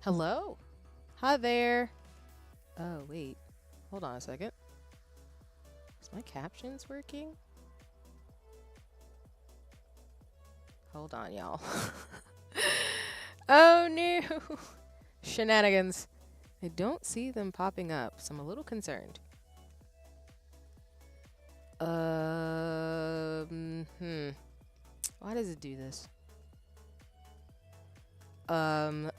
Hello. Hi there. Oh, wait. Hold on a second. Is my captions working? Hold on, y'all. Oh, no. Shenanigans. I don't see them popping up, so I'm a little concerned. Why does it do this? Um,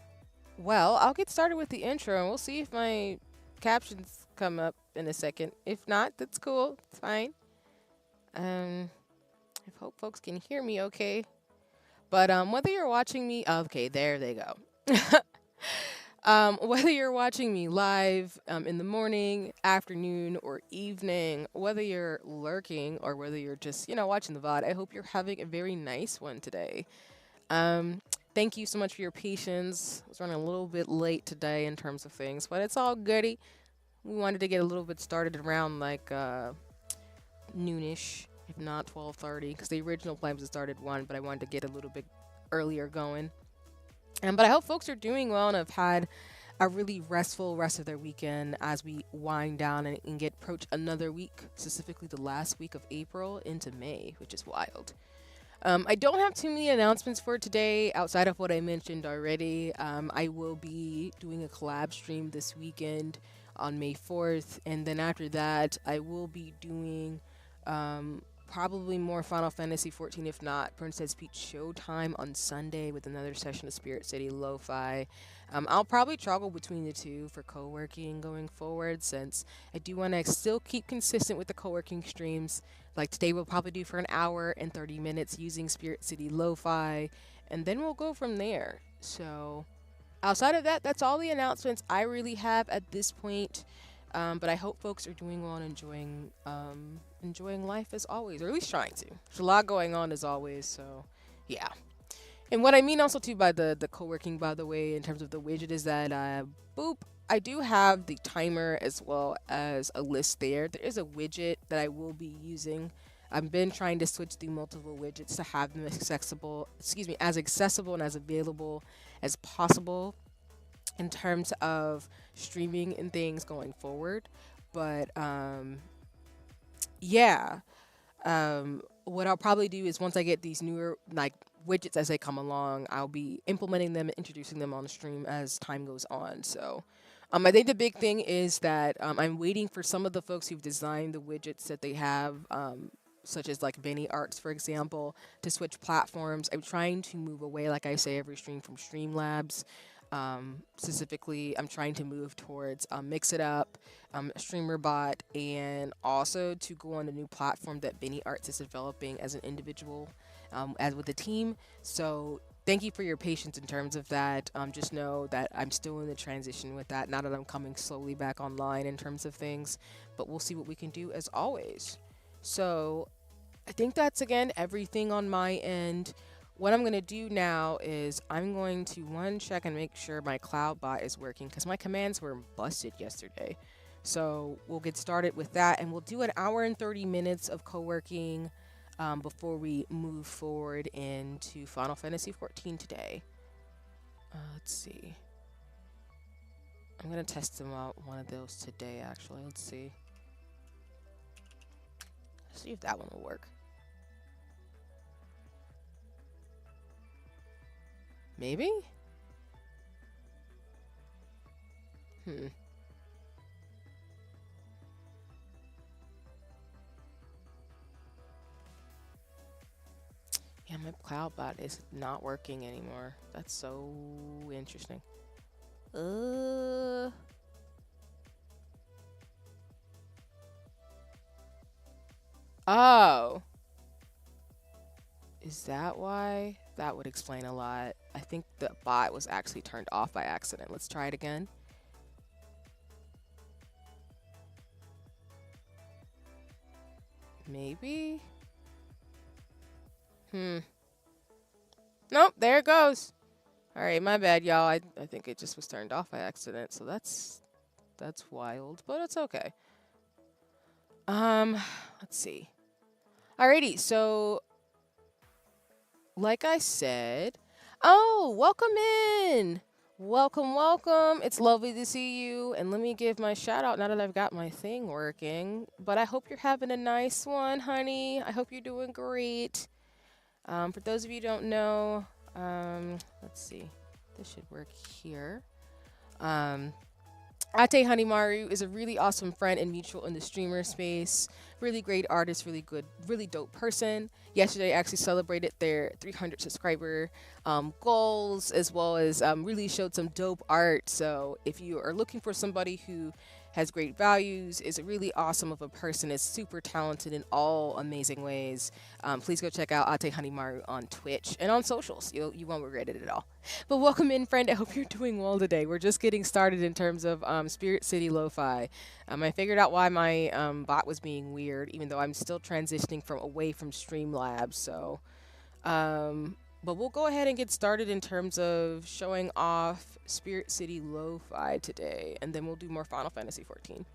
well, I'll get started with the intro and we'll see if my captions come up in a second. If not, that's cool. It's fine. I hope folks can hear me okay. But whether you're watching me, okay, there they go. Whether you're watching me live in the morning, afternoon, or evening, whether you're lurking or whether you're just, watching the VOD, I hope you're having a very nice one today. Um, Thank you so much for your patience. I was running a little bit late today in terms of things, but it's all goody. We wanted to get a little bit started around like noonish, if not 12:30, because the original plan was to start at 1, but I wanted to get a little bit earlier going. But I hope folks are doing well and have had a really restful rest of their weekend as we wind down and get approach another week, specifically the last week of April into May, which is wild. I don't have too many announcements for today outside of what I mentioned already. I will be doing a collab stream this weekend on May 4th, and then after that, I will be doing probably more Final Fantasy 14, if not Princess Peach Showtime on Sunday with another session of Spirit City Lo-Fi. I'll probably toggle between the two for co-working going forward, since I do want to still keep consistent with the co-working streams. Like today we'll probably do for an hour and 30 minutes using Spirit City Lo-Fi, and then we'll go from there. So outside of that, that's all the announcements I really have at this point. But I hope folks are doing well and enjoying life as always, or at least trying to. There's a lot going on as always, so yeah. And what I mean also too by the co-working, by the way, in terms of the widget, is that boop, I do have the timer as well as a list there. There is a widget that I will be using. I've been trying to switch through multiple widgets to have them as accessible and as available as possible in terms of streaming and things going forward. But yeah, what I'll probably do is once I get these newer like widgets as they come along, I'll be implementing them and introducing them on the stream as time goes on. So I think the big thing is that I'm waiting for some of the folks who've designed the widgets that they have, such as like Benny Arts, for example, to switch platforms. I'm trying to move away, like I say, every stream from Streamlabs. Specifically, I'm trying to move towards Mix It Up, StreamerBot, and also to go on a new platform that Benny Arts is developing as an individual, as with a team. So thank you for your patience in terms of that. Just know that I'm still in the transition with that, now that I'm coming slowly back online in terms of things, but we'll see what we can do as always. So I think that's again everything on my end. What I'm going to do now is I'm going to check and make sure my cloud bot is working, because my commands were busted yesterday. So we'll get started with that, and we'll do an hour and 30 minutes of co-working before we move forward into Final Fantasy 14 today. Let's see. I'm going to test them out one of those today, actually. Let's see. Let's see if that one will work. Maybe? Yeah, my cloud bot is not working anymore. That's so interesting. Oh. Is that why? That would explain a lot. I think the bot was actually turned off by accident. Let's try it again. Maybe? Nope, there it goes. Alright, my bad, y'all. I think it just was turned off by accident, so that's wild, but it's okay. Let's see. Alrighty, so like I said, oh, welcome in. Welcome, welcome. It's lovely to see you. And let me give my shout out now that I've got my thing working. But I hope you're having a nice one, honey. I hope you're doing great. For those of you who don't know, let's see. This should work here. Um, Ate Hanimaru is a really awesome friend and mutual in the streamer space. Really great artist, really good, really dope person. Yesterday, I actually celebrated their 300 subscriber goals, as well as really showed some dope art. So if you are looking for somebody who has great values, is really awesome of a person, is super talented in all amazing ways, please go check out Ate Hanimaru on Twitch and on socials. You won't regret it at all. But welcome in, friend. I hope you're doing well today. We're just getting started in terms of Spirit City Lo-Fi. I figured out why my bot was being weird, even though I'm still transitioning away from Streamlabs. So, but we'll go ahead and get started in terms of showing off Spirit City Lo-Fi today, and then we'll do more Final Fantasy 14.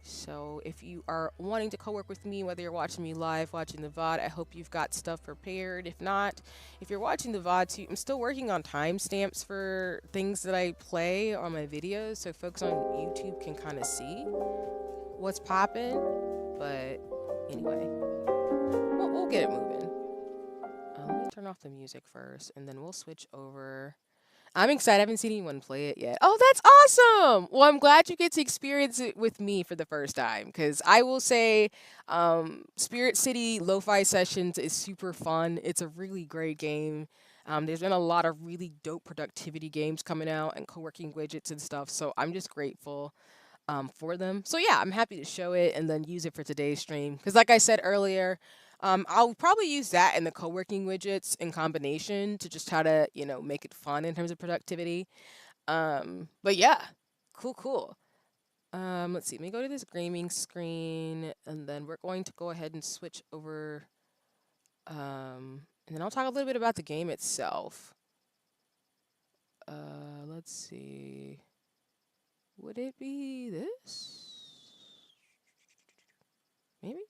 So if you are wanting to co-work with me, whether you're watching me live, watching the VOD, I hope you've got stuff prepared. If not, if you're watching the VOD too, I'm still working on timestamps for things that I play on my videos, so folks on YouTube can kind of see what's popping. But anyway, we'll get it moving. Let me turn off the music first, and then we'll switch over. I'm excited. I haven't seen anyone play it yet. Oh, that's awesome! Well, I'm glad you get to experience it with me for the first time, because I will say Spirit City Lo-Fi Sessions is super fun. It's a really great game. There's been a lot of really dope productivity games coming out and co-working widgets and stuff, so I'm just grateful for them. So yeah, I'm happy to show it and then use it for today's stream, because like I said earlier, I'll probably use that and the co-working widgets in combination to just try to, make it fun in terms of productivity. But yeah, cool. Let's see. Let me go to this gaming screen, and then we're going to go ahead and switch over. And then I'll talk a little bit about the game itself. Let's see. Would it be this? Maybe?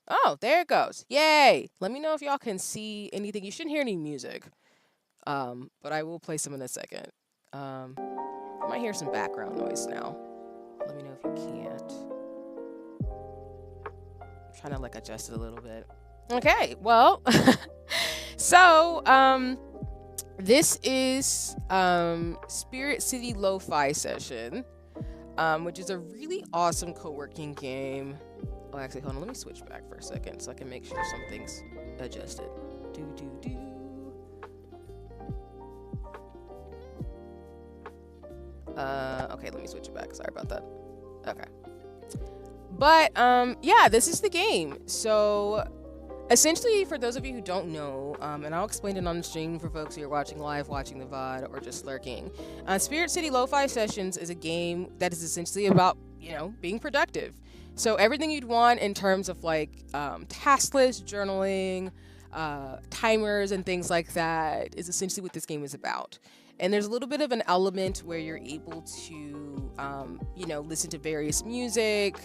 Oh, there it goes. Yay! Let me know if y'all can see anything. You shouldn't hear any music. But I will play some in a second. You might hear some background noise now. Let me know if you can't. I'm trying to adjust it a little bit. Okay, well, so this is Spirit City Lo-Fi Session, which is a really awesome co-working game. Oh, actually, hold on. Let me switch back for a second so I can make sure something's adjusted. Okay, let me switch it back. Sorry about that. Okay. But, yeah, this is the game. So, essentially, for those of you who don't know, and I'll explain it on the stream for folks who are watching live, watching the VOD, or just lurking. Spirit City Lo-Fi Sessions is a game that is essentially about, being productive. So everything you'd want in terms of task list, journaling, timers, and things like that is essentially what this game is about. And there's a little bit of an element where you're able to, listen to various music,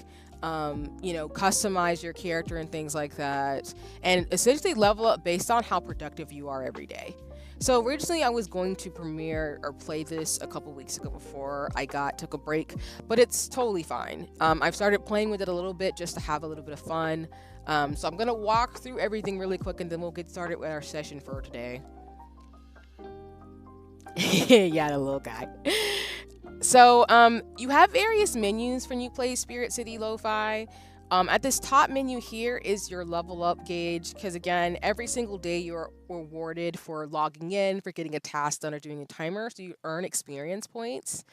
customize your character and things like that, and essentially level up based on how productive you are every day. So originally I was going to premiere or play this a couple weeks ago before I took a break, but it's totally fine. I've started playing with it a little bit just to have a little bit of fun. So I'm gonna walk through everything really quick, and then we'll get started with our session for today. Yeah, the little guy. So you have various menus when you play Spirit City Lo-Fi. At this top menu here is your level up gauge, because again, every single day you're rewarded for logging in, for getting a task done, or doing a timer, so you earn experience points.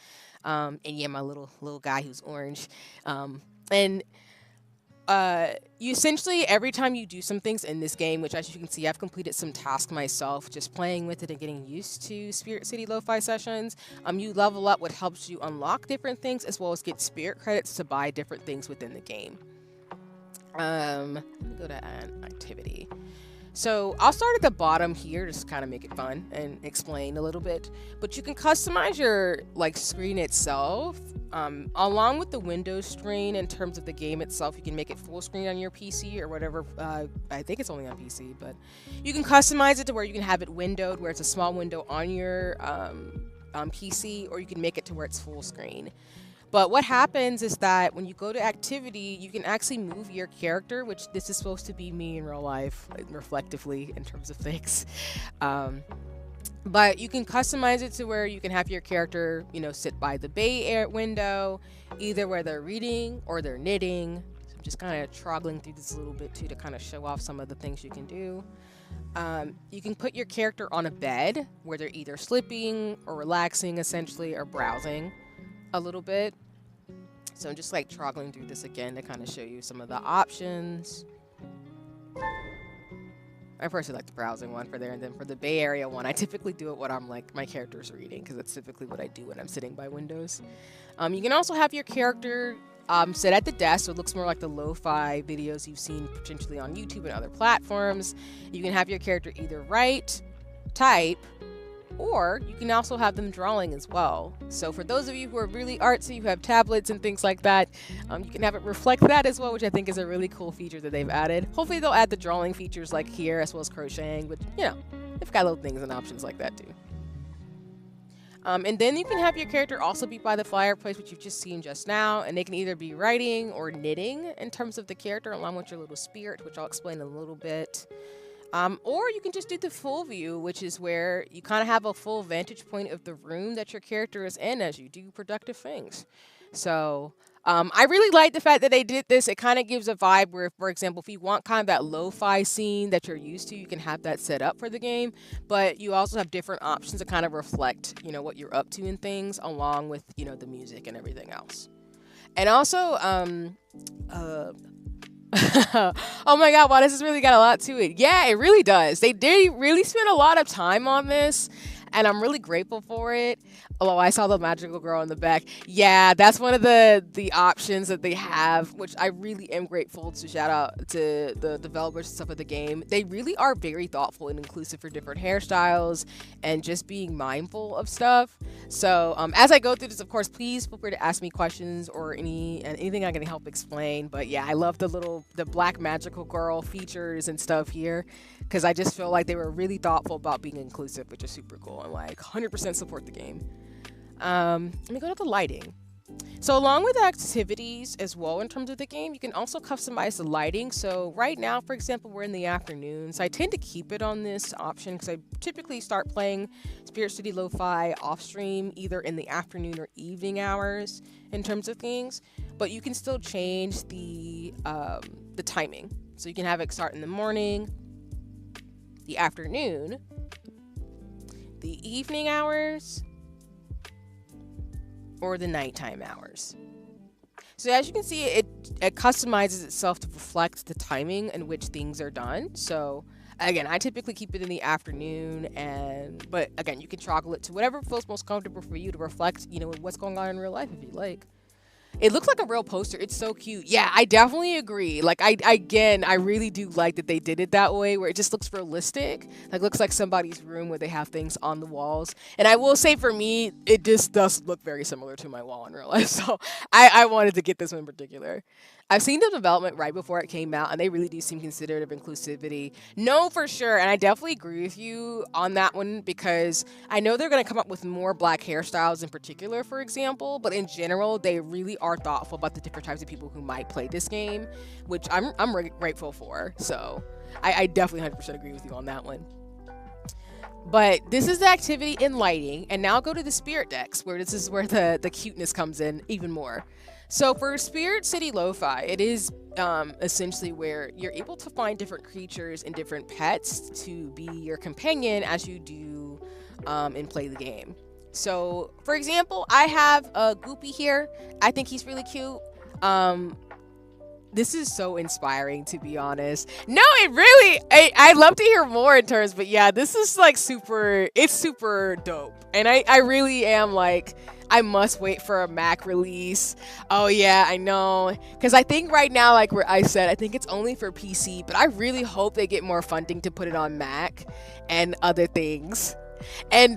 And yeah, my little guy who's orange. And you essentially, every time you do some things in this game, which as you can see, I've completed some tasks myself, just playing with it and getting used to Spirit City Lo-Fi Sessions, you level up, what helps you unlock different things, as well as get spirit credits to buy different things within the game. Let me go to an activity. So I'll start at the bottom here, just to kind of make it fun and explain a little bit. But you can customize your screen itself, along with the Windows screen. In terms of the game itself, you can make it full screen on your PC or whatever. I think it's only on PC, but you can customize it to where you can have it windowed, where it's a small window on your PC, or you can make it to where it's full screen. But what happens is that when you go to activity, you can actually move your character, which this is supposed to be me in real life, reflectively in terms of things. But you can customize it to where you can have your character, sit by the bay air window, either where they're reading or they're knitting. So I'm just kind of troggling through this a little bit too to kind of show off some of the things you can do. You can put your character on a bed where they're either sleeping or relaxing, essentially, or browsing a little bit. So I'm just like troggling through this again to kind of show you some of the options. I personally like the browsing one for there, and then for the Bay Area one, I typically do it when I'm like my character's reading, because that's typically what I do when I'm sitting by windows. You can also have your character sit at the desk, so it looks more like the lo-fi videos you've seen potentially on YouTube and other platforms. You can have your character either write, type, or you can also have them drawing as well. So for those of you who are really artsy, who have tablets and things like that, you can have it reflect that as well, which I think is a really cool feature that they've added. Hopefully they'll add the drawing features like here, as well as crocheting, but they've got little things and options like that too. And then you can have your character also be by the fireplace, which you've just seen just now, and they can either be writing or knitting in terms of the character, along with your little spirit, which I'll explain in a little bit. Or you can just do the full view, which is where you kind of have a full vantage point of the room that your character is in as you do productive things. So I really like the fact that they did this. It kind of gives a vibe where, for example, if you want kind of that lo-fi scene that you're used to, you can have that set up for the game. But you also have different options to kind of reflect, what you're up to and things, along with, the music and everything else. And also, oh my god, wow, this has really got a lot to it. Yeah, it really does. They did really spend a lot of time on this, and I'm really grateful for it. Although I saw the magical girl in the back. Yeah, that's one of the options that they have, which I really am grateful to. Shout out to the developers and stuff of the game. They really are very thoughtful and inclusive for different hairstyles and just being mindful of stuff. So as I go through this, of course, please feel free to ask me questions or anything I can help explain. But yeah, I love the black magical girl features and stuff here, because I just feel like they were really thoughtful about being inclusive, which is super cool, and like 100% support the game. Let me go to the lighting. So along with activities as well in terms of the game, you can also customize the lighting. So right now, for example, we're in the afternoon, so I tend to keep it on this option because I typically start playing SpiritCity Lo-Fi off stream either in the afternoon or evening hours in terms of things. But you can still change the timing. So you can have it start in the morning, the afternoon, the evening hours, or the nighttime hours. So as you can see, it customizes itself to reflect the timing in which things are done. So again, I typically keep it in the afternoon, but again, you can toggle it to whatever feels most comfortable for you to reflect, what's going on in real life if you like. It looks like a real poster. It's so cute. Yeah, I definitely agree. Like, I really do like that they did it that way, where it just looks realistic. Like, looks like somebody's room where they have things on the walls. And I will say, for me, it just does look very similar to my wall in real life. So I wanted to get this one in particular. I've seen the development right before it came out, and they really do seem considerate of inclusivity. No, for sure, and I definitely agree with you on that one, because I know they're going to come up with more black hairstyles in particular, for example, but in general, they really are thoughtful about the different types of people who might play this game, which I'm grateful for. So I definitely 100% agree with you on that one. But this is the activity in lighting, and now go to the spirit decks, where this is where the cuteness comes in even more. So for SpiritCity Lo-Fi, it is essentially where you're able to find different creatures and different pets to be your companion as you do and play the game. So, for example, I have a Goopy here. I think he's really cute. This is so inspiring, to be honest. No, it really, I'd love to hear more in terms, but yeah, this is like it's super dope. And I really am like, I must wait for a Mac release. Oh yeah, I know. Because I think right now, like where I said, I think it's only for PC, but I really hope they get more funding to put it on Mac and other things. And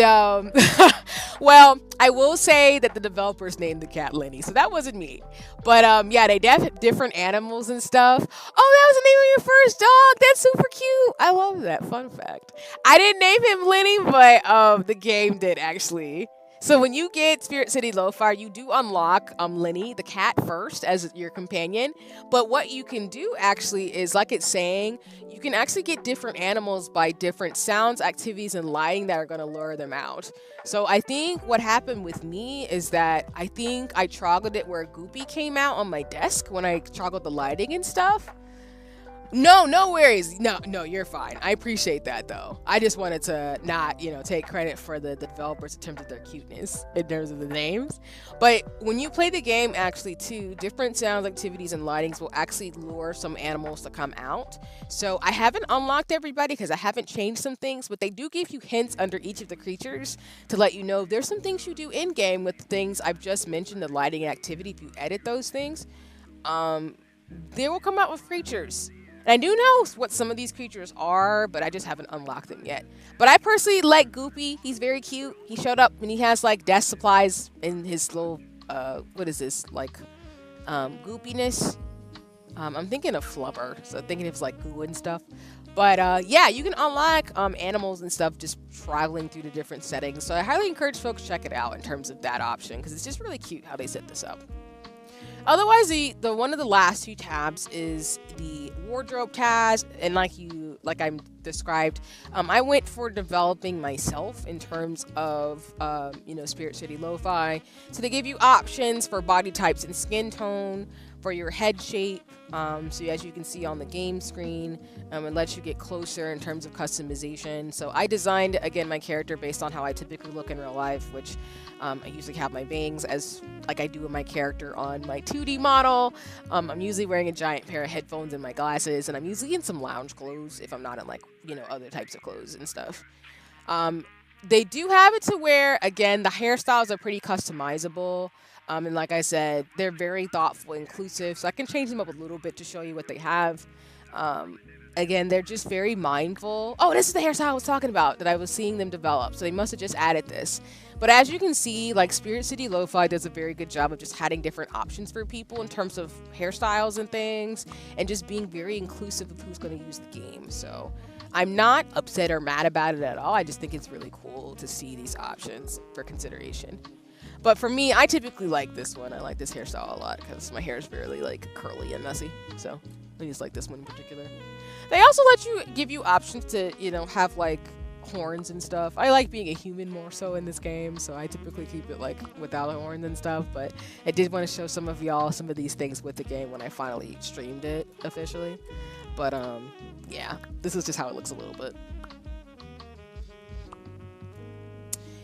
well, I will say that the developers named the cat Lenny, so that wasn't me. But yeah, they have different animals and stuff. Oh, that was the name of your first dog. That's super cute. I love that. Fun fact. I didn't name him Lenny, but the game did actually. So when you get Spirit City Lo-Fi, you do unlock Lenny, the cat, first as your companion. But what you can do actually is, like it's saying, you can actually get different animals by different sounds, activities, and lighting that are going to lure them out. So I think what happened with me is that I think I toggled it where Goopy came out on my desk when I toggled the lighting and stuff. No, no worries. No, you're fine. I appreciate that though. I just wanted to not, take credit for the developers' attempt at their cuteness in terms of the names. But when you play the game, actually, too, different sounds, activities, and lightings will actually lure some animals to come out. So I haven't unlocked everybody because I haven't changed some things, but they do give you hints under each of the creatures to let you know there's some things you do in game with the things I've just mentioned, the lighting and activity. If you edit those things, they will come out with creatures. And I do know what some of these creatures are, but I just haven't unlocked them yet. But I personally like Goopy. He's very cute. He showed up and he has like desk supplies in his little, what is this? Like, goopiness. I'm thinking of flubber. So thinking of like goo and stuff. But yeah, you can unlock animals and stuff just traveling through the different settings. So I highly encourage folks to check it out in terms of that option because it's just really cute how they set this up. Otherwise, the one of the last two tabs is the wardrobe tabs, and like I described, I went for developing myself in terms of Spirit City Lo-Fi. So they give you options for body types and skin tone, for your head shape. So as you can see on the game screen, it lets you get closer in terms of customization. So I designed, again, my character based on how I typically look in real life, which I usually have my bangs as like I do with my character on my 2D model. I'm usually wearing a giant pair of headphones and my glasses, and I'm usually in some lounge clothes if I'm not in like, other types of clothes and stuff. They do have it to where, again, the hairstyles are pretty customizable. And like I said, they're very thoughtful, inclusive, so I can change them up a little bit to show you what they have. Again, they're just very mindful. Oh, this is the hairstyle I was talking about that I was seeing them develop. So they must have just added this. But as you can see, like Spirit City Lo-Fi does a very good job of just adding different options for people in terms of hairstyles and things, and just being very inclusive of who's going to use the game. So I'm not upset or mad about it at all. I just think it's really cool to see these options for consideration. But for me, I typically like this one. I like this hairstyle a lot because my hair is very like curly and messy. So I just like this one in particular. They also give you options to, have like horns and stuff. I like being a human more so in this game, so I typically keep it like without horns and stuff. But I did want to show some of y'all some of these things with the game when I finally streamed it officially. But yeah, this is just how it looks a little bit.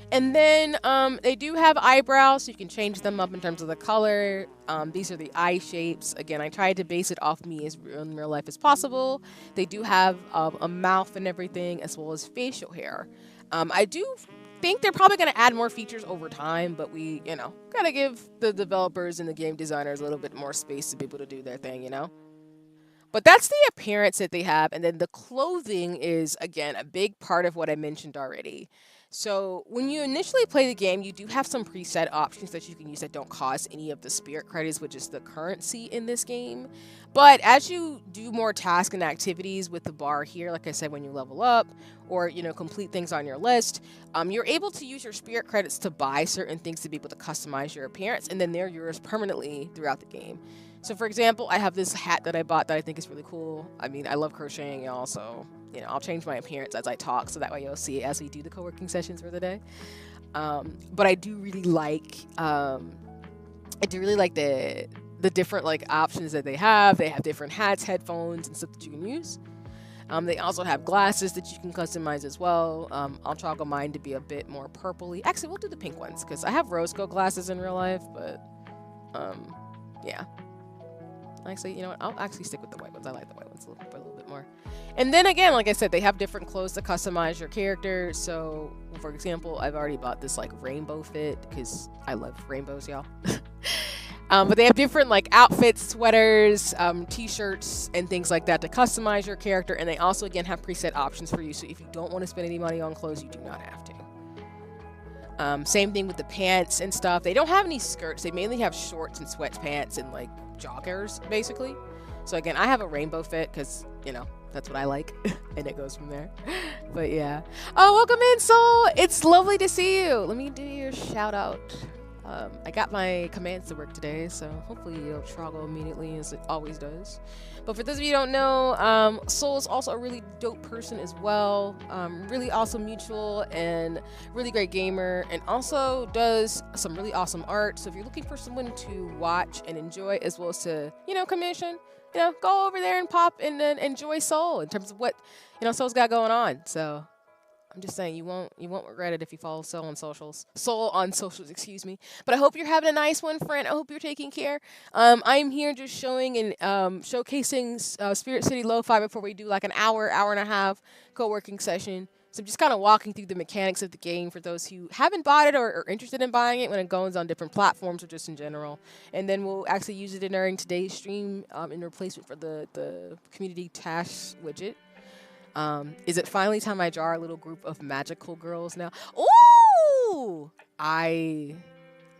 And then they do have eyebrows, so you can change them up in terms of the color. These are the eye shapes. Again, I tried to base it off me as in real life as possible. They do have a mouth and everything, as well as facial hair. I do think they're probably going to add more features over time, but we, gotta give the developers and the game designers a little bit more space to be able to do their thing, But that's the appearance that they have, and then the clothing is, again, a big part of what I mentioned already. So when you initially play the game, you do have some preset options that you can use that don't cost any of the spirit credits, which is the currency in this game. But as you do more tasks and activities with the bar here, like I said, when you level up or, complete things on your list, you're able to use your spirit credits to buy certain things to be able to customize your appearance, and then they're yours permanently throughout the game. So for example, I have this hat that I bought that I think is really cool. I mean, I love crocheting, y'all, so I'll change my appearance as I talk, so that way you'll see it as we do the co-working sessions for the day. But I do really like, the different like options that they have. They have different hats, headphones, and stuff that you can use. They also have glasses that you can customize as well. I'll toggle mine to be a bit more purpley. Actually, we'll do the pink ones because I have rose gold glasses in real life, but yeah. Actually, you know what? I'll actually stick with the white ones. I like the white ones a little bit more. And then again, like I said, they have different clothes to customize your character. So, for example, I've already bought this like rainbow fit because I love rainbows, y'all. But they have different like outfits, sweaters, t-shirts, and things like that to customize your character. And they also, again, have preset options for you. So if you don't want to spend any money on clothes, you do not have to. Same thing with the pants and stuff. They don't have any skirts. They mainly have shorts and sweatpants and like joggers, basically. So again, I have a rainbow fit because, that's what I like. And it goes from there. But yeah. Oh, welcome in, Soul. It's lovely to see you. Let me do your shout out. I got my commands to work today, so hopefully it'll troggle immediately as it always does. But for those of you who don't know, Soul is also a really dope person as well. Really awesome mutual and really great gamer, and also does some really awesome art. So if you're looking for someone to watch and enjoy as well as to, commission, go over there and pop and then enjoy Soul in terms of what, Soul's got going on. So I'm just saying you won't regret it if you follow Soul on socials. Excuse me. But I hope you're having a nice one, friend. I hope you're taking care. I'm here just showing and showcasing SpiritCity Lo-Fi before we do like an hour and a half co-working session. So I'm just kind of walking through the mechanics of the game for those who haven't bought it or are interested in buying it when it goes on different platforms or just in general. And then we'll actually use it during today's stream in replacement for the community task widget. Is it finally time I draw a little group of magical girls now? Ooh! I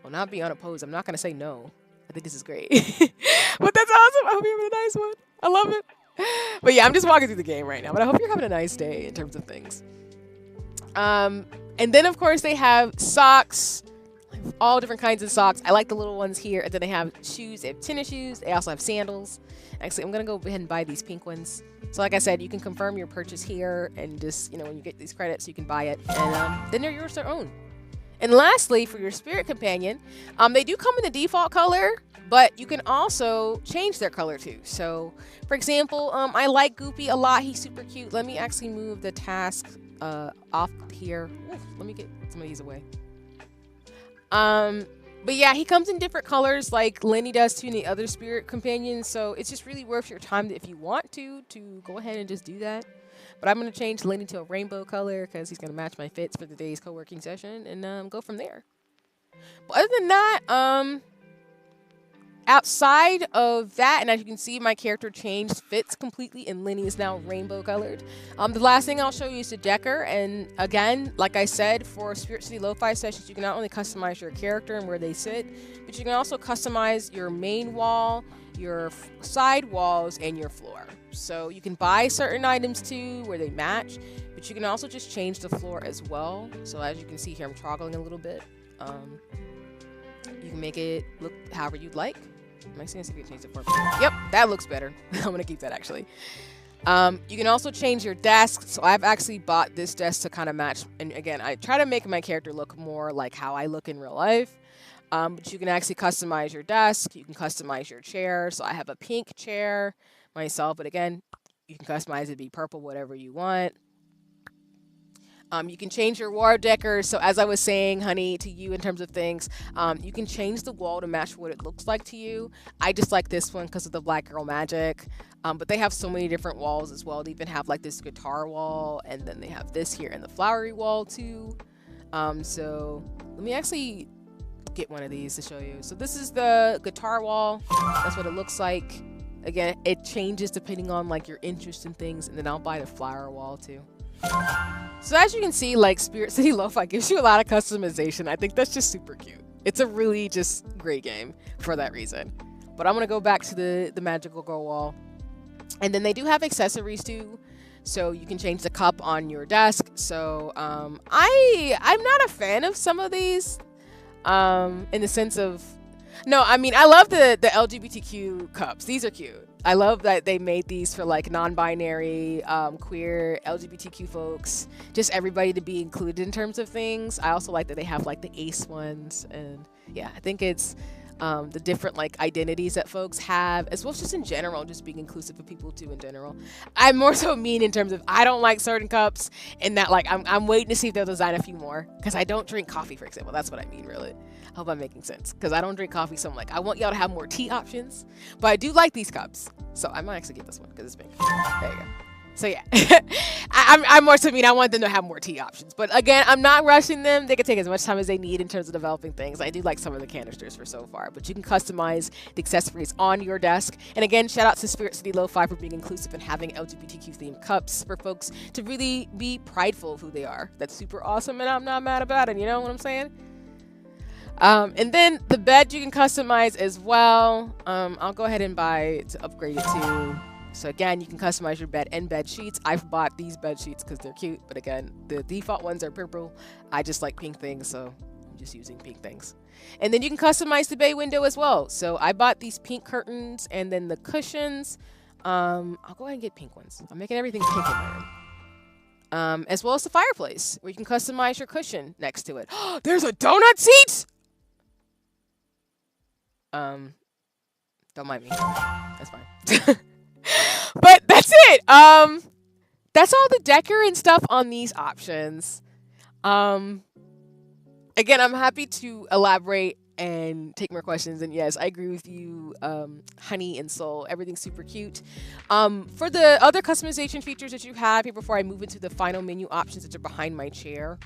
will not be unopposed. I'm not going to say no. I think this is great. But that's awesome. I hope you're having a nice one. I love it. But yeah, I'm just walking through the game right now. But I hope you're having a nice day in terms of things. And then, of course, they have socks. All different kinds of socks. I like the little ones here. And then they have shoes. They have tennis shoes. They also have sandals. Actually, I'm going to go ahead and buy these pink ones. So like I said, you can confirm your purchase here and just, when you get these credits, you can buy it. And then they're yours to own. And lastly, for your spirit companion, they do come in the default color, but you can also change their color too. So, for example, I like Goopy a lot. He's super cute. Let me actually move the task off here. Oof, let me get some of these away. But yeah, he comes in different colors like Lenny does too and the other spirit companions. So it's just really worth your time if you want to go ahead and just do that. But I'm going to change Lenny to a rainbow color because he's going to match my fits for today's co-working session and go from there. But other than that, outside of that, and as you can see, my character changed fits completely and Lenny is now rainbow colored. The last thing I'll show you is the decker. And again, like I said, for SpiritCity Lo-Fi sessions, you can not only customize your character and where they sit, but you can also customize your main wall, your side walls, and your floor. So you can buy certain items too where they match, but you can also just change the floor as well. So as you can see here, I'm toggling a little bit. You can make it look however you'd like. Am I seeing if you can change the floor? Yep, that looks better. I'm gonna keep that actually. You can also change your desk. So I've actually bought this desk to kind of match. And again, I try to make my character look more like how I look in real life. But you can actually customize your desk. You can customize your chair. So I have a pink chair myself, but again, you can customize it to be purple, whatever you want. You can change your wall decker. So as I was saying, honey, to you in terms of things, you can change the wall to match what it looks like to you. I just like this one because of the black girl magic. But they have so many different walls as well. They even have like this guitar wall, and then they have this here and the flowery wall too. So let me actually get one of these to show you. So this is the guitar wall. That's what it looks like. Again, it changes depending on like your interest in things, and then I'll buy the flower wall too. So as you can see, like SpiritCity Lo-Fi gives you a lot of customization. I think that's just super cute. It's a really just great game for that reason. But I'm gonna go back to the magical girl wall, and then they do have accessories too. So you can change the cup on your desk. So I'm not a fan of some of these, in the sense of. No, I mean, I love the LGBTQ cups. These are cute. I love that they made these for like non-binary, queer, LGBTQ folks, just everybody to be included in terms of things. I also like that they have like the ace ones, and yeah, I think it's the different like identities that folks have, as well as just in general, just being inclusive of people too in general. I'm more so mean in terms of I don't like certain cups, and that like I'm waiting to see if they'll design a few more, because I don't drink coffee, for example. That's what I mean, really. I hope I'm making sense, because I don't drink coffee, so I'm like, I want y'all to have more tea options, but I do like these cups, so I might actually get this one because it's pink. There you go. So yeah, I'm more so mean I want them to have more tea options, but again, I'm not rushing them. They can take as much time as they need in terms of developing things. I do like some of the canisters for so far, but you can customize the accessories on your desk. And again, shout out to SpiritCity Lo-Fi for being inclusive and having LGBTQ themed cups for folks to really be prideful of who they are. That's super awesome, and I'm not mad about it. You know what I'm saying? And then the bed you can customize as well. I'll go ahead and buy to upgrade it to So again, you can customize your bed and bed sheets. I've bought these bed sheets because they're cute, but again, the default ones are purple. I just like pink things, so I'm just using pink things. And then you can customize the bay window as well. So I bought these pink curtains and then the cushions. I'll go ahead and get pink ones. I'm making everything pink in my room. As well as the fireplace, where you can customize your cushion next to it. There's a donut seat! Don't mind me. That's fine. But that's it. That's all the decor and stuff on these options. Again, I'm happy to elaborate and take more questions. And yes, I agree with you, Honey and Soul. Everything's super cute. For the other customization features that you have here before I move into the final menu options that are behind my chair.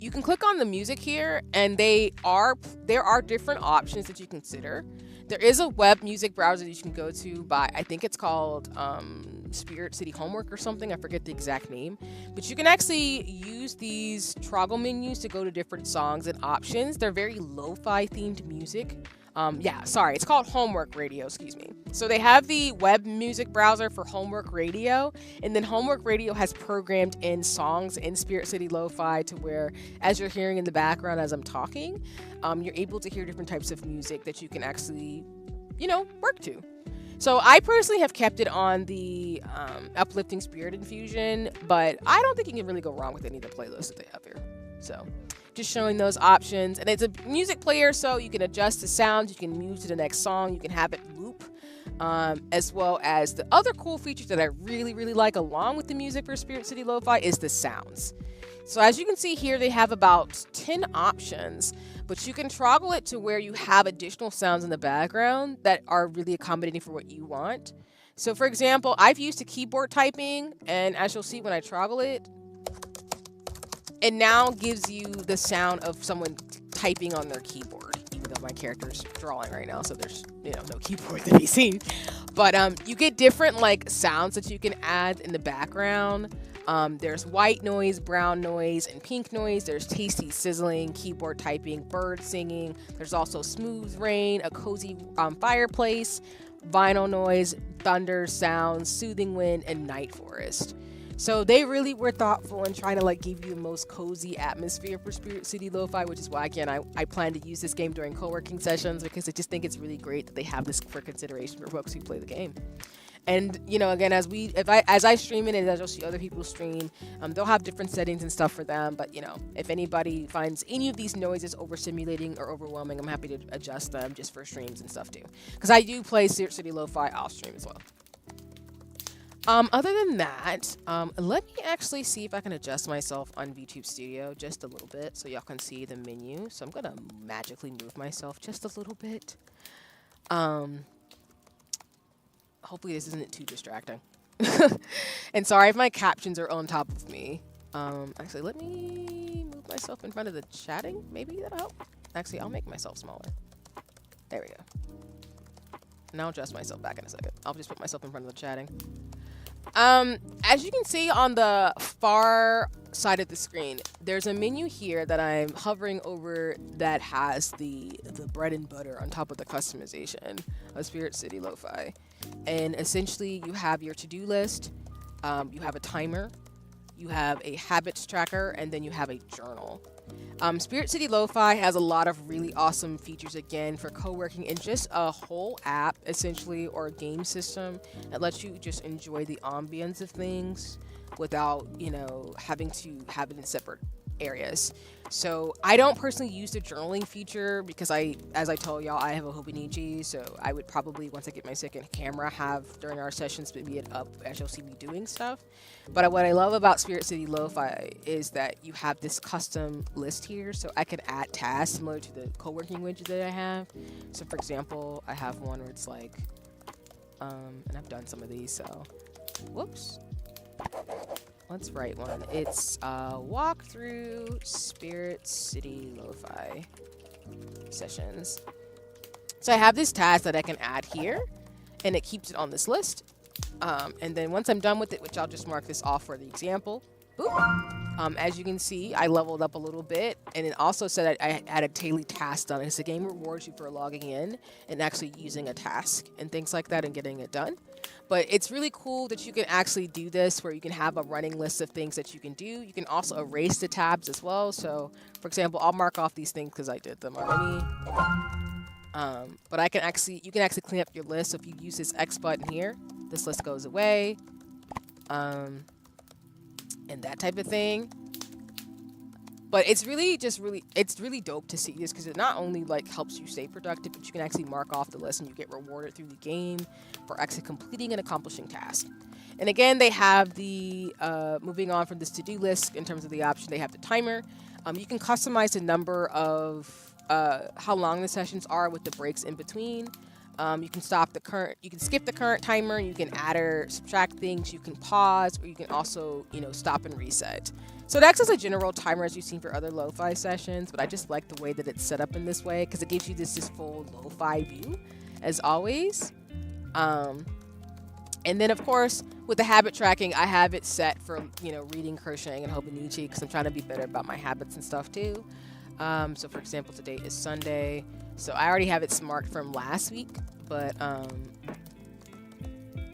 You can click on the music here, and there are different options that you consider. There is a web music browser that you can go to by, I think it's called SpiritCity Homework or something. I forget the exact name. But you can actually use these toggle menus to go to different songs and options. They're very lo-fi themed music. It's called Homework Radio, excuse me. So they have the web music browser for Homework Radio, and then Homework Radio has programmed in songs in SpiritCity Lo-Fi to where, as you're hearing in the background as I'm talking, you're able to hear different types of music that you can actually, work to. So I personally have kept it on the Uplifting Spirit Infusion, but I don't think you can really go wrong with any of the playlists that they have here. So just showing those options. And it's a music player, so you can adjust the sounds, you can move to the next song, you can have it loop, as well as the other cool features that I really, really like along with the music for SpiritCity Lo-Fi is the sounds. So as you can see here, they have about 10 options, but you can toggle it to where you have additional sounds in the background that are really accommodating for what you want. So for example, I've used the keyboard typing, and as you'll see when I toggle it, it now gives you the sound of someone typing on their keyboard, even though my character's drawing right now, so there's no keyboard to be seen. But you get different sounds that you can add in the background. There's white noise, brown noise, and pink noise. There's tasty sizzling, keyboard typing, birds singing. There's also smooth rain, a cozy fireplace, vinyl noise, thunder sounds, soothing wind, and night forest. So they really were thoughtful in trying to give you the most cozy atmosphere for SpiritCity Lo-Fi, which is why, again, I plan to use this game during co-working sessions, because I just think it's really great that they have this for consideration for folks who play the game. And again, as I stream it and as you'll see other people stream, they'll have different settings and stuff for them. But if anybody finds any of these noises overstimulating or overwhelming, I'm happy to adjust them just for streams and stuff too, because I do play SpiritCity Lo-Fi off stream as well. Other than that, let me actually see if I can adjust myself on VTube Studio just a little bit so y'all can see the menu. So I'm going to magically move myself just a little bit. Hopefully this isn't too distracting. And sorry if my captions are on top of me. Actually, let me move myself in front of the chatting. Maybe that'll help. Actually, I'll make myself smaller. There we go. And I'll adjust myself back in a second. I'll just put myself in front of the chatting. As you can see on the far side of the screen, there's a menu here that I'm hovering over that has the bread and butter on top of the customization of SpiritCity Lo-Fi. And essentially you have your to-do list, you have a timer, you have a habits tracker, and then you have a journal. SpiritCity Lo-Fi has a lot of really awesome features, again, for co-working, and just a whole app, essentially, or a game system that lets you just enjoy the ambience of things without, having to have it in separate areas. So I don't personally use the journaling feature because as I told y'all, I have a Hobonichi, so I would probably, once I get my second camera, have during our sessions maybe it up as you'll see me doing stuff. But what I love about SpiritCity Lo-Fi is that you have this custom list here, so I can add tasks similar to the co-working widget that I have. So for example, I have one where it's and I've done some of these, so whoops. Let's write one. It's walk through SpiritCity Lo-Fi sessions. So I have this task that I can add here, and it keeps it on this list. And then once I'm done with it, which I'll just mark this off for the example, Boop. As you can see, I leveled up a little bit, and it also said I had a daily task done. It's the game rewards you for logging in and actually using a task and things like that and getting it done. But it's really cool that you can actually do this where you can have a running list of things that you can do. You can also erase the tabs as well. So, for example, I'll mark off these things because I did them already. But you can actually clean up your list. So if you use this X button here, this list goes away. And that type of thing. But it's really dope to see this because it not only like helps you stay productive, but you can actually mark off the list and you get rewarded through the game for actually completing and accomplishing tasks. And again, they have the moving on from this to-do list in terms of the option. They have the timer. You can customize the number of how long the sessions are with the breaks in between. You can skip the current timer. You can add or subtract things. You can pause, or you can also, stop and reset. So it acts as a general timer as you've seen for other lo-fi sessions, but I just like the way that it's set up in this way because it gives you this full lo-fi view, as always. And then of course, with the habit tracking, I have it set for, reading, crocheting, and hobonichi because I'm trying to be better about my habits and stuff too. So for example, today is Sunday. So I already have it marked from last week, but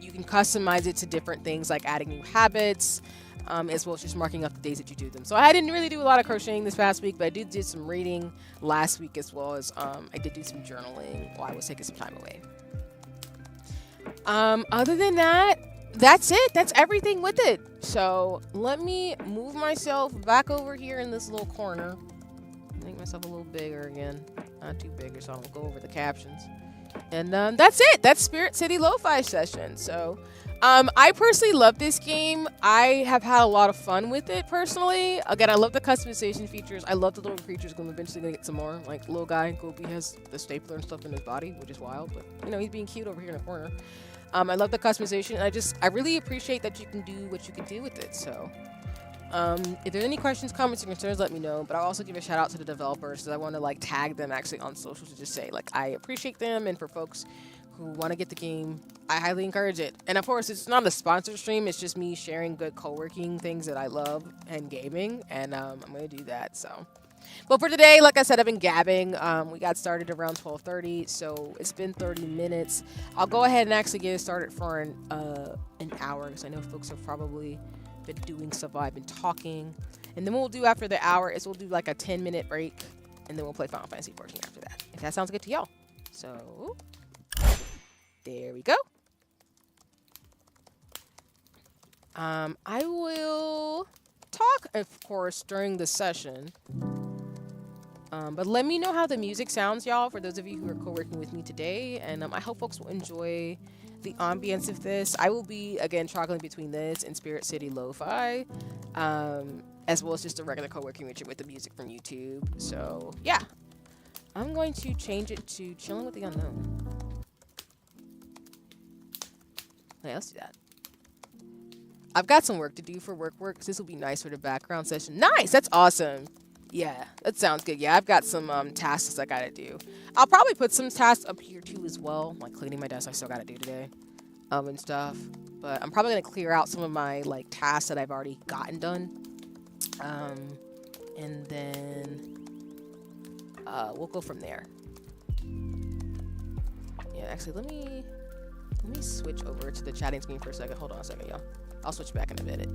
you can customize it to different things like adding new habits, as well as just marking up the days that you do them. So I didn't really do a lot of crocheting this past week, but I did some reading last week, as well as I did do some journaling while I was taking some time away. Other than that, that's it. That's everything with it. So let me move myself back over here in this little corner. Make myself a little bigger again. Not too big, so I'll go over the captions. And that's it. That's SpiritCity Lo-Fi Session. So I personally love this game. I have had a lot of fun with it personally. Again, I love the customization features. I love the little creatures. I'm eventually gonna get some more. Like little guy, Gobi has the stapler and stuff in his body, which is wild. But he's being cute over here in the corner. I love the customization. And I really appreciate that you can do what you can do with it. So if there's any questions, comments, or concerns, let me know. But I'll also give a shout out to the developers because I want to tag them actually on social to just say I appreciate them. And for folks who want to get the game, I highly encourage it. And of course, it's not a sponsored stream. It's just me sharing good co-working things that I love and gaming. And I'm going to do that. So, but for today, like I said, I've been gabbing. We got started around 12:30, so it's been 30 minutes. I'll go ahead and actually get started for an hour because I know folks have probably been doing stuff while I've been talking. And then what we'll do after the hour is we'll do a 10-minute break, and then we'll play Final Fantasy 14 after that, if that sounds good to y'all. So there we go. I will talk, of course, during the session. But let me know how the music sounds, y'all, for those of you who are co-working with me today. And I hope folks will enjoy the ambience of this. I will be, again, toggling between this and SpiritCity Lo-Fi, as well as just a regular co-working with the music from YouTube. So, yeah. I'm going to change it to Chilling with the Unknown. Okay, let's do that. I've got some work to do for work, because this will be nice for the background session. Nice! That's awesome. Yeah, that sounds good. Yeah, I've got some tasks I gotta do. I'll probably put some tasks up here too as well, like cleaning my desk I still gotta do today, and stuff. But I'm probably gonna clear out some of my tasks that I've already gotten done, and then we'll go from there. Yeah, actually, let me switch over to the chatting screen for a second. Hold on a second, y'all. I'll switch back in a minute.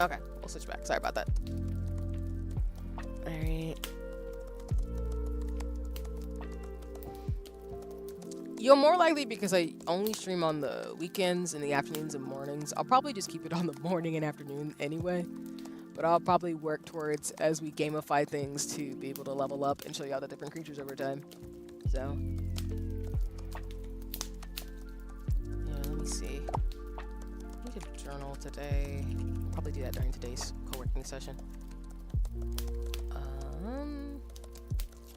Okay, we'll switch back. Sorry about that. Alright. You'll more likely, because I only stream on the weekends and the afternoons and mornings, I'll probably just keep it on the morning and afternoon anyway. But I'll probably work towards, as we gamify things, to be able to level up and show y'all the different creatures over time. So. Yeah, let me see. I need to journal today. I'll probably do that during today's co-working session.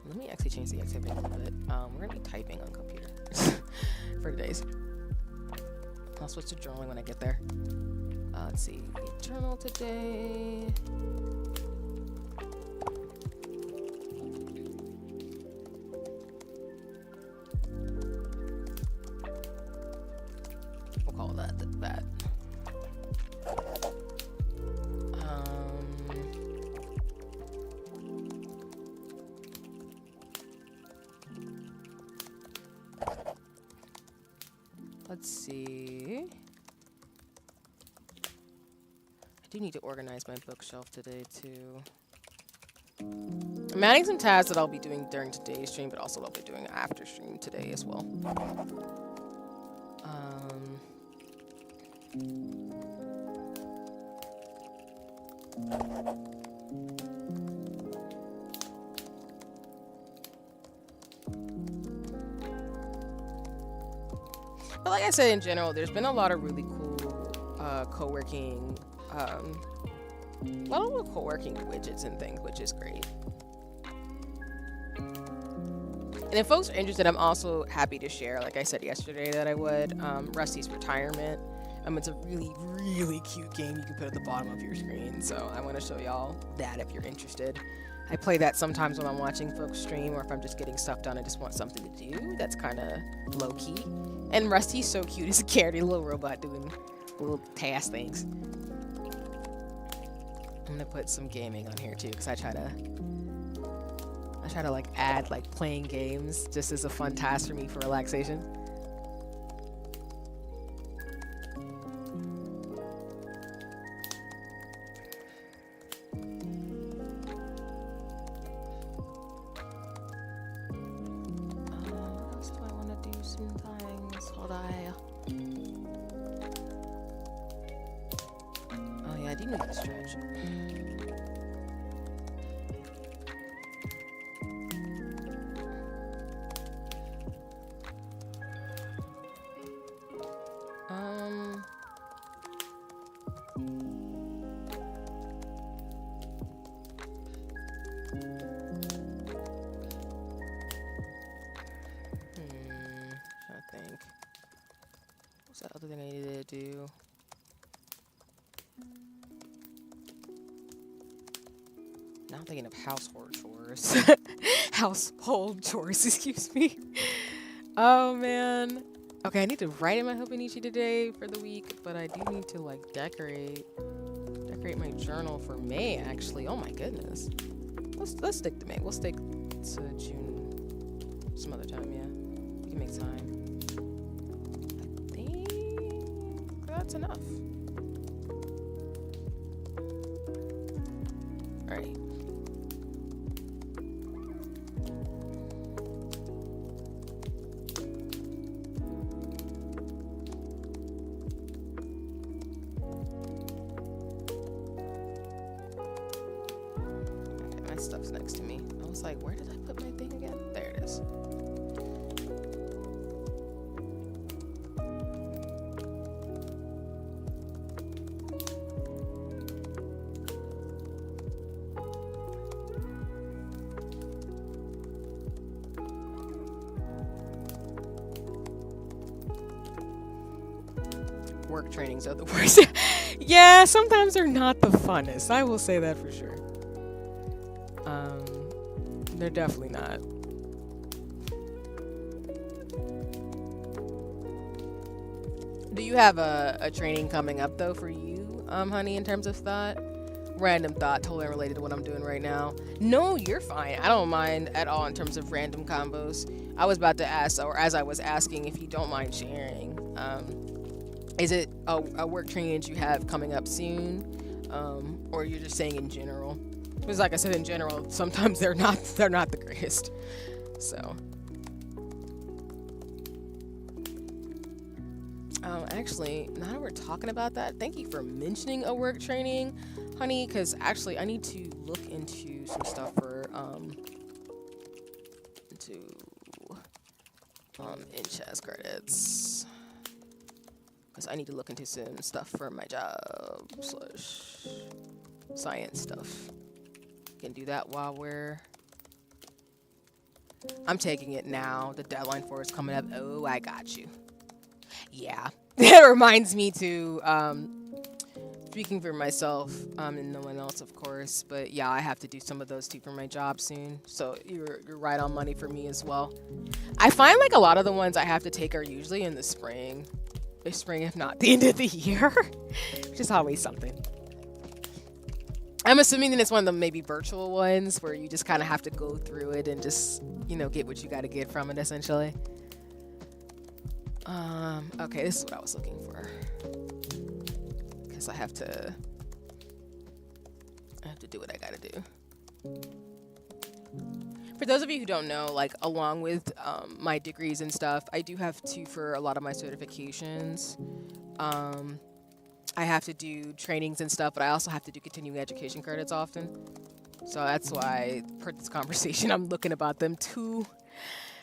Let me actually change the activity a little bit. We're gonna be typing on computer for today's. I'll switch to journaling when I get there. Let's see. Journal today. all that. Let's see. I do need to organize my bookshelf today too. I'm adding some tabs that I'll be doing during today's stream, but also I'll be doing after stream today as well. But like I said, in general, there's been a lot of really cool co-working, a lot of little co-working widgets and things, which is great. And if folks are interested, I'm also happy to share, like I said yesterday that I would, Rusty's Retirement. It's a really, really cute game you can put at the bottom of your screen. So I want to show y'all that if you're interested. I play that sometimes when I'm watching folks stream, or if I'm just getting stuff done, I just want something to do that's kind of low-key. And Rusty's so cute. He's a carroty little robot doing little task things. I'm gonna put some gaming on here too, because I try to like add like playing games just as a fun task for me for relaxation. What else do I want to do sometimes? Hold on. Oh yeah, I do need to stretch. What's that other thing I needed to do? Now I'm thinking of household chores. Household chores, excuse me. Oh man. Okay, I need to write in my Hobonichi today for the week, but I do need to like decorate my journal for May actually. Oh my goodness. Let's stick to May. We'll stick to June some other time, yeah. We can make time. I think that's enough. Alright. Stuff's next to me. I was like, where did I put my thing again? There it is. Work trainings are the worst. Yeah, sometimes they're not the funnest. I will say that for sure. They're definitely not. Do you have a training coming up though for you, honey, in terms of thought? Random thought, totally unrelated to what I'm doing right now. No, you're fine. I don't mind at all in terms of random combos. I was about to ask, or as I was asking, if you don't mind sharing, is it a work training that you have coming up soon, or you're just saying in general? Because like I said, in general, sometimes they're not the greatest. So, actually, now that we're talking about that, thank you for mentioning a work training, honey. Because actually, I need to look into some stuff for in-chess credits. Because I need to look into some stuff for my job / science stuff. Can do that while I'm taking it now. The deadline for it's coming up. Oh, I got you. Yeah. It reminds me to, speaking for myself, and no one else, of course, but yeah, I have to do some of those too for my job soon. So you're right on money for me as well. I find like a lot of the ones I have to take are usually in the spring. spring, if not the end of the year, which is always something. I'm assuming that it's one of the maybe virtual ones where you just kind of have to go through it and just, get what you got to get from it, essentially. Okay, this is what I was looking for. Because I have to do what I got to do. For those of you who don't know, like, along with my degrees and stuff, I do have to for a lot of my certifications. I have to do trainings and stuff, but I also have to do continuing education credits often. So that's why, per this conversation, I'm looking about them too.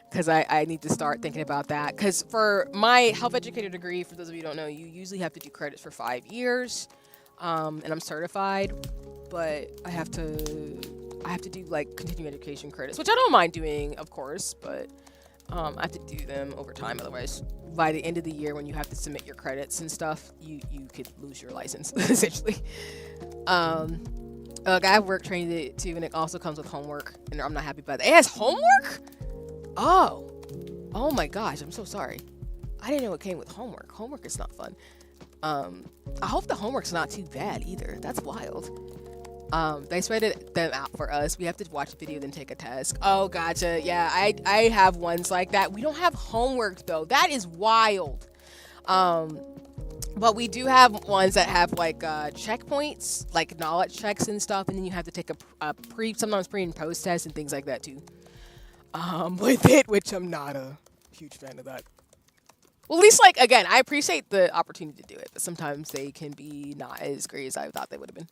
Because I need to start thinking about that. Because for my health educator degree, for those of you who don't know, you usually have to do credits for 5 years. And I'm certified. But I have to do, like, continuing education credits, which I don't mind doing, of course. But I have to do them over time. Otherwise, by the end of the year, when you have to submit your credits and stuff, you could lose your license, essentially. I have work training too, and it also comes with homework. And I'm not happy about that. It has homework? Oh my gosh, I'm so sorry. I didn't know it came with homework. Homework is not fun. I hope the homework's not too bad either. That's wild. They spread them out for us. We have to watch a video, then take a test. Oh, gotcha. Yeah, I have ones like that. We don't have homework, though. That is wild. But we do have ones that have, like, checkpoints, like knowledge checks and stuff, and then you have to take sometimes pre and post test and things like that, too. With it, which I'm not a huge fan of that. Well, at least, like, again, I appreciate the opportunity to do it, but sometimes they can be not as great as I thought they would have been.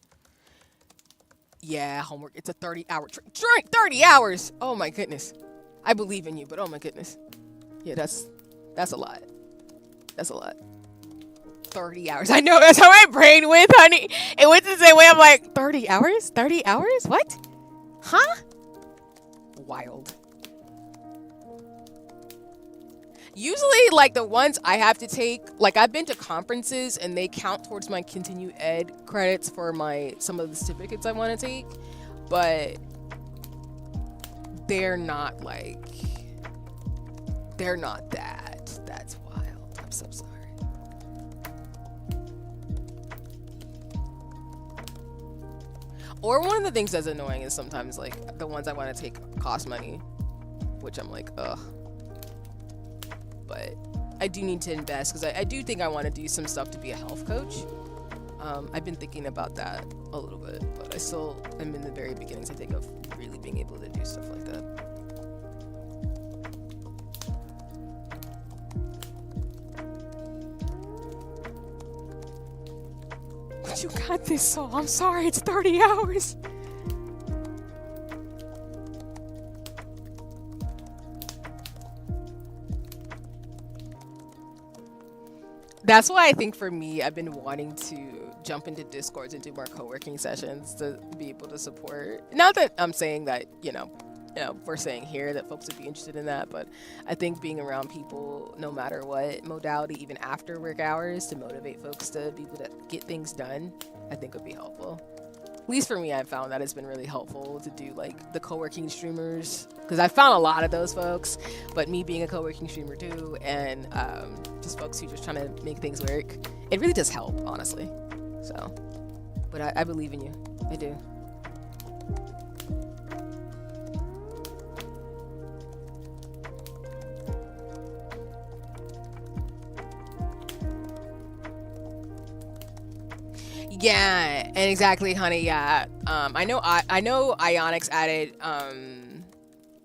Yeah, homework. It's a 30-hour 30 hours! Oh, my goodness. I believe in you, but oh, my goodness. Yeah, that's a lot. That's a lot. 30 hours. I know, that's how my brain went, honey. It went the same way. I'm like, 30 hours? 30 hours? What? Huh? Wild. Usually, like, the ones I have to take, like, I've been to conferences and they count towards my continued ed credits for some of the certificates I want to take, but they're not that. That's wild. I'm so sorry. Or one of the things that's annoying is sometimes, like, the ones I want to take cost money, which I'm like, ugh. But I do need to invest because I do think I want to do some stuff to be a health coach. I've been thinking about that a little bit, but I still am in the very beginnings, I think, of really being able to do stuff like that. But you got this, Soul. I'm sorry, it's 30 hours. That's why I think for me, I've been wanting to jump into Discords and do more co-working sessions to be able to support. Not that I'm saying that, we're saying here that folks would be interested in that, but I think being around people, no matter what modality, even after work hours, to motivate folks to be able to get things done, I think would be helpful. At least for me, I've found that it's been really helpful to do, like, the co-working streamers, because I found a lot of those folks, but me being a co-working streamer too, and just folks who just trying to make things work, it really does help, honestly. So, but I believe in you. I do. Yeah, and exactly, honey. Yeah, I know Ionix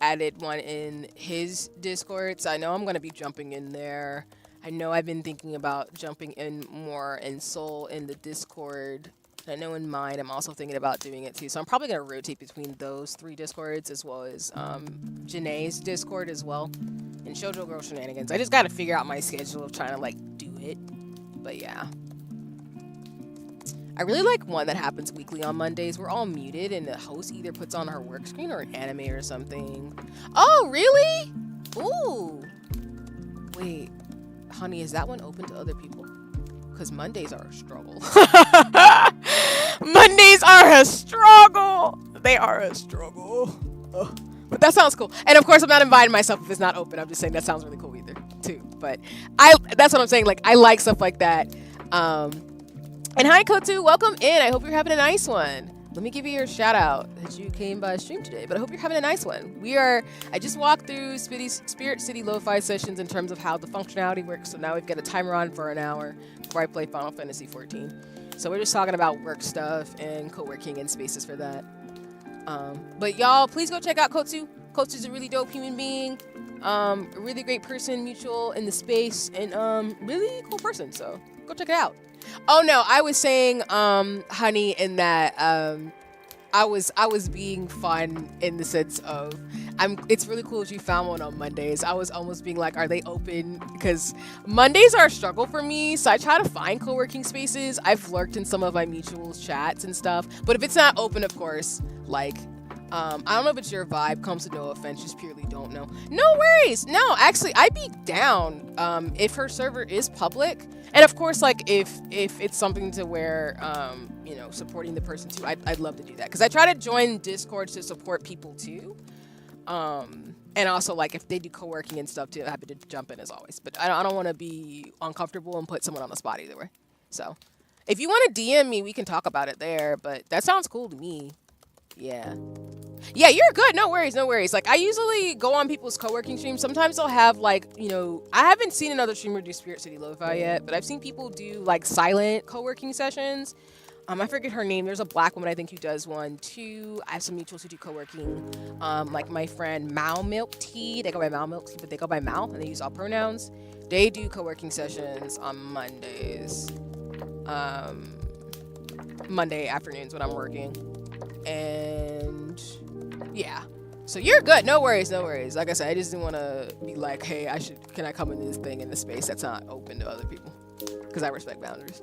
added one in his Discord, so I know I'm gonna be jumping in there. I know I've been thinking about jumping in more in Soul in the Discord. I know in mine, I'm also thinking about doing it too. So I'm probably gonna rotate between those 3 Discords as well as Janae's Discord as well, and Shoujo Girl Shenanigans. I just gotta figure out my schedule of trying to, like, do it. But yeah. I really like one that happens weekly on Mondays. We're all muted and the host either puts on her work screen or an anime or something. Oh, really? Ooh. Wait, honey, is that one open to other people? Because Mondays are a struggle. Mondays are a struggle. They are a struggle. Ugh. But that sounds cool. And of course, I'm not inviting myself if it's not open. I'm just saying that sounds really cool either. too. But that's what I'm saying. Like, I like stuff like that. And hi, Kotu, welcome in. I hope you're having a nice one. Let me give you your shout out that you came by stream today, but I hope you're having a nice one. I just walked through SpiritCity Lofi Sessions in terms of how the functionality works. So now we've got a timer on for an hour before I play Final Fantasy 14. So we're just talking about work stuff and co-working and spaces for that. But y'all, please go check out Kotu. Kotu's a really dope human being, a really great person, mutual in the space, and really cool person. So go check it out. Oh no, I was saying, honey, in that I was being fun in the sense of it's really cool that you found one on Mondays. I was almost being like, are they open? Because Mondays are a struggle for me, so I try to find co-working spaces. I've lurked in some of my mutuals chats and stuff, but if it's not open, of course, like I don't know if it's your vibe, comes to no offense, just purely don't know. No worries. No, actually, I'd be down if her server is public. And of course, like if it's something to where, supporting the person too, I'd love to do that. Because I try to join Discords to support people too. And also like if they do co-working and stuff too, I'm happy to jump in as always. But I don't want to be uncomfortable and put someone on the spot either way. So if you want to DM me, we can talk about it there. But that sounds cool to me. Yeah. Yeah, you're good. No worries, no worries. Like, I usually go on people's co-working streams. Sometimes they'll have, like, I haven't seen another streamer do SpiritCity Lo-Fi yet, but I've seen people do, like, silent co-working sessions. I forget her name. There's a black woman, I think, who does one, too. I have some mutuals who do co-working. Like, my friend Mal Milk Tea. They go by Mal Milk Tea, but they go by Mal, and they use all pronouns. They do co-working sessions on Mondays. Monday afternoons when I'm working. And yeah, so you're good. No worries, no worries. Like I said, I just didn't want to be like, hey, can I come into this thing in the space that's not open to other people? Because I respect boundaries.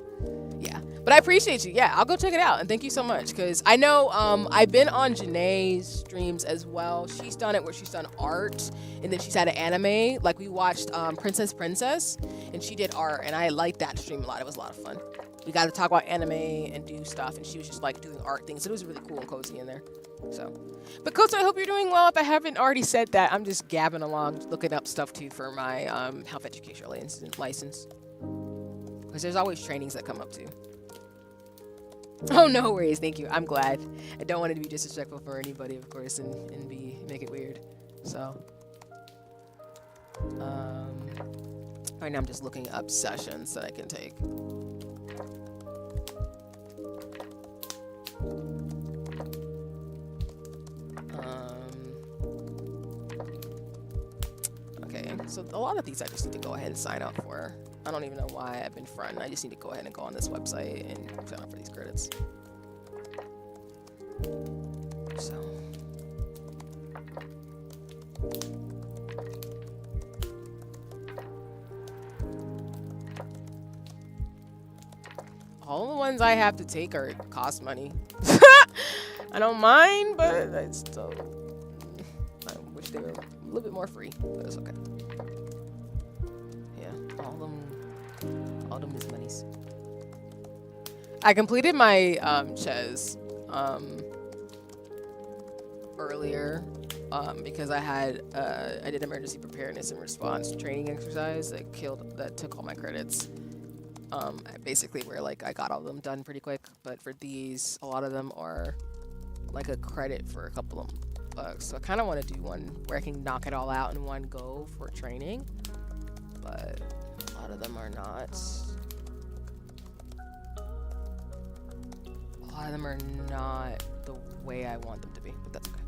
Yeah, but I appreciate you. Yeah, I'll go check it out. And thank you so much. Because I know I've been on Janae's streams as well. She's done it where she's done art. And then she's had an anime. Like we watched Princess. And she did art. And I liked that stream a lot. It was a lot of fun. We got to talk about anime and do stuff. And she was just like doing art things. It was really cool and cozy in there. So, but Koto, I hope you're doing well. If I haven't already said that, I'm just gabbing along, looking up stuff too for my health educational license. Because there's always trainings that come up too. Oh, no worries. Thank you. I'm glad. I don't want it to be disrespectful for anybody, of course, and make it weird. So, right now I'm just looking up sessions that I can take. Okay, so a lot of these I just need to go ahead and sign up for. I don't even know why I've been fronting. I just need to go ahead and go on this website and sign up for these credits. So. All the ones I have to take cost money. I don't mind, but I wish they were a little bit more free, but it's okay. Yeah, all them is monies. I completed my Ches earlier because I did emergency preparedness and response training exercise that took all my credits. Basically where like I got all of them done pretty quick, but for these, a lot of them are like a credit for a couple of bucks. So I kind of want to do one where I can knock it all out in one go for training, but a lot of them are not. A lot of them are not the way I want them to be, but that's okay.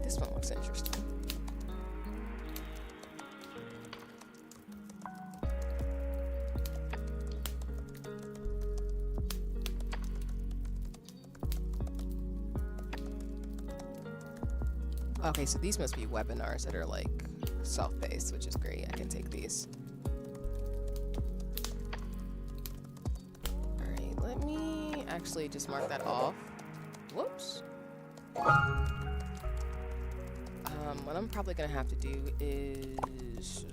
This one looks interesting. Okay, so these must be webinars that are like self-paced, which is great. I can take these. Alright, let me actually just mark that off. Whoops. What I'm probably gonna have to do is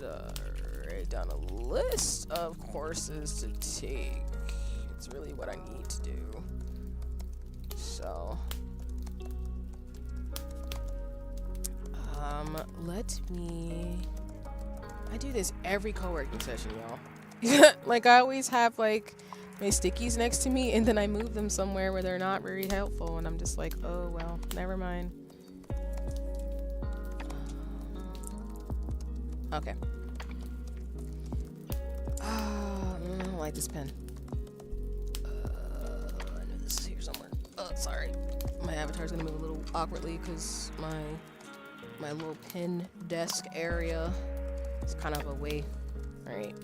write down a list of courses to take. It's really what I need to do. So, I do this every co-working session, y'all. Like, I always have, like, my stickies next to me, and then I move them somewhere where they're not very helpful, and I'm just like, oh, well, never mind. Okay. I don't like this pen. I know this is here somewhere. Oh, sorry. My avatar's gonna move a little awkwardly because my little pen desk area is kind of away. Alright.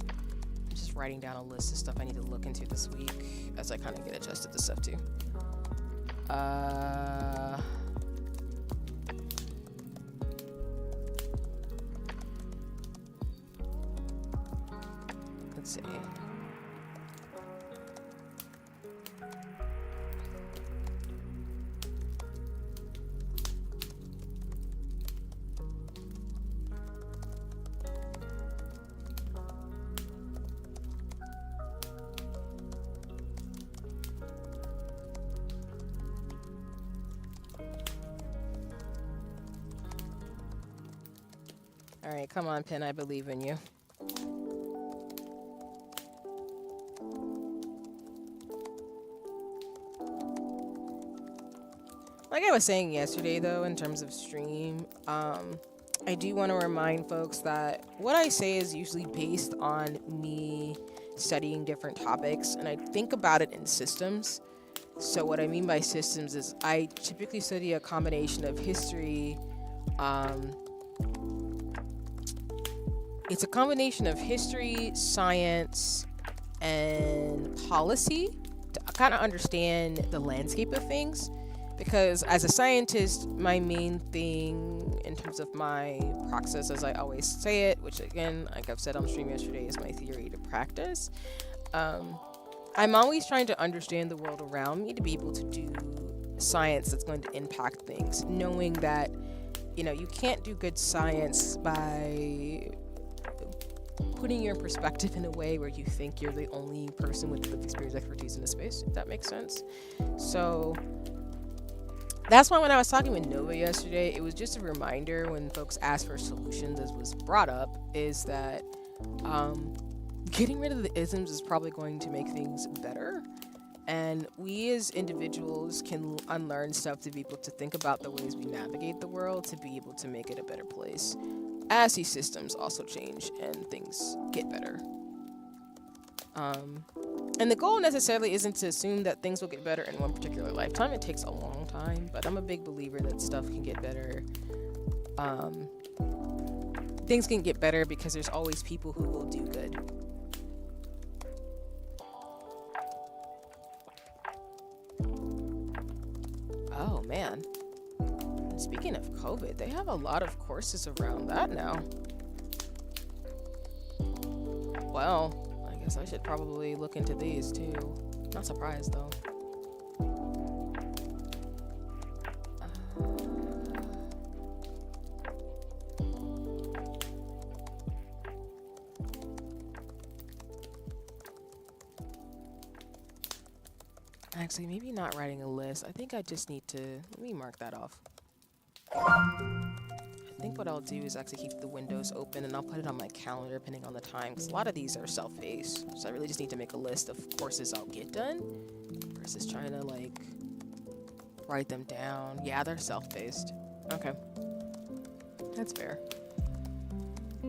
I'm just writing down a list of stuff I need to look into this week as I kind of get adjusted to stuff too. Let's see. All right, come on, Pen, I believe in you. Like I was saying yesterday, though, in terms of stream, I do want to remind folks that what I say is usually based on me studying different topics, and I think about it in systems. So what I mean by systems is I typically study a combination of history. It's a combination of history, science, and policy to kind of understand the landscape of things. Because as a scientist, my main thing in terms of my praxis, as I always say it, which again, like I've said on stream yesterday, is my theory to practice. I'm always trying to understand the world around me to be able to do science that's going to impact things. Knowing that, you can't do good science by putting your perspective in a way where you think you're the only person with lived experience expertise in the space, if that makes sense. So that's why when I was talking with Nova yesterday, it was just a reminder when folks ask for solutions, as was brought up, is that getting rid of the isms is probably going to make things better. And we as individuals can unlearn stuff to be able to think about the ways we navigate the world to be able to make it a better place, as these systems also change and things get better. And the goal necessarily isn't to assume that things will get better in one particular lifetime. It takes a long time, but I'm a big believer that stuff can get better. Things can get better because there's always people who will do good. Oh, man. Speaking of COVID, they have a lot of courses around that now. Well, I guess I should probably look into these too. Not surprised though. Actually, maybe not writing a list. I think I just need to, let me mark that off. I think what I'll do is actually keep the windows open and I'll put it on my calendar depending on the time, because a lot of these are self-paced, so I really just need to make a list of courses I'll get done versus trying to like write them down. Yeah, they're self-paced. Okay, that's fair. I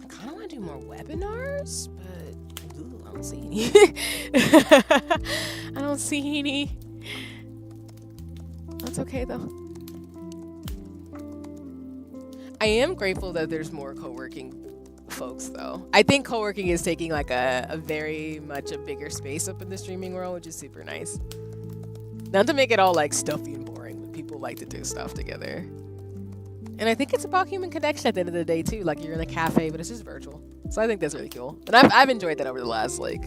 kind of want to do more webinars, but ooh, I don't see any. I don't see any. That's okay though. I am grateful that there's more co-working folks though. I think co-working is taking like a very much a bigger space up in the streaming world, which is super nice. Not to make it all like stuffy and boring, but people like to do stuff together. And I think it's about human connection at the end of the day too. Like you're in a cafe, but it's just virtual. So I think that's really cool. And I've enjoyed that over the last like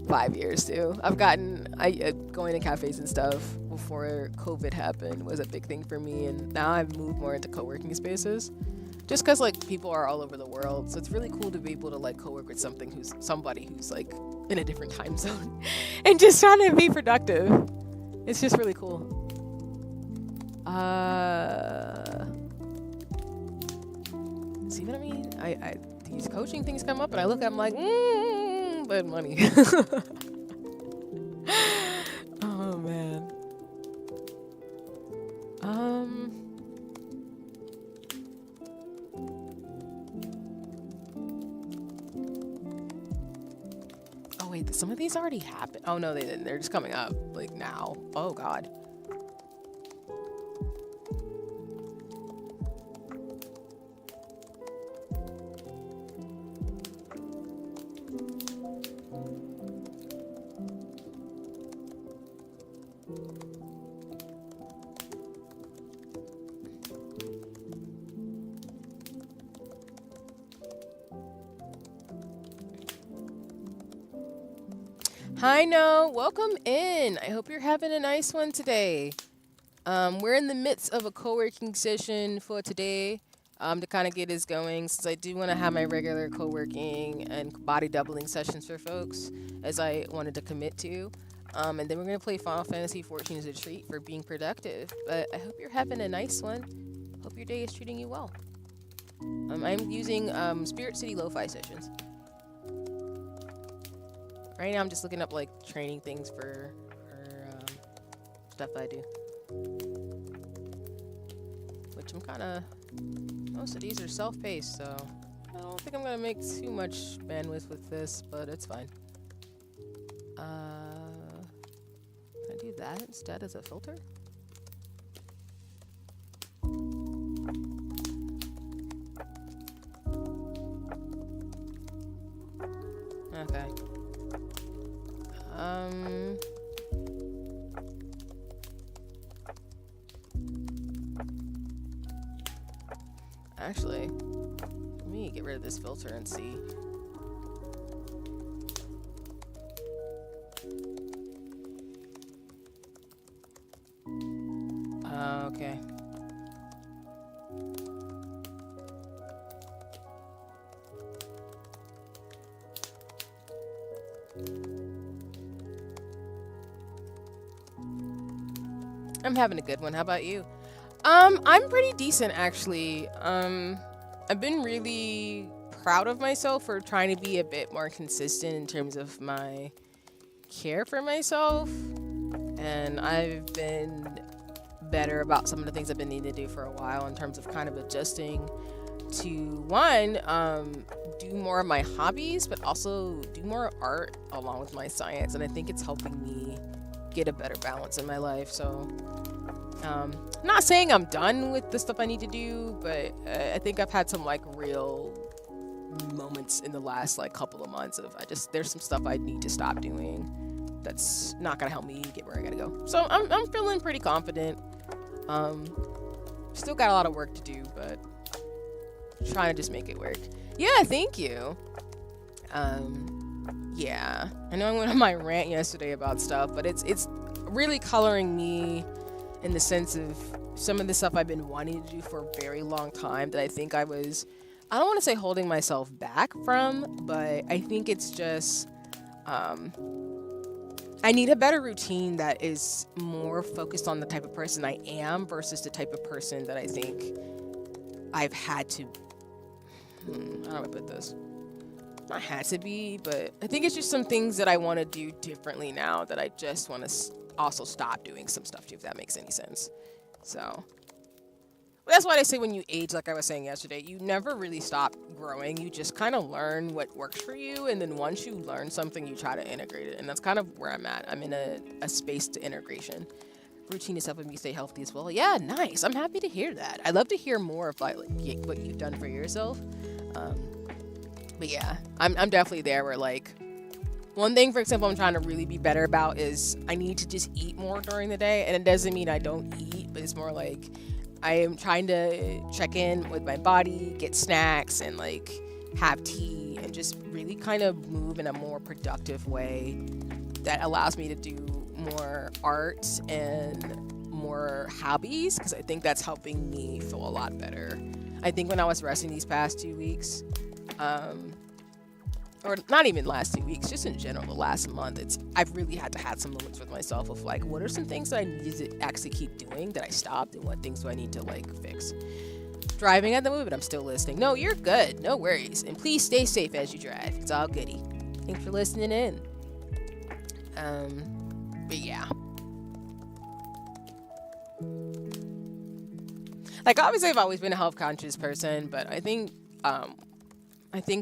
5 years too. I've gotten going to cafes and stuff before COVID happened was a big thing for me, and now I've moved more into co-working spaces, just because like people are all over the world, so it's really cool to be able to like co-work with somebody who's like in a different time zone and just trying to be productive. It's just really cool. See what I mean? I these coaching things come up and I look at them like, but money. Oh man. Oh wait, some of these already happened. Oh no, they didn't. They're just coming up like now. Oh god. Hi, No. Welcome in. I hope you're having a nice one today. We're in the midst of a co-working session for today to kind of get us going, since I do want to have my regular co-working and body doubling sessions for folks, as I wanted to commit to. And then we're going to play Final Fantasy 14 as a treat for being productive. But I hope you're having a nice one. Hope your day is treating you well. I'm using SpiritCity Lofi Sessions. Right now I'm just looking up like training things for stuff I do. Which I'm kind of, most of these are self-paced, so I don't think I'm going to make too much bandwidth with this, but it's fine. Can I do that instead as a filter? Okay. Actually, let me get rid of this filter and see. Okay. I'm having a good one. How about you? I'm pretty decent actually. I've been really proud of myself for trying to be a bit more consistent in terms of my care for myself. And I've been better about some of the things I've been needing to do for a while in terms of kind of adjusting to do more of my hobbies, but also do more art along with my science. And I think it's helping me get a better balance in my life. So not saying I'm done with the stuff I need to do, but I think I've had some like real moments in the last like couple of months of there's some stuff I need to stop doing that's not gonna help me get where I gotta go. So I'm feeling pretty confident. Still got a lot of work to do, but trying to just make it work. Yeah, thank you. Yeah, I know I went on my rant yesterday about stuff, but it's really coloring me in the sense of some of the stuff I've been wanting to do for a very long time that I think I don't want to say holding myself back from, but I think it's just I need a better routine that is more focused on the type of person I am versus the type of person that I think I've had to how do I put this? Not had to be, but I think it's just some things that I want to do differently now that I just want to also stop doing some stuff too, if that makes any sense. So that's why they say when you age, like I was saying yesterday, you never really stop growing. You just kind of learn what works for you, and then once you learn something, you try to integrate it. And that's kind of where I'm at. I'm in a space to integration. Routine is helping me stay healthy as well. Yeah, nice. I'm happy to hear that. I'd love to hear more about like what you've done for yourself. But yeah, I'm definitely there where like one thing, for example, I'm trying to really be better about is I need to just eat more during the day. And it doesn't mean I don't eat, but it's more like I am trying to check in with my body, get snacks, and like have tea, and just really kind of move in a more productive way that allows me to do more art and more hobbies, because I think that's helping me feel a lot better. I think when I was resting these past 2 weeks, or not even last 2 weeks, just in general, the last month, I've really had to have some moments with myself of like, what are some things that I need to actually keep doing that I stopped, and what things do I need to like fix? Driving at the moment, I'm still listening. No, you're good. No worries. And please stay safe as you drive. It's all goody. Thanks for listening in. But yeah. Like, obviously I've always been a health conscious person, but I think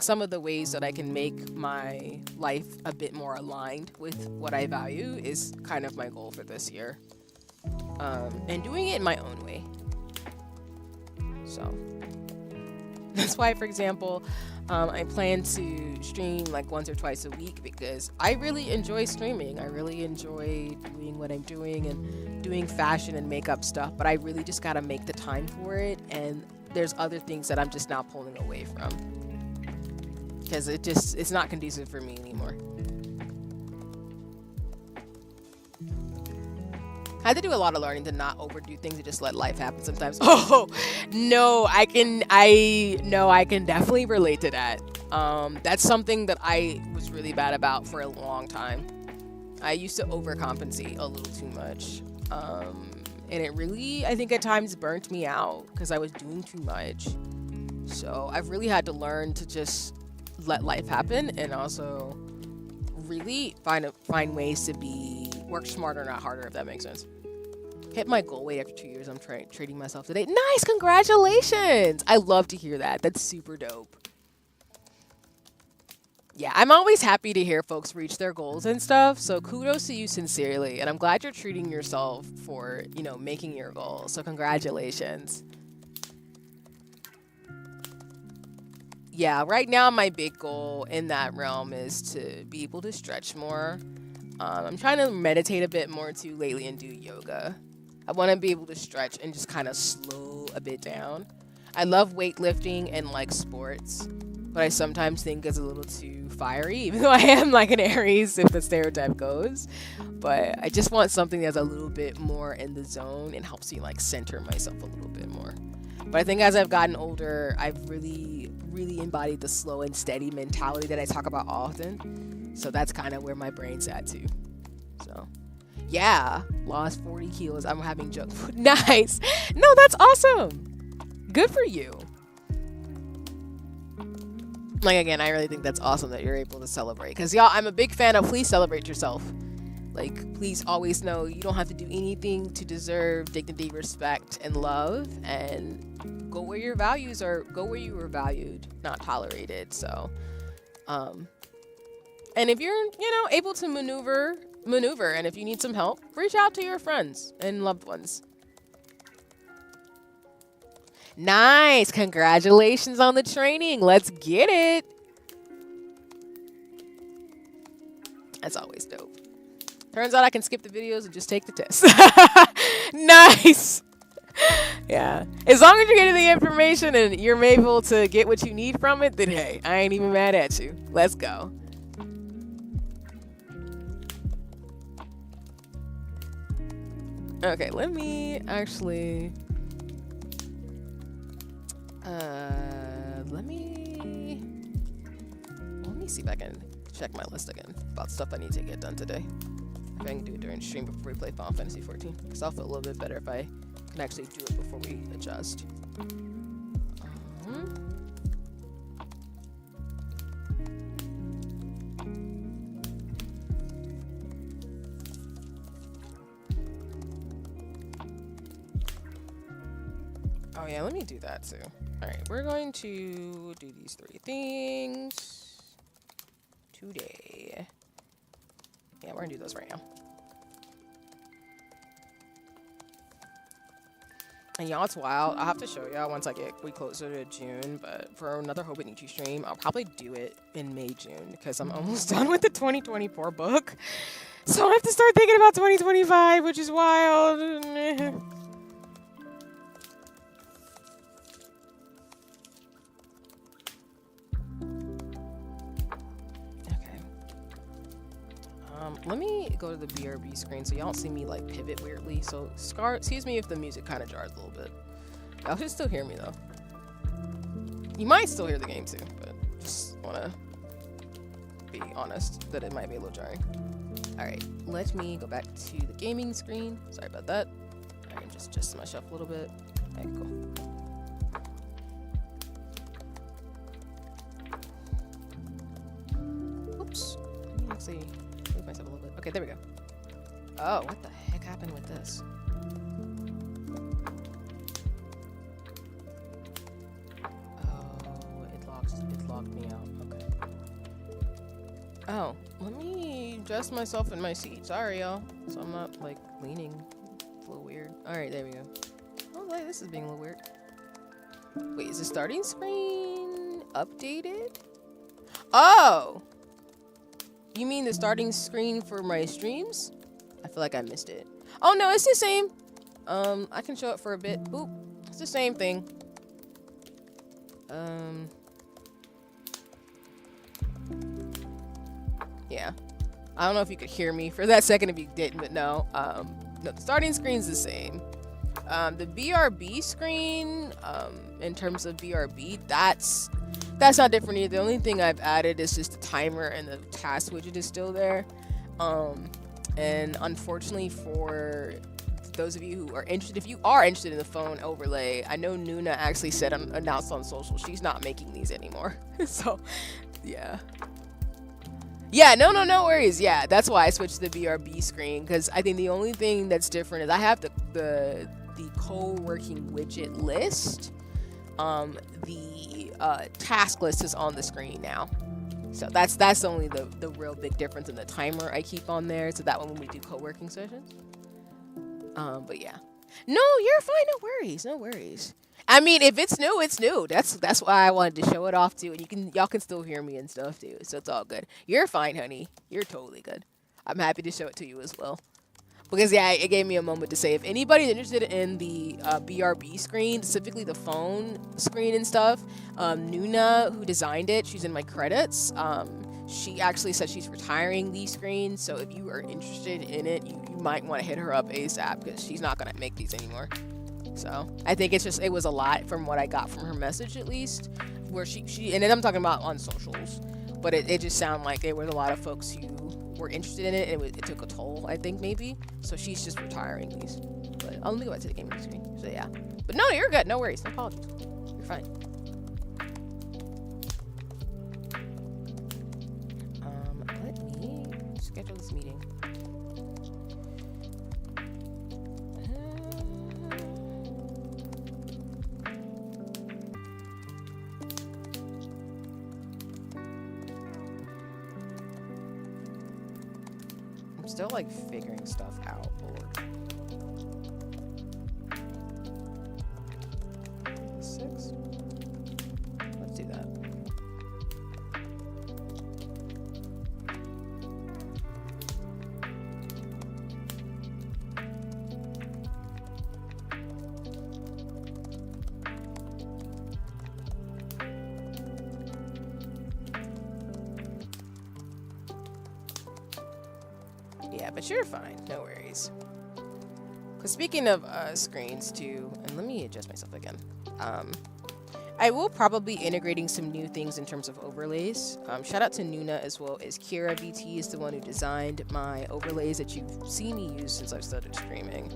some of the ways that I can make my life a bit more aligned with what I value is kind of my goal for this year. And doing it in my own way. So that's why, for example, I plan to stream like once or twice a week, because I really enjoy streaming. I really enjoy doing what I'm doing and doing fashion and makeup stuff, but I really just got to make the time for it. And there's other things that I'm just now pulling away from, because it's not conducive for me anymore. I had to do a lot of learning to not overdo things and just let life happen sometimes. Oh no, I can definitely relate to that. That's something that I was really bad about for a long time. I used to overcompensate a little too much. And it really, I think at times burnt me out because I was doing too much. So I've really had to learn to just let life happen, and also really find ways to work smarter, not harder, if that makes sense. Hit my goal weight after 2 years. I'm treating myself today. Nice, congratulations! I love to hear that. That's super dope. Yeah, I'm always happy to hear folks reach their goals and stuff. So kudos to you sincerely, and I'm glad you're treating yourself for, making your goals. So congratulations. Yeah, right now my big goal in that realm is to be able to stretch more. I'm trying to meditate a bit more too lately and do yoga. I want to be able to stretch and just kind of slow a bit down. I love weightlifting and like sports, but I sometimes think it's a little too fiery, even though I am like an Aries, if the stereotype goes. But I just want something that's a little bit more in the zone and helps me like center myself a little bit more. But I think as I've gotten older, I've really embodied the slow and steady mentality that I talk about often. So that's kind of where my brain's at too. So yeah, lost 40 kilos. I'm having junk food. Nice. No, that's awesome. Good for you. Like, again, I really think that's awesome that you're able to celebrate. Because, y'all, I'm a big fan of please celebrate yourself. Like, please always know you don't have to do anything to deserve dignity, respect, and love. And go where your values are. Go where you were valued, not tolerated. So, and if you're, able to maneuver. And if you need some help, reach out to your friends and loved ones. Nice. Congratulations on the training. Let's get it. That's always dope. Turns out I can skip the videos and just take the test. Nice. Yeah. As long as you're getting the information and you're able to get what you need from it, then hey, I ain't even mad at you. Let's go. Okay, let me actually... let me see if I can check my list again about stuff I need to get done today. If I can do it during stream before we play Final Fantasy 14, because I'll feel a little bit better if I can actually do it before we adjust. Oh yeah, let me do that too. Alright, we're going to do these 3 things today. Yeah, we're gonna do those right now. And y'all, it's wild. I'll have to show y'all once we closer to June, but for another Hobonichi stream, I'll probably do it in May, June, because I'm almost done with the 2024 book. So I have to start thinking about 2025, which is wild. Let me go to the BRB screen so y'all don't see me like pivot weirdly. So excuse me if the music kind of jars a little bit. Y'all should still hear me though. You might still hear the game too, but just wanna be honest that it might be a little jarring. Alright, let me go back to the gaming screen. Sorry about that. I can just adjust myself a little bit. Okay, cool. Oops. Let me actually move myself a little bit. Okay, there we go. Oh, what the heck happened with this? Oh, it locked me out. Okay. Oh, let me adjust myself in my seat. Sorry, y'all. So I'm not, like, leaning. It's a little weird. Alright, there we go. Oh, like, this is being a little weird. Wait, is the starting screen updated? Oh! You mean the starting screen for my streams? I feel like I missed it. Oh, no, it's the same. I can show it for a bit. Oop. It's the same thing. Yeah. I don't know if you could hear me for that second if you didn't, but no. No, the starting screen's the same. The BRB screen, in terms of BRB, that's not different either. The only thing I've added is just the timer and the task widget is still there. And unfortunately for those of you who are interested, if you are interested in the phone overlay, I know Nuna actually announced on social she's not making these anymore. So, yeah. Yeah, no worries. Yeah, that's why I switched to the BRB screen, because I think the only thing that's different is I have the co-working widget list. The task list is on the screen now. So that's only the real big difference in the timer I keep on there, so that when we do co-working sessions. But yeah. No, you're fine, no worries. I mean, if it's new, it's new. That's why I wanted to show it off too, and y'all can still hear me and stuff too, so it's all good. You're fine, honey. You're totally good. I'm happy to show it to you as well. Because yeah, it gave me a moment to say, if anybody's interested in the BRB screen, specifically the phone screen and stuff, Nuna, who designed it, she's in my credits. She actually said she's retiring these screens, so if you are interested in it, you might want to hit her up ASAP, because she's not gonna make these anymore. So I think it was a lot from what I got from her message, at least, where she and then I'm talking about on socials, but it just sounded like there was a lot of folks who were interested in it, and it took a toll, I think, maybe. So she's just retiring these. But let me go back to the gaming screen. So yeah, but no, you're good. No worries. No apologies. You're fine. Let me schedule this meeting. Still like figuring stuff out, Lord. 6. Let's do that. Yeah, but you're fine. No worries. Because speaking of screens too, and let me adjust myself again. I will probably be integrating some new things in terms of overlays. Shout out to Nuna as well as KeiraVT is the one who designed my overlays that you've seen me use since I've started streaming.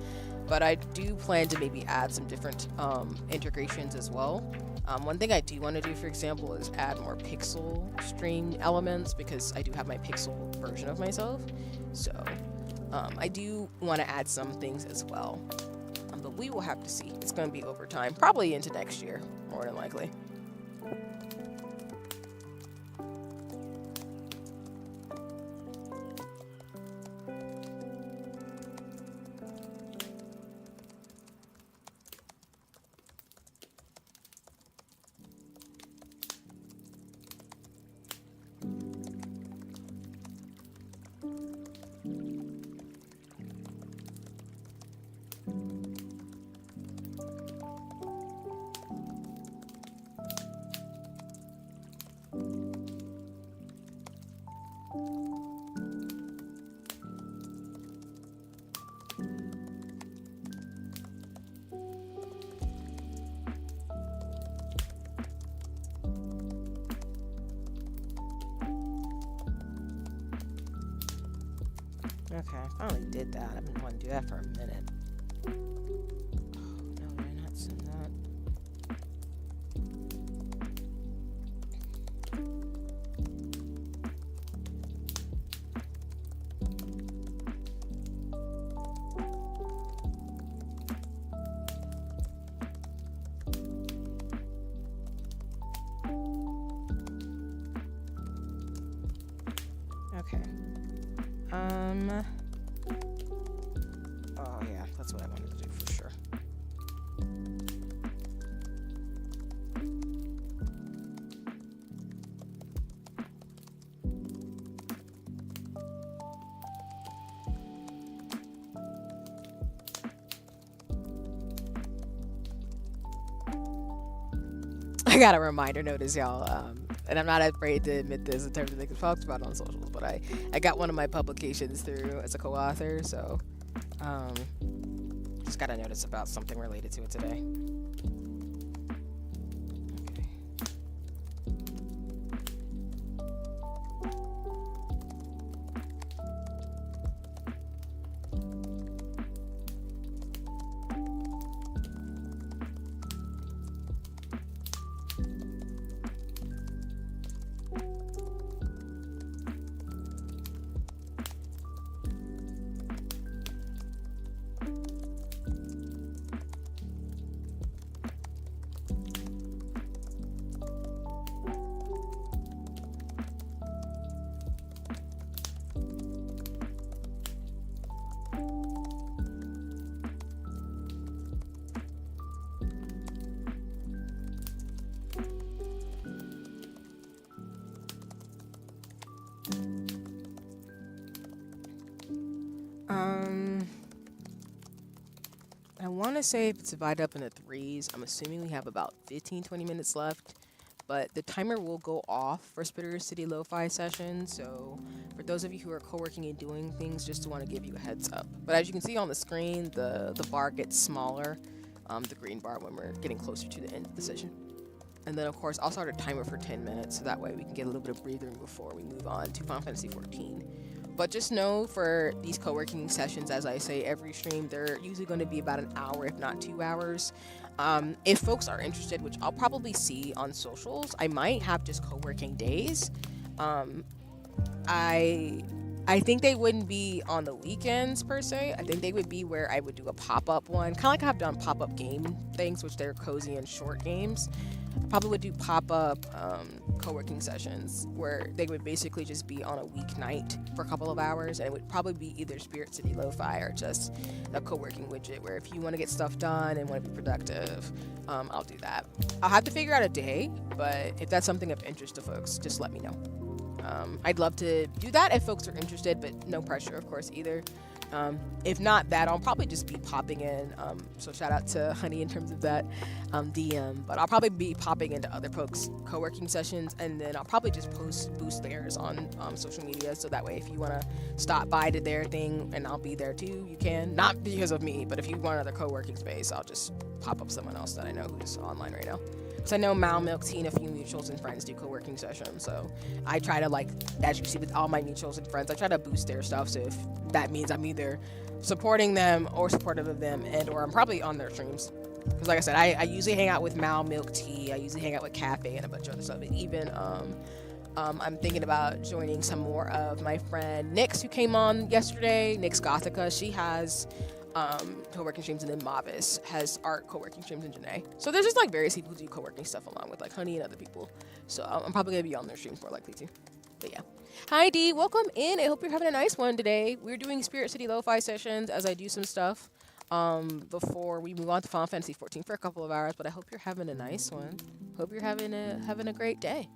But I do plan to maybe add some different integrations as well. One thing I do want to do, for example, is add more pixel stream elements, because I do have my pixel version of myself. So I do want to add some things as well. But we will have to see. It's going to be over time, probably into next year, more than likely. Okay, I finally did that. I've been wanting to do that for a minute. Oh, no, did I not send that? Okay. Oh yeah, that's what I wanted to do for sure. I got a reminder notice, y'all. And I'm not afraid to admit this in terms of things talked about on socials, but I got one of my publications through as a co-author, so um, just got a notice about something related to it today. I want to say if it's divided up into threes, I'm assuming we have about 15-20 minutes left, but the timer will go off for SpiritCity Lo-Fi Sessions. So for those of you who are co-working and doing things, just want to give you a heads up. But as you can see on the screen, the bar gets smaller, the green bar, when we're getting closer to the end of the session. And then of course I'll start a timer for 10 minutes, so that way we can get a little bit of breathing before we move on to Final Fantasy 14. But just know for these co-working sessions, as I say every stream, they're usually going to be about an hour, if not 2 hours. If folks are interested, which I'll probably see on socials, I might have just co-working days. I think they wouldn't be on the weekends per se. I think they would be where I would do a pop-up one, kind of like I've done pop-up game things, which they're cozy and short games. I probably would do pop-up co-working sessions where they would basically just be on a weeknight for a couple of hours, and it would probably be either SpiritCity Lo-Fi or just a co-working widget where if you want to get stuff done and want to be productive, I'll do that. I'll have to figure out a day, but if that's something of interest to folks, just let me know. I'd love to do that if folks are interested, but no pressure, of course, either. If not that, I'll probably just be popping in. So shout out to Honey in terms of that DM. But I'll probably be popping into other folks' co-working sessions, and then I'll probably just boost theirs on social media. So that way, if you want to stop by to their thing and I'll be there too, you can. Not because of me, but if you want another co-working space, I'll just pop up someone else that I know who's online right now. So I know Mal, Milk Tea, and a few mutuals and friends do co-working sessions. So I try to, like, as you see with all my mutuals and friends, I try to boost their stuff. So if that means I'm either supporting them or supportive of them, or I'm probably on their streams. Because like I said, I usually hang out with Mal, Milk Tea. I usually hang out with Cafe and a bunch of other stuff. And even I'm thinking about joining some more of my friend Nyx, who came on yesterday. Nyx Gothica. She has co-working streams, and then Mavis has art co-working streams, and Janae. So there's just like various people who do co-working stuff along with like Honey and other people. So I'm probably gonna be on their streams more likely to. But yeah. Hi D, welcome in. I hope you're having a nice one today. We're doing SpiritCity Lo-Fi Sessions as I do some stuff before we move on to Final Fantasy 14 for a couple of hours. But I hope you're having a nice one. Hope you're having a great day.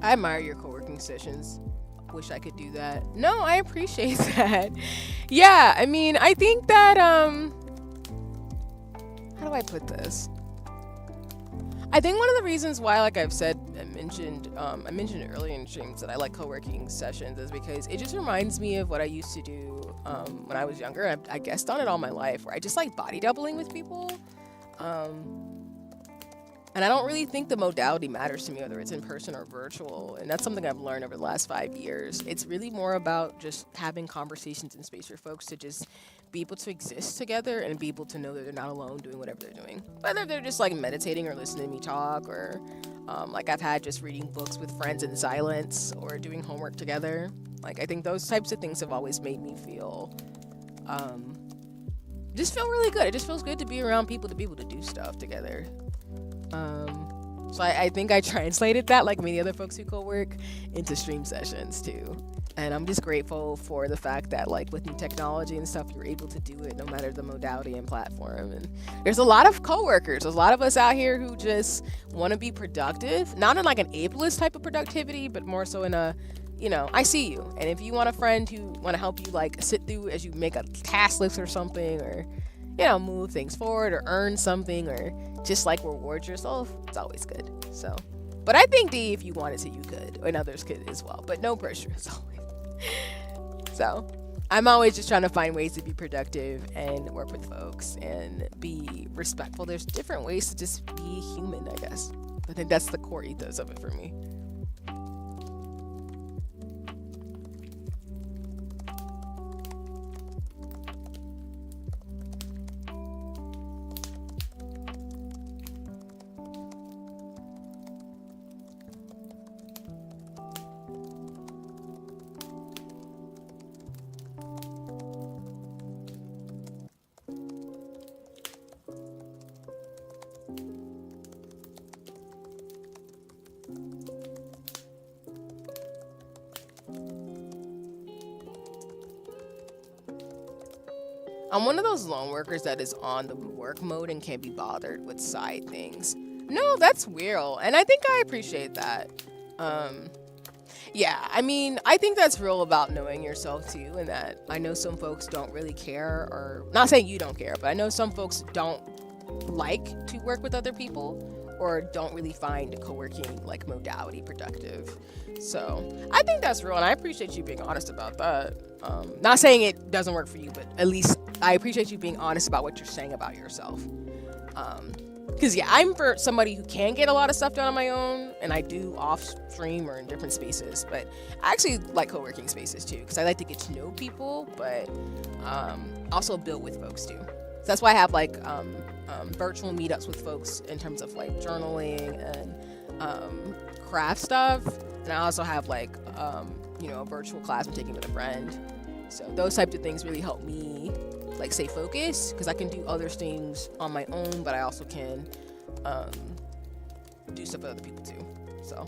I admire your co-working sessions. Wish I could do that. No, I appreciate that. Yeah, I mean, I think that how do I put this? I think one of the reasons why, like I've said, I mentioned it earlier in streams that I like co-working sessions is because it just reminds me of what I used to do when I was younger. I guessed on it all my life, where I just like body doubling with people. And I don't really think the modality matters to me, whether it's in person or virtual. And that's something I've learned over the last 5 years. It's really more about just having conversations in space for folks to just be able to exist together and be able to know that they're not alone doing whatever they're doing. Whether they're just like meditating or listening to me talk, or like I've had just reading books with friends in silence or doing homework together. Like I think those types of things have always made me feel just feel really good. It just feels good to be around people, to be able to do stuff together. So I think I translated that, like many other folks who co-work, into stream sessions too. And I'm just grateful for the fact that like with new technology and stuff, you're able to do it no matter the modality and platform. And there's a lot of co-workers, there's a lot of us out here who just want to be productive, not in like an ableist type of productivity, but more so in a, you know, I see you. And if you want a friend who want to help you like sit through as you make a task list or something, or, you know, move things forward or earn something or just like reward yourself, it's always good. So, but I think if you wanted to, you could, and others could as well, but no pressure as always. So I'm always just trying to find ways to be productive and work with folks and be respectful. There's different ways to just be human, I guess. I think that's the core ethos of it for me. I'm one of those lone workers that is on the work mode and can't be bothered with side things. No, that's real. And I think I appreciate that. Yeah, I mean, I think that's real about knowing yourself too. And that I know some folks don't really care, or not saying you don't care, but I know some folks don't like to work with other people or don't really find co-working like modality productive. So I think that's real, and I appreciate you being honest about that. Not saying it doesn't work for you, but at least I appreciate you being honest about what you're saying about yourself. Because yeah, I'm for somebody who can get a lot of stuff done on my own, and I do off stream or in different spaces, but I actually like co-working spaces too, because I like to get to know people, but also build with folks too. So that's why I have like virtual meetups with folks in terms of like journaling and craft stuff, and I also have like you know, a virtual class I'm taking with a friend. So those types of things really help me like stay focused, because I can do other things on my own, but I also can do stuff with other people too. So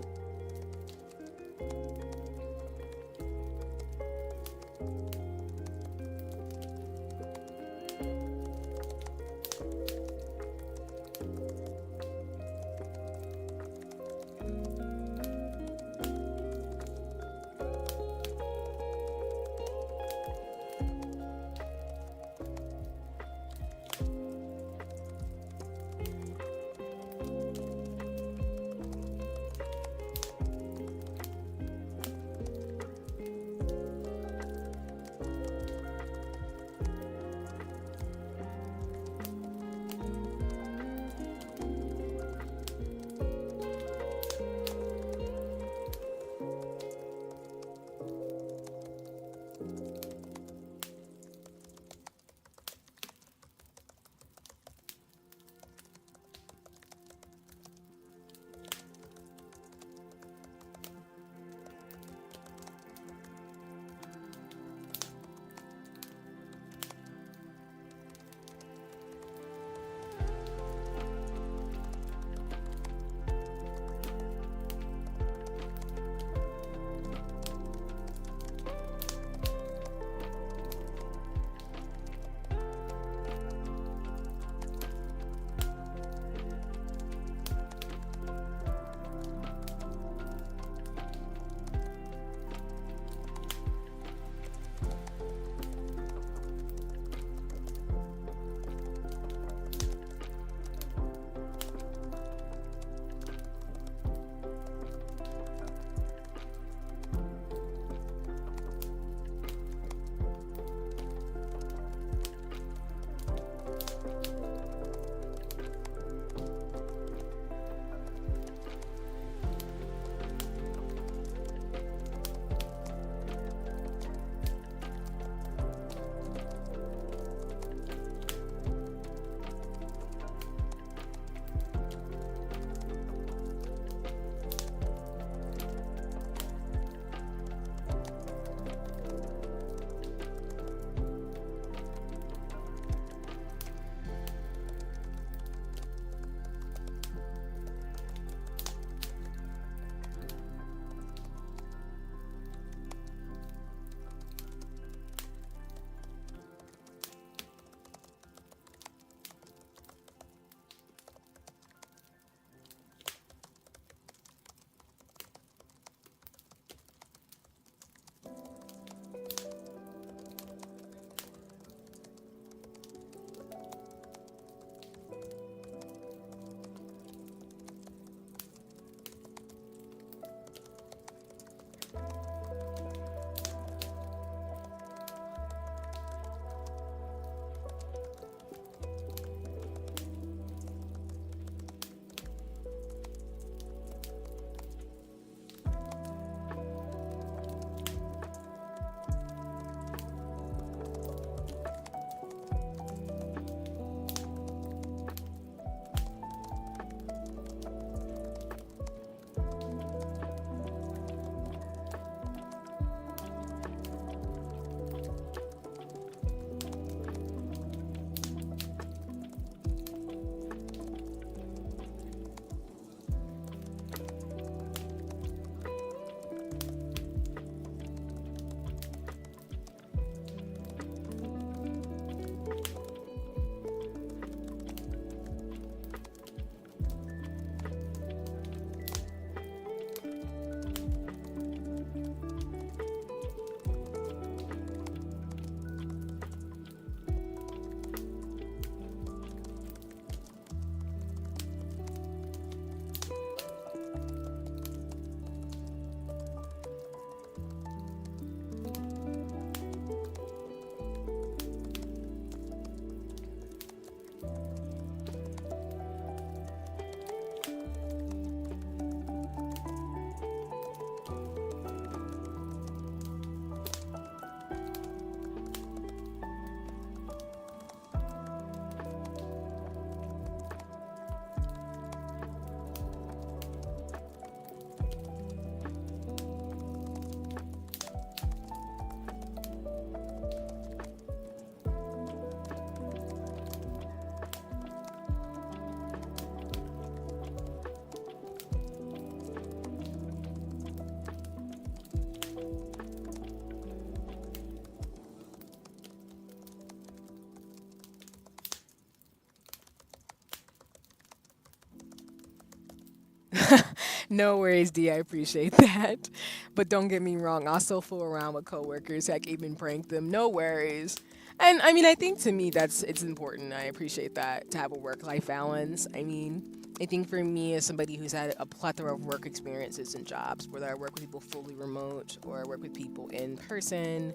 No worries, D. I appreciate that. But don't get me wrong, I'll still fool around with coworkers. Heck, even prank them. No worries. And I mean, I think to me it's important. I appreciate that to have a work-life balance. I mean, I think for me as somebody who's had a plethora of work experiences and jobs, whether I work with people fully remote or I work with people in person,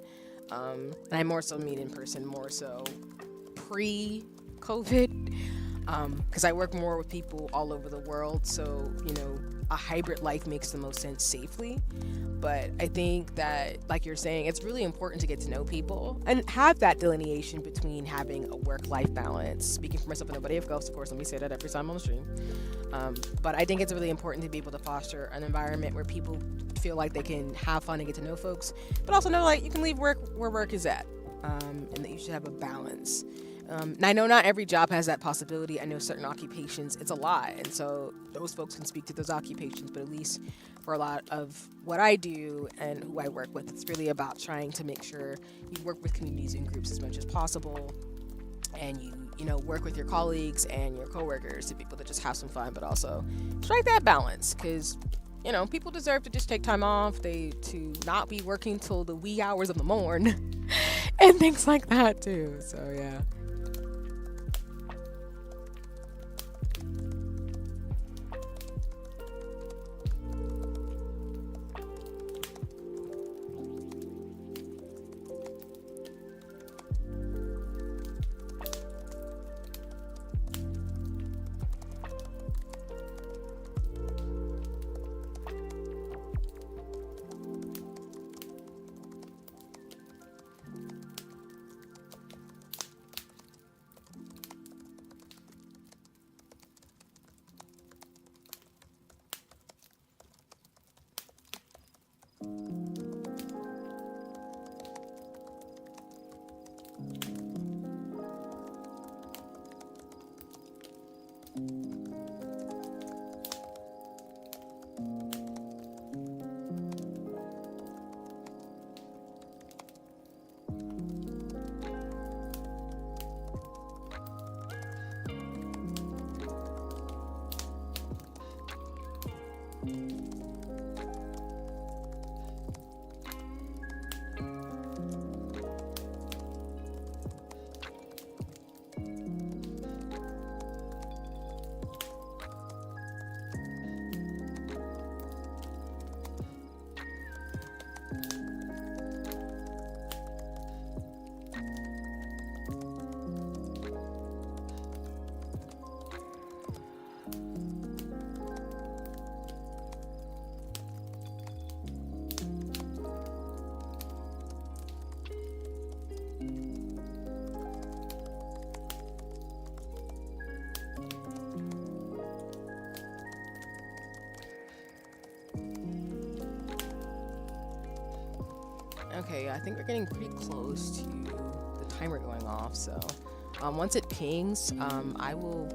and I more so mean in person, more so pre-COVID, because I work more with people all over the world. So, a hybrid life makes the most sense safely. But I think that, like you're saying, it's really important to get to know people and have that delineation between having a work-life balance. Speaking for myself and nobody, of course, let me say that every time on the stream. But I think it's really important to be able to foster an environment where people feel like they can have fun and get to know folks, but also know like you can leave work where work is at, and that you should have a balance. And I know not every job has that possibility. I know certain occupations, it's a lot. And so those folks can speak to those occupations. But at least for a lot of what I do and who I work with, it's really about trying to make sure you work with communities and groups as much as possible. And you work with your colleagues and your coworkers to be able to just have some fun, but also strike that balance. Because, people deserve to just take time off, to not be working till the wee hours of the morn and things like that too. So, yeah. Okay, I think we're getting pretty close to the timer going off. So once it pings, I will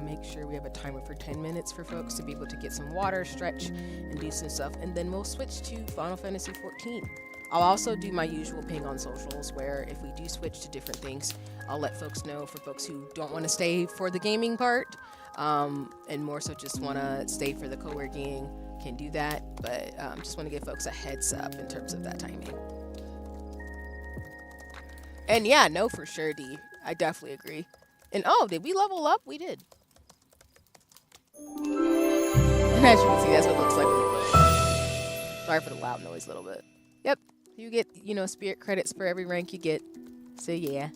make sure we have a timer for 10 minutes for folks to be able to get some water, stretch, and do some stuff. And then we'll switch to Final Fantasy 14. I'll also do my usual ping on socials where if we do switch to different things, I'll let folks know for folks who don't want to stay for the gaming part, and more so just want to stay for the co-working, can do that. But just want to give folks a heads up in terms of that timing. And yeah, no, for sure, D. I definitely agree. And did we level up? We did. And as you can see, that's what it looks like when you push. Sorry for the loud noise a little bit. Yep. You get, spirit credits for every rank you get. So yeah.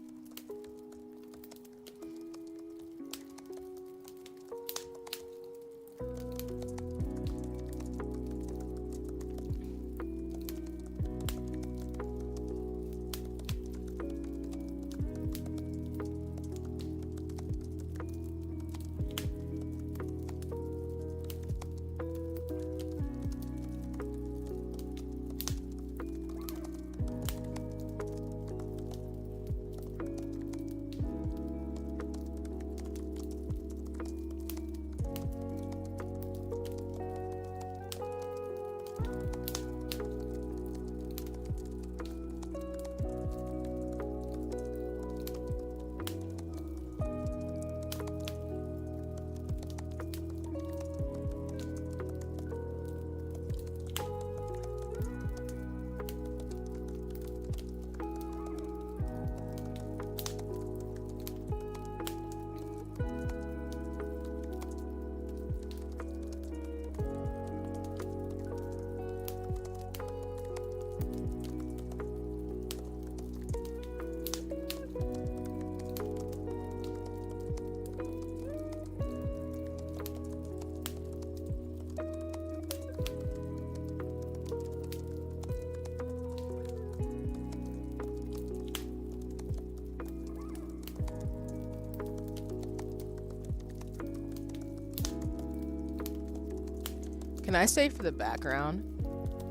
Can I say for the background,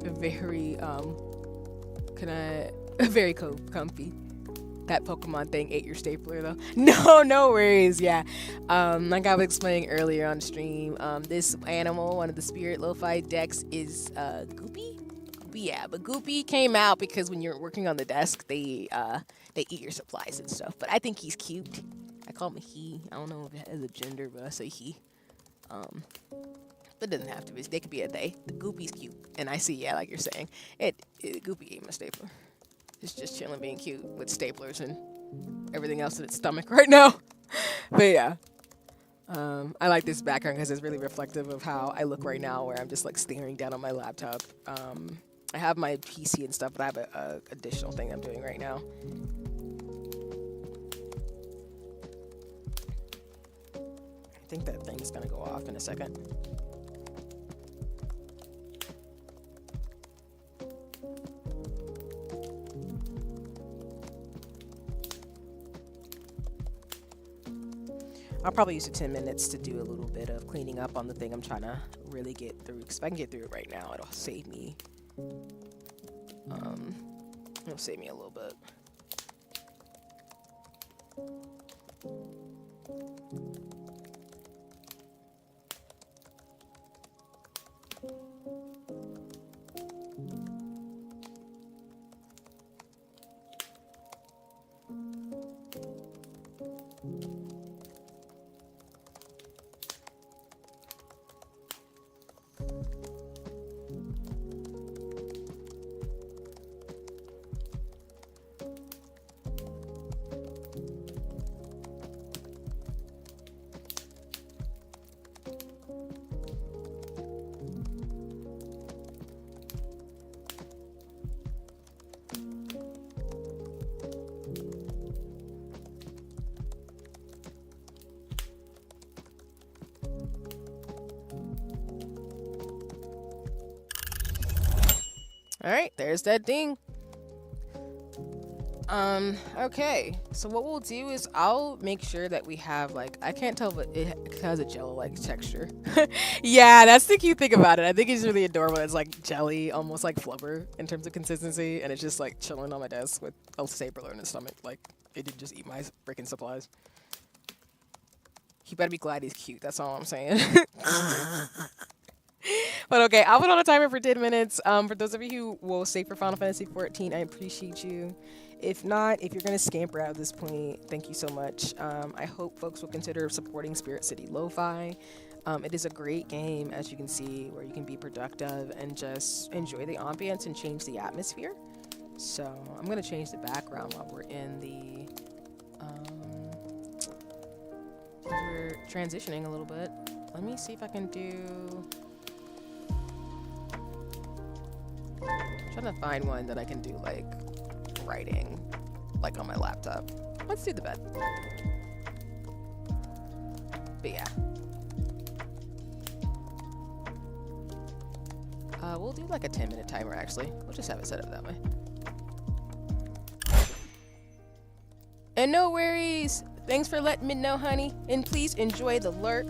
very very comfy. That Pokemon thing ate your stapler though. No worries. Yeah. Like I was explaining earlier on stream, this animal, one of the spirit lo-fi decks is Goopy. Yeah, but Goopy came out because when you're working on the desk, they eat your supplies and stuff. But I think he's cute. I call him a he. I don't know if it has a gender, but I say he. But it doesn't have to be. They could be a they. The Goopy's cute, and I see. Yeah, like you're saying, Goopy ate my stapler. It's just chilling, being cute with staplers and everything else in its stomach right now. But yeah, I like this background because it's really reflective of how I look right now, where I'm just like staring down on my laptop. I have my PC and stuff, but I have a additional thing I'm doing right now. I think that thing's gonna go off in a second. I'll probably use the 10 minutes to do a little bit of cleaning up on the thing I'm trying to really get through. Because if I can get through it right now, it'll save me. It'll save me a little bit. All right, there's that ding. Okay, so what we'll do is I'll make sure that we have, like, I can't tell, but it has a jello-like texture. Yeah, that's the cute thing about it. I think it's really adorable. It's like jelly, almost like flubber in terms of consistency, and it's just like chilling on my desk with a stapler in its stomach. Like, it did just eat my freaking supplies. He better be glad he's cute. That's all I'm saying. But okay, I'll put on a timer for 10 minutes. For those of you who will stay for Final Fantasy 14, I appreciate you. If not, if you're going to scamper out at this point, thank you so much. I hope folks will consider supporting SpiritCity Lo-Fi. It is a great game, as you can see, where you can be productive and just enjoy the ambience and change the atmosphere. So I'm going to change the background while we're in the... we're transitioning a little bit. Let me see if I can do... I'm trying to find one that I can do, like, writing, like, on my laptop. Let's do the bed. But yeah. We'll do, like, a 10-minute timer, actually. We'll just have it set up that way. And no worries. Thanks for letting me know, honey. And please enjoy the lurk.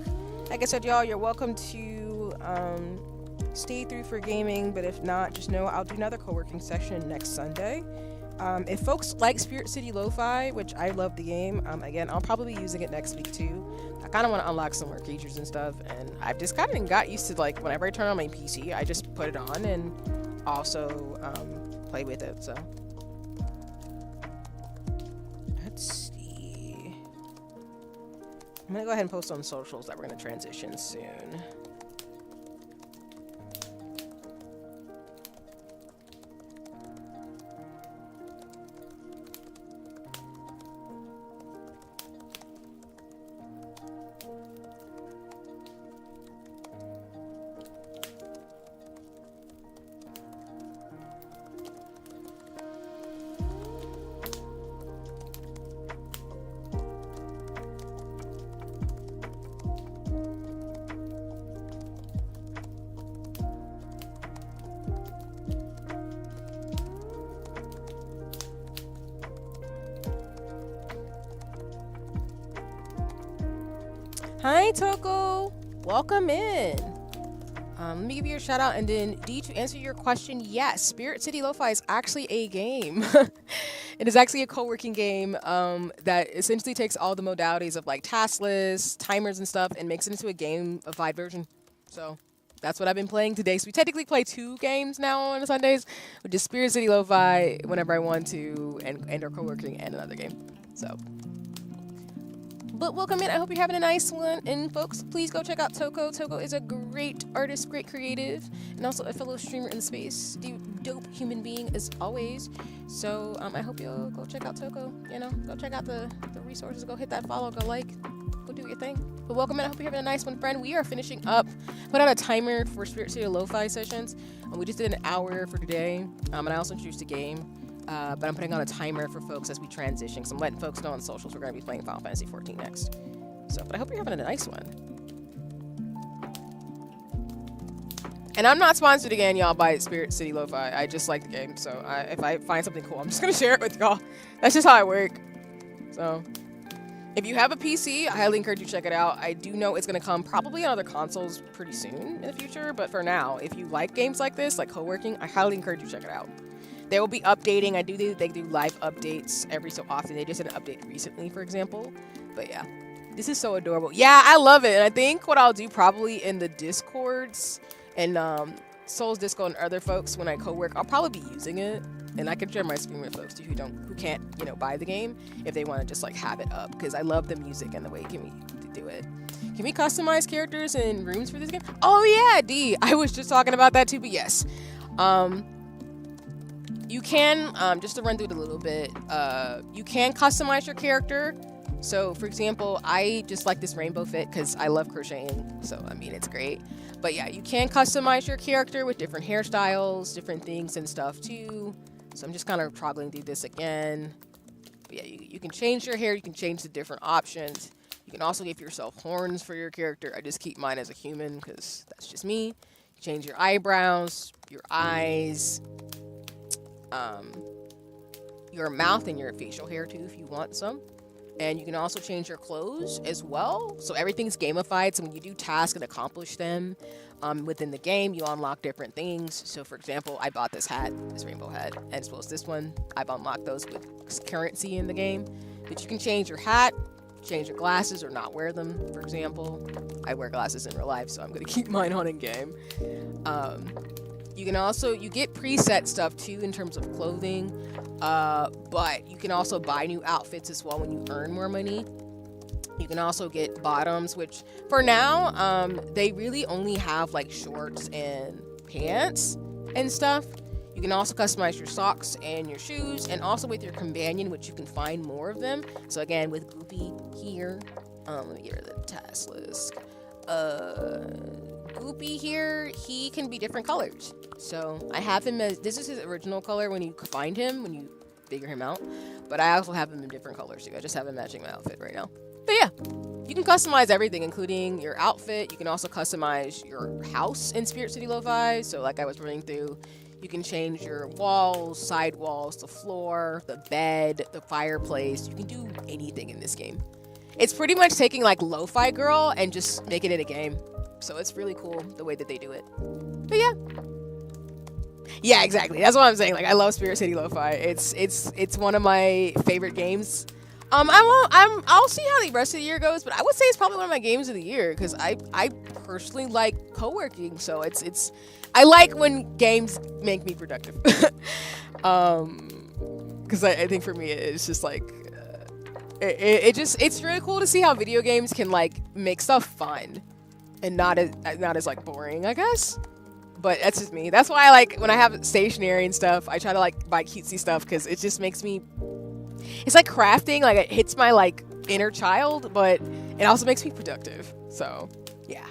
Like I said, y'all, you're welcome to, stay through for gaming, but if not, just know I'll do another co-working session next Sunday. If folks like SpiritCity Lo-Fi, which I love the game, again, I'll probably be using it next week too. I kind of want to unlock some more creatures and stuff, and I've just kind of got used to, like, whenever I turn on my PC, I just put it on and also play with it. So let's see. I'm gonna go ahead and post on socials that we're gonna transition soon. Hi, Toko. Welcome in. Let me give you a shout out, and then D, to answer your question, yes, SpiritCity Lo-Fi is actually a game. It is actually a co-working game that essentially takes all the modalities of like task lists, timers, and stuff, and makes it into a gamified version. So that's what I've been playing today. So we technically play 2 games now on Sundays, which is SpiritCity Lo-Fi whenever I want to, and our co-working and another game. So. But welcome in. I hope you're having a nice one. And folks, please go check out Toko. Toko is a great artist, great creative, and also a fellow streamer in the space. Dope human being as always. So I hope you'll go check out Toko. You know, go check out the resources. Go hit that follow. Go like. Go do your thing. But welcome in. I hope you're having a nice one, friend. We are finishing up. Put out a timer for SpiritCity Lo-Fi Sessions. We just did an hour for today. And I also introduced a game. But I'm putting on a timer for folks as we transition, because I'm letting folks know on socials we're going to be playing Final Fantasy 14 next. So, but I hope you're having a nice one. And I'm not sponsored again, y'all, by SpiritCity Lo-Fi. I just like the game, so if I find something cool, I'm just going to share it with y'all. That's just how I work. So, if you have a PC, I highly encourage you to check it out. I do know it's going to come probably on other consoles pretty soon in the future, but for now, if you like games like this, like co-working, I highly encourage you to check it out. They will be updating. They do live updates every so often. They just did an update recently, for example. But yeah, this is so adorable. Yeah, I love it. And I think what I'll do probably in the Discords and Souls Discord and other folks when I co-work, I'll probably be using it. And I can share my screen with folks too who can't, you know, buy the game if they want to just like have it up, because I love the music and the way we do it. Can we customize characters and rooms for this game? Oh yeah, D. I was just talking about that too, but yes. You can, just to run through it a little bit, you can customize your character. So, for example, I just like this rainbow fit because I love crocheting. So, I mean, it's great. But yeah, you can customize your character with different hairstyles, different things and stuff too. So, I'm just kind of toggling through this again. But yeah, you can change your hair. You can change the different options. You can also give yourself horns for your character. I just keep mine as a human because that's just me. You change your eyebrows, your eyes, your mouth and your facial hair too if you want some. And you can also change your clothes as well. So everything's gamified. So when you do tasks and accomplish them within the game, you unlock different things. So for example, I bought this hat, this rainbow hat, and as well as this one. I've unlocked those with currency in the game. But you can change your hat, change your glasses or not wear them, for example. I wear glasses in real life, so I'm going to keep mine on in game. You can also, you get preset stuff too in terms of clothing, but you can also buy new outfits as well when you earn more money. You can also get bottoms, which for now, they really only have like shorts and pants and stuff. You can also customize your socks and your shoes, and also with your companion, which you can find more of them. So again, with Goopy here, let me get rid of the task list. Goopy here, he can be different colors. So I have him as, this is his original color when you find him, when you figure him out. But I also have him in different colors too. I just have him matching my outfit right now. But yeah, you can customize everything, including your outfit. You can also customize your house in SpiritCity Lo-Fi. So like I was running through, you can change your walls, side walls, the floor, the bed, the fireplace. You can do anything in this game. It's pretty much taking like Lo-Fi Girl and just making it a game. So it's really cool the way that they do it. But yeah. Yeah, exactly. That's what I'm saying. Like I love SpiritCity Lo-Fi. It's one of my favorite games. I'll see how the rest of the year goes, but I would say it's probably one of my games of the year because I personally like co-working. So I like when games make me productive. Because I think for me it's just like it's really cool to see how video games can like make stuff fun and not as like boring, I guess. But that's just me. That's why I like when I have stationery and stuff, I try to like buy cutesy stuff because it just makes me, it's like crafting, like it hits my like inner child, but it also makes me productive. So yeah.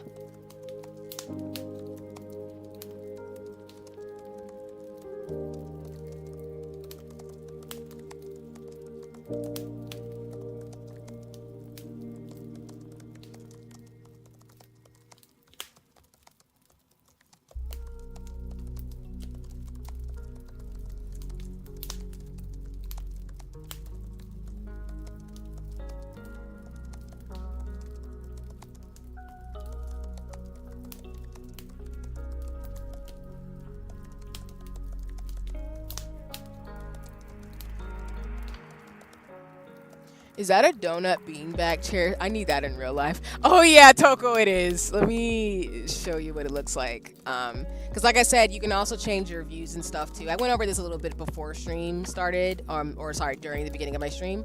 Is that a donut beanbag chair? I need that in real life. Oh yeah, Toko, it is. Let me show you what it looks like. Because like I said, you can also change your views and stuff too. I went over this a little bit before stream started, or sorry, during the beginning of my stream.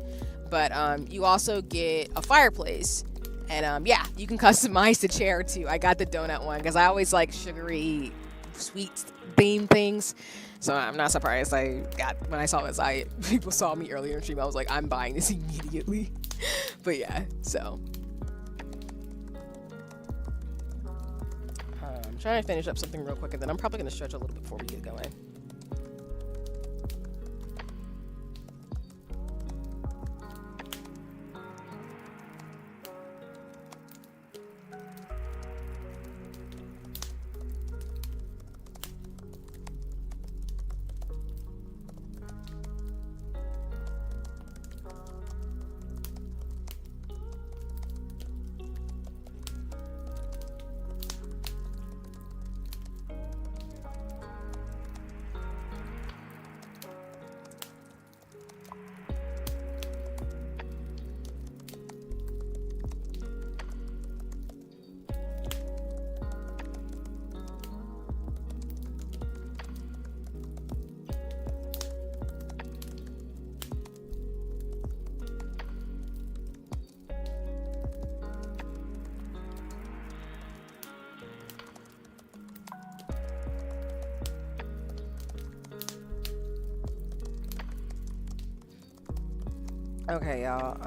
But you also get a fireplace, and yeah, you can customize the chair too. I got the donut one because I always like sugary, sweet theme things. So I'm not surprised when I saw this, people saw me earlier in stream. I was like, I'm buying this immediately. But yeah, so I'm trying to finish up something real quick, and then I'm probably gonna stretch a little bit before we get going. Okay, y'all.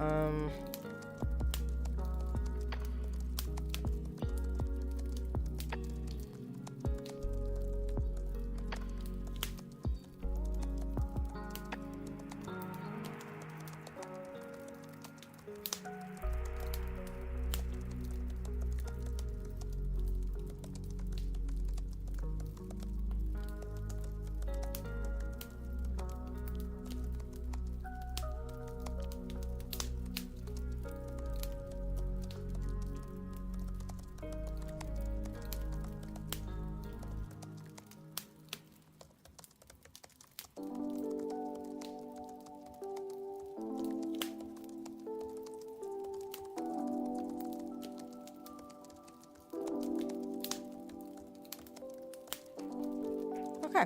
Okay.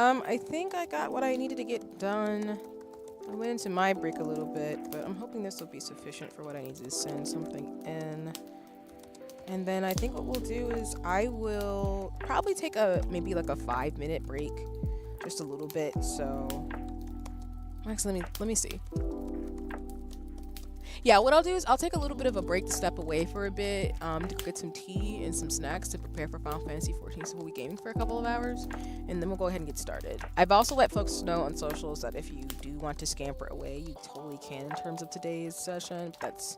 I think I got what I needed to get done. I went into my break a little bit, but I'm hoping this will be sufficient for what I need to send something in. And then I think what we'll do is I will probably take maybe like a 5-minute break, just a little bit. So actually, let me see. Yeah, what I'll do is I'll take a little bit of a break to step away for a bit, to get some tea and some snacks to prepare for Final Fantasy 14. So we'll be gaming for a couple of hours, and then we'll go ahead and get started. I've also let folks know on socials that if you do want to scamper away, you totally can in terms of today's session. That's,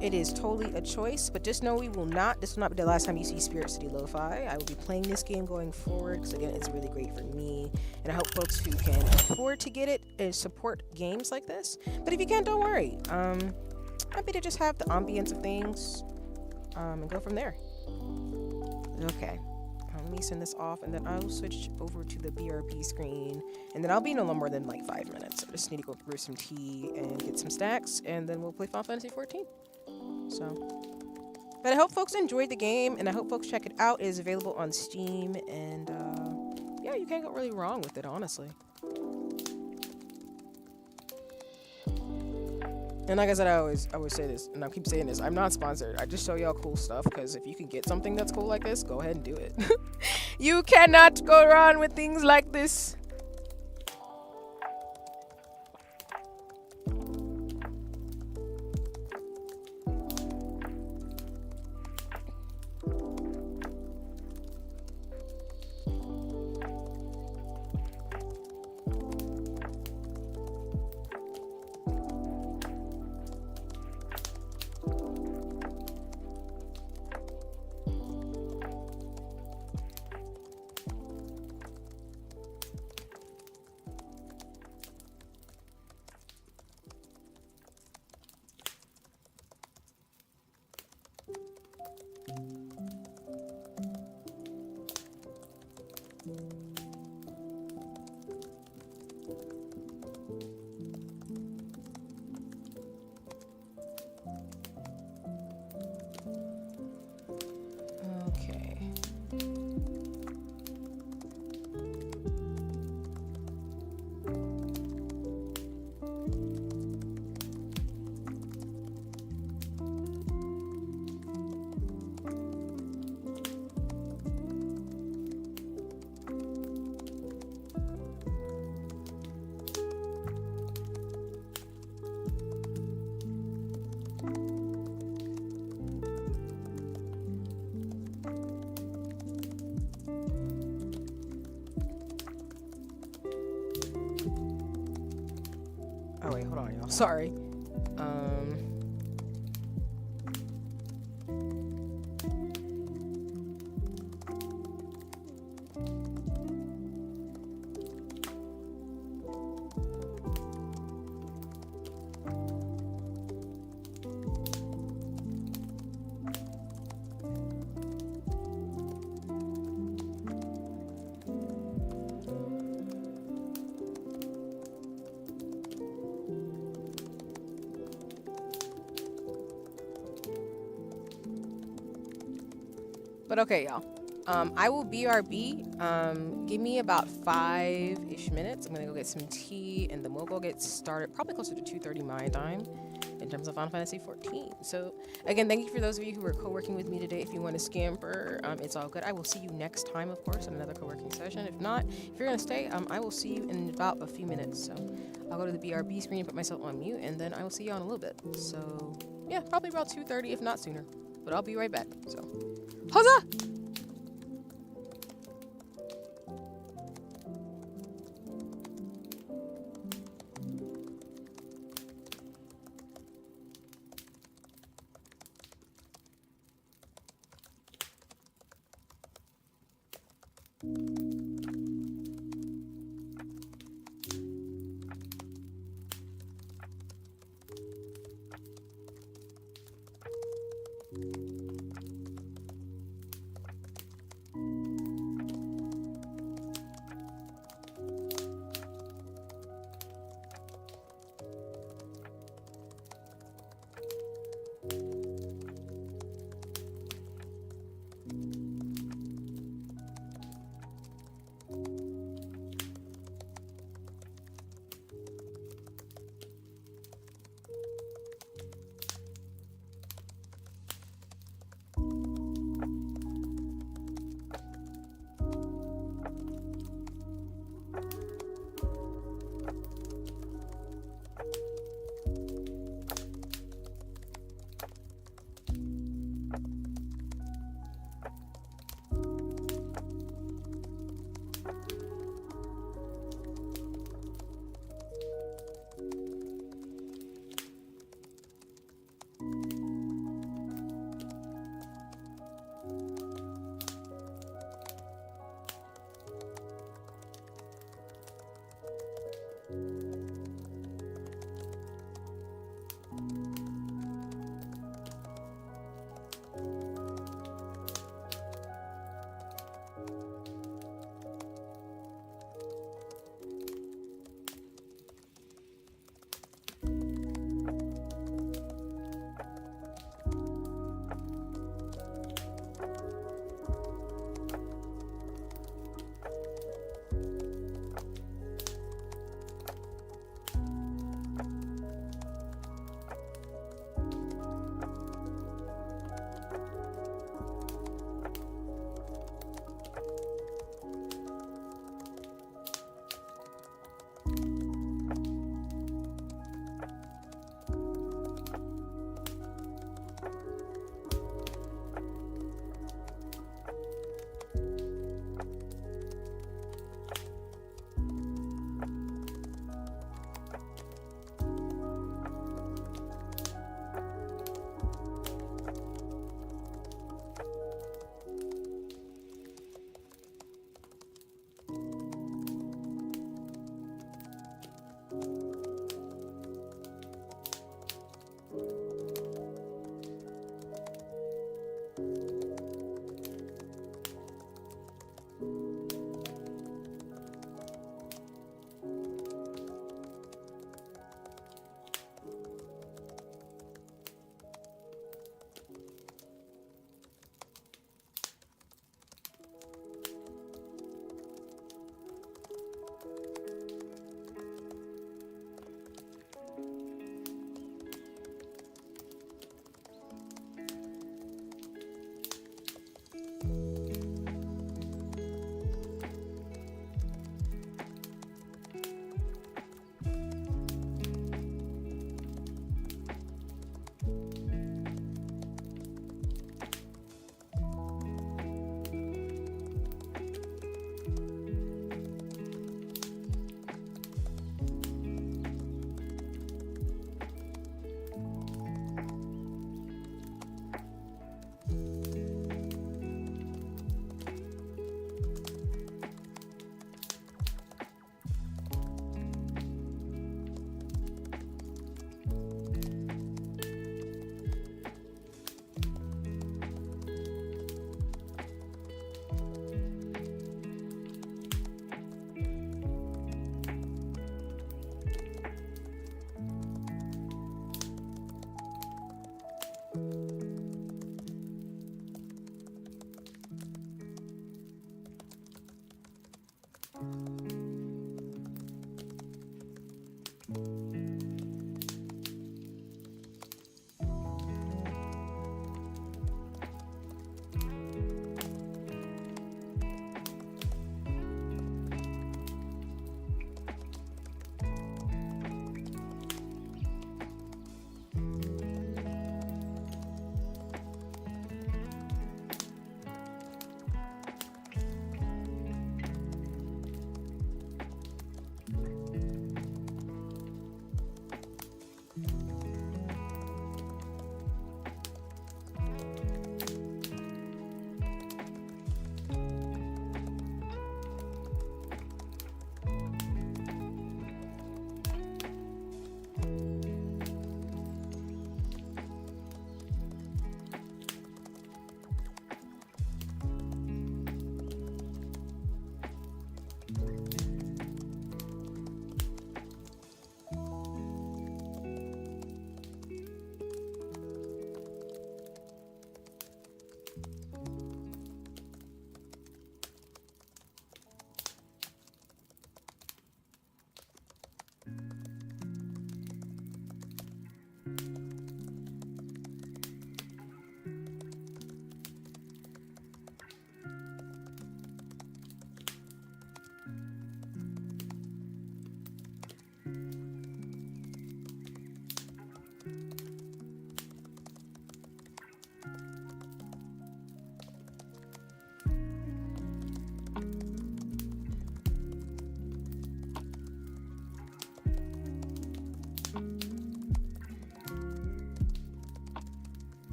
it is totally a choice, but just know this will not be the last time you see SpiritCity Lo-Fi. I will be playing this game going forward because, again, it's really great for me, and I hope folks who can afford to get it and support games like this. But if you can't, don't worry. Happy to just have the ambience of things, and go from there. Okay. Let me send this off, and then I'll switch over to the BRB screen, and then I'll be no more than like 5 minutes. I just need to go through some tea and get some snacks, and then we'll play Final Fantasy 14. So, but I hope folks enjoyed the game, and I hope folks check it out. It is available on Steam, and yeah, you can't go really wrong with it, honestly. And like I said, I always say this, and I keep saying this, I'm not sponsored. I just show y'all cool stuff, because if you can get something that's cool like this, go ahead and do it. You cannot go wrong with things like this. Oh wait, hold on, y'all. Sorry. But okay, y'all. I will BRB. Give me about 5-ish minutes. I'm gonna go get some tea, and then we'll go get started. Probably closer to 2:30 my time in terms of Final Fantasy 14. So again, thank you for those of you who are co-working with me today. If you want to scamper, it's all good. I will see you next time, of course, in another co-working session. If not, if you're gonna stay, I will see you in about a few minutes. So I'll go to the BRB screen, put myself on mute, and then I will see you in a little bit. So yeah, probably about 2:30, if not sooner. But I'll be right back. So, huzzah!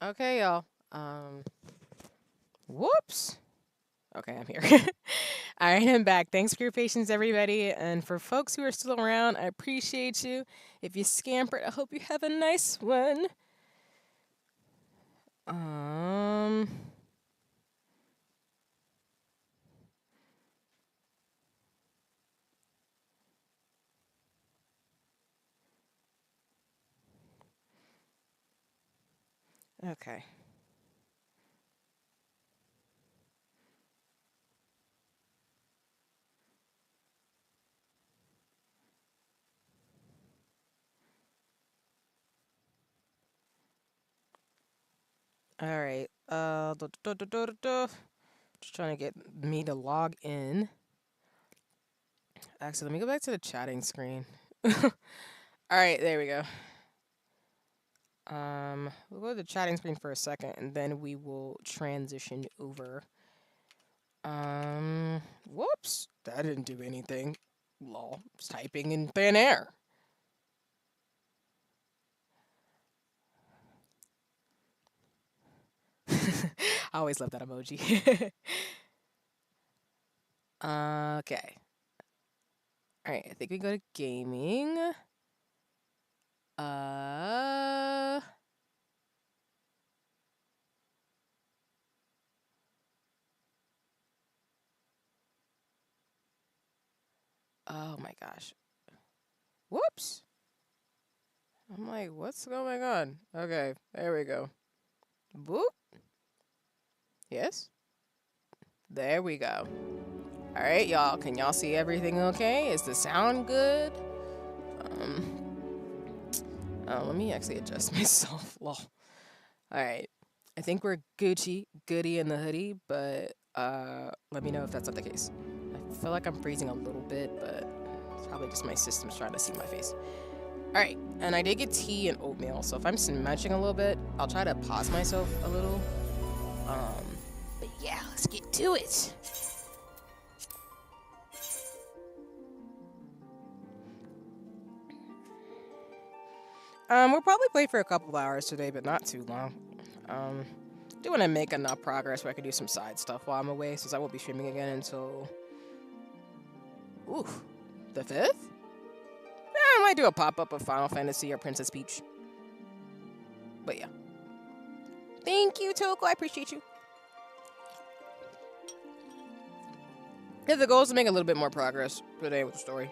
Okay, y'all. Whoops. Okay, I'm here. All right, I'm back. Thanks for your patience, everybody. And for folks who are still around, I appreciate you. If you scampered, I hope you have a nice one. Um. Okay. All right. Just trying to get me to log in. Actually, let me go back to the chatting screen. All right, there we go. We'll go to the chatting screen for a second, and then we will transition over. Whoops, that didn't do anything. Lol, it's typing in thin air. I always love that emoji. Okay. All right, I think we go to gaming. Uh, oh my gosh. Whoops. I'm like, what's going on? Okay, there we go. Boop. Yes. There we go. All right, y'all. Can y'all see everything okay? Is the sound good? Um, let me actually adjust myself. Lol. All right. I think we're Gucci, goody in the hoodie, but let me know if that's not the case. I feel like I'm freezing a little bit, but it's probably just my system's trying to see my face. All right, and I did get tea and oatmeal, so if I'm smudging a little bit, I'll try to pause myself a little. But yeah, let's get to it. We'll probably play for a couple hours today, but not too long. Do want to make enough progress where I can do some side stuff while I'm away, since I won't be streaming again until, ooh, the 5th? Yeah, I might do a pop-up of Final Fantasy or Princess Peach. But yeah. Thank you, Toko. I appreciate you. Yeah, the goal is to make a little bit more progress today with the story.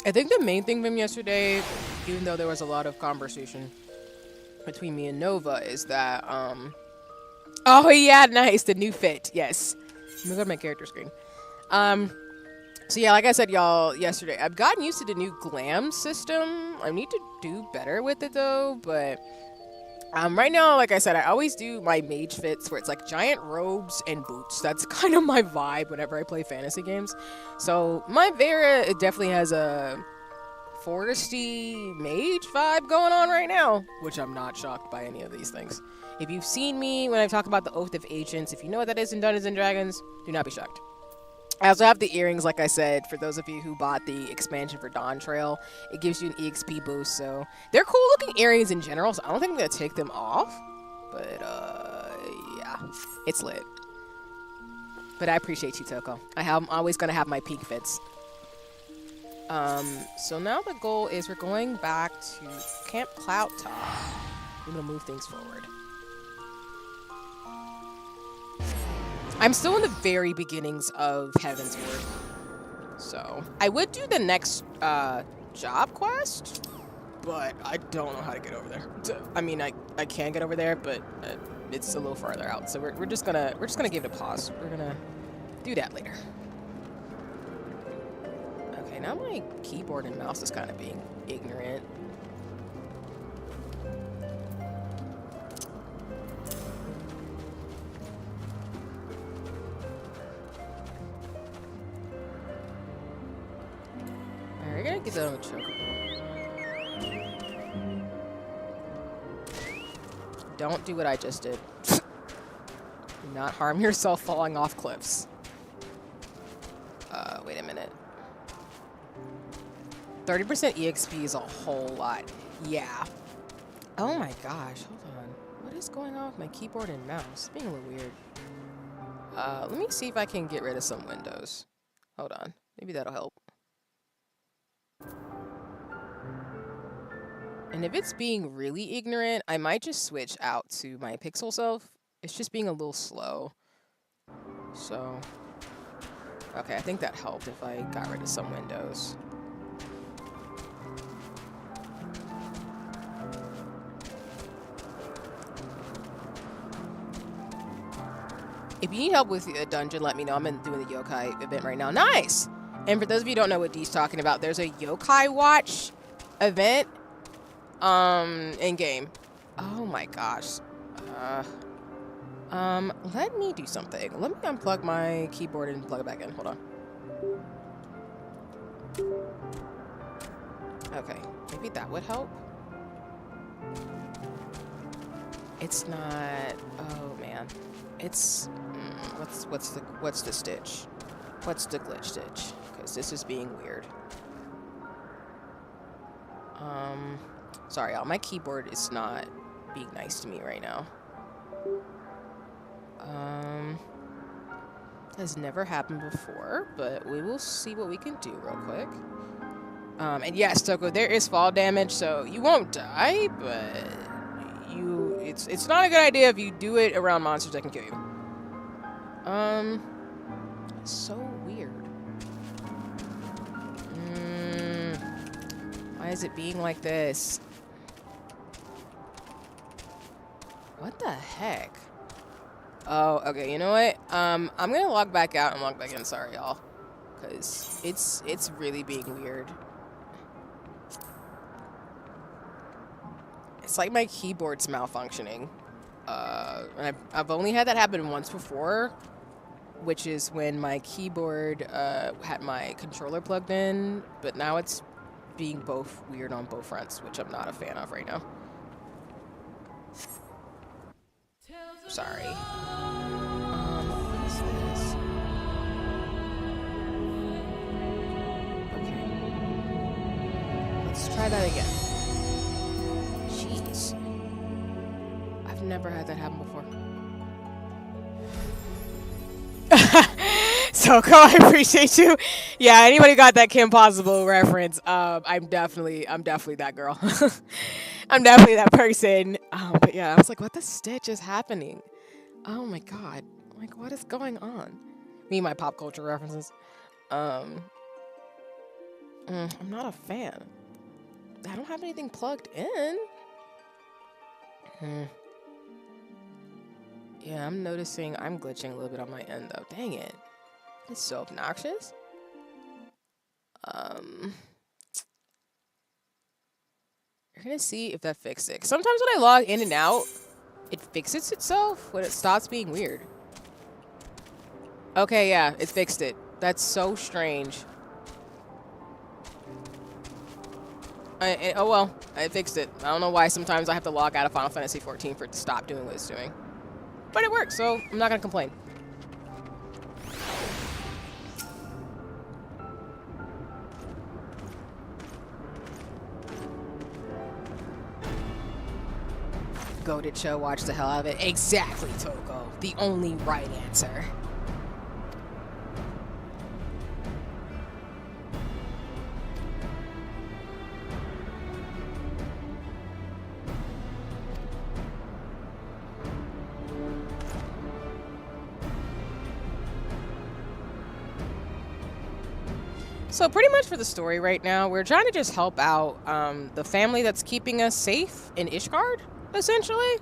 I think the main thing from yesterday, even though there was a lot of conversation between me and Nova, is that, oh yeah, nice, the new fit, yes. Let me go to my character screen. So yeah, like I said, y'all, yesterday, I've gotten used to the new glam system. I need to do better with it though, but right now, like I said, I always do my mage fits where it's like giant robes and boots. That's kind of my vibe whenever I play fantasy games. So my Vera, it definitely has a foresty mage vibe going on right now, which I'm not shocked by any of these things. If you've seen me when I talk about the Oath of Ancients, if you know what that is in Dungeons and Dragons, do not be shocked. I also have the earrings, like I said, for those of you who bought the expansion for Dawn Trail. It gives you an EXP boost, so they're cool looking earrings in general, so I don't think I'm going to take them off. But, yeah, it's lit. But I appreciate you, Toko. I'm always going to have my peak fits. So now the goal is we're going back to Camp Cloud Top. We're going to move things forward. I'm still in the very beginnings of Heavensward. So, I would do the next job quest, but I don't know how to get over there. I mean, I can get over there, but it's a little farther out. So we're just gonna give it a pause. We're gonna do that later. Okay, now my keyboard and mouse is kind of being ignorant. We're gonna get that on the chocobo. Don't do what I just did. Do not harm yourself falling off cliffs. Wait a minute. 30% EXP is a whole lot. Yeah. Oh my gosh. Hold on. What is going on with my keyboard and mouse? It's being a little weird. Let me see if I can get rid of some windows. Hold on. Maybe that'll help. And if it's being really ignorant, I might just switch out to my Pixel self. It's just being a little slow. So, okay, I think that helped if I got rid of some windows. If you need help with a dungeon, let me know. I'm doing the yokai event right now. Nice! And for those of you who don't know what Dee's talking about, there's a yokai watch event in game. Oh my gosh. Let me do something. Let me unplug my keyboard and plug it back in. Hold on. Okay, maybe that would help. It's not. Oh man, it's what's the stitch? What's the glitch stitch? Because this is being weird. Sorry, y'all. My keyboard is not being nice to me right now. Has never happened before, but we will see what we can do real quick. And yes, Toko, there is fall damage, so you won't die, but it's not a good idea if you do it around monsters that can kill you. It's so weird. Why is it being like this? What the heck? Oh, okay, you know what? I'm gonna log back out and log back in, sorry y'all. Cause it's really being weird. It's like my keyboard's malfunctioning. And I've only had that happen once before, which is when my keyboard had my controller plugged in, but now it's being both weird on both fronts, which I'm not a fan of right now. Sorry. What is this? Okay. Let's try that again. Jeez. I've never had that happen before. Soko, I appreciate you. Yeah, anybody got that Kim Possible reference? I'm definitely that girl. I'm definitely that person. But yeah, I was like, what the stitch is happening? Oh my god. Like, what is going on? Me and my pop culture references. I'm not a fan. I don't have anything plugged in. Yeah, I'm noticing I'm glitching a little bit on my end though. Dang it. It's so obnoxious. You're gonna see if that fixed it. Sometimes when I log in and out, it fixes itself when it stops being weird. Okay, yeah, it fixed it. That's so strange. Oh well, I fixed it. I don't know why sometimes I have to log out of Final Fantasy 14 for it to stop doing what it's doing. But it works, so I'm not gonna complain. Goated show, watch the hell out of it. Exactly, Toko. The only right answer. So pretty much for the story right now, we're trying to just help out the family that's keeping us safe in Ishgard, essentially.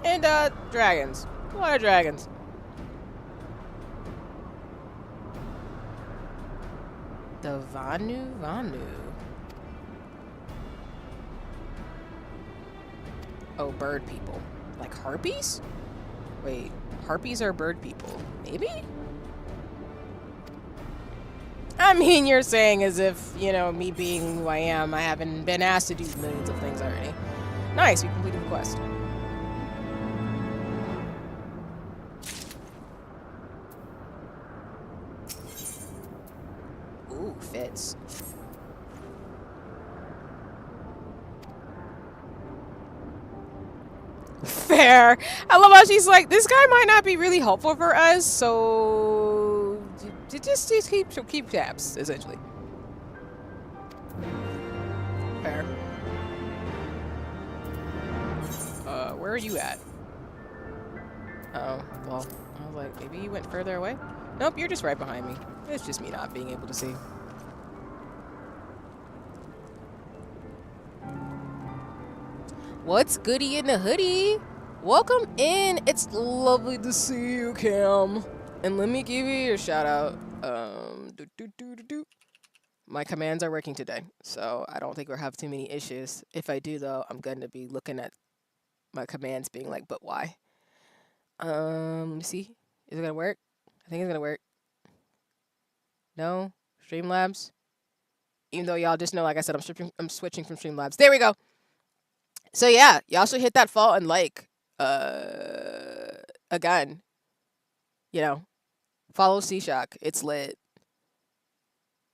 And dragons. A lot of dragons. The Vanu. Oh, bird people. Like harpies? Wait, harpies are bird people. Maybe? I mean, you're saying as if, you know, me being who I am, I haven't been asked to do millions of things already. Nice, we completed the quest. Ooh, fits. Fair. I love how she's like, this guy might not be really helpful for us, so just keep tabs, essentially. Fair. Where are you at? Oh, well, I was like, maybe you went further away? Nope, you're just right behind me. It's just me not being able to see. What's goody in the hoodie? Welcome in. It's lovely to see you, Cam. And let me give you a shout out. My commands are working today, so I don't think we'll have too many issues. If I do, though, I'm going to be looking at my commands being like, but why? Let me see. Is it gonna work? I think it's gonna work. No? Streamlabs? Even though y'all just know, like I said, I'm switching from Streamlabs. There we go. So yeah, y'all should hit that follow and like. Again, you know, follow C-Shock. It's lit.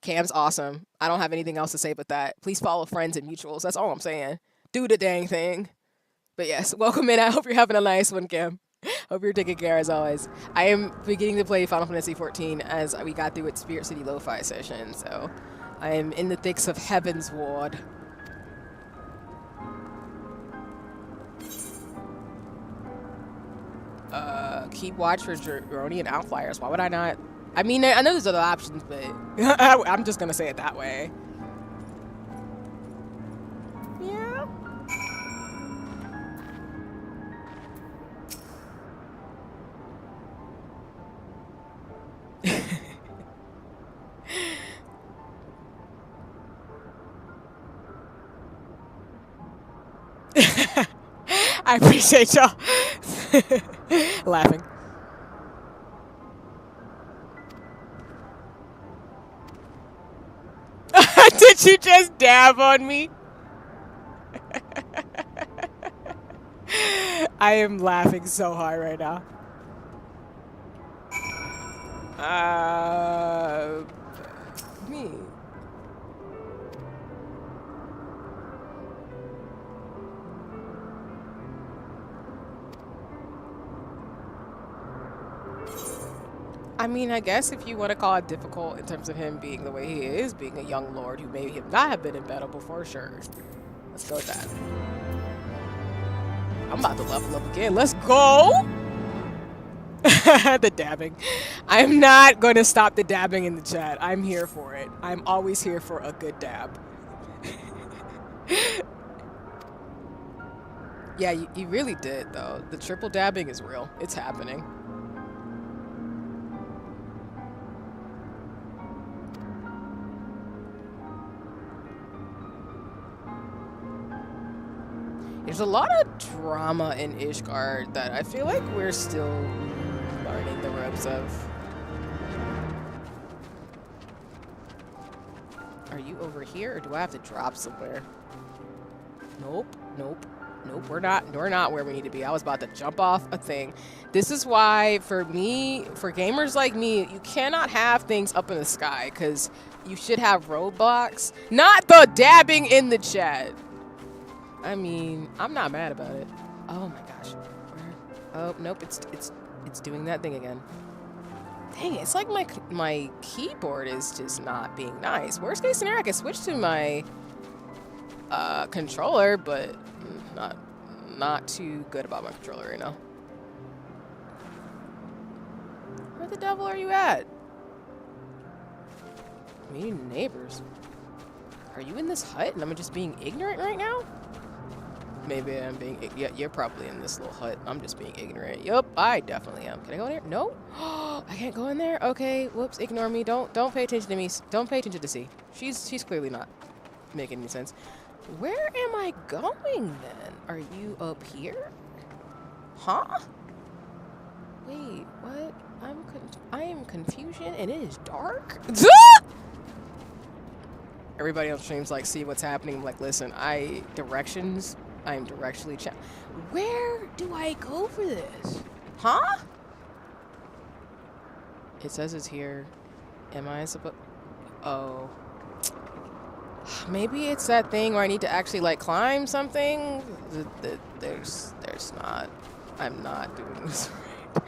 Cam's awesome. I don't have anything else to say but that. Please follow friends and mutuals. That's all I'm saying. Do the dang thing. But yes, welcome in. I hope you're having a nice one, Cam. Hope you're taking care as always. I am beginning to play Final Fantasy XIV as we got through its SpiritCity Lofi Sessions, so I am in the thicks of Heavensward. Keep watch for Dronian outflyers. Why would I not? I mean, I know there's other options, but I'm just gonna say it that way. Yeah. I appreciate y'all laughing. Did you just dab on me? I am laughing so hard right now. Me. I mean, I guess if you want to call it difficult in terms of him being the way he is, being a young lord who may not have been in battle before, sure. Let's go with that. I'm about to level up again. Let's go! The dabbing. I'm not going to stop the dabbing in the chat. I'm here for it. I'm always here for a good dab. Yeah, you really did, though. The triple dabbing is real. It's happening. There's a lot of drama in Ishgard that I feel like we're still learning the ropes of. Are you over here, or do I have to drop somewhere? Nope, nope, nope. We're not where we need to be. I was about to jump off a thing. This is why, for me, for gamers like me, you cannot have things up in the sky, because you should have roadblocks. Not the dabbing in the chat. I mean, I'm not mad about it. Oh my gosh. Oh nope, it's doing that thing again. Dang it, it's like my keyboard is just not being nice. Worst case scenario, I can switch to my controller, but not too good about my controller right now. Where the devil are you at? We need neighbors. Are you in this hut and I'm just being ignorant right now? Maybe I'm being... Yeah, you're probably in this little hut. I'm just being ignorant. Yup, I definitely am. Can I go in there? No? I can't go in there? Okay, whoops, ignore me. Don't pay attention to me. Don't pay attention to C. She's clearly not making any sense. Where am I going then? Are you up here? Huh? Wait, what? I am confusion and it is dark? everybody on streams like see what's happening. I'm like, listen, I'm directionally Where do I go for this? Huh? It says it's here. Am I supposed? Oh. Maybe it's that thing where I need to actually like climb something. There's not. I'm not doing this right.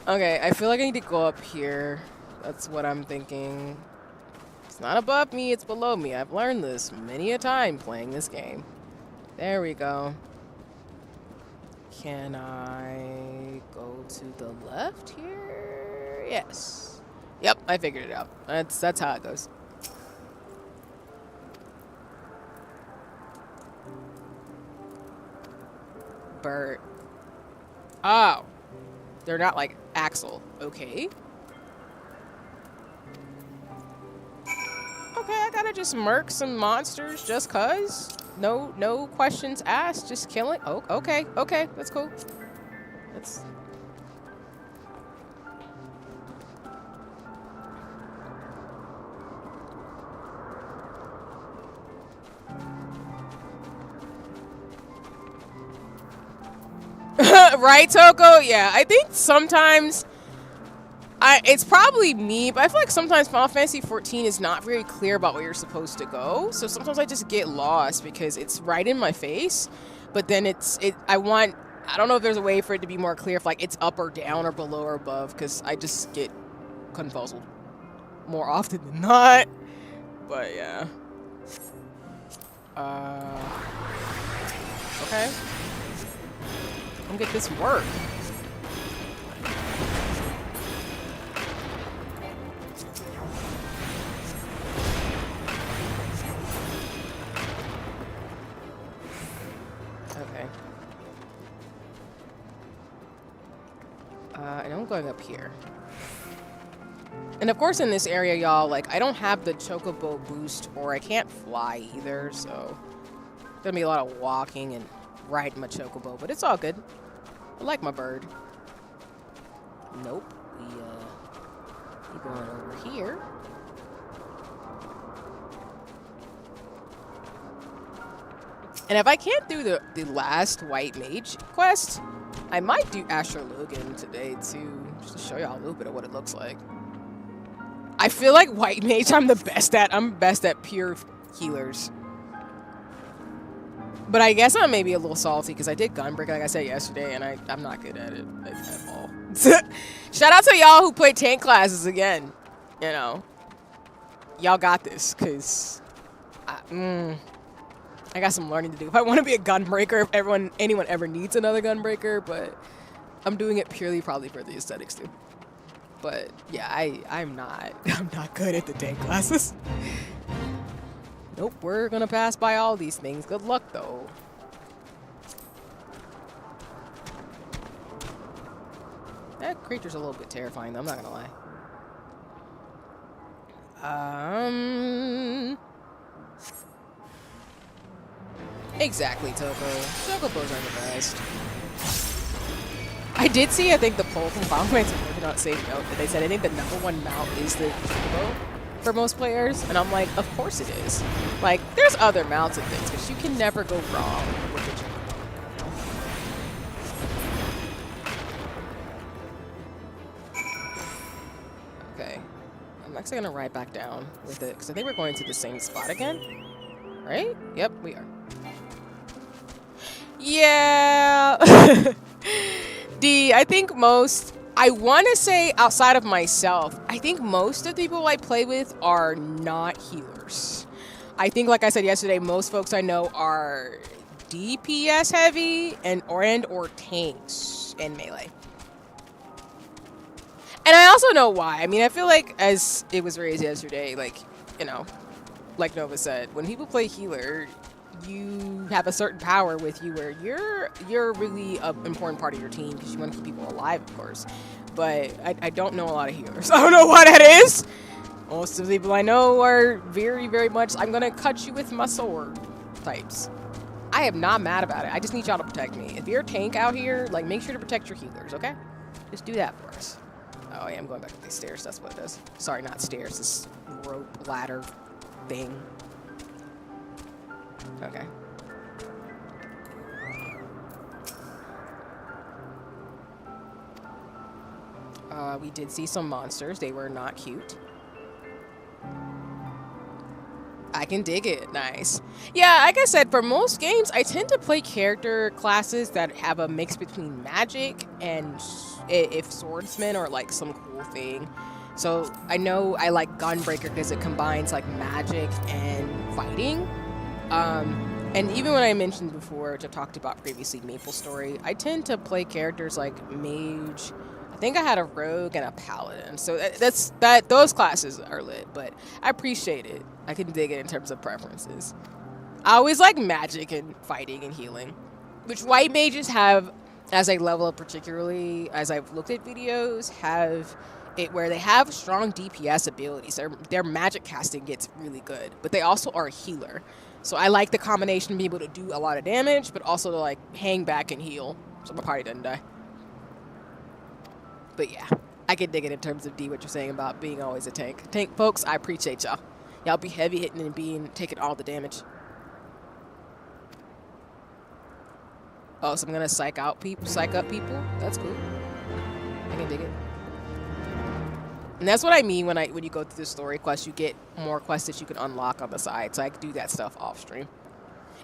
Okay, I feel like I need to go up here. That's what I'm thinking. It's not above me, it's below me. I've learned this many a time playing this game. There we go. Can I go to the left here? Yes. Yep, I figured it out. That's how it goes. Bird. Oh. They're not like Axel. Okay. Okay, I gotta just murk some monsters just cuz. No questions asked, just killing. Oh, okay, that's cool. That's right, Toko? Yeah, I think sometimes it's probably me, but I feel like sometimes Final Fantasy 14 is not very clear about where you're supposed to go. So sometimes I just get lost because it's right in my face, but then I don't know if there's a way for it to be more clear if like it's up or down or below or above, because I just get confuzzled more often than not. But yeah. Okay. Come get this work. Okay. And I'm going up here. And of course in this area, y'all, like, I don't have the chocobo boost, or I can't fly either, so there's gonna be a lot of walking and riding my chocobo, but it's all good. I like my bird. Nope. We're going over here. And if I can't do the last white mage quest, I might do Asher Logan today too, just to show y'all a little bit of what it looks like. I feel like white mage I'm best at pure healers. But I guess I'm maybe a little salty because I did Gunbreaker, like I said yesterday, and I'm not good at it at all. Shout out to y'all who play tank classes again. You know, y'all got this, because I got some learning to do. If I want to be a Gunbreaker, if anyone ever needs another Gunbreaker, but I'm doing it purely probably for the aesthetics too. But yeah, I'm not good at the tank classes. Nope, we're gonna pass by all these things. Good luck, though. That creature's a little bit terrifying, though. I'm not gonna lie. Exactly, Toko. Chocobos are the best. I did see, I think, the poll from Final Fantasy not safe note that they said I think the #1 mount is the Chocobo for most players, and I'm like, of course it is. Like, there's other mounts and things, but you can never go wrong with the Chocobo. Okay, I'm actually gonna ride back down with it, because I think we're going to the same spot again, right? Yep, we are. Yeah! I think I want to say outside of myself, I think most of the people I play with are not healers. I think, like I said yesterday, most folks I know are DPS heavy or tanks and melee. And I also know why. I mean, I feel like, as it was raised yesterday, like, you know, like Nova said, when people play healer, you have a certain power with you where you're really an important part of your team because you want to keep people alive, of course. But I don't know a lot of healers. I don't know what that is. Most of the people I know are very, very much, I'm going to cut you with my sword types. I am not mad about it. I just need y'all to protect me. If you're a tank out here, like, make sure to protect your healers, okay? Just do that for us. Oh, yeah, I'm going back up these stairs. That's what it is. Sorry, not stairs. This rope ladder thing. Okay. We did see some monsters. They were not cute. I can dig it. Nice. Yeah, like I said, for most games, I tend to play character classes that have a mix between magic and if swordsman or like some cool thing. So I know I like Gunbreaker because it combines like magic and fighting. And even when I mentioned before, which I talked about previously, MapleStory, I tend to play characters like mage. I think I had a rogue and a paladin, so those classes are lit. But I appreciate it. I can dig it in terms of preferences. I always like magic and fighting and healing, which white mages have as a level up, particularly as I've looked at videos, have it where they have strong DPS abilities. Their magic casting gets really good, but they also are a healer. So I like the combination of being able to do a lot of damage, but also to like hang back and heal, so my party doesn't die. But yeah, I can dig it in terms of D, what you're saying about being always a tank. Tank folks, I appreciate y'all. Y'all be heavy hitting and taking all the damage. Oh, so I'm gonna psych up people. That's cool. I can dig it. And that's what I mean when you go through the story quest, you get more quests that you can unlock on the side. So I can do that stuff off stream.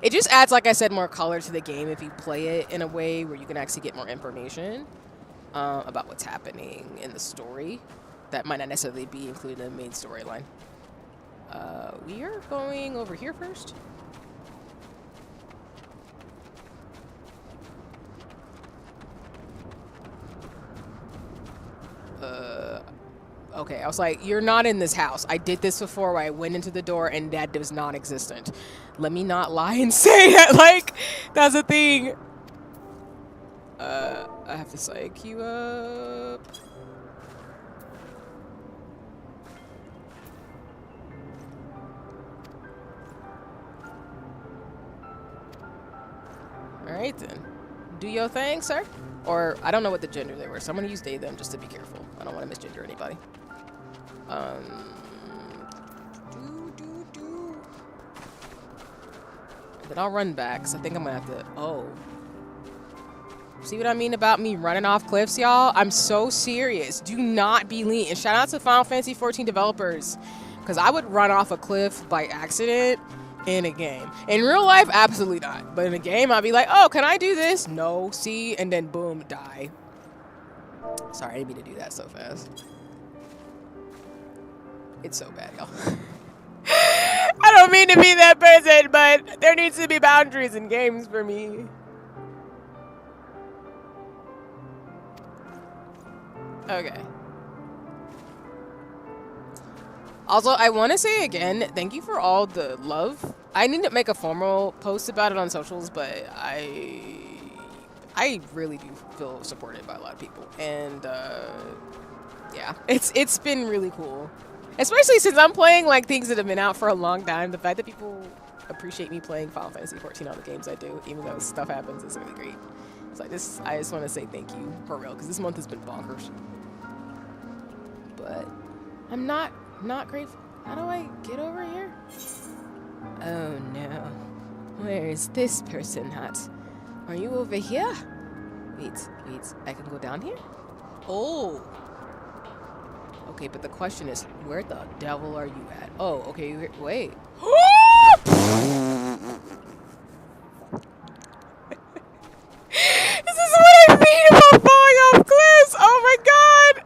It just adds, like I said, more color to the game if you play it in a way where you can actually get more information about what's happening in the story that might not necessarily be included in the main storyline. We are going over here first. Okay, I was like, you're not in this house. I did this before where I went into the door and that was non-existent. Let me not lie and say that, like, that's a thing. I have to psych you up. Alright then. Do your thing, sir. Or, I don't know what the gender they were, so I'm gonna use they, them just to be careful. I don't want to misgender anybody. Then I'll run back, so I think I'm gonna have to, oh. See what I mean about me running off cliffs, y'all? I'm so serious. Do not be lean. And shout out to Final Fantasy 14 developers, because I would run off a cliff by accident in a game. In real life, absolutely not. But in a game, I'd be like, oh, can I do this? No, see, and then boom, die. Sorry, I didn't mean to do that so fast. It's so bad, y'all. I don't mean to be that person, but there needs to be boundaries in games for me. Okay. Also, I want to say again, thank you for all the love. I need to make a formal post about it on socials, but I really do feel supported by a lot of people, and yeah, it's been really cool, especially since I'm playing like things that have been out for a long time. The fact that people appreciate me playing Final Fantasy 14 on the games I do, even though stuff happens, is really great. So I just want to say thank you for real, because this month has been bonkers. But I'm not grateful. How do I get over here? Oh no. Where is this person at? Are you over here? Wait. I can go down here? Oh. Okay, but the question is, where the devil are you at? Oh, okay, wait. This is what I mean about falling off cliffs! Oh my god!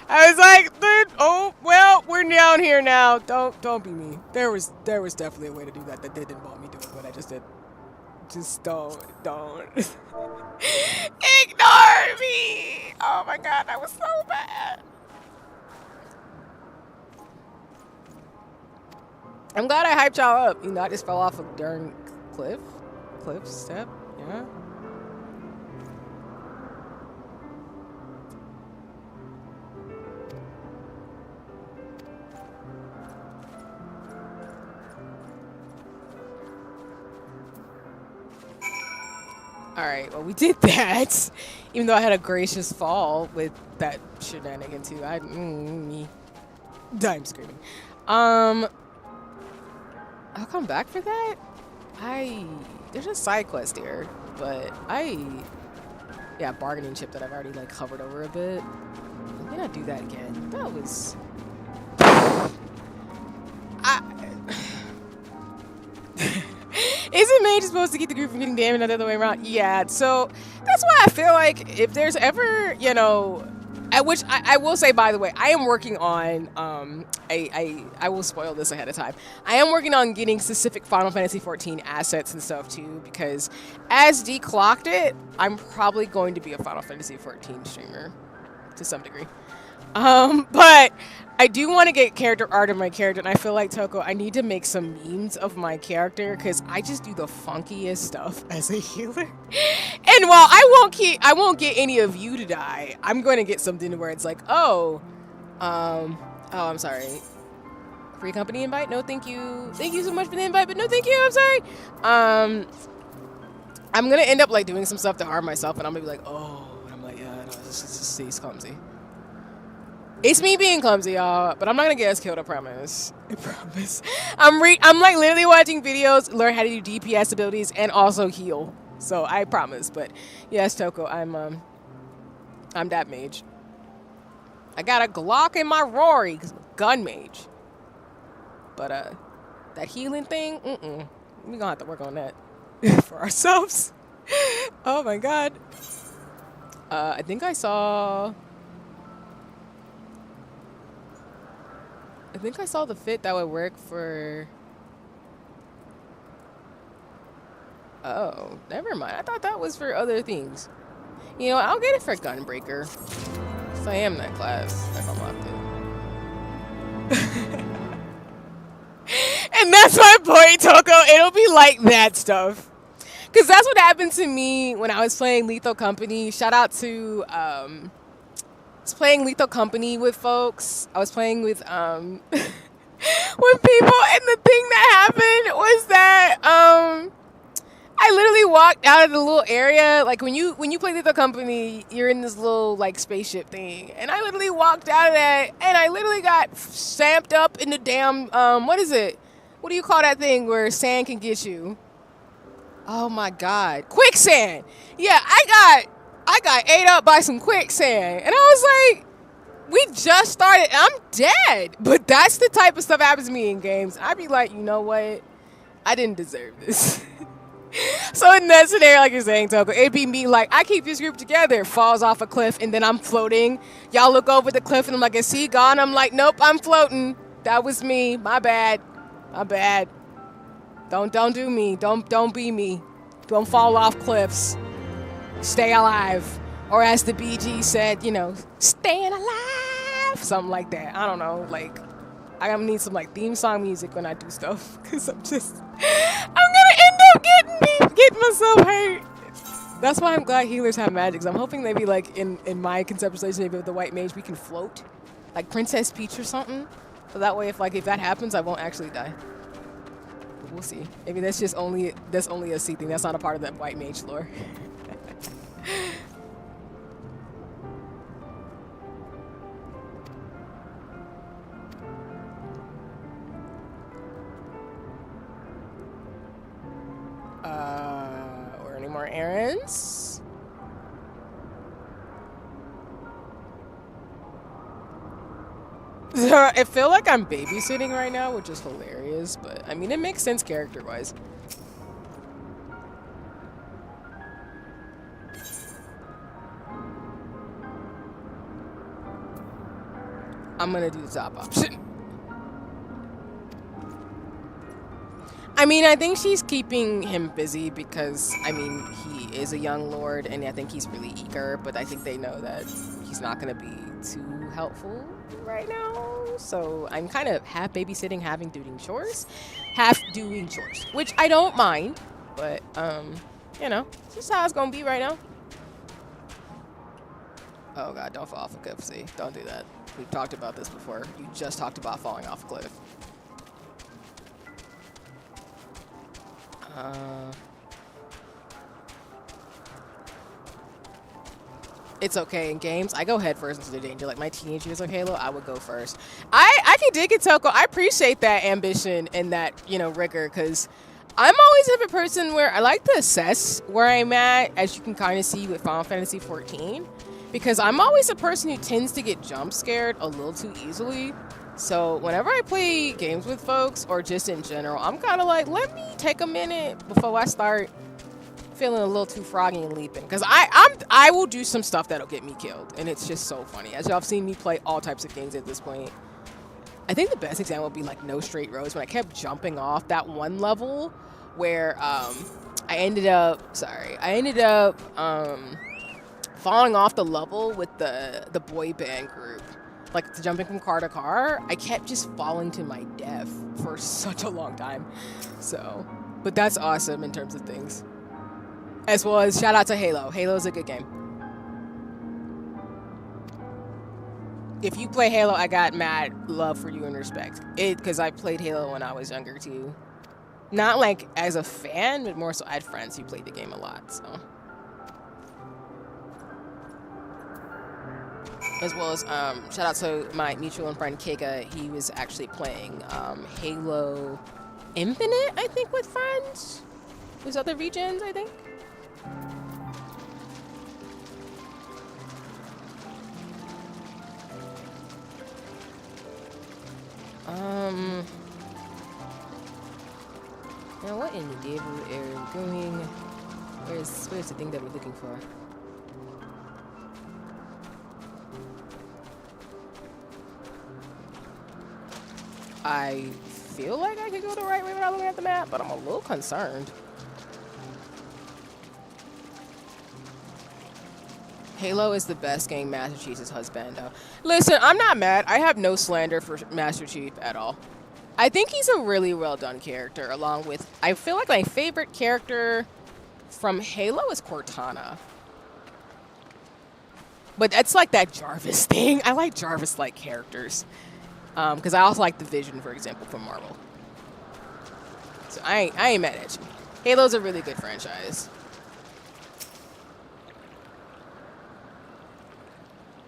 I was like, dude, oh, well, we're down here now. Don't be me. There was definitely a way to do that didn't involve me doing what I just did. Just don't. Ignore me! Oh my god, that was so bad. I'm glad I hyped y'all up. You know, I just fell off a darn cliff step, yeah. Alright, well, we did that. Even though I had a gracious fall with that shenanigan, too. I'm screaming. I'll come back for that. There's a side quest here, but yeah, bargaining chip that I've already like hovered over a bit. I'm gonna do that again. That was. Isn't mage supposed to keep the group from getting damaged, not the other way around? Yeah, so that's why I feel like if there's ever, you know, which I will say, by the way, I am working on, I will spoil this ahead of time. I am working on getting specific Final Fantasy 14 assets and stuff too, because as D clocked it, I'm probably going to be a Final Fantasy 14 streamer to some degree. But I do want to get character art of my character, and I feel like, Toko, I need to make some memes of my character because I just do the funkiest stuff as a healer. And while I won't get any of you to die, I'm going to get something where it's like, oh, I'm sorry. Free company invite? No, thank you. Thank you so much for the invite, but no, thank you. I'm sorry. I'm going to end up like doing some stuff to harm myself, and I'm going to be like, oh, and I'm like, yeah, no, it's clumsy. It's me being clumsy, y'all, but I'm not gonna get us killed, I promise. I promise. I'm like literally watching videos, learn how to do DPS abilities and also heal. So I promise, but yes, Toko, I'm that mage. I got a Glock in my Rory, cause I'm a gun mage. But that healing thing, we gonna have to work on that for ourselves. Oh my god. I think I saw the fit that would work for... Oh, never mind. I thought that was for other things. You know, I'll get it for Gunbreaker. So I am that class. If I'm locked in. And that's my point, Toko. It'll be like that stuff. Because that's what happened to me when I was playing Lethal Company. Shout out to... I was playing Lethal Company with folks. I was playing with with people, and the thing that happened was that I literally walked out of the little area. Like when you play Lethal Company, you're in this little like spaceship thing, and I literally walked out of that, and I literally got stamped up in the damn what is it? What do you call that thing where sand can get you? Oh my god, quicksand! Yeah, I got ate up by some quicksand, and I was like, we just started, and I'm dead. But that's the type of stuff that happens to me in games. I'd be like, you know what? I didn't deserve this. So in that scenario, like you're saying, Toko, it'd be me like, I keep this group together, falls off a cliff, and then I'm floating. Y'all look over the cliff, and I'm like, is he gone? I'm like, nope, I'm floating. That was me. My bad. My bad. Don't do me. Don't be me. Don't fall off cliffs. Stay alive. Or as the BG said, you know, staying alive. Something like that. I don't know. Like, I'm gonna need some like theme song music when I do stuff. Because I'm gonna end up getting myself hurt. That's why I'm glad healers have magic. I'm hoping maybe like in my conceptualization, maybe with the white mage, we can float. Like Princess Peach or something. So that way if that happens, I won't actually die. But we'll see. Maybe that's only a C thing. That's not a part of that white mage lore. Or any more errands? I feel like I'm babysitting right now, which is hilarious, but I mean, it makes sense character-wise. I'm gonna do the top option. I mean, I think she's keeping him busy because, I mean, he is a young lord, and I think he's really eager, but I think they know that he's not going to be too helpful right now. So I'm kind of half babysitting, half doing chores, which I don't mind, but, you know, this is how it's going to be right now. Oh, God, don't fall off a cliff. See, don't do that. We've talked about this before. You just talked about falling off a cliff. It's okay in games. I go head first into the danger. Like my teenage years of Halo, I would go first. I I can dig it, Toko. I appreciate that ambition and that, you know, rigor, because I'm always the type of person where I like to assess where I'm at, as you can kind of see with Final Fantasy 14, because I'm always a person who tends to get jump scared a little too easily. So whenever I play games with folks, or just in general, I'm kind of like, let me take a minute before I start feeling a little too froggy and leaping, because I will do some stuff that'll get me killed, and it's just so funny. As y'all have seen me play all types of games at this point. I think the best example would be like No Straight Roads, when I kept jumping off that one level where I ended up falling off the level with the boy band group, like jumping from car to car. I kept just falling to my death for such a long time. So, but that's awesome in terms of things. As well as shout out to Halo. Halo's a good game. If you play Halo, I got mad love for you and respect. Because I played Halo when I was younger too. Not like as a fan, but more so I had friends who played the game a lot, so. As well as shout out to my mutual friend Kega. He was actually playing Halo Infinite, I think, with friends. With other regions, I think. Now what in the devil are we going? Where's the thing that we're looking for? I feel like I could go the right way without looking at the map, but I'm a little concerned. Halo is the best game Master Chief's husband. Listen, I'm not mad. I have no slander for Master Chief at all. I think he's a really well done character, along with, I feel like my favorite character from Halo is Cortana. But that's like that Jarvis thing. I like Jarvis-like characters. Because I also like the Vision, for example, from Marvel. So I ain't mad at you. Halo's a really good franchise.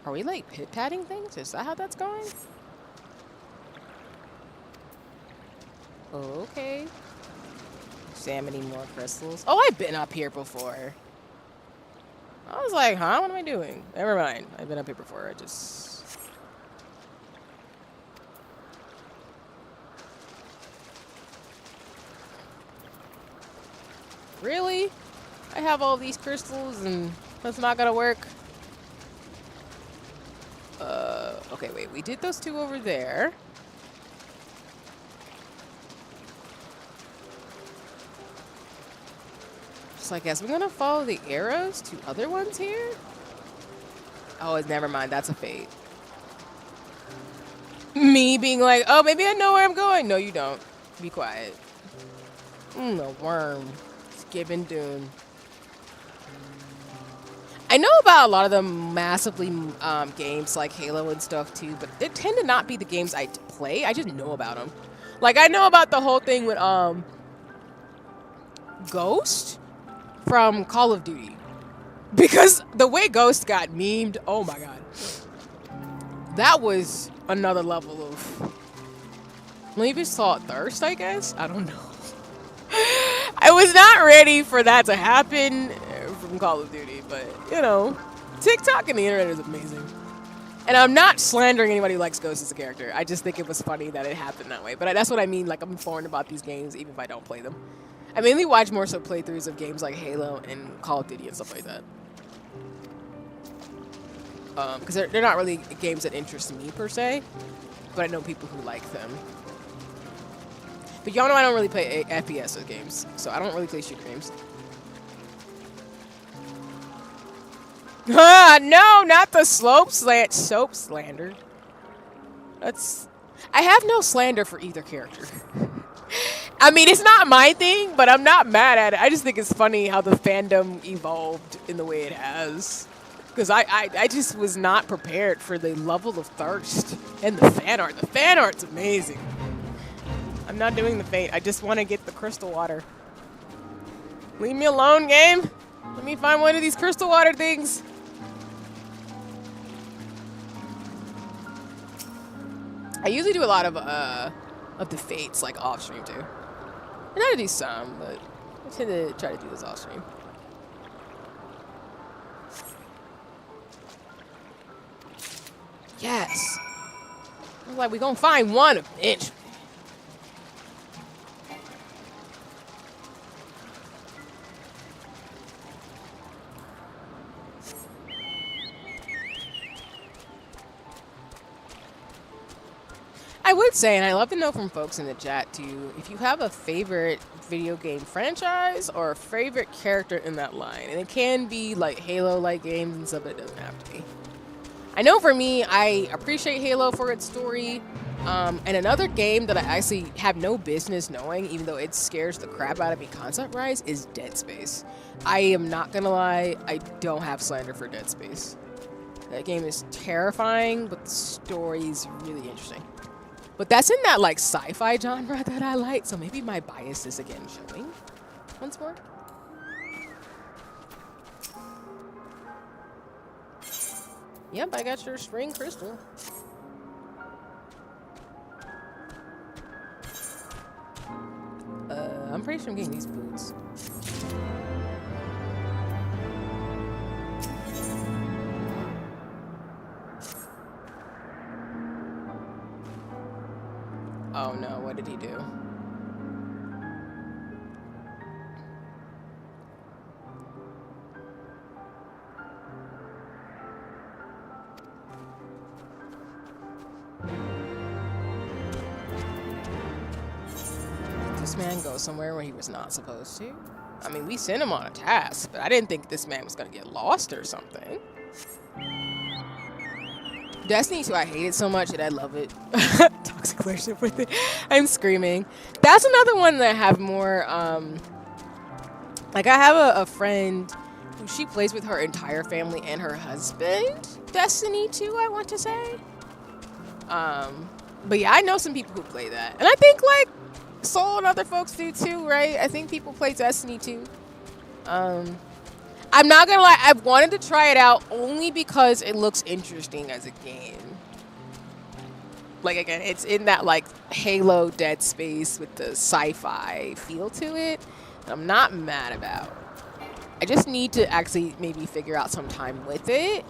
Are we like pit-patting things? Is that how that's going? Okay. Examining more crystals. Oh, I've been up here before. I was like, huh? What am I doing? Never mind. I've been up here before. I just... Really? I have all these crystals and that's not gonna work? Okay, wait. We did those two over there. So I guess we're gonna follow the arrows to other ones here? Oh, never mind. That's a fate. Me being like, oh, maybe I know where I'm going. No, you don't. Be quiet. A worm. Skipping Dune. I know about a lot of the massively games like Halo and stuff too, but they tend to not be the games I play. I just know about them. Like, I know about the whole thing with Ghost from Call of Duty. Because the way Ghost got memed, oh my god. That was another level of... Maybe saw thirst, I guess? I don't know. I was not ready for that to happen from Call of Duty, but, you know, TikTok and the internet is amazing. And I'm not slandering anybody who likes Ghost as a character. I just think it was funny that it happened that way. But that's what I mean, like, I'm informed about these games even if I don't play them. I mainly watch more so playthroughs of games like Halo and Call of Duty and stuff like that. Because they're not really games that interest me, per se. But I know people who like them. But y'all know I don't really play FPS games, so I don't really play shooter games. No, not the soap slander. I have no slander for either character. I mean, it's not my thing, but I'm not mad at it. I just think it's funny how the fandom evolved in the way it has. Because I just was not prepared for the level of thirst and the fan art. The fan art's amazing. I'm not doing the fate. I just want to get the crystal water. Leave me alone, game. Let me find one of these crystal water things. I usually do a lot of the fates like off stream too. And I do some, but I tend to try to do this off stream. Yes. I was like, we gonna find one eventually. I would say, and I love to know from folks in the chat too, if you have a favorite video game franchise or a favorite character in that line. And it can be like Halo-like games and stuff, but it doesn't have to be. I know for me, I appreciate Halo for its story. And another game that I actually have no business knowing, even though it scares the crap out of me concept-wise, is Dead Space. I am not gonna lie, I don't have slander for Dead Space. That game is terrifying, but the story is really interesting. But that's in that like sci-fi genre that I like, so maybe my bias is again showing once more. Yep, I got your spring crystal. I'm pretty sure I'm getting these boots. Oh no, what did he do? Did this man go somewhere where he was not supposed to? I mean, we sent him on a task, but I didn't think this man was gonna get lost or something. Destiny 2, I hate it so much that I love it. Toxic relationship with it. I'm screaming. That's another one that I have more, like I have a friend who she plays with her entire family and her husband. Destiny 2, I want to say. But yeah, I know some people who play that. And I think like Soul and other folks do too, right? I think people play Destiny 2. I'm not gonna lie, I've wanted to try it out only because it looks interesting as a game. Like again, it's in that like Halo Dead Space with the sci-fi feel to it. That I'm not mad about. I just need to actually maybe figure out some time with it,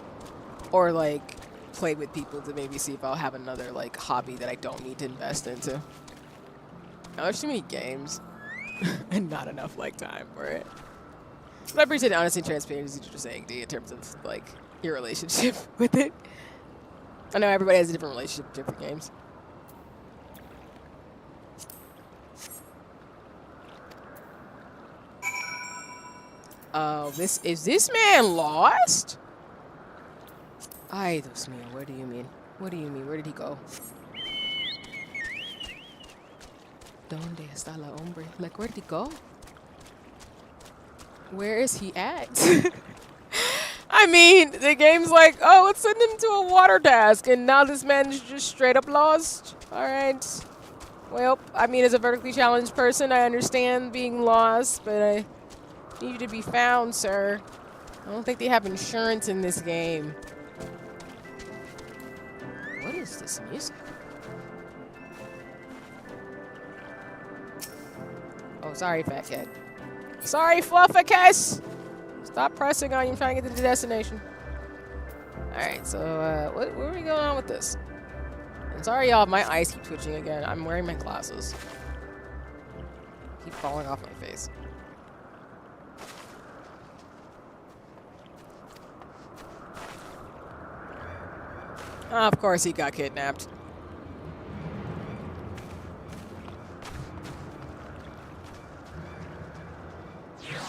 or like play with people to maybe see if I'll have another like hobby that I don't need to invest into. Oh, there's too many games and not enough like time for it. But I appreciate the honesty and transparency you're saying, D, in terms of like your relationship with it. I know everybody has a different relationship with different games. Oh, is this man lost? Ay, Dios mío, what do you mean? What do you mean? Where did he go? ¿Dónde está la hombre? Like, where did he go? Where is he at? I mean, the game's like, oh, let's send him to a water task, and now this man's just straight up lost. All right. Well, I mean, as a vertically challenged person, I understand being lost, but I need you to be found, sir. I don't think they have insurance in this game. What is this music? Oh, sorry, fat cat. Sorry, Flufficus! Stop pressing on you. I'm trying to get to the destination. Alright, so, where are we going on with this? And sorry, y'all, my eyes keep twitching again. I'm wearing my glasses. Keep falling off my face. Of course he got kidnapped.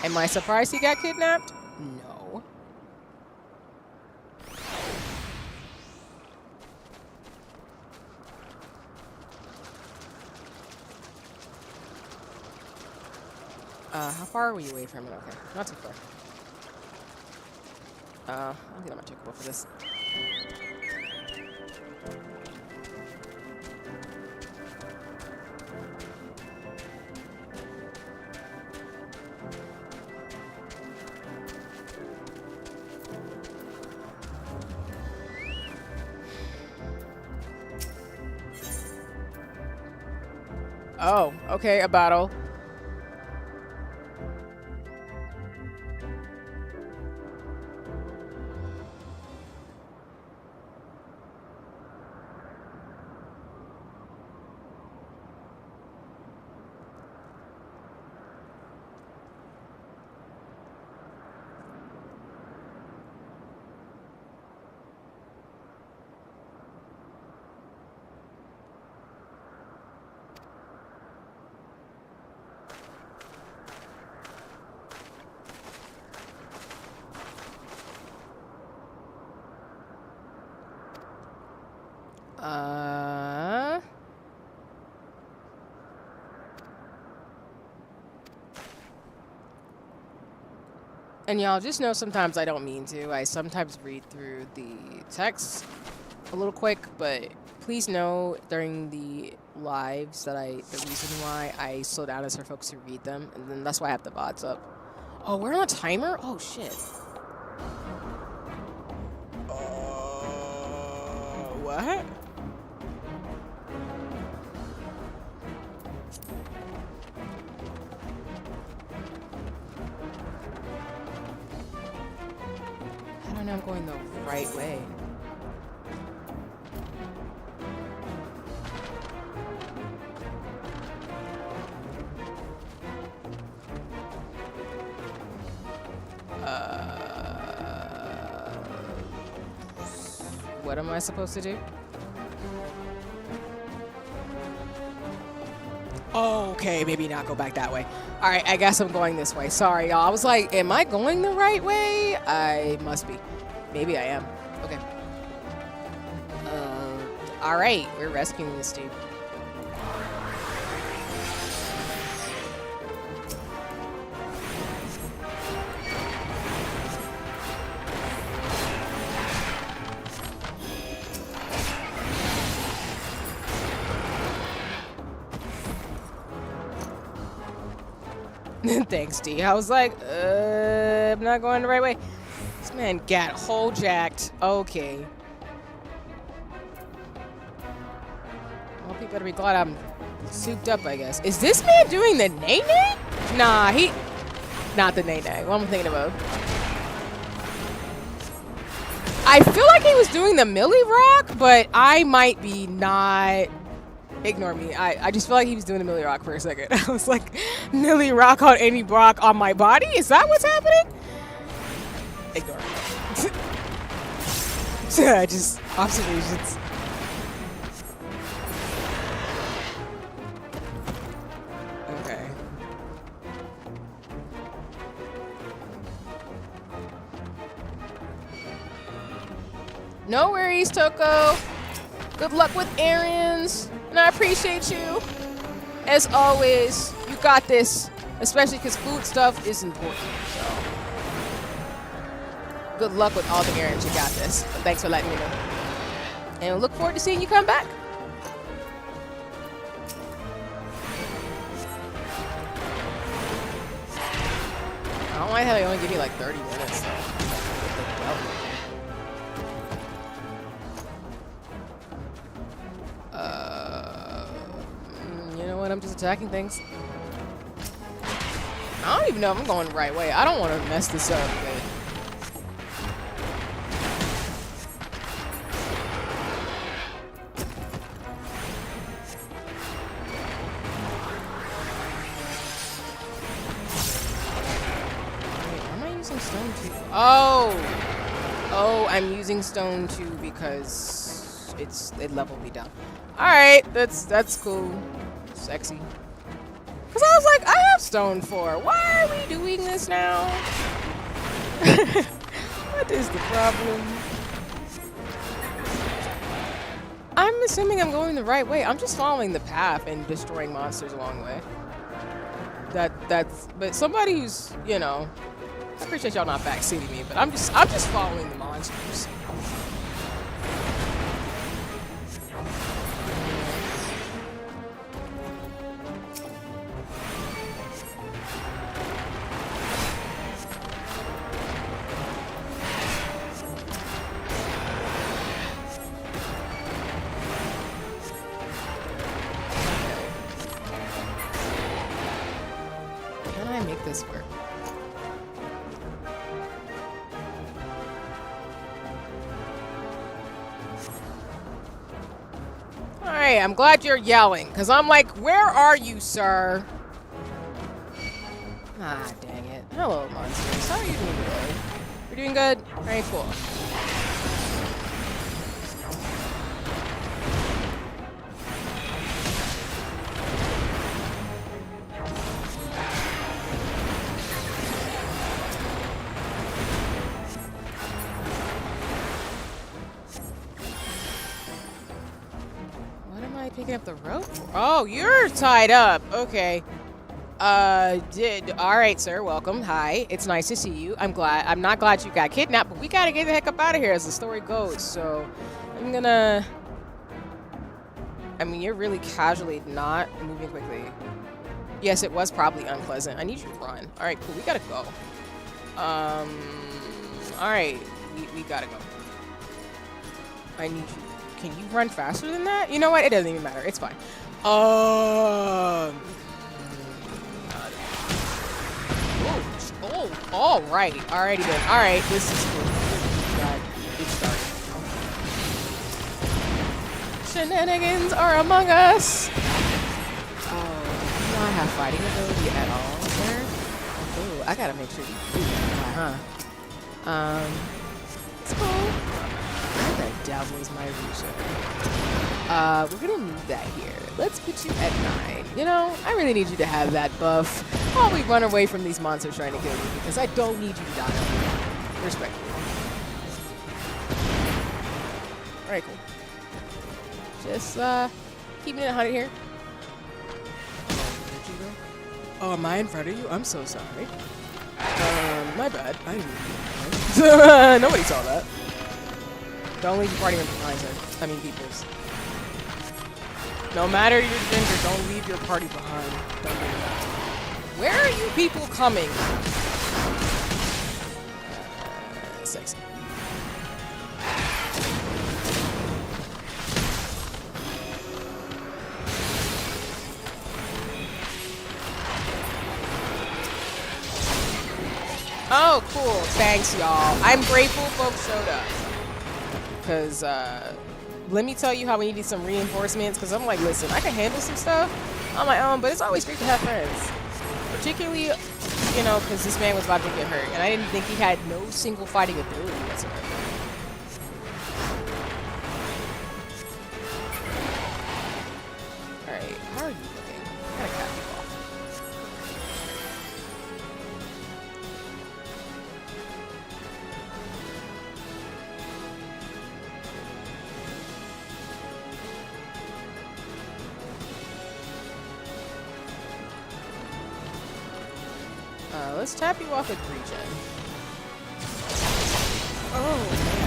Am I surprised he got kidnapped? No. How far are we away from it? Okay, not too far. I'll get on my chocobo for this. Oh, okay, a battle. And y'all just know sometimes I don't mean to. I sometimes read through the text a little quick, but please know during the lives that the reason why I slow down is for folks to read them, and then that's why I have the VODs up. Oh, we're on a timer? Oh, shit. What? I don't know I'm going the right way. What am I supposed to do? Oh, okay, maybe not go back that way. All right, I guess I'm going this way. Sorry, y'all. I was like, am I going the right way? I must be. Maybe I am. Okay. All right, we're rescuing this dude. Thanks, D. I was like, I'm not going the right way. This man got whole jacked. Okay. Well, people better be glad I'm souped up, I guess. Is this man doing the nay-nay? Nah, not the nay-nay. What am I thinking about? I feel like he was doing the Millie Rock, but I might be not. Ignore me. I just feel like he was doing the Millie Rock for a second. I was like, Millie Rock on any rock on my body? Is that what's happening? Ignore me. Just observations. Okay. No worries, Toko. Good luck with errands. And I appreciate you. As always, you got this. Especially because food stuff is important. So, good luck with all the errands. You got this. But thanks for letting me know. And we look forward to seeing you come back. I don't like how they only give you like 30 minutes. Though. You know what? I'm just attacking things. I don't even know if I'm going the right way. I don't want to mess this up. But... Wait, am I using stone 2? Oh, I'm using stone 2 because it leveled me down. All right, that's cool. Sexy. Because I was like, I have stone 4. Why are we doing this now? What is the problem? I'm assuming I'm going the right way. I'm just following the path and destroying monsters along the way. But somebody who's, you know, I appreciate y'all not backseating me, but I'm just following the monsters. I make this work? Alright, I'm glad you're yelling, because I'm like, where are you, sir? Ah, dang it. Hello, monsters. How are you doing today? You're doing good? Alright, cool. Picking up the rope? Oh, you're tied up. Okay. All right, sir. Welcome. Hi. It's nice to see you. I'm not glad you got kidnapped, but we gotta get the heck up out of here as the story goes. So, I'm gonna... I mean, you're really casually not moving quickly. Yes, it was probably unpleasant. I need you to run. All right, cool. We gotta go. All right. We gotta go. I need you. Can you run faster than that? You know what? It doesn't even matter. It's fine. Oh, all right. Alrighty then. All right, this is cool. God, it started. Shenanigans are among us. Oh, do not have fighting ability at all, sir. Oh, I gotta make sure you do that, huh? It's cool. The devil is my reason. We're gonna move that here. Let's put you at 9. You know, I really need you to have that buff while we run away from these monsters trying to kill you, because I don't need you to die. Respectfully. Alright, cool. Just, keeping it 100 here. Where'd you go? Oh, am I in front of you? I'm so sorry. My bad. I didn't mean nobody saw that. Don't leave your party members behind, sir. I mean, peoples. No matter your gender, don't leave your party behind. Don't do that. Where are you people coming? Sexy. Oh, cool. Thanks, y'all. I'm grateful folks showed up. Because, let me tell you how we needed some reinforcements. Because I'm like, listen, I can handle some stuff on my own, but it's always great to have friends. Particularly, you know, because this man was about to get hurt. And I didn't think he had no single fighting ability whatsoever. Alright, how are you looking? I gotta cap you off. Let's tap you off with regen. Oh, man.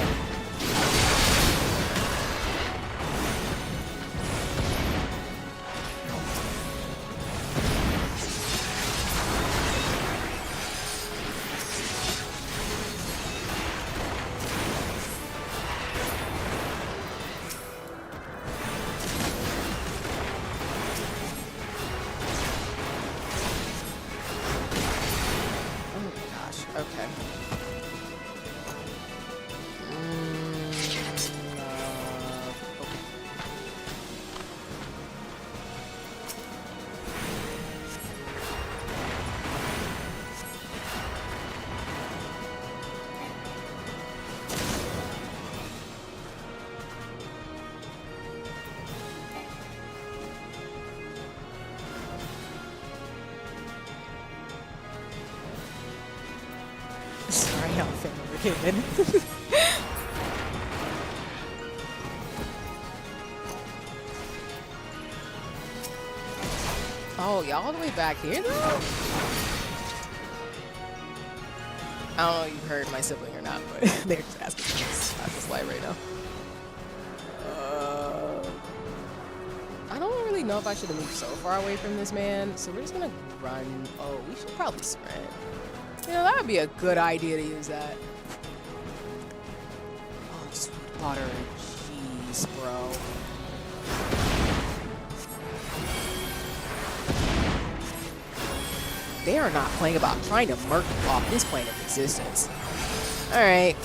Okay. Sorry, elephant overhead. Oh, y'all all the way back here, though? I don't know if you heard my sibling or not, but they're just asking me at this light right now. I don't really know if I should have moved so far away from this man, so we're just gonna run. Oh, we should probably sprint. You know, that would be a good idea to use that. Oh, sweet butter and cheese, bro. They are not playing about trying to murk off this plane of existence. Alright.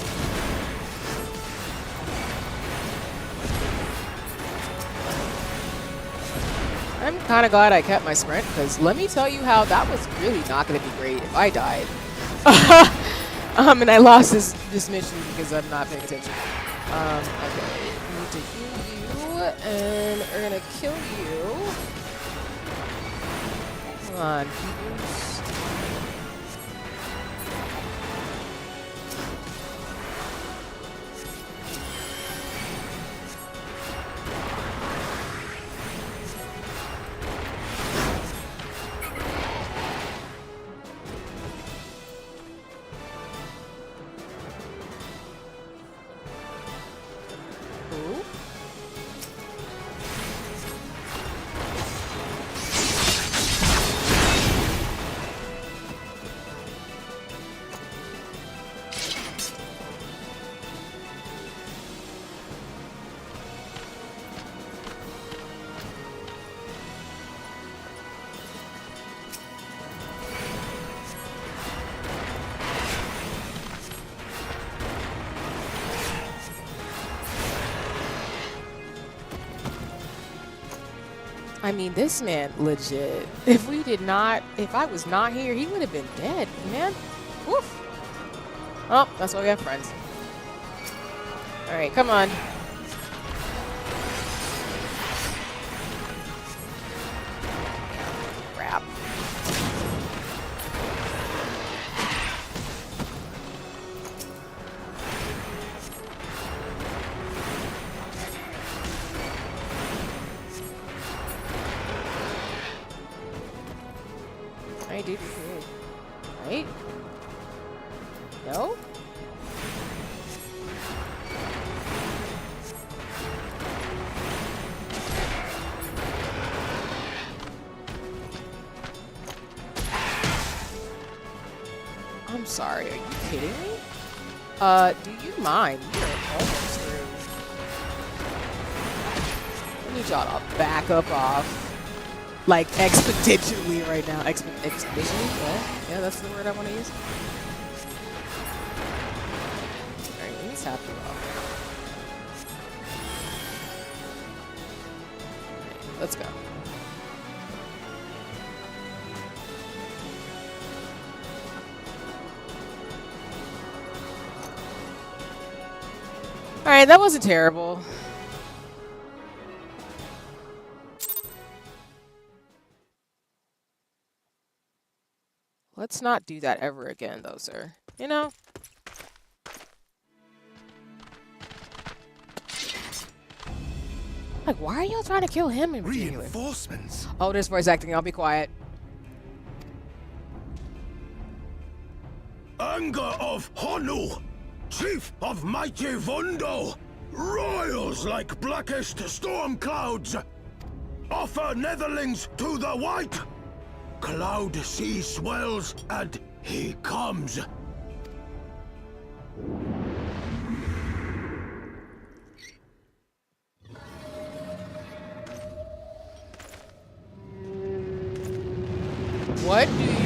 I'm kind of glad I kept my sprint, because let me tell you how that was really not going to be great if I died. And I lost this mission because I'm not paying attention. Okay. We need to heal you, and we're going to kill you. Come on, Hebrews. I mean, this man, legit. If I was not here, he would have been dead, man. Woof. Oh, that's why we have friends. Alright, come on. Crap. I did good. Right? No? I'm sorry, are you kidding me? Do you mind? You're almost through. I need y'all to back up off. Like, expeditionally right now. Expeditionally? Yeah, that's the word I want to use. Alright, let me tap you off. Right, let's go. Alright, that wasn't terrible. Let's not do that ever again, though, sir. You know? Like, why are y'all trying to kill him in particular? Reinforcements. Oh, this voice acting. I'll be quiet. Anger of Honu, chief of mighty Vundo, royals like blackest storm clouds. Offer netherlings to the white. Cloud sea swells, and he comes. What do you...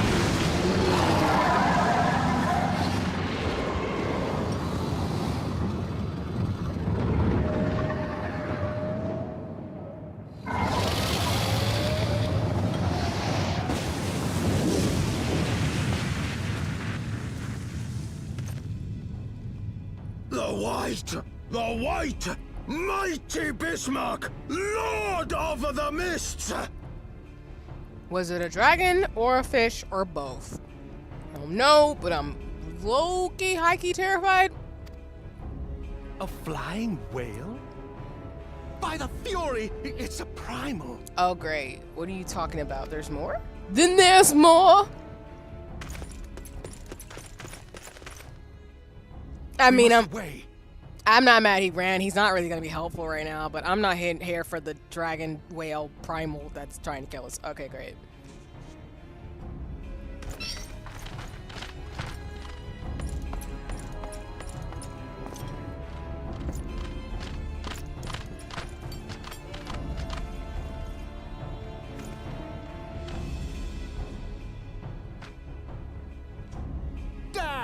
The white, mighty Bismarck, lord of the mists. Was it a dragon or a fish or both? I don't know, but I'm low-key, high-key terrified. A flying whale? By the fury, it's a primal. Oh, great. What are you talking about? There's more? Then there's more! I mean, I'm not mad he ran. He's not really going to be helpful right now, but I'm not here for the dragon whale primal that's trying to kill us. Okay, great.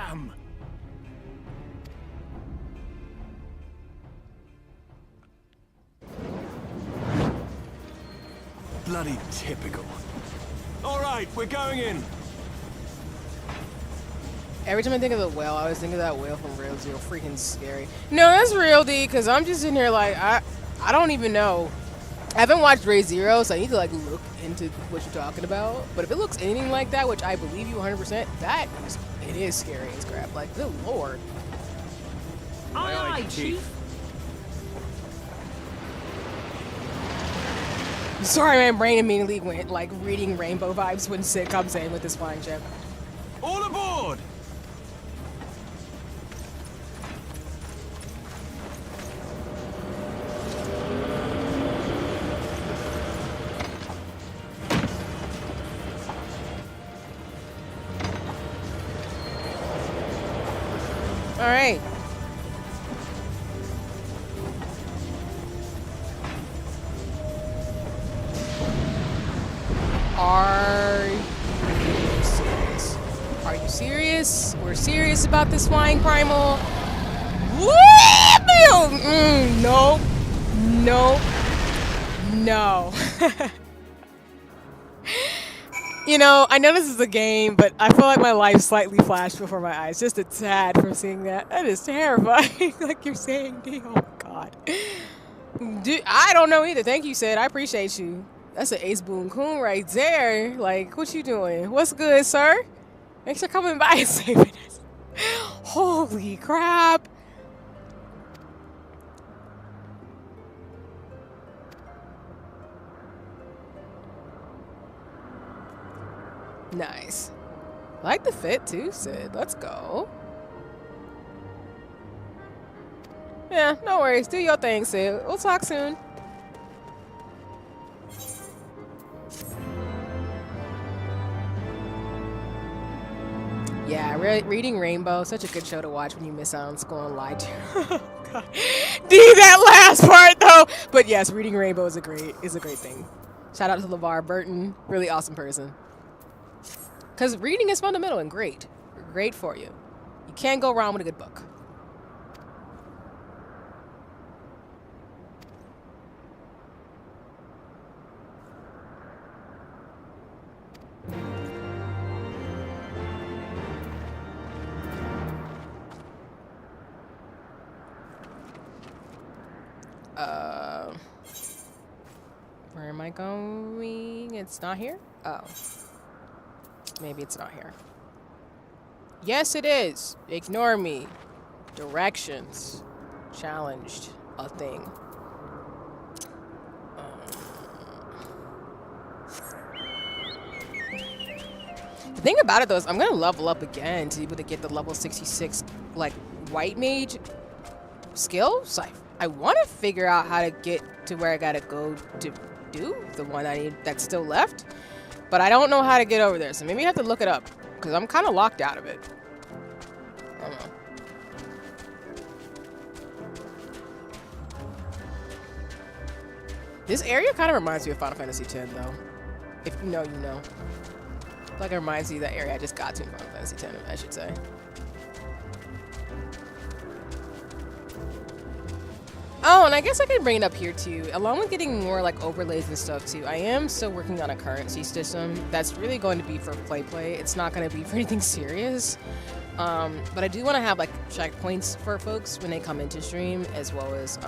am. Bloody typical. All right, we're going in. Every time I think of the whale, I always think of that whale from Real Zero. Freaking scary. No, that's real, D, because I'm just in here like, I don't even know. I haven't watched Ray Zero, so I need to like look into what you're talking about. But if it looks anything like that, which I believe you 100%, it is scary as crap. Like, good lord. Aye, aye, Chief. Sorry, my brain immediately went like reading Rainbow vibes when Sid comes in with this flying ship. All aboard! All right. Are you serious? Are you serious? We're serious about this flying primal? No. No. No. You know, I know this is a game, but I feel like my life slightly flashed before my eyes. Just a tad from seeing that. That is terrifying. Like you're saying, D. Oh, my God. Dude, I don't know either. Thank you, Sid. I appreciate you. That's an ace boon coon right there. Like, what you doing? What's good, sir? Thanks for coming by and saving us. Holy crap. Nice. I like the fit too, Sid. Let's go. Yeah, no worries. Do your thing, Sid. We'll talk soon. Yeah, reading Rainbow, such a good show to watch when you miss out on school and lie to. God. D, that last part though. But yes, reading Rainbow is a great thing. Shout out to LeVar Burton, really awesome person. Because reading is fundamental and great for you. You can't go wrong with a good book. Where am I going? It's not here? Oh. Maybe it's not here. Yes, it is. Ignore me. Directions. Challenged. A thing. The thing about it though is I'm gonna level up again to be able to get the level 66 like white mage skill. So I want to figure out how to get to where I gotta go to do the one I need that's still left. But I don't know how to get over there, so maybe I have to look it up because I'm kind of locked out of it. I don't know. This area kind of reminds me of Final Fantasy X, though. If you know, you know. Like it reminds me of that area I just got to in Final Fantasy X, I should say. Oh, and I guess I can bring it up here too. Along with getting more like overlays and stuff too, I am still working on a currency system that's really going to be for play. It's not going to be for anything serious. But I do want to have like checkpoints for folks when they come into stream, as well as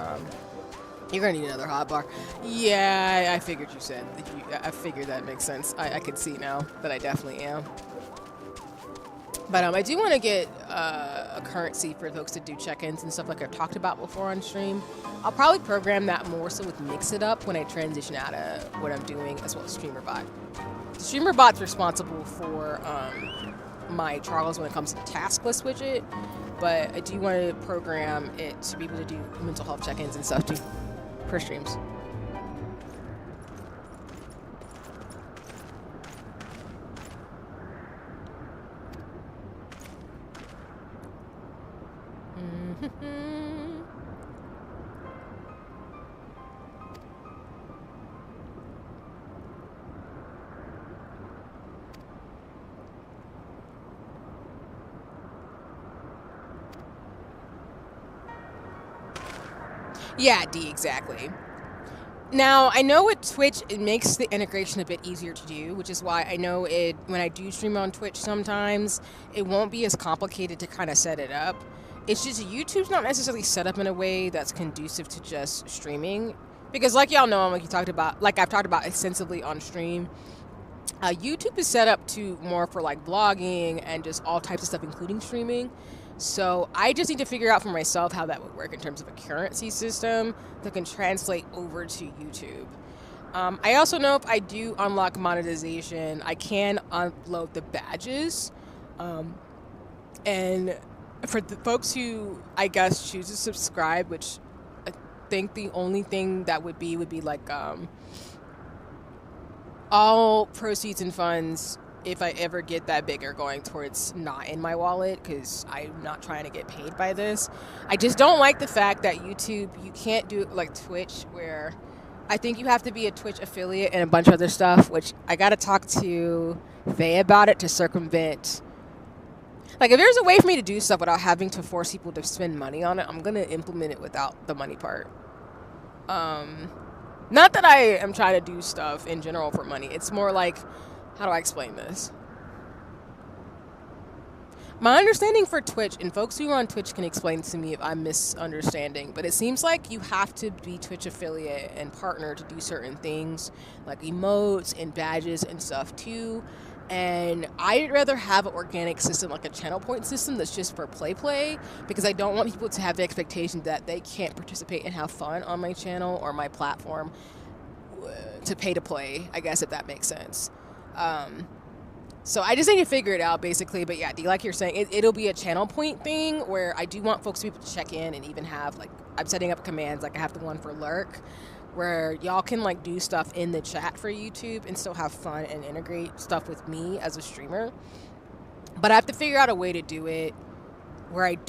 you're going to need another hotbar. Yeah, I figured you said. I figured that makes sense. I could see now that I definitely am. But I do want to get a currency for folks to do check-ins and stuff like I've talked about before on stream. I'll probably program that more so with Mix It Up when I transition out of what I'm doing, as well as StreamerBot. The StreamerBot's responsible for my Charles when it comes to the task list widget, but I do want to program it to be able to do mental health check-ins and stuff too for streams. Yeah, D, exactly. Now, I know with Twitch, it makes the integration a bit easier to do, which is why I know it when I do stream on Twitch sometimes, it won't be as complicated to kind of set it up. It's just YouTube's not necessarily set up in a way that's conducive to just streaming. Because like y'all know, like I've talked about extensively on stream, YouTube is set up to more for like blogging and just all types of stuff, including streaming. So I just need to figure out for myself how that would work in terms of a currency system that can translate over to YouTube. I also know if I do unlock monetization, I can upload the badges. And for the folks who, I guess, choose to subscribe, which I think the only thing that would be like all proceeds and funds, if I ever get that big, are going towards not in my wallet because I'm not trying to get paid by this. I just don't like the fact that YouTube, you can't do it like Twitch, where I think you have to be a Twitch affiliate and a bunch of other stuff, which I got to talk to Faye about it to circumvent. Like, if there's a way for me to do stuff without having to force people to spend money on it, I'm going to implement it without the money part. Not that I am trying to do stuff in general for money. It's more like, how do I explain this? My understanding for Twitch, and folks who are on Twitch can explain to me if I'm misunderstanding, but it seems like you have to be Twitch affiliate and partner to do certain things, like emotes and badges and stuff too. And I'd rather have an organic system, like a channel point system that's just for play, because I don't want people to have the expectation that they can't participate and have fun on my channel or my platform to pay to play, I guess, if that makes sense. So I just need to figure it out, basically. But yeah, D, like you're saying, it'll be a channel point thing where I do want folks to be able to check in and even have, like, I'm setting up commands, like I have the one for Lurk, where y'all can like do stuff in the chat for YouTube and still have fun and integrate stuff with me as a streamer. But I have to figure out a way to do it where it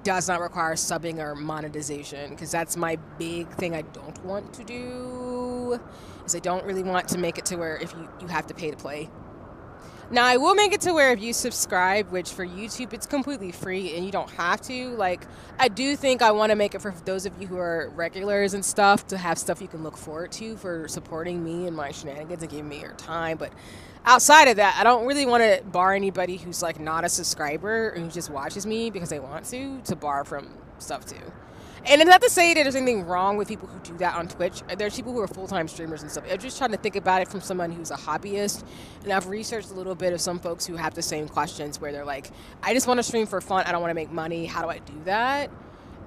does not require subbing or monetization, because that's my big thing I don't want to do, is I don't really want to make it to where if you have to pay to play. Now, I will make it to where if you subscribe, which for YouTube, it's completely free and you don't have to. Like, I do think I want to make it for those of you who are regulars and stuff to have stuff you can look forward to for supporting me and my shenanigans and giving me your time. But outside of that, I don't really want to bar anybody who's like not a subscriber and who just watches me because they want to bar from stuff too. And it's not to say that there's anything wrong with people who do that on Twitch. There's people who are full-time streamers and stuff. I'm just trying to think about it from someone who's a hobbyist. And I've researched a little bit of some folks who have the same questions where they're like, I just want to stream for fun. I don't want to make money. How do I do that?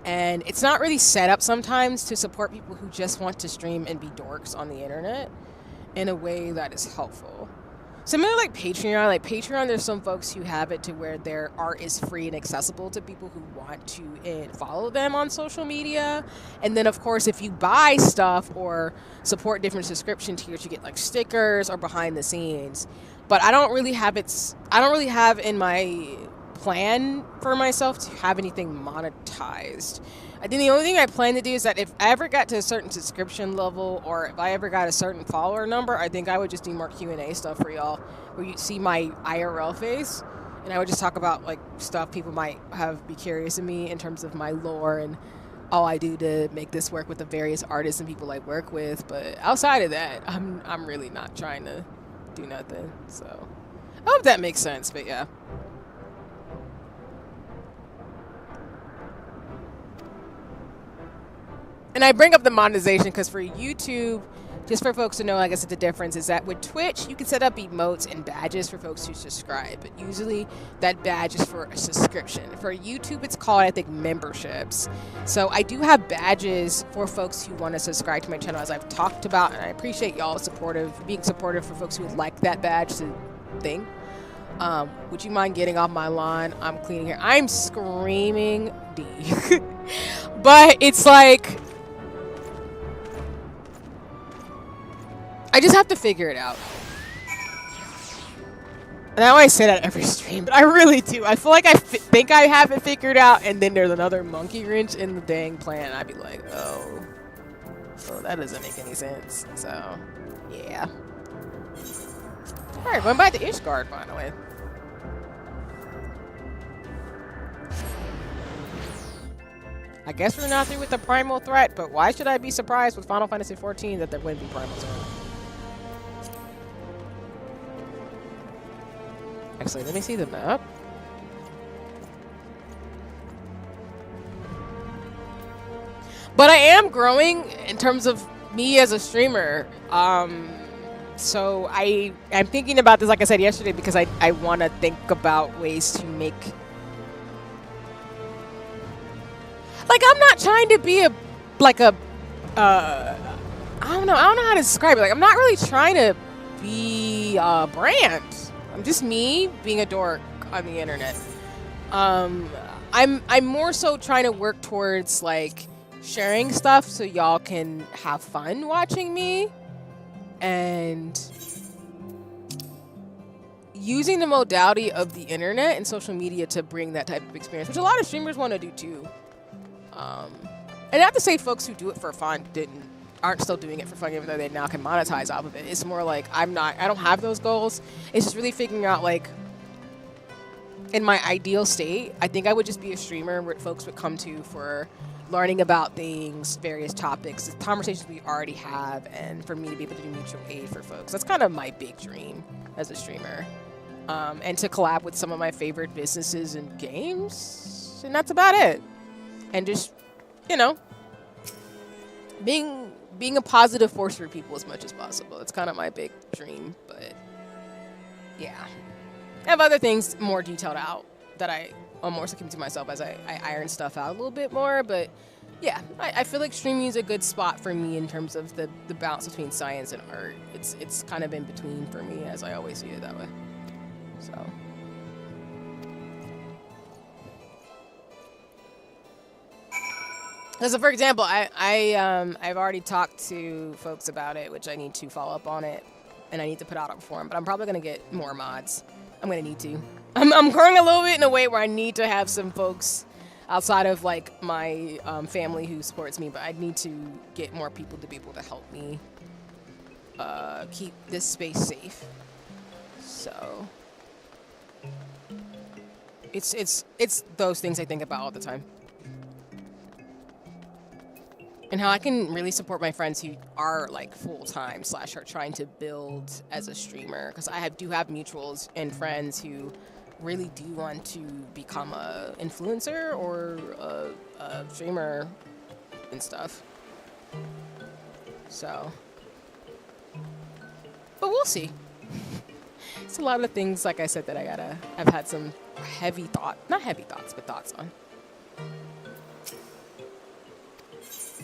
And it's not really set up sometimes to support people who just want to stream and be dorks on the internet in a way that is helpful. Similar like Patreon, there's some folks who have it to where their art is free and accessible to people who want to follow them on social media. And then, of course, if you buy stuff or support different subscription tiers, you get like stickers or behind the scenes. But I don't really have in my plan for myself to have anything monetized. I think the only thing I plan to do is that if I ever got to a certain subscription level or if I ever got a certain follower number, I think I would just do more Q&A stuff for y'all where you see my IRL face, and I would just talk about like stuff people might be curious of me in terms of my lore and all I do to make this work with the various artists and people I work with. But outside of that, I'm really not trying to do nothing. So I hope that makes sense, but yeah. And I bring up the monetization because for YouTube, just for folks to know, I guess the difference is that with Twitch, you can set up emotes and badges for folks who subscribe. But usually that badge is for a subscription. For YouTube, it's called, I think, memberships. So I do have badges for folks who want to subscribe to my channel, as I've talked about. And I appreciate y'all being supportive for folks who would like that badge thing. Would you mind getting off my lawn? I'm cleaning here. I'm screaming D. But it's like, I just have to figure it out. And I always say that every stream, but I really do. I feel like I think I have it figured out, and then there's another monkey wrench in the dang plan. I'd be like, oh, that doesn't make any sense. So, yeah. Alright, going back to Ishgard finally. I guess we're not through with the primal threat, but why should I be surprised with Final Fantasy XIV that there wouldn't be primal threat? Actually, let me see the map. But I am growing in terms of me as a streamer. So I'm thinking about this, like I said yesterday, because I want to think about ways to make... Like, I'm not trying to be I don't know how to describe it. Like, I'm not really trying to be a brand. I'm just me being a dork on the internet. I'm more so trying to work towards, like, sharing stuff so y'all can have fun watching me and using the modality of the internet and social media to bring that type of experience, which a lot of streamers want to do too. And not to say folks who do it for fun aren't still doing it for fun, even though they now can monetize off of it. It's more like I don't have those goals. It's just really figuring out, like, in my ideal state, I think I would just be a streamer where folks would come to for learning about things, various topics, the conversations we already have, and for me to be able to do mutual aid for folks. That's kind of my big dream as a streamer. And to collab with some of my favorite businesses and games, and that's about it. And just, you know, being a positive force for people as much as possible. It's kind of my big dream, but yeah. I have other things more detailed out that I'm more so keeping to myself as I iron stuff out a little bit more, but yeah, I feel like streaming is a good spot for me in terms of the balance between science and art. It's kind of in between for me, as I always see it that way. So. So for example, I've already talked to folks about it, which I need to follow up on it, and I need to put out a form, but I'm probably gonna get more mods. I'm gonna need to. I'm growing a little bit in a way where I need to have some folks outside of, like, my family who supports me, but I need to get more people to be able to help me keep this space safe. So it's those things I think about all the time. And how I can really support my friends who are, like, full-time / are trying to build as a streamer. Because I do have mutuals and friends who really do want to become a influencer or a streamer and stuff. So, but we'll see. It's a lot of things, like I said, that I've had some not heavy thoughts, but thoughts on.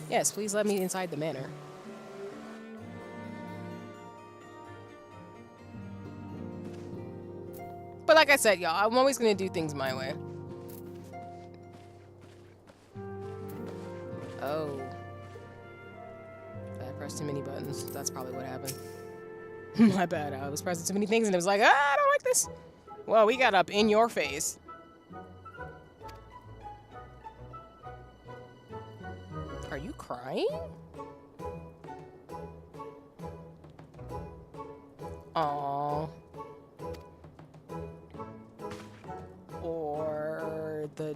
Yes, please let me inside the manor. But like I said, y'all, I'm always going to do things my way. Oh. I pressed too many buttons. That's probably what happened. My bad. I was pressing too many things and it was like, I don't like this. Well, we got up in your face. Are you crying? Aww. Or the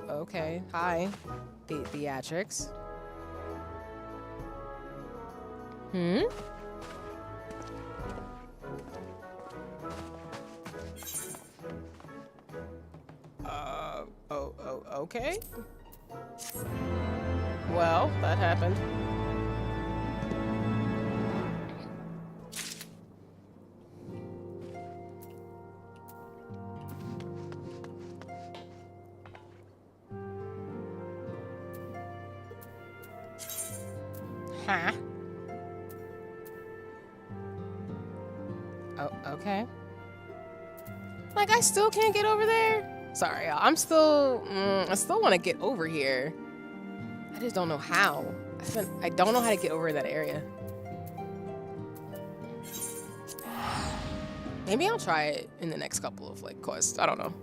okay. Hi. The theatrics. Okay. Well, that happened. Huh? Oh, okay. Like, I still can't get over there? Sorry, y'all. I still want to get over here. I just don't know how. I don't know how to get over that area. Maybe I'll try it in the next couple of, like, quests. I don't know.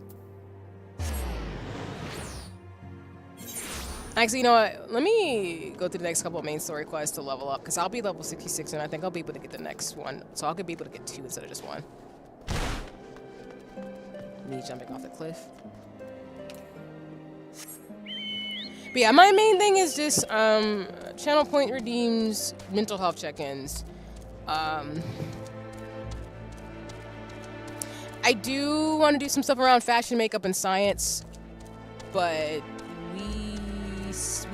Actually, you know what? Let me go through the next couple of main story quests to level up, because I'll be level 66, and I think I'll be able to get the next one. So I'll be able to get 2 instead of just 1. Me jumping off the cliff. But yeah, my main thing is just channel point redeems, mental health check-ins. I do want to do some stuff around fashion, makeup, and science, but we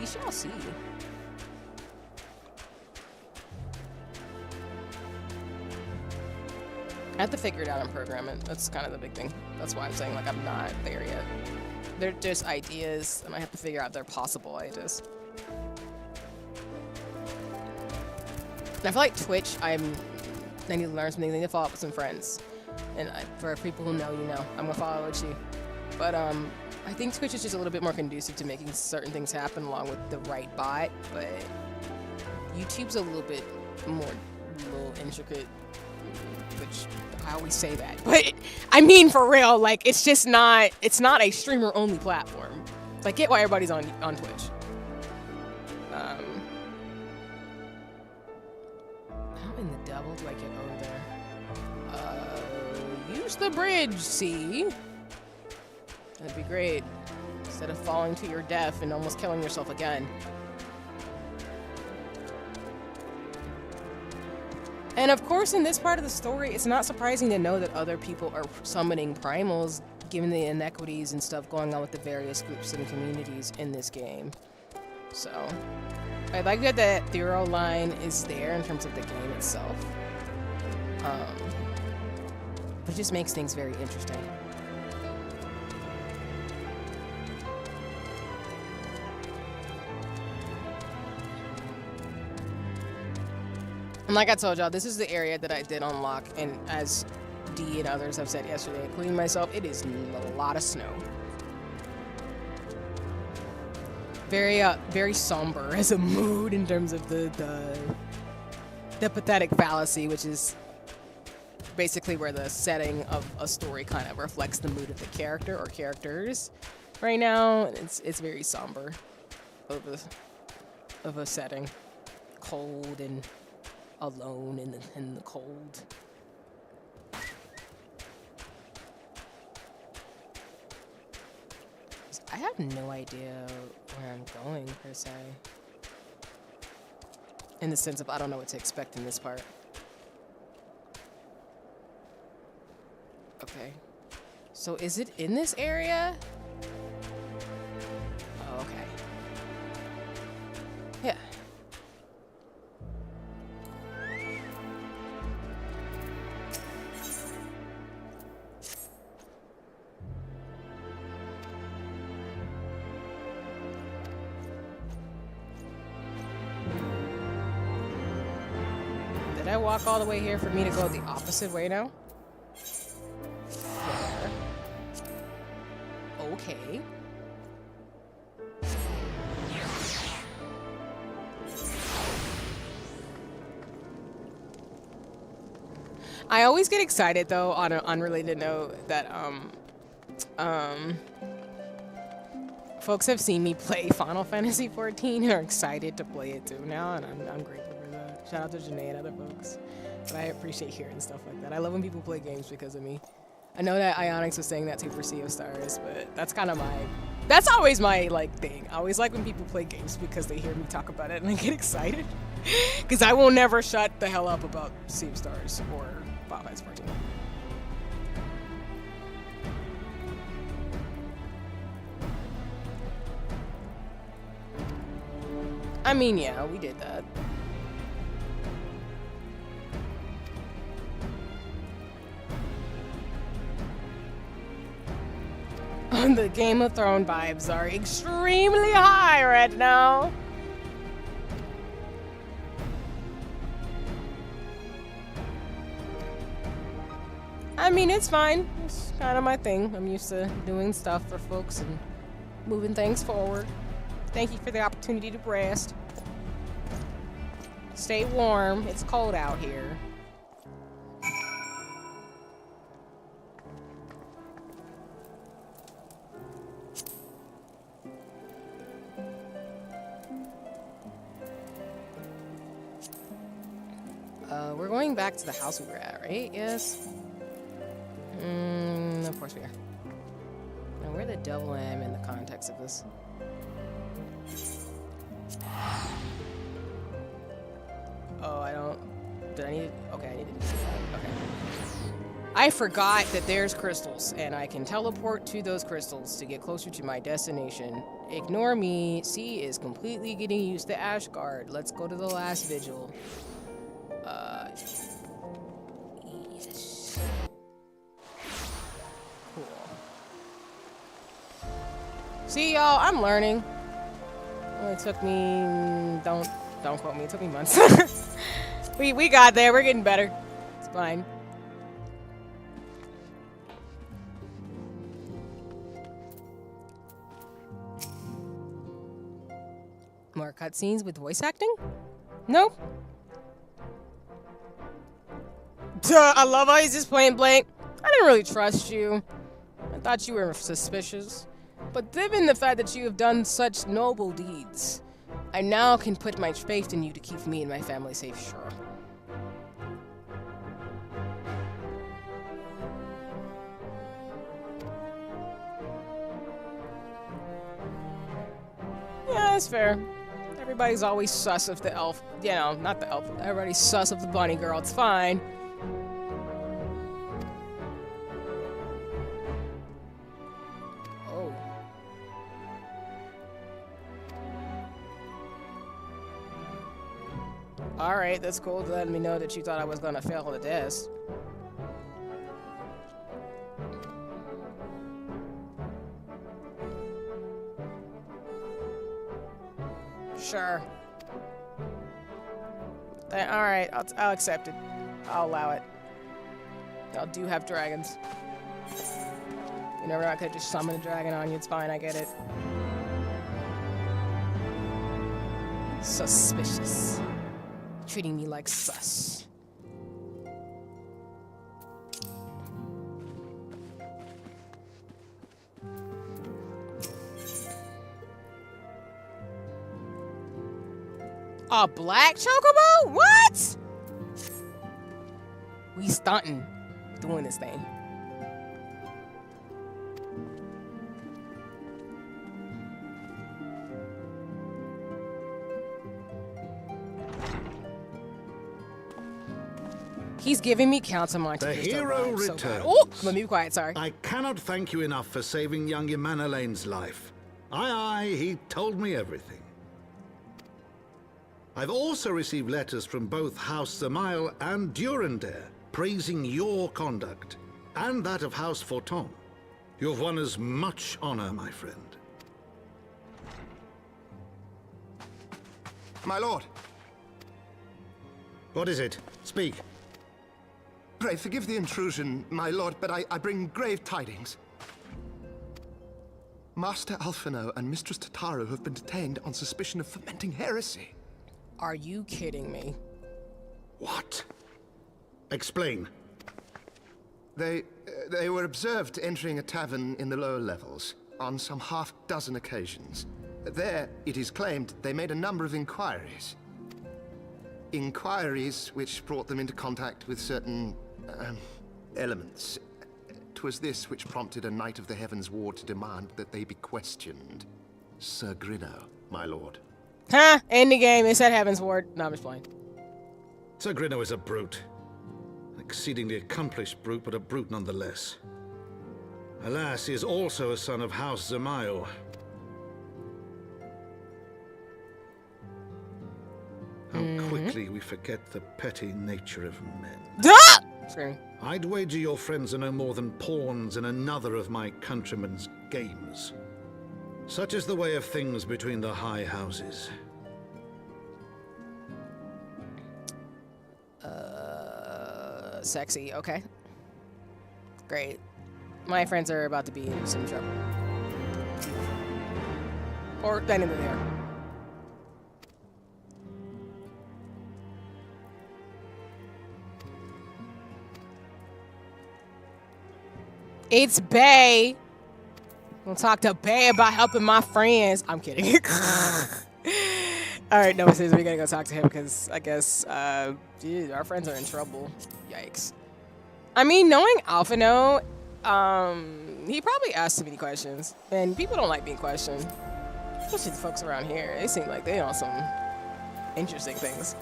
shall see. I have to figure it out on programming. That's kind of the big thing. That's why I'm saying like I'm not there yet. They're just ideas, and I have to figure out if they're possible. I feel like Twitch, I need to learn something. I need to follow up with some friends. And for people who know, you know, I'm gonna follow with you. But I think Twitch is just a little bit more conducive to making certain things happen along with the right bot. But YouTube's a little bit more intricate, which I always say that. But I mean, for real, like it's not a streamer only platform. So I get why everybody's on Twitch. How in the devil do I get over there? Use the bridge, see? That'd be great. Instead of falling to your death and almost killing yourself again. And of course, in this part of the story, it's not surprising to know that other people are summoning primals, given the inequities and stuff going on with the various groups and communities in this game. So, I like that the thorough line is there in terms of the game itself. But it just makes things very interesting. And like I told y'all, this is the area that I did unlock, and as D and others have said yesterday, including myself, it is a lot of snow. Very somber as a mood in terms of the pathetic fallacy, which is basically where the setting of a story kind of reflects the mood of the character or characters right now. It's very somber of a setting, cold and alone in the cold. I have no idea where I'm going per se, in the sense of I don't know what to expect in this part. Okay, so is it in this area? Oh, okay. Yeah. Did I walk all the way here for me to go the opposite way now? Okay. I always get excited though, on an unrelated note, that folks have seen me play Final Fantasy XIV and are excited to play it too now, and I'm grateful for that. Shout out to Janae and other folks. But I appreciate hearing stuff like that. I love when people play games because of me. I know that Ionix was saying that too for Sea of Stars, but that's kind of that's always my like thing. I always like when people play games because they hear me talk about it and I get excited. Because I will never shut the hell up about Sea of Stars or Final Fantasy XIV. I mean, yeah, we did that. The Game of Thrones vibes are extremely high right now. I mean, it's fine. It's kind of my thing. I'm used to doing stuff for folks and moving things forward. Thank you for the opportunity to rest. Stay warm. It's cold out here. We're going back to the house we were at, right? Yes? Of course we are. Now, where the devil am I in the context of this? did I need it? Okay, I needed to do that. Okay. I forgot that there's crystals, and I can teleport to those crystals to get closer to my destination. Ignore me. C is completely getting used to Ashgard. Let's go to the last vigil. Jesus. Cool. See, y'all, I'm learning. It took me... Don't quote me. It took me months. we got there. We're getting better. It's fine. More cutscenes with voice acting? Nope. Duh, I love how he's just plain blank. I didn't really trust you. I thought you were suspicious. But given the fact that you have done such noble deeds, I now can put my faith in you to keep me and my family safe, sure. Yeah, that's fair. Everybody's always sus of the elf. You know, not the elf. Everybody's sus of the bunny girl. It's fine. Oh. Alright, that's cool. Letting me know that you thought I was gonna fail the test. Sure. Alright, I'll accept it. I'll allow it. Y'all do have dragons. You never know, I could just summon a dragon on you. It's fine, I get it. Suspicious. Treating me like sus. A black chocobo? What? We stunting doing this thing. He's giving me countermine. The hero returns. So oh, let me be quiet, sorry. I cannot thank you enough for saving young Imanolane's life. Aye, he told me everything. I've also received letters from both House Zamail and Durandare praising your conduct, and that of House Forton. You've won as much honor, my friend. My lord. What is it? Speak. Pray forgive the intrusion, my lord, but I bring grave tidings. Master Alphino and Mistress Tataru have been detained on suspicion of fomenting heresy. Are you kidding me? What? Explain. They were observed entering a tavern in the lower levels on some half-dozen occasions. There, it is claimed, they made a number of inquiries. Inquiries which brought them into contact with certain elements. 'Twas this which prompted a knight of the Heavensward to demand that they be questioned. Sir Grinno, my lord. Huh? End the game. It said Heavensward. No, I'm just playing. Sir Grinno is a brute. An exceedingly accomplished brute, but a brute nonetheless. Alas, he is also a son of House Zamail. How quickly we forget the petty nature of men. Sorry. I'd wager your friends are no more than pawns in another of my countrymen's games. Such is the way of things between the high houses. Sexy. Okay. Great. My friends are about to be in some trouble. Or then in the air. It's Bay. We'll talk to Bay about helping my friends. I'm kidding. All right, no, seriously, we gotta go talk to him because I guess, dude, our friends are in trouble. Yikes. I mean, knowing Alphino, he probably asked too many questions, and people don't like being questioned. Especially the folks around here. They seem like they on some interesting things.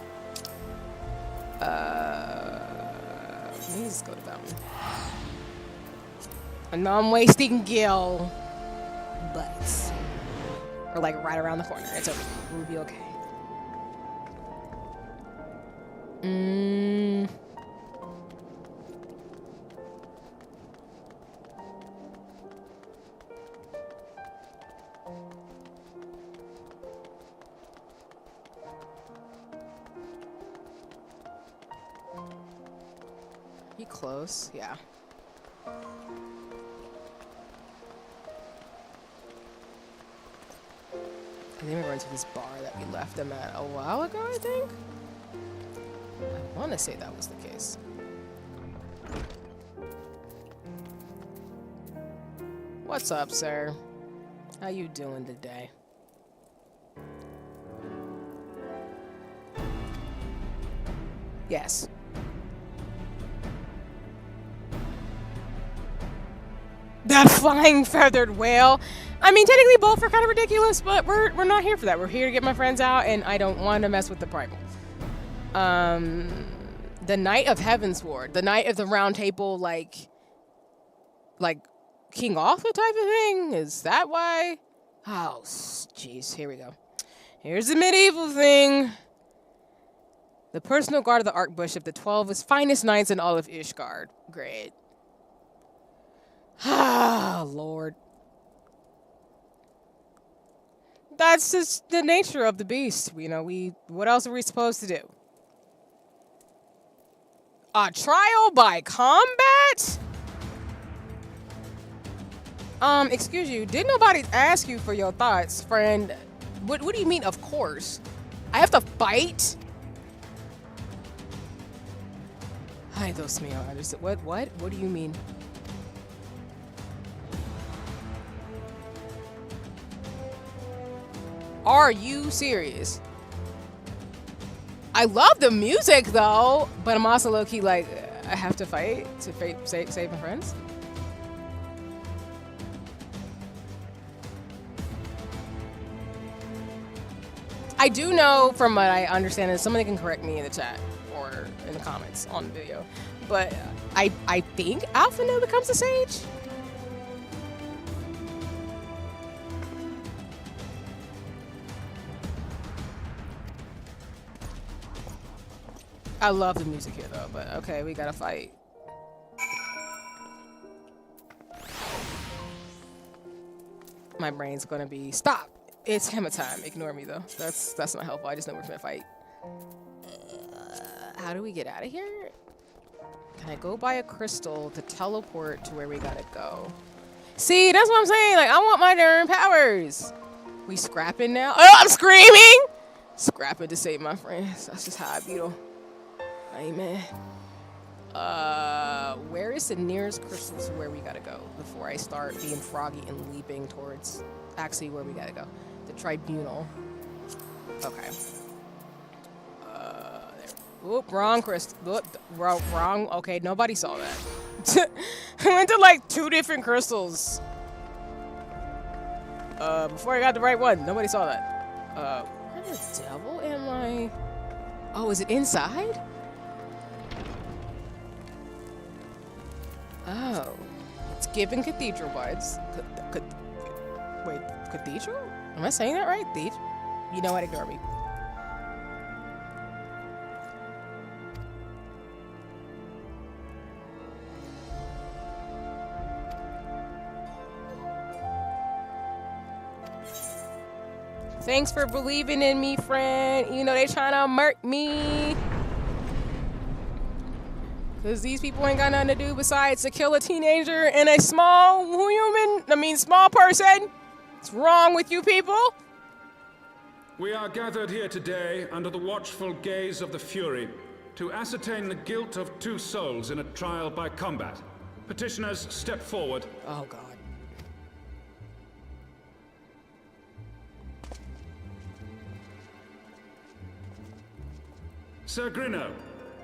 Please go to fountain. I know I'm wasting gil, but we're like right around the corner. It's okay. We'll be okay. Be close, yeah. I think we're going to this bar that we left them at a while ago, I think. I want to say that was the case. What's up, sir? How you doing today? Yes. That flying feathered whale. I mean, technically both are kind of ridiculous, but we're not here for that. We're here to get my friends out, and I don't want to mess with the primal. The Knight of Heavensward, the Knight of the Round Table, like King Arthur type of thing. Is that why? Oh, jeez. Here we go. Here's the medieval thing. The personal guard of the Archbishop, the 12 finest knights in all of Ishgard. Great. Ah, Lord. That's just the nature of the beast. You know, what else are we supposed to do? A trial by combat? Excuse you, did nobody ask you for your thoughts, friend? What do you mean, of course? I have to fight? Ay, Dios mío. What do you mean? Are you serious? I love the music though, but I'm also low-key like, I have to fight to save my friends. I do know from what I understand, and somebody can correct me in the chat or in the comments on the video, but I think Alphino becomes a sage. I love the music here though, but okay, we gotta fight. My brain's gonna be, stop! It's hammer time. Ignore me though. That's not helpful. I just know we're gonna fight. How do we get out of here? Can I go buy a crystal to teleport to where we gotta go? See, that's what I'm saying. Like, I want my darn powers. We scrapping now? Oh, I'm screaming! Scrapping to save my friends. That's just how I beetle. Amen. Where is the nearest crystal to where we gotta go before I start being froggy and leaping towards actually where we gotta go? The tribunal. Okay. There. Oop, wrong crystal. Oop, wrong. Okay, nobody saw that. I went to like 2 different crystals. Before I got the right one. Nobody saw that. Where the devil am I? Oh, is it inside? Oh, it's giving cathedral vibes. Wait, cathedral? Am I saying that right? You know what? Ignore me. Thanks for believing in me, friend. You know they trying to murk me. Because these people ain't got nothing to do besides to kill a teenager and a small person. What's wrong with you people? We are gathered here today under the watchful gaze of the Fury to ascertain the guilt of 2 souls in a trial by combat. Petitioners, step forward. Oh, God. Sir Grino,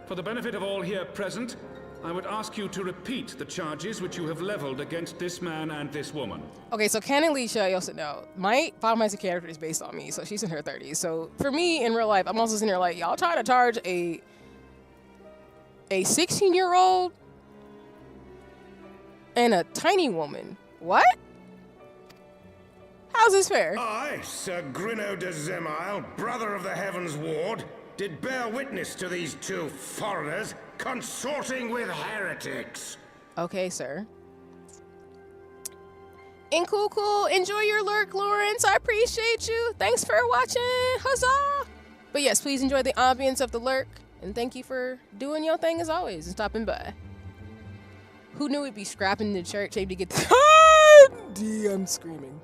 for the benefit of all here present, I would ask you to repeat the charges which you have leveled against this man and this woman. Okay, so Ken and Leisha, you also know, my Final Fantasy character is based on me, so she's in her 30s. So for me, in real life, I'm also sitting here like, y'all trying to charge a A 16-year-old and a tiny woman. What? How's this fair? I, Sir Grinno de Zemile, brother of the Heavensward, did bear witness to these two foreigners consorting with heretics. Okay, sir. And cool. Enjoy your lurk, Lawrence. I appreciate you. Thanks for watching. Huzzah! But yes, please enjoy the ambience of the lurk. And thank you for doing your thing as always and stopping by. Who knew we'd be scrapping the church able to get the D, I'm screaming.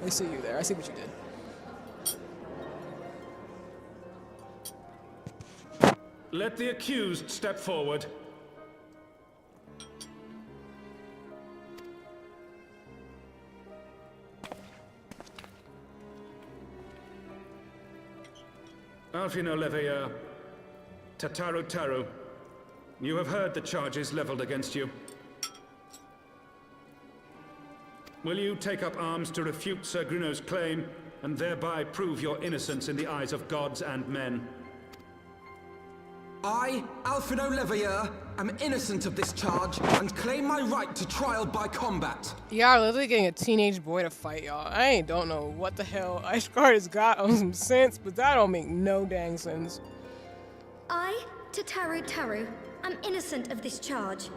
I see you there. I see what you did. Let the accused step forward. Alfino Leveilleur, Tataru, you have heard the charges leveled against you. Will you take up arms to refute Sir Grinno's claim, and thereby prove your innocence in the eyes of gods and men? I, Alfino Leveilleur, am innocent of this charge and claim my right to trial by combat. Y'all literally getting a teenage boy to fight y'all. I don't know what the hell Ishgard has got on some sense, but that don't make no dang sense. I, Tataru, am innocent of this charge.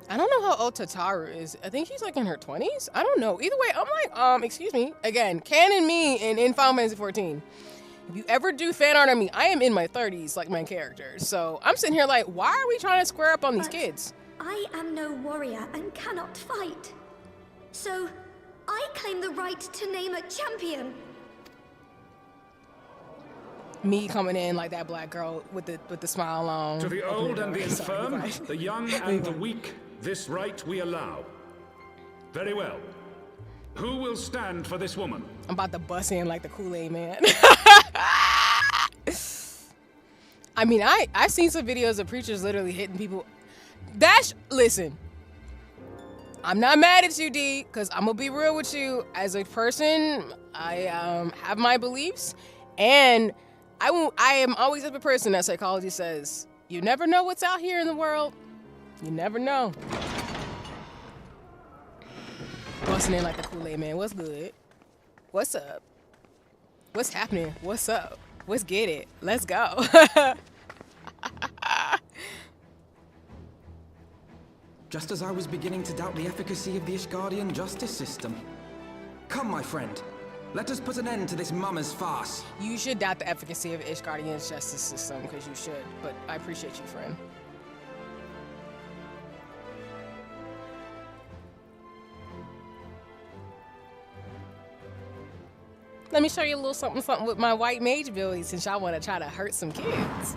I don't know how old Tataru is. I think she's like in her 20s? I don't know. Either way, I'm like, excuse me. Again, canon me in Final Fantasy 14. If you ever do fan art on me, I am in my 30s like my character. So I'm sitting here like, why are we trying to square up on these kids? I am no warrior and cannot fight. So I claim the right to name a champion. Me coming in like that black girl with the smile on. To the old and the infirm, the young and the weak, this right we allow. Very well. Who will stand for this woman? I'm about to bust in like the Kool-Aid man. I mean, I've seen some videos of preachers literally hitting people. Listen, I'm not mad at you, D, because I'm going to be real with you. As a person, I have my beliefs, and I am always the person that psychology says, you never know what's out here in the world. You never know. Busting in like the Kool-Aid man. What's good? What's up? What's happening? What's up? Let's get it. Let's go. Just as I was beginning to doubt the efficacy of the Ishgardian justice system. Come, my friend. Let us put an end to this mama's farce. You should doubt the efficacy of Ishgardian's justice system, because you should. But I appreciate you, friend. Let me show you a little something with my white mage ability, since y'all want to try to hurt some kids.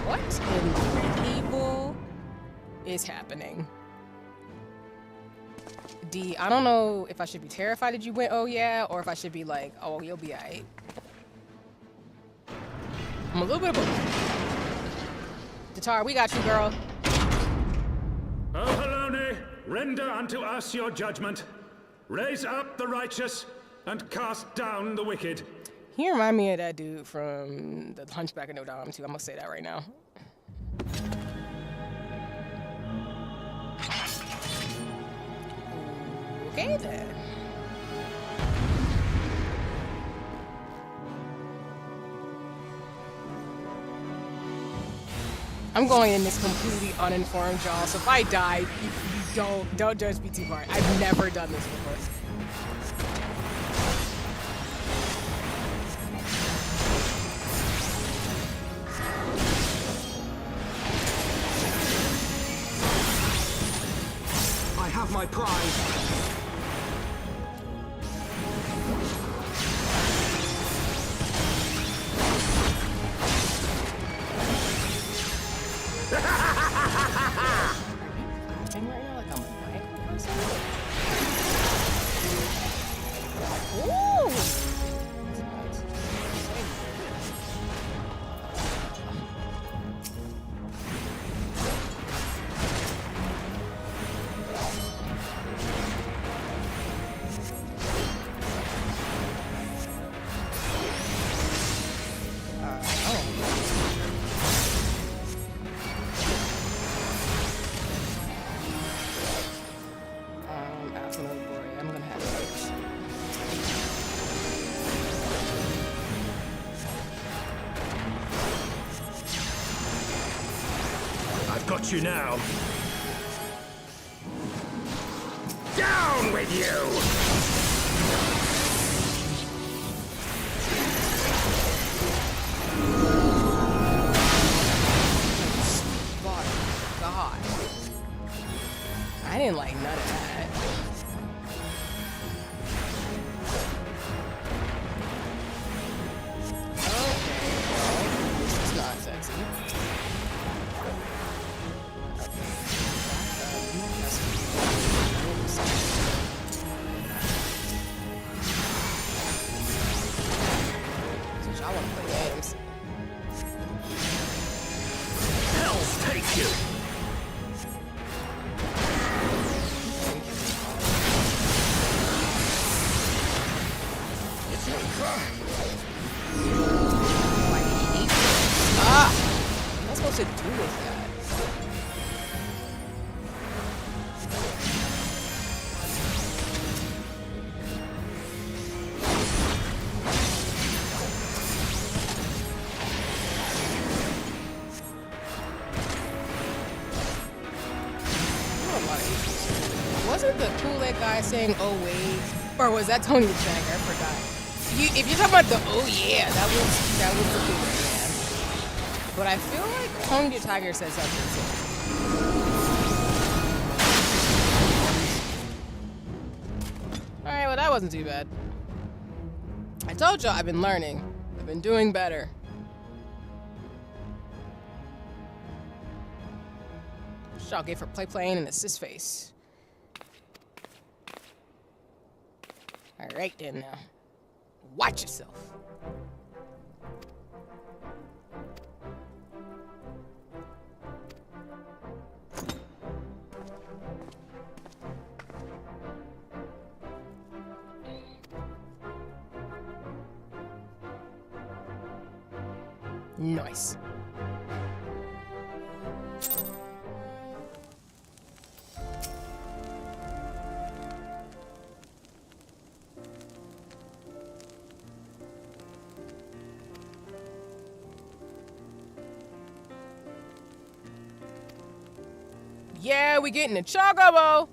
What in the evil is happening? D, I don't know if I should be terrified that you went, oh yeah, or if I should be like, oh, you'll be alright. I'm a little bit of both. Tatar, we got you, girl. O Halone, render unto us your judgment. Raise up the righteous and cast down the wicked. He remind me of that dude from the Hunchback of Notre Dame too. I'm gonna say that right now. Okay then. I'm going in this completely uninformed, y'all. So if I die, you don't judge me too hard. I've never done this before. I have my prize. got you now. Down with you! God. I didn't like none of that. Okay, well, this is not sexy. Since y'all want to play games. Hell's take you! Ah! What am I supposed to do with that? Wasn't the Kool-Aid guy saying, "Oh wait," or was that Tony the Tiger? I forgot. If you're talking about the "oh yeah," that was the Kool-Aid man. But I feel like Tony the Tiger said something too. All right, well that wasn't too bad. I told y'all I've been learning. I've been doing better. Y'all gave her playing and assist face. Alright then now. Watch yourself. Nice. Yeah, we getting a chocobo.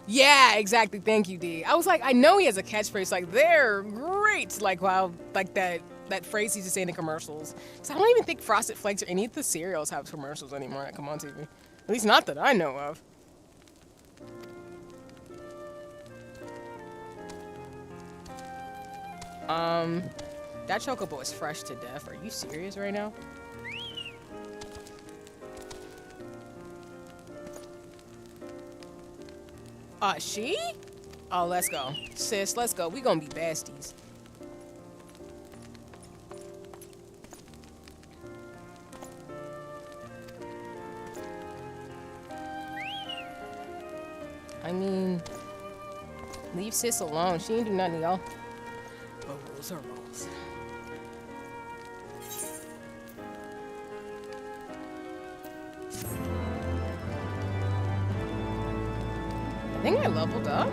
Yeah, exactly. Thank you, D. I was like, I know he has a catchphrase. Like, they're great. Like, wow, like that phrase he's just saying in commercials. So I don't even think Frosted Flakes or any of the cereals have commercials anymore that come on TV. At least not that I know of. That chocobo is fresh to death. Are you serious right now? She? Oh, let's go. Sis, let's go. We gonna be besties. I mean, leave sis alone. She ain't do nothing, y'all. But rules are rules. I think I leveled up.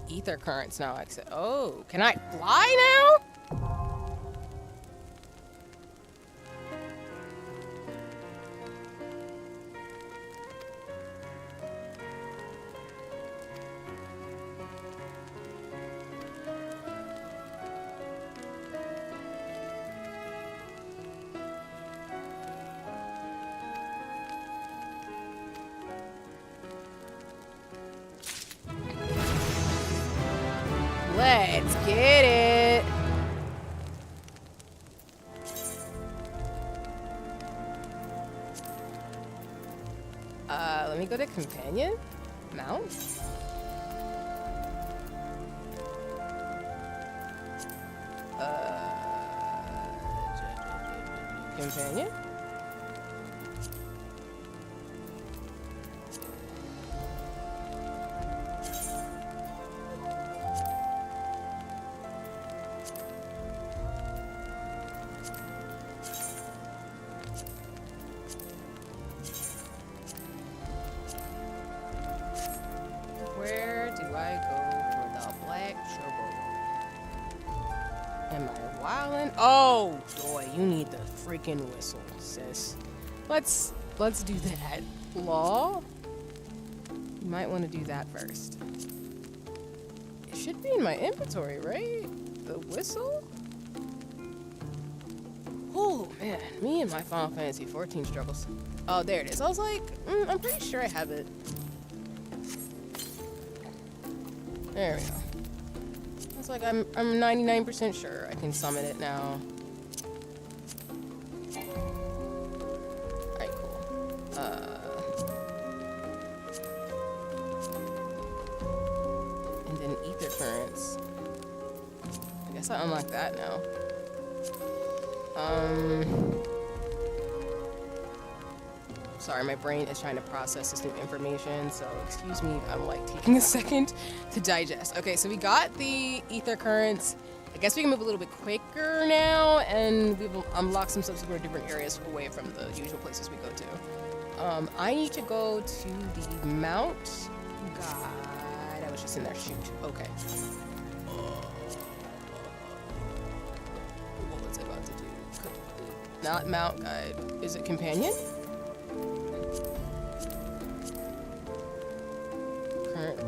Ether currents now. Oh, can I fly now? Let's get it. Let me go to companion. Mount. Companion. Where do I go for the black chocobo? Am I wildin'. Oh, boy, you need the freaking whistle, sis. Let's do that. Law? You might want to do that first. It should be in my inventory, right? The whistle? Oh, man. Me and my Final Fantasy 14 struggles. Oh, there it is. I was like, I'm pretty sure I have it. There we go. I was like, I'm 99% sure I can summon it now. Alright, cool. And then ether currents. I guess I unlock that now. Sorry, my brain is trying to process this new information, so excuse me if I'm like taking a second to digest. Okay, so we got the ether currents. I guess we can move a little bit quicker now, and we've unlocked some subsequent different areas away from the usual places we go to. I need to go to the Mount Guide. I was just in there. Shoot. Okay. What was I about to do? Not Mount Guide. Is it Companion? Current.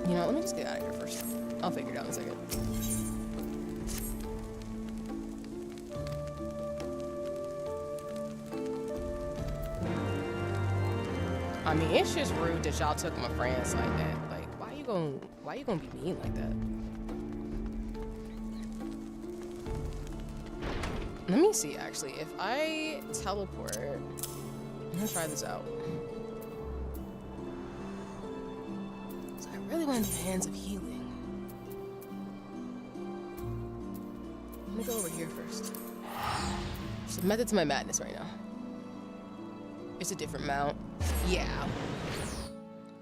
You know, let me just get out of here first. I'll figure it out in a second. I mean, it's just rude that y'all took my friends like that. Like, why you gonna be mean like that? Let me see, actually. If I teleport... I'm gonna try this out. So I really want to do Hands of Healing. Let me go over here first. There's a method to my madness right now. It's a different mount. Yeah.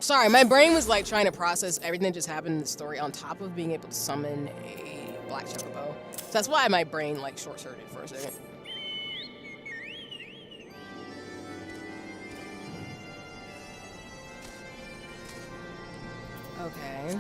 Sorry, my brain was like trying to process everything that just happened in the story on top of being able to summon a black chocobo. So that's why my brain like short-circuited for a second. Okay.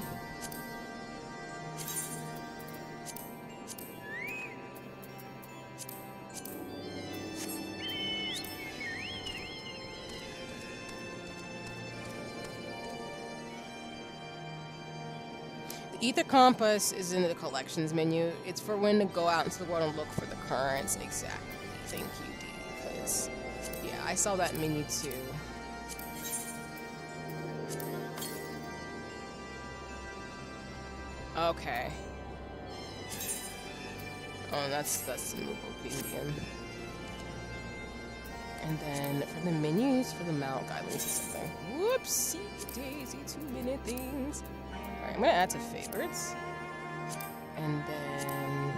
The Ether Compass is in the collections menu. It's for when to go out into the world and look for the currents. Exactly. Thank you, D. Because, yeah, I saw that menu too. Okay. Oh, that's the Kopintea. And then for the menus for the mount guide, let me see something. Whoopsie daisy, 2-minute things. Alright, I'm gonna add to favorites. And then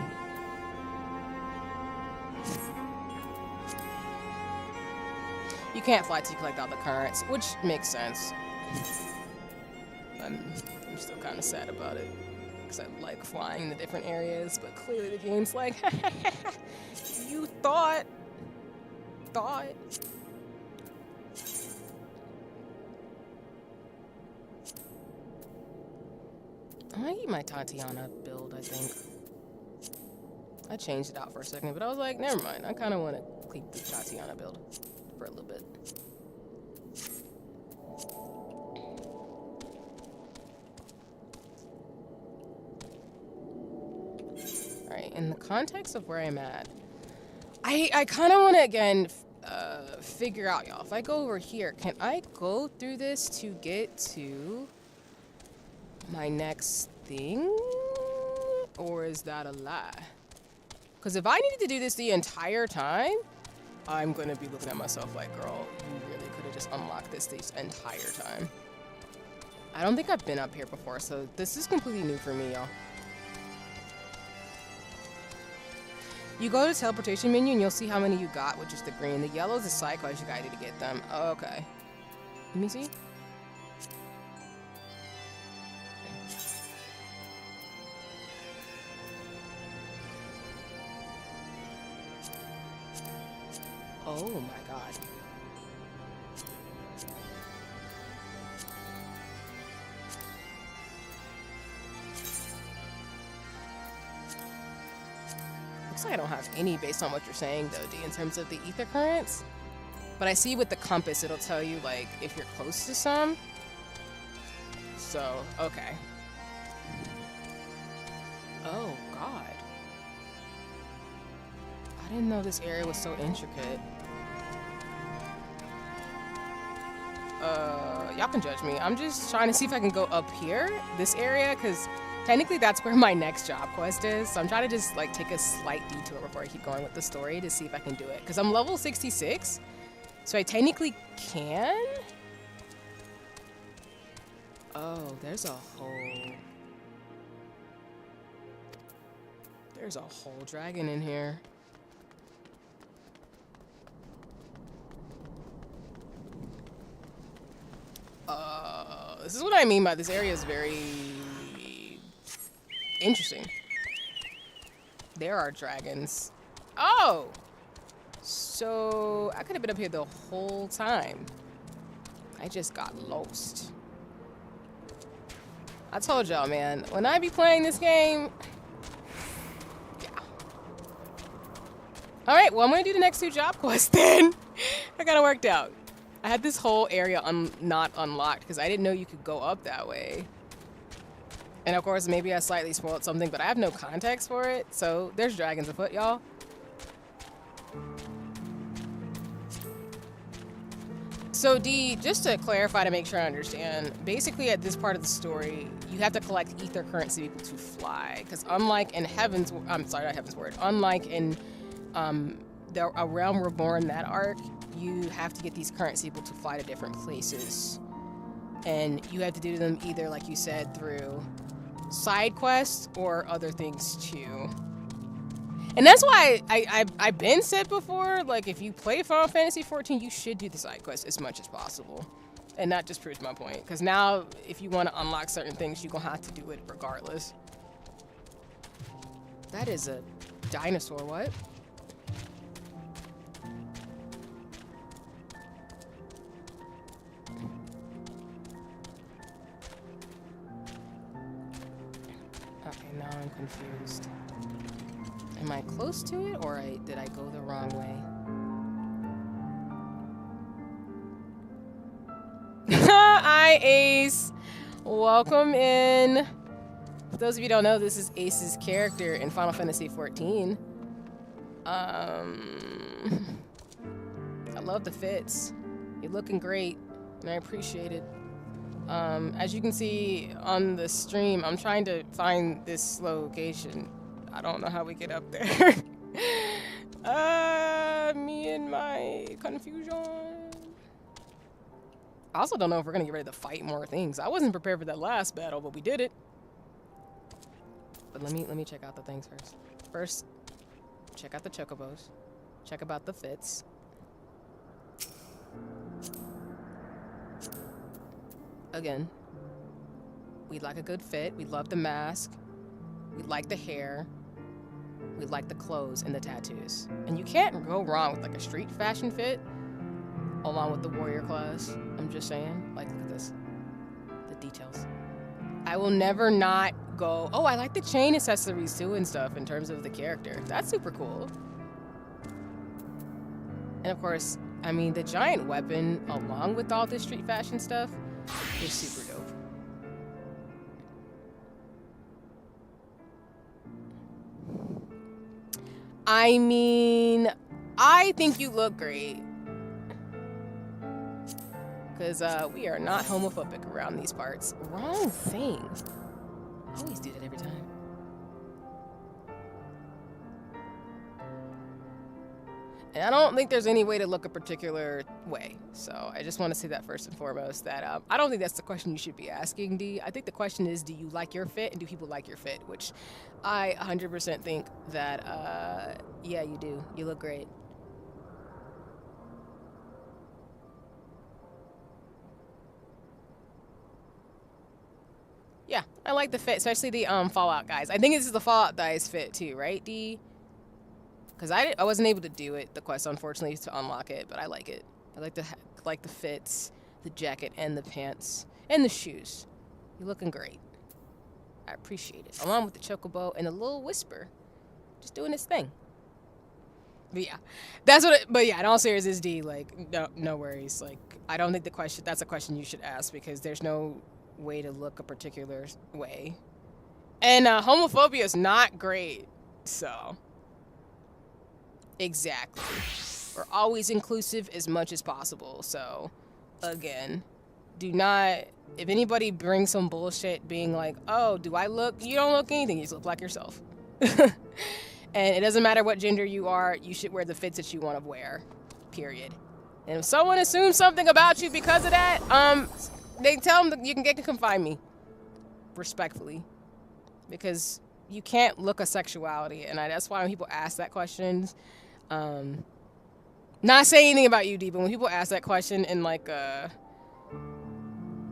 you can't fly till you collect all the currents, which makes sense. I'm still kind of sad about it. Because I like flying the different areas, but clearly the game's like, you thought. I might eat my Tatiana build, I think. I changed it out for a second, but I was like, never mind. I kind of want to keep the Tatiana build for a little bit. Alright, in the context of where I'm at, I kind of want to, again, figure out, y'all. If I go over here, can I go through this to get to my next thing? Or is that a lie? Because if I needed to do this the entire time, I'm going to be looking at myself like, girl, you really could have just unlocked this entire time. I don't think I've been up here before, so this is completely new for me, y'all. You go to the teleportation menu and you'll see how many you got with just the green. The yellow is the side quest you guided to get them. Oh, okay. Let me see. Oh my god. Looks like I don't have any based on what you're saying, though, D, in terms of the ether currents. But I see with the compass, it'll tell you, like, if you're close to some. So, okay. Oh, God. I didn't know this area was so intricate. Y'all can judge me. I'm just trying to see if I can go up here, this area, because technically that's where my next job quest is. So I'm trying to just, like, take a slight detour before I keep going with the story to see if I can do it. Because I'm level 66, so I technically can. Oh, there's a whole dragon in here. This is what I mean by this area is very interesting. There are dragons. Oh! So I could have been up here the whole time. I just got lost. I told y'all, man, when I be playing this game, yeah. All right, well, I'm gonna do the next 2 job quests then. I got it worked out. I had this whole area not unlocked because I didn't know you could go up that way. And of course, maybe I slightly spoiled something, but I have no context for it. So there's dragons afoot, y'all. So D, just to clarify to make sure I understand, basically at this part of the story, you have to collect ether currency to be able to fly. Because unlike in Heavensward, unlike in A Realm Reborn, that arc, you have to get these currency able to fly to different places. And you have to do them either, like you said, through side quests or other things too. And that's why I've been said before, like, if you play Final Fantasy XIV, you should do the side quests as much as possible. And that just proves my point. Because now, if you want to unlock certain things, you're going to have to do it regardless. That is a dinosaur, what? Okay, now I'm confused. Am I close to it, or did I go the wrong way? Hi, Ace. Welcome in. For those of you who don't know, this is Ace's character in Final Fantasy XIV. I love the fits. You're looking great, and I appreciate it. As you can see on the stream, I'm trying to find this location. I don't know how we get up there. Me and my confusion. I also don't know if we're gonna get ready to fight more things. I wasn't prepared for that last battle, but we did it. But let me check out the things first. First, check out the chocobos. Check about the fits. Again, we like a good fit. We love the mask. We like the hair. We like the clothes and the tattoos. And you can't go wrong with like a street fashion fit along with the warrior class. I'm just saying. Like, look at this. The details. I will never not go, oh, I like the chain accessories too and stuff in terms of the character. That's super cool. And of course, I mean, the giant weapon along with all this street fashion stuff is super dope. I mean, I think you look great. Because we are not homophobic around these parts. Wrong thing. I always do that every time. And I don't think there's any way to look a particular way. So I just want to say that first and foremost, that I don't think that's the question you should be asking, D. I think the question is, do you like your fit and do people like your fit? Which I 100% think that, yeah, you do. You look great. Yeah, I like the fit, especially the Fallout guys. I think this is the Fallout guys fit too, right, D? Because I wasn't able to do it, the quest, unfortunately, to unlock it, but I like it. I like the fits, the jacket, and the pants, and the shoes. You're looking great. I appreciate it. Along with the chocobo and a little whisper. Just doing its thing. But yeah, that's what. But yeah, in all seriousness, D, like, no worries. Like, I don't think that's a question you should ask because there's no way to look a particular way, and homophobia is not great. So, exactly, we're always inclusive as much as possible. So, again, do not. If anybody brings some bullshit, being like, "Oh, do I look?" You don't look anything. You just look like yourself. And it doesn't matter what gender you are, you should wear the fits that you want to wear, period. And if someone assumes something about you because of that, they tell them that you can confine me, respectfully, because you can't look a sexuality, and that's why when people ask that question, not saying anything about you, D, but when people ask that question in like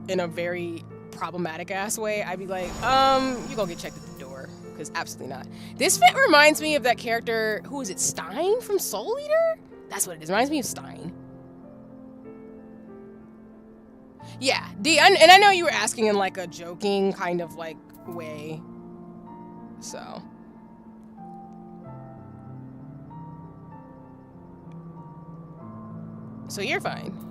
in a very problematic ass way, I'd be like, you gonna get checked at the door. Because absolutely not. This fit reminds me of that character, who is it, Stein from Soul Eater? That's what it is. It reminds me of Stein. Yeah, D, and I know you were asking in like a joking kind of like way. So. So you're fine.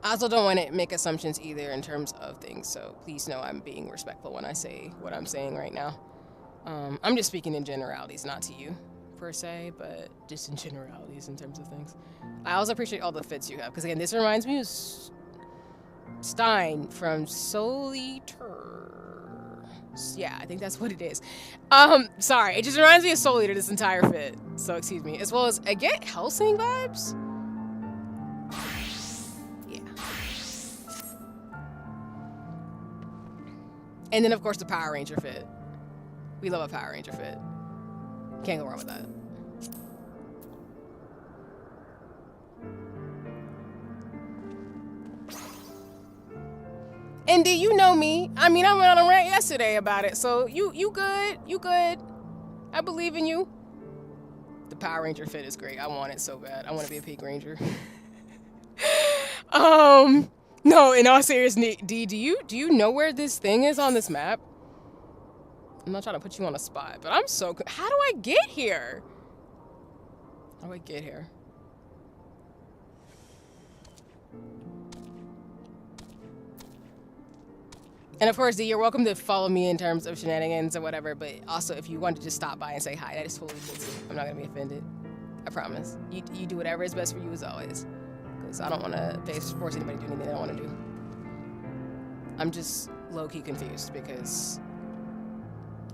I also don't want to make assumptions either in terms of things, so please know I'm being respectful when I say what I'm saying right now. I'm just speaking in generalities, not to you, per se, but just in generalities in terms of things. I also appreciate all the fits you have, because again, this reminds me of Stein from Soul Eater. Yeah, I think that's what it is. Sorry, it just reminds me of Soul Eater, this entire fit, so excuse me. As well as, I get Hellsing vibes? And then, of course, the Power Ranger fit. We love a Power Ranger fit. Can't go wrong with that. And do you know me? I mean, I went on a rant yesterday about it. So you good. You good. I believe in you. The Power Ranger fit is great. I want it so bad. I want to be a Pink Ranger. No, in all seriousness, D, do you know where this thing is on this map? I'm not trying to put you on a spot, but I'm so... How do I get here? How do I get here? And of course, D, you're welcome to follow me in terms of shenanigans or whatever, but also if you want to just stop by and say hi, that is totally cool too. I'm not going to be offended. I promise. You do whatever is best for you as always. I don't want to force anybody to do anything they don't want to do. I'm just low-key confused because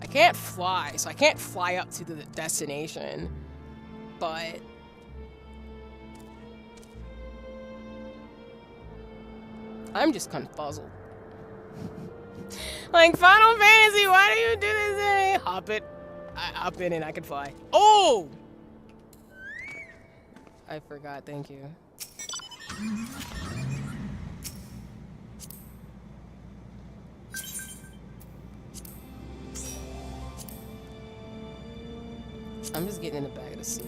I can't fly, so I can't fly up to the destination, but I'm just confuzzled. Like, Final Fantasy, why do you do this to me? Hop it. I hop in and I can fly. Oh! I forgot, thank you. I'm just getting in the back of the seat.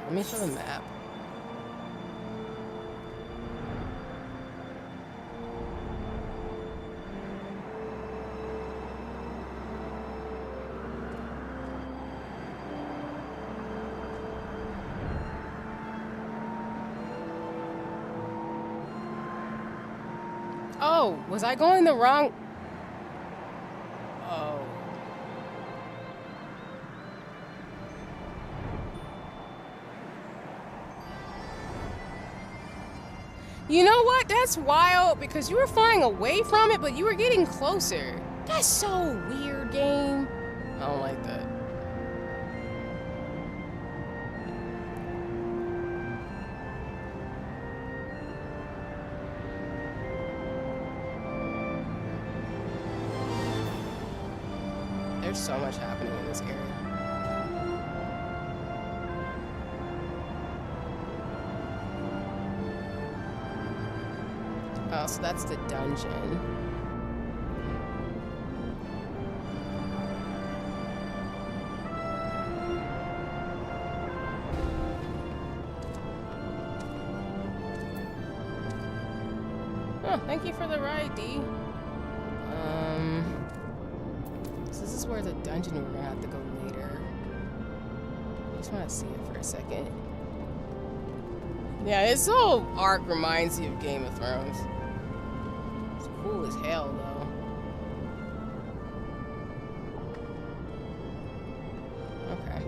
Let me show the map. Oh, was I going the wrong? Oh. You know what? That's wild because you were flying away from it, but you were getting closer. That's so weird, game. I don't like that. There's so much happening in this area. Oh, so that's the dungeon. Oh, thank you for the ride, D. So this is where the dungeon we're gonna have to go later. I just want to see it for a second. Yeah, this whole arc reminds you of Game of Thrones. It's cool as hell, though. Okay.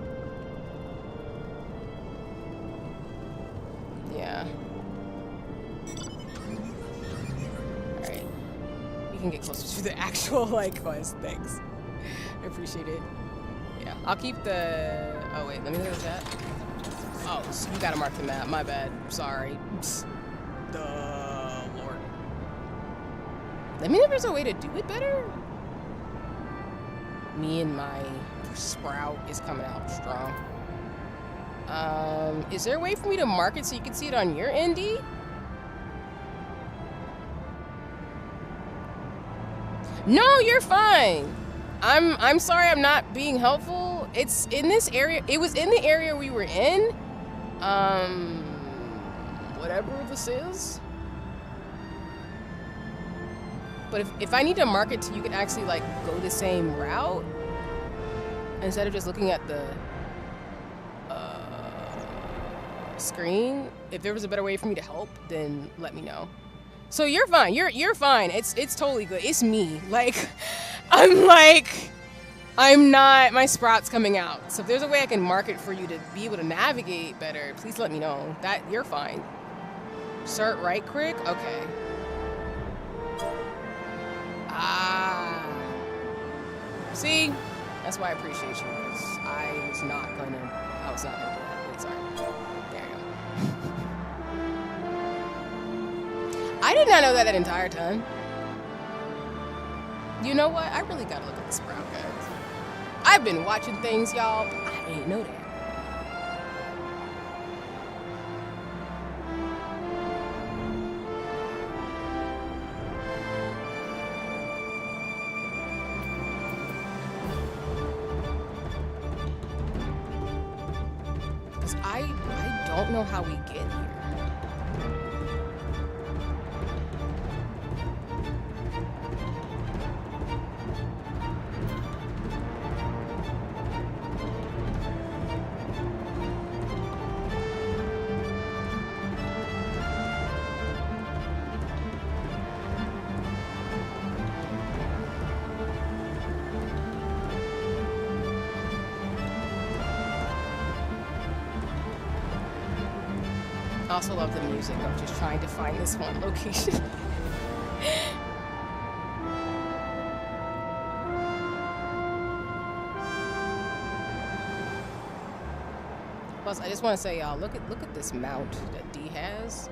Yeah. Alright. We can get closer to the actual, like, quest. Thanks. I appreciate it. Yeah. I'll keep the... Oh, wait. Let me look at that. Oh, so you gotta mark the map. My bad. Sorry. Duh, Lord. Let me know if there's a way to do it better. Me and my sprout is coming out strong. Is there a way for me to mark it so you can see it on your ND? No, you're fine. I'm sorry I'm not being helpful. It's in this area. It was in the area we were in. Whatever this is. But if I need to mark it so you can actually like go the same route instead of just looking at the screen, if there was a better way for me to help, then let me know. So you're fine. You're fine. It's totally good. It's me. Like I'm not, my sprout's coming out. So if there's a way I can mark it for you to be able to navigate better, please let me know. That you're fine. Cert right crick? Okay. Ah. See? That's why I appreciate you, because I was not gonna do that. Wait, sorry. There you go. I did not know that entire time. You know what? I really gotta look at the sprout, guys. I've been watching things, y'all, but I ain't know that. Because I don't know how we get here. I also love the music of just trying to find this one location. Plus, I just want to say, y'all, look at this mount that D has.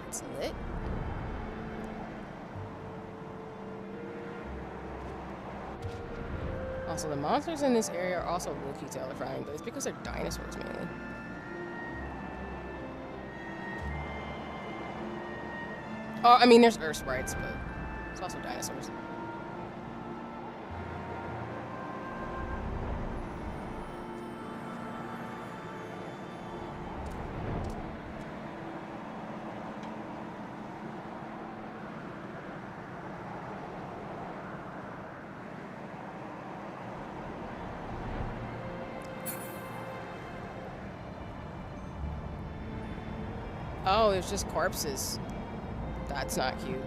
It's lit. Also, the monsters in this area are also low-key terrifying, but it's because they're dinosaurs, mainly. Oh, I mean, there's earth sprites, but it's also dinosaurs. Oh, it's just corpses. That's not cute.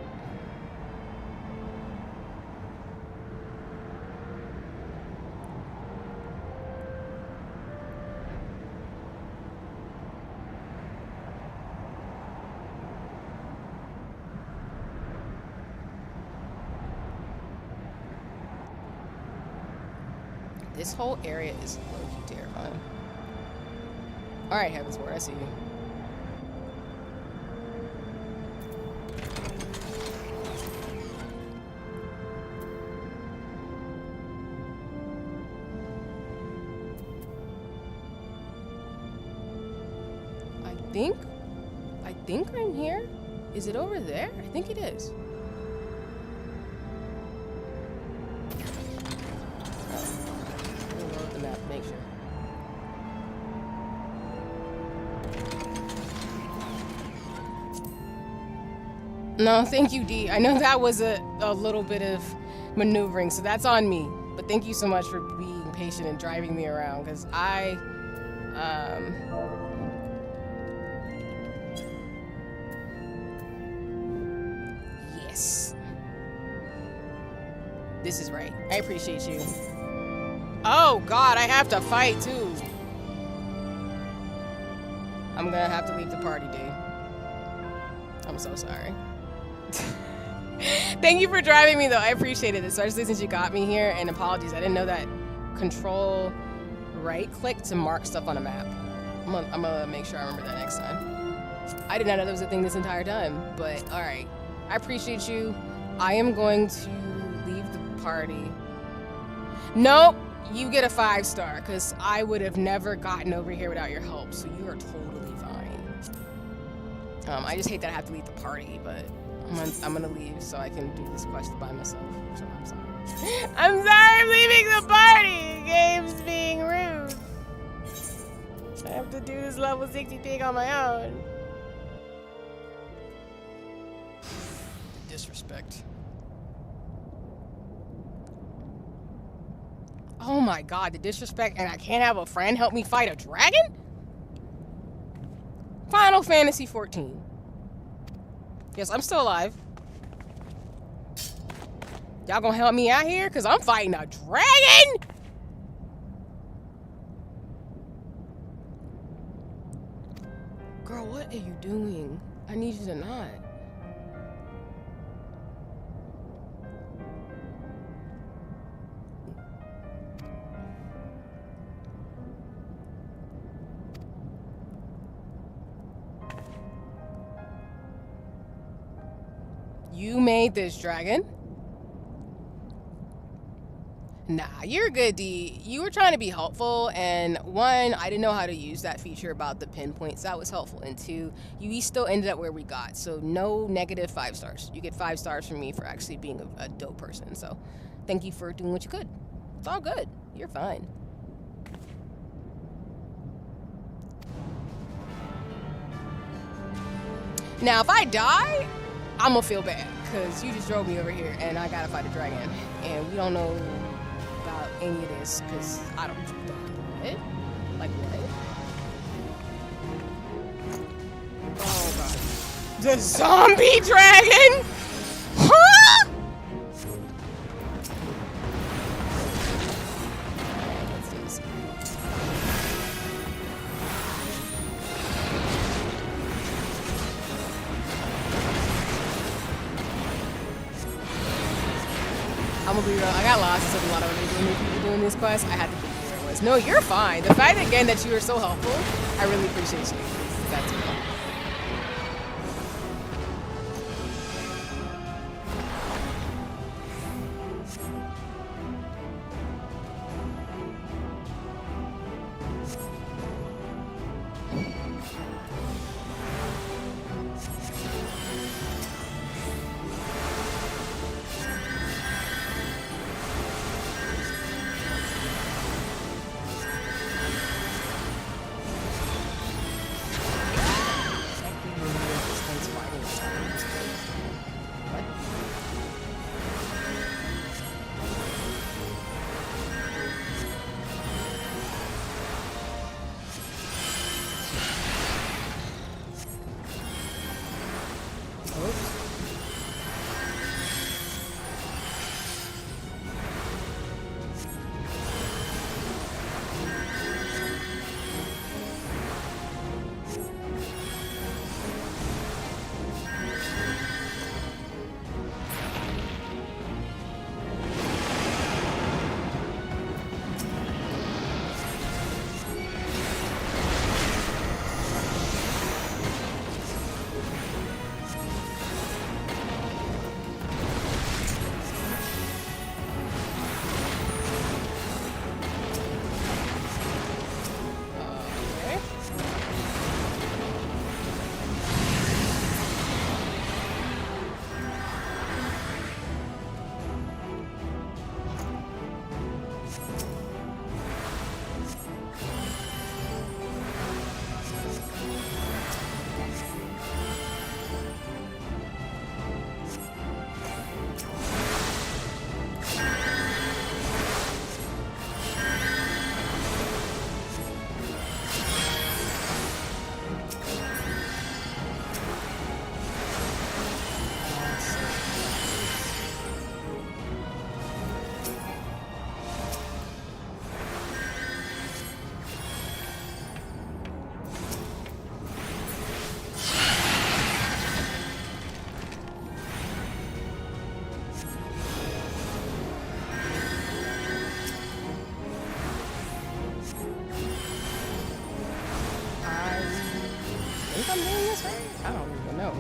This whole area is low-key terrifying. Alright, Heavensward, I see you. I think I'm here. Is it over there? I think it is. We'll load the map, make sure. No, thank you, D. I know that was a little bit of maneuvering, so that's on me. But thank you so much for being patient and driving me around, because yes. This is right. I appreciate you. Oh, God, I have to fight, too. I'm gonna have to leave the party, dude. I'm so sorry. Thank you for driving me, though. I appreciate it, especially since you got me here. And apologies, I didn't know that control right-click to mark stuff on a map. I'm gonna make sure I remember that next time. I did not know that was a thing this entire time, but all right. I appreciate you. I am going to leave the party. Nope, you get a 5-star, because I would have never gotten over here without your help, so you are totally fine. I just hate that I have to leave the party, but I'm gonna leave so I can do this quest by myself. So I'm sorry. I'm sorry I'm leaving the party! Game's being rude. I have to do this level 60 thing on my own. Disrespect. Oh my god, the disrespect, and I can't have a friend help me fight a dragon? Final Fantasy 14. Yes, I'm still alive. Y'all gonna help me out here? Because I'm fighting a dragon? Girl, what are you doing? I need you to not. You made this dragon? Nah, you're good, D. You were trying to be helpful, and 1, I didn't know how to use that feature about the pinpoints. That was helpful. And 2, you still ended up where we got. So no negative 5 stars. You get 5 stars from me for actually being a dope person. So thank you for doing what you could. It's all good. You're fine. Now, if I die, I'm gonna feel bad, because you just drove me over here, and I gotta fight a dragon. And we don't know about any of this, because I don't know. What? Like what? Oh god. The zombie dragon? Huh? Let's do this. I'm gonna be real, I got lost with a lot of people doing this quest. I had to figure where it was. No, you're fine. The fact again that you were so helpful, I really appreciate you. That's cool. I'm doing this right? I don't even know.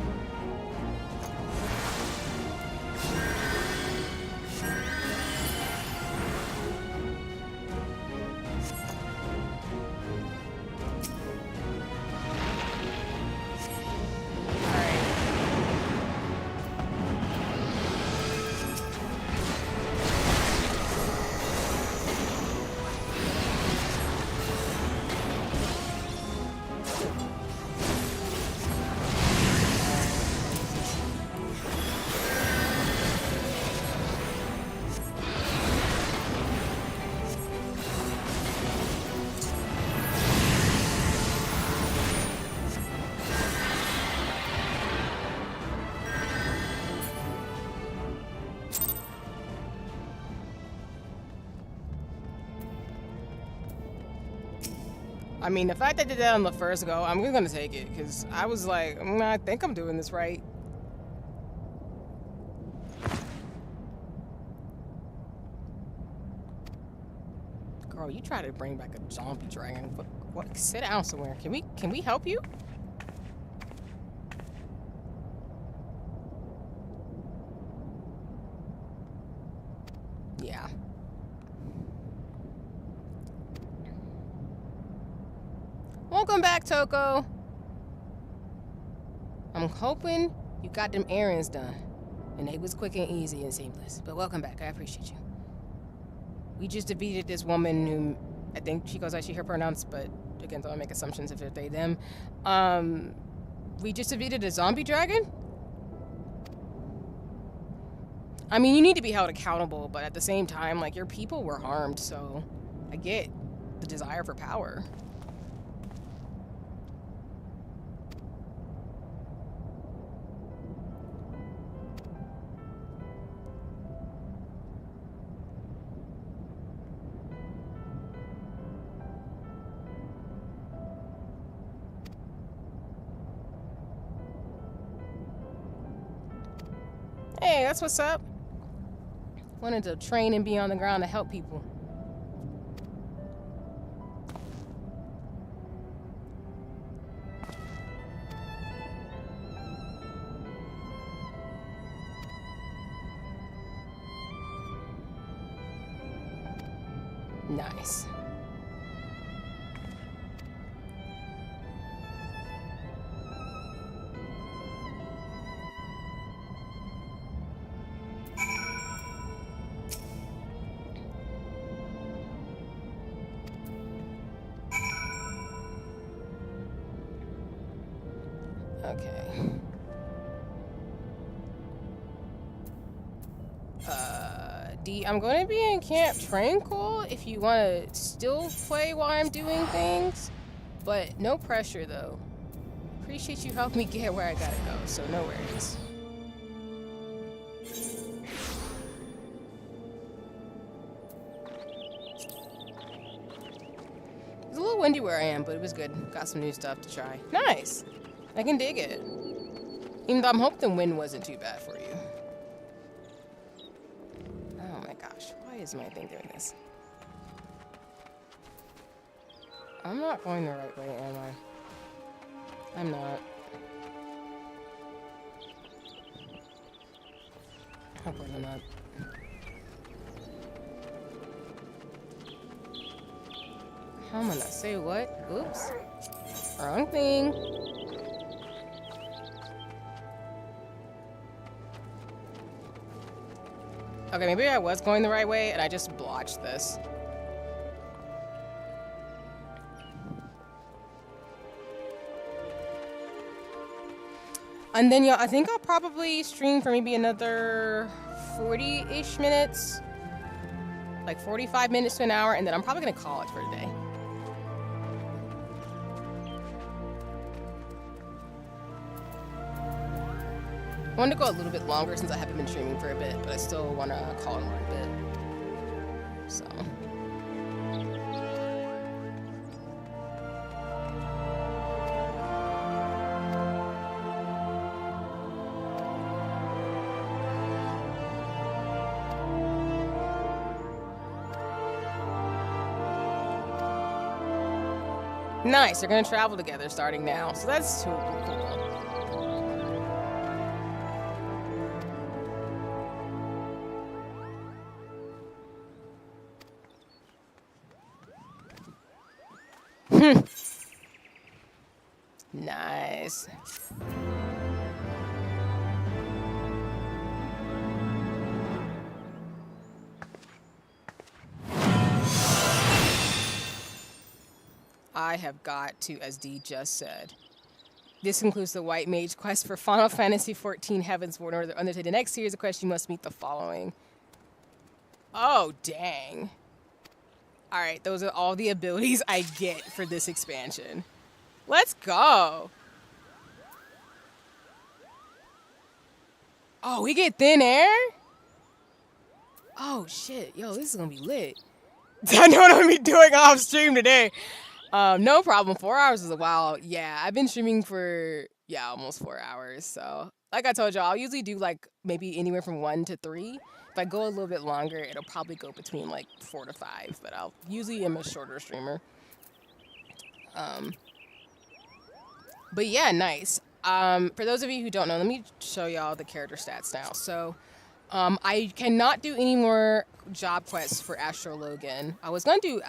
I mean, the fact that I did that on the first go, I'm just gonna take it, because I was like, I think I'm doing this right. Girl, you try to bring back a zombie dragon. What? Sit down somewhere. Can we help you? Yeah. Welcome back, Toko. I'm hoping you got them errands done. And they was quick and easy and seamless. But welcome back. I appreciate you. We just defeated this woman who, I think she goes by she, her pronouns, but again, don't make assumptions if it's they, them. We just defeated a zombie dragon? I mean, you need to be held accountable, but at the same time, like, your people were harmed, so I get the desire for power. Hey, that's what's up. Wanted to train and be on the ground to help people. Nice. Okay. D, I'm going to be in Camp Tranquil if you want to still play while I'm doing things, but no pressure though. Appreciate you helping me get where I gotta go, so no worries. It's a little windy where I am, but it was good. Got some new stuff to try. Nice! I can dig it. Even though I'm hoping the wind wasn't too bad for you. Oh my gosh, why is my thing doing this? I'm not going the right way, am I? I'm not. Hopefully I'm not. I'm gonna say what? Oops. Wrong thing. Okay, maybe I was going the right way and I just blotched this. And then, yeah, I think I'll probably stream for maybe another 40-ish minutes. Like 45 minutes to an hour, and then I'm probably gonna call it for today. I wanted to go a little bit longer since I haven't been streaming for a bit, but I still want to call it a little bit. So. Nice. They're gonna travel together starting now, so that's too cool. Nice. I have got to, as Dee just said. This concludes the White Mage quest for Final Fantasy XIV Heavensward. In order to undertake the next series of quests, you must meet the following. Oh, dang. Alright, those are all the abilities I get for this expansion. Let's go. Oh, we get thin air? Oh, shit. Yo, this is gonna be lit. I know what I'm gonna be doing off stream today. No problem. 4 hours is a while. Yeah, I've been streaming for, almost 4 hours. So, like I told y'all, I'll usually do, like, maybe anywhere from 1 to 3. If I go a little bit longer, it'll probably go between, like, 4 to 5. But I'll usually am a shorter streamer. But yeah, nice. For those of you who don't know, let me show y'all the character stats now. So, I cannot do any more job quests for Astro Logan. I was gonna do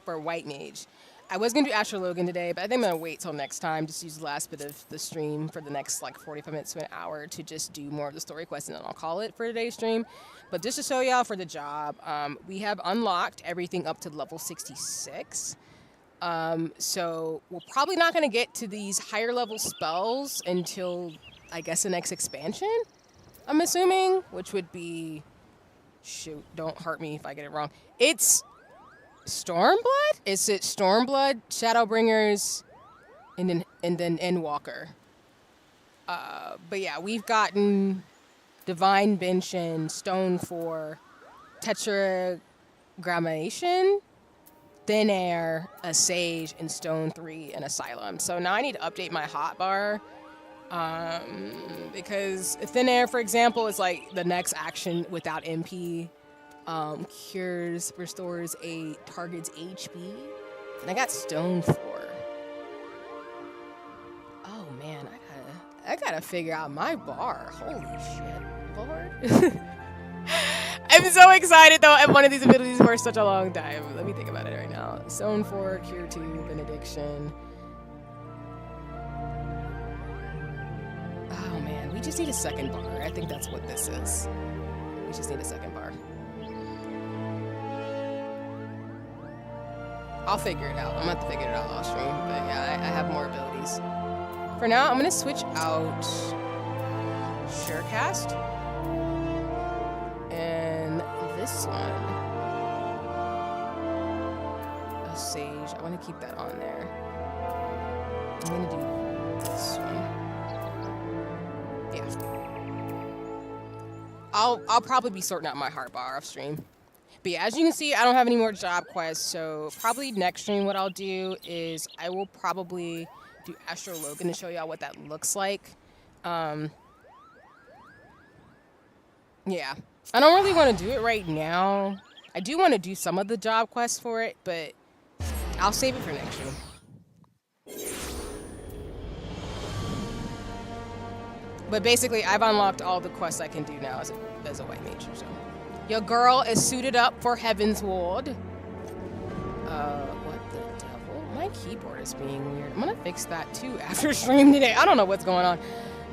for White Mage. I was gonna do Astro Logan today, but I think I'm gonna wait till next time. Just use the last bit of the stream for the next like 45 minutes to an hour to just do more of the story quests, and then I'll call it for today's stream. But just to show y'all for the job, we have unlocked everything up to level 66. So we're probably not gonna get to these higher level spells until I guess the next expansion, I'm assuming, which would be, shoot, don't hurt me if I get it wrong. It's Stormblood? Is it Stormblood, Shadowbringers, and then Endwalker? But yeah, we've gotten Divine Benchen, Stone 4, Tetragrammaton, Thin Air, a Sage, and Stone 3, and Asylum. So now I need to update my hotbar. Because Thin Air, for example, is like the next action without MP. Restores a target's HP. And I got Stone 4. Oh man, I gotta figure out my bar. Holy shit, Lord. I'm so excited though at one of these abilities for such a long time. Let me think about it right now. Stone 4, Cure 2, Benediction. Oh man, we just need a second bar. I think that's what this is. We just need a second bar. I'll figure it out. I'm gonna have to figure it out off stream. But yeah, I have more abilities. For now, I'm gonna switch out Surecast. And this one. A Sage. I wanna keep that on there. I'm gonna do this one. Yeah. I'll probably be sorting out my heart bar off stream. But yeah, as you can see, I don't have any more job quests, so probably next stream what I'll do is I will probably do Astro Logan to show y'all what that looks like. Yeah. I don't really want to do it right now. I do want to do some of the job quests for it, but I'll save it for next stream. But basically, I've unlocked all the quests I can do now as a White Mage, so. Your girl is suited up for Heavensward. What the devil? My keyboard is being weird. I'm gonna fix that too after stream today. I don't know what's going on.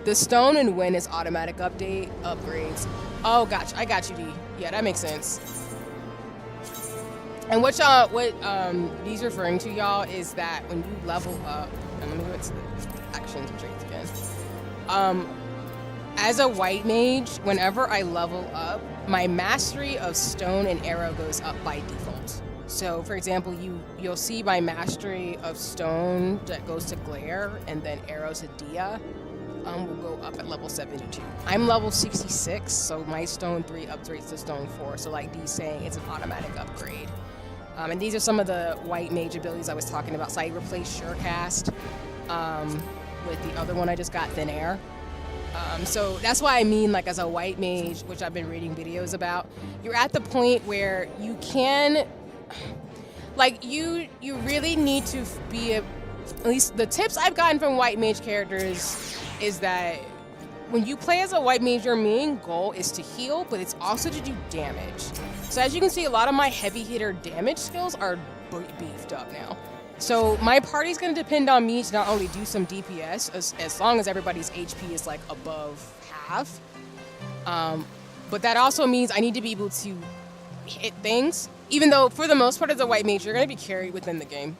The Stone and Wind is automatic upgrades. Oh, gotcha. I got you, D. Yeah, that makes sense. And what D's referring to, y'all, is that when you level up, and let me go to the actions and traits again. As a White Mage, whenever I level up, my mastery of Stone and Arrow goes up by default. So, for example, you'll see my mastery of Stone that goes to Glare, and then Arrow to Dia will go up at level 72. I'm level 66, so my Stone 3 upgrades to Stone 4. So, like Dee's saying, it's an automatic upgrade. And these are some of the White Mage abilities I was talking about. So I replaced Surecast with the other one I just got, Thin Air. So that's why I mean, like, as a White Mage, which I've been reading videos about, you're at the point where you can, Like, you really need to be at least the tips I've gotten from white mage characters is that when you play as a white mage, your main goal is to heal, but it's also to do damage. So as you can see, a lot of my heavy hitter damage skills are beefed up now. So my party's gonna depend on me to not only do some DPS, as long as everybody's HP is like above half, but that also means I need to be able to hit things, even though for the most part as a white mage, you're gonna be carried within the game.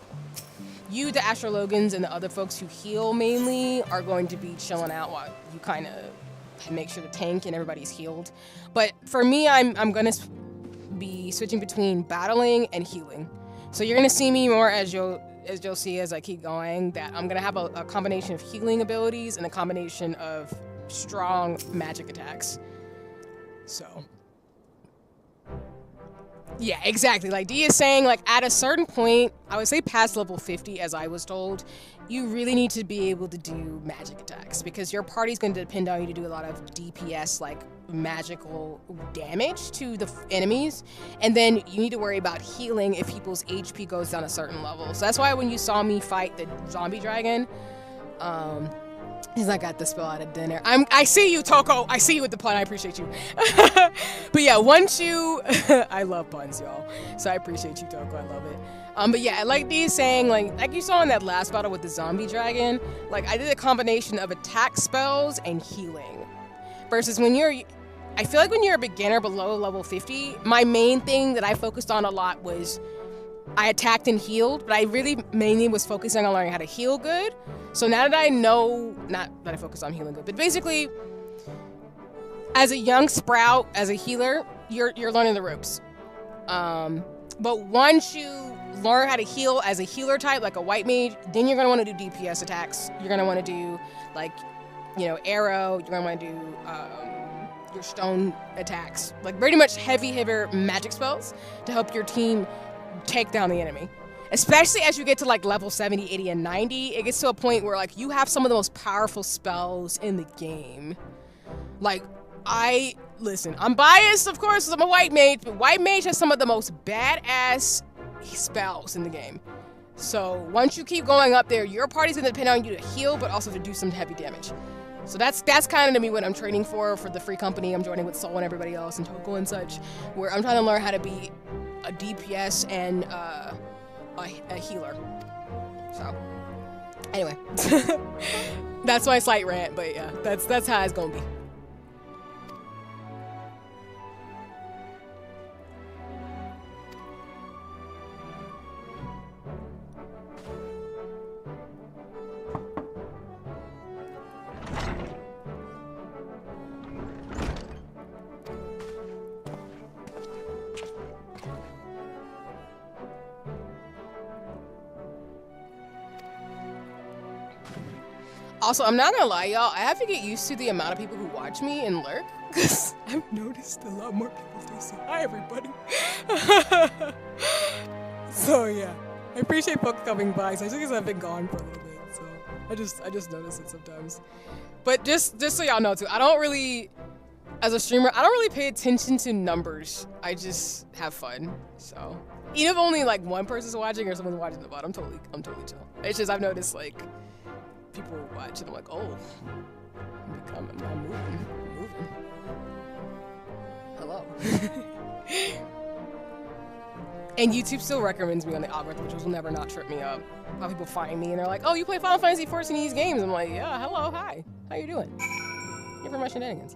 You, the Astrologans, and the other folks who heal mainly are going to be chilling out while you kind of make sure the tank and everybody's healed. But for me, I'm gonna be switching between battling and healing. So you're gonna see me more as you'll see as I keep going, that I'm gonna have a combination of healing abilities and a combination of strong magic attacks. So yeah, exactly. Like Dee is saying, like at a certain point, I would say past level 50, as I was told, you really need to be able to do magic attacks because your party's going to depend on you to do a lot of DPS, like magical damage to the enemies. And then you need to worry about healing if people's HP goes down a certain level. So that's why when you saw me fight the zombie dragon, he's like, got the spell out of dinner. I see you, Toko. I see you with the pun. I appreciate you. But yeah, once you, I love puns, y'all. So I appreciate you, Toko. I love it. But yeah, like Dee is saying, like you saw in that last battle with the zombie dragon, like I did a combination of attack spells and healing. Versus when I feel like when you're a beginner below level 50, my main thing that I focused on a lot was I attacked and healed, but I really mainly was focusing on learning how to heal good. So now that I know, not that I focus on healing good, but basically, as a young sprout, as a healer, you're learning the ropes. But once you learn how to heal as a healer type, like a white mage, then you're gonna want to do DPS attacks. You're gonna want to do like, you know, arrow. You're gonna want to do your stone attacks, like pretty much heavy hitter magic spells to help your team take down the enemy. Especially as you get to like level 70, 80, and 90, it gets to a point where like you have some of the most powerful spells in the game. Like, listen, I'm biased, of course, because I'm a white mage, but white mage has some of the most badass spells in the game. So once you keep going up there, your party's gonna depend on you to heal, but also to do some heavy damage. So that's kind of to me what I'm training for the free company. I'm joining with Soul and everybody else and Toko and such, where I'm trying to learn how to be a DPS and a healer. So anyway, that's my slight rant, but yeah, that's how it's gonna be. Also, I'm not gonna lie, y'all, I have to get used to the amount of people who watch me and lurk, because I've noticed a lot more people do so. Hi, everybody. So, yeah. I appreciate folks coming by, especially because I've been gone for a little bit, so I just notice it sometimes. But just so y'all know, too, I don't really, as a streamer, I don't really pay attention to numbers. I just have fun, so. Even if only, like, one person's watching or someone's watching the bot, I'm totally chill. It's just I've noticed, like, people watch and I'm like, oh, I'm moving. Hello. And YouTube still recommends me on the algorithm, which will never not trip me up. How people find me and they're like, oh, you play Final Fantasy 14 in these games. I'm like, yeah, hello, hi. How you doing? Here for my shenanigans.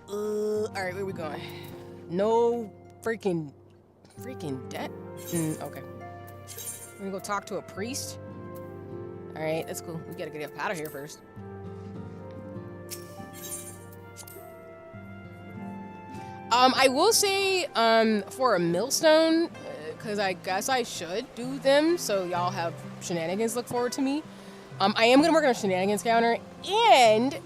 All right, where we going? No freaking debt. Okay. We're gonna go talk to a priest. All right, that's cool. We gotta get up out of here first. I will say, for a millstone, because I guess I should do them, so y'all have shenanigans look forward to me. I am gonna work on a shenanigans counter, and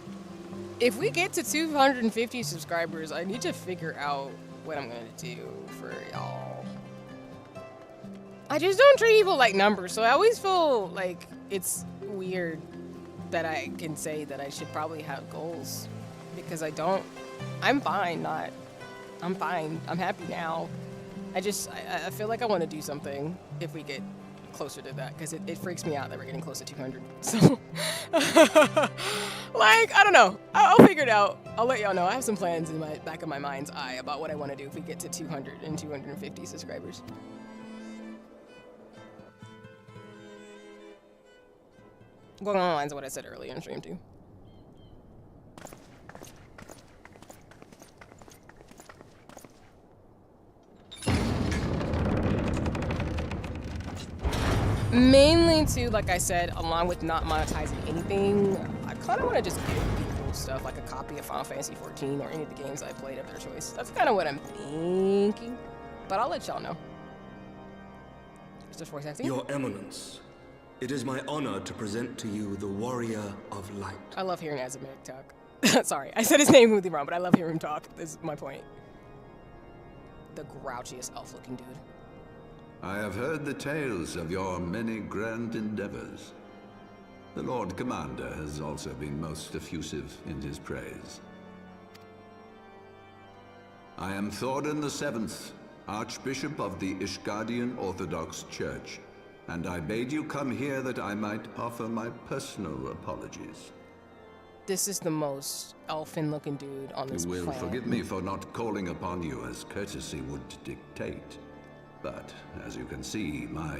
if we get to 250 subscribers, I need to figure out what I'm gonna do for y'all. I just don't treat people like numbers, so I always feel like it's weird that I can say that I should probably have goals, because I don't. I'm fine. I'm fine. I'm happy now. I feel like I want to do something if we get closer to that, because it freaks me out that we're getting close to 200. So, like, I don't know. I'll figure it out. I'll let y'all know. I have some plans in my back of my mind's eye about what I want to do if we get to 200 and 250 subscribers. Going on the lines of what I said earlier in stream too. Mainly too, like I said, along with not monetizing anything, I kind of want to just give people stuff like a copy of Final Fantasy 14 or any of the games I played of their choice. That's kind of what I'm thinking, but I'll let y'all know. Mr. Voice acting. Your Eminence, it is my honor to present to you the Warrior of Light. I love hearing Azimir talk. Sorry, I said his name completely wrong, but I love hearing him talk. This is my point. The grouchiest elf-looking dude. I have heard the tales of your many grand endeavors. The Lord Commander has also been most effusive in his praise. I am Thorin VII, Archbishop of the Ishgardian Orthodox Church, and I bade you come here that I might offer my personal apologies. This is the most elfin-looking dude on this planet. You will forgive me for not calling upon you as courtesy would dictate. But, as you can see, my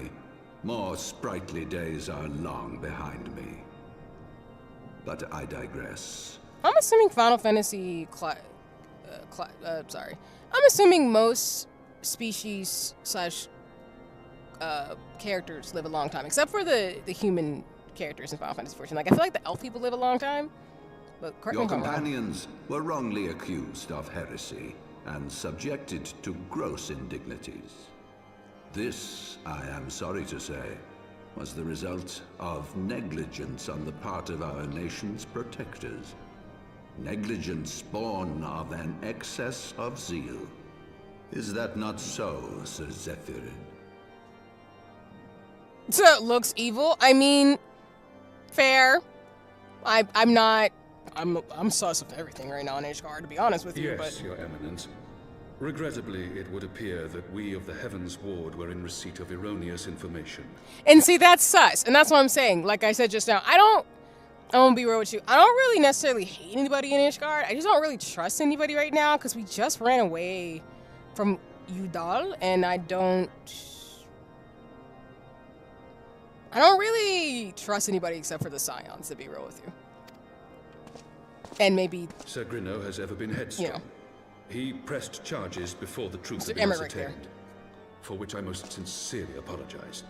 more sprightly days are long behind me. But I digress. I'm assuming Final Fantasy I'm assuming most species slash characters live a long time, except for the human characters in Final Fantasy 14. Like, I feel like the elf people live a long time. But correct me Your if I'm wrong. companions were wrongly accused of heresy and subjected to gross indignities. This, I am sorry to say, was the result of negligence on the part of our nation's protectors. Negligence born of an excess of zeal. Is that not so, Sir Zephyrin? So it looks evil. I mean, fair. I'm sus of everything right now in Ishgard, to be honest with you. Yes, but Your Eminence. Regrettably, it would appear that we of the Heavensward were in receipt of erroneous information. And see, that's sus, and that's what I'm saying. Like I said just now, I'm gonna be real with you. I don't really necessarily hate anybody in Ishgard. I just don't really trust anybody right now because we just ran away from Udal, and I don't really trust anybody except for the Scions, to be real with you. And maybe Sir Grinno has ever been headstrong. You know. He pressed charges before the truth Mr. had been Emmett right ascertained, for which I most sincerely apologize.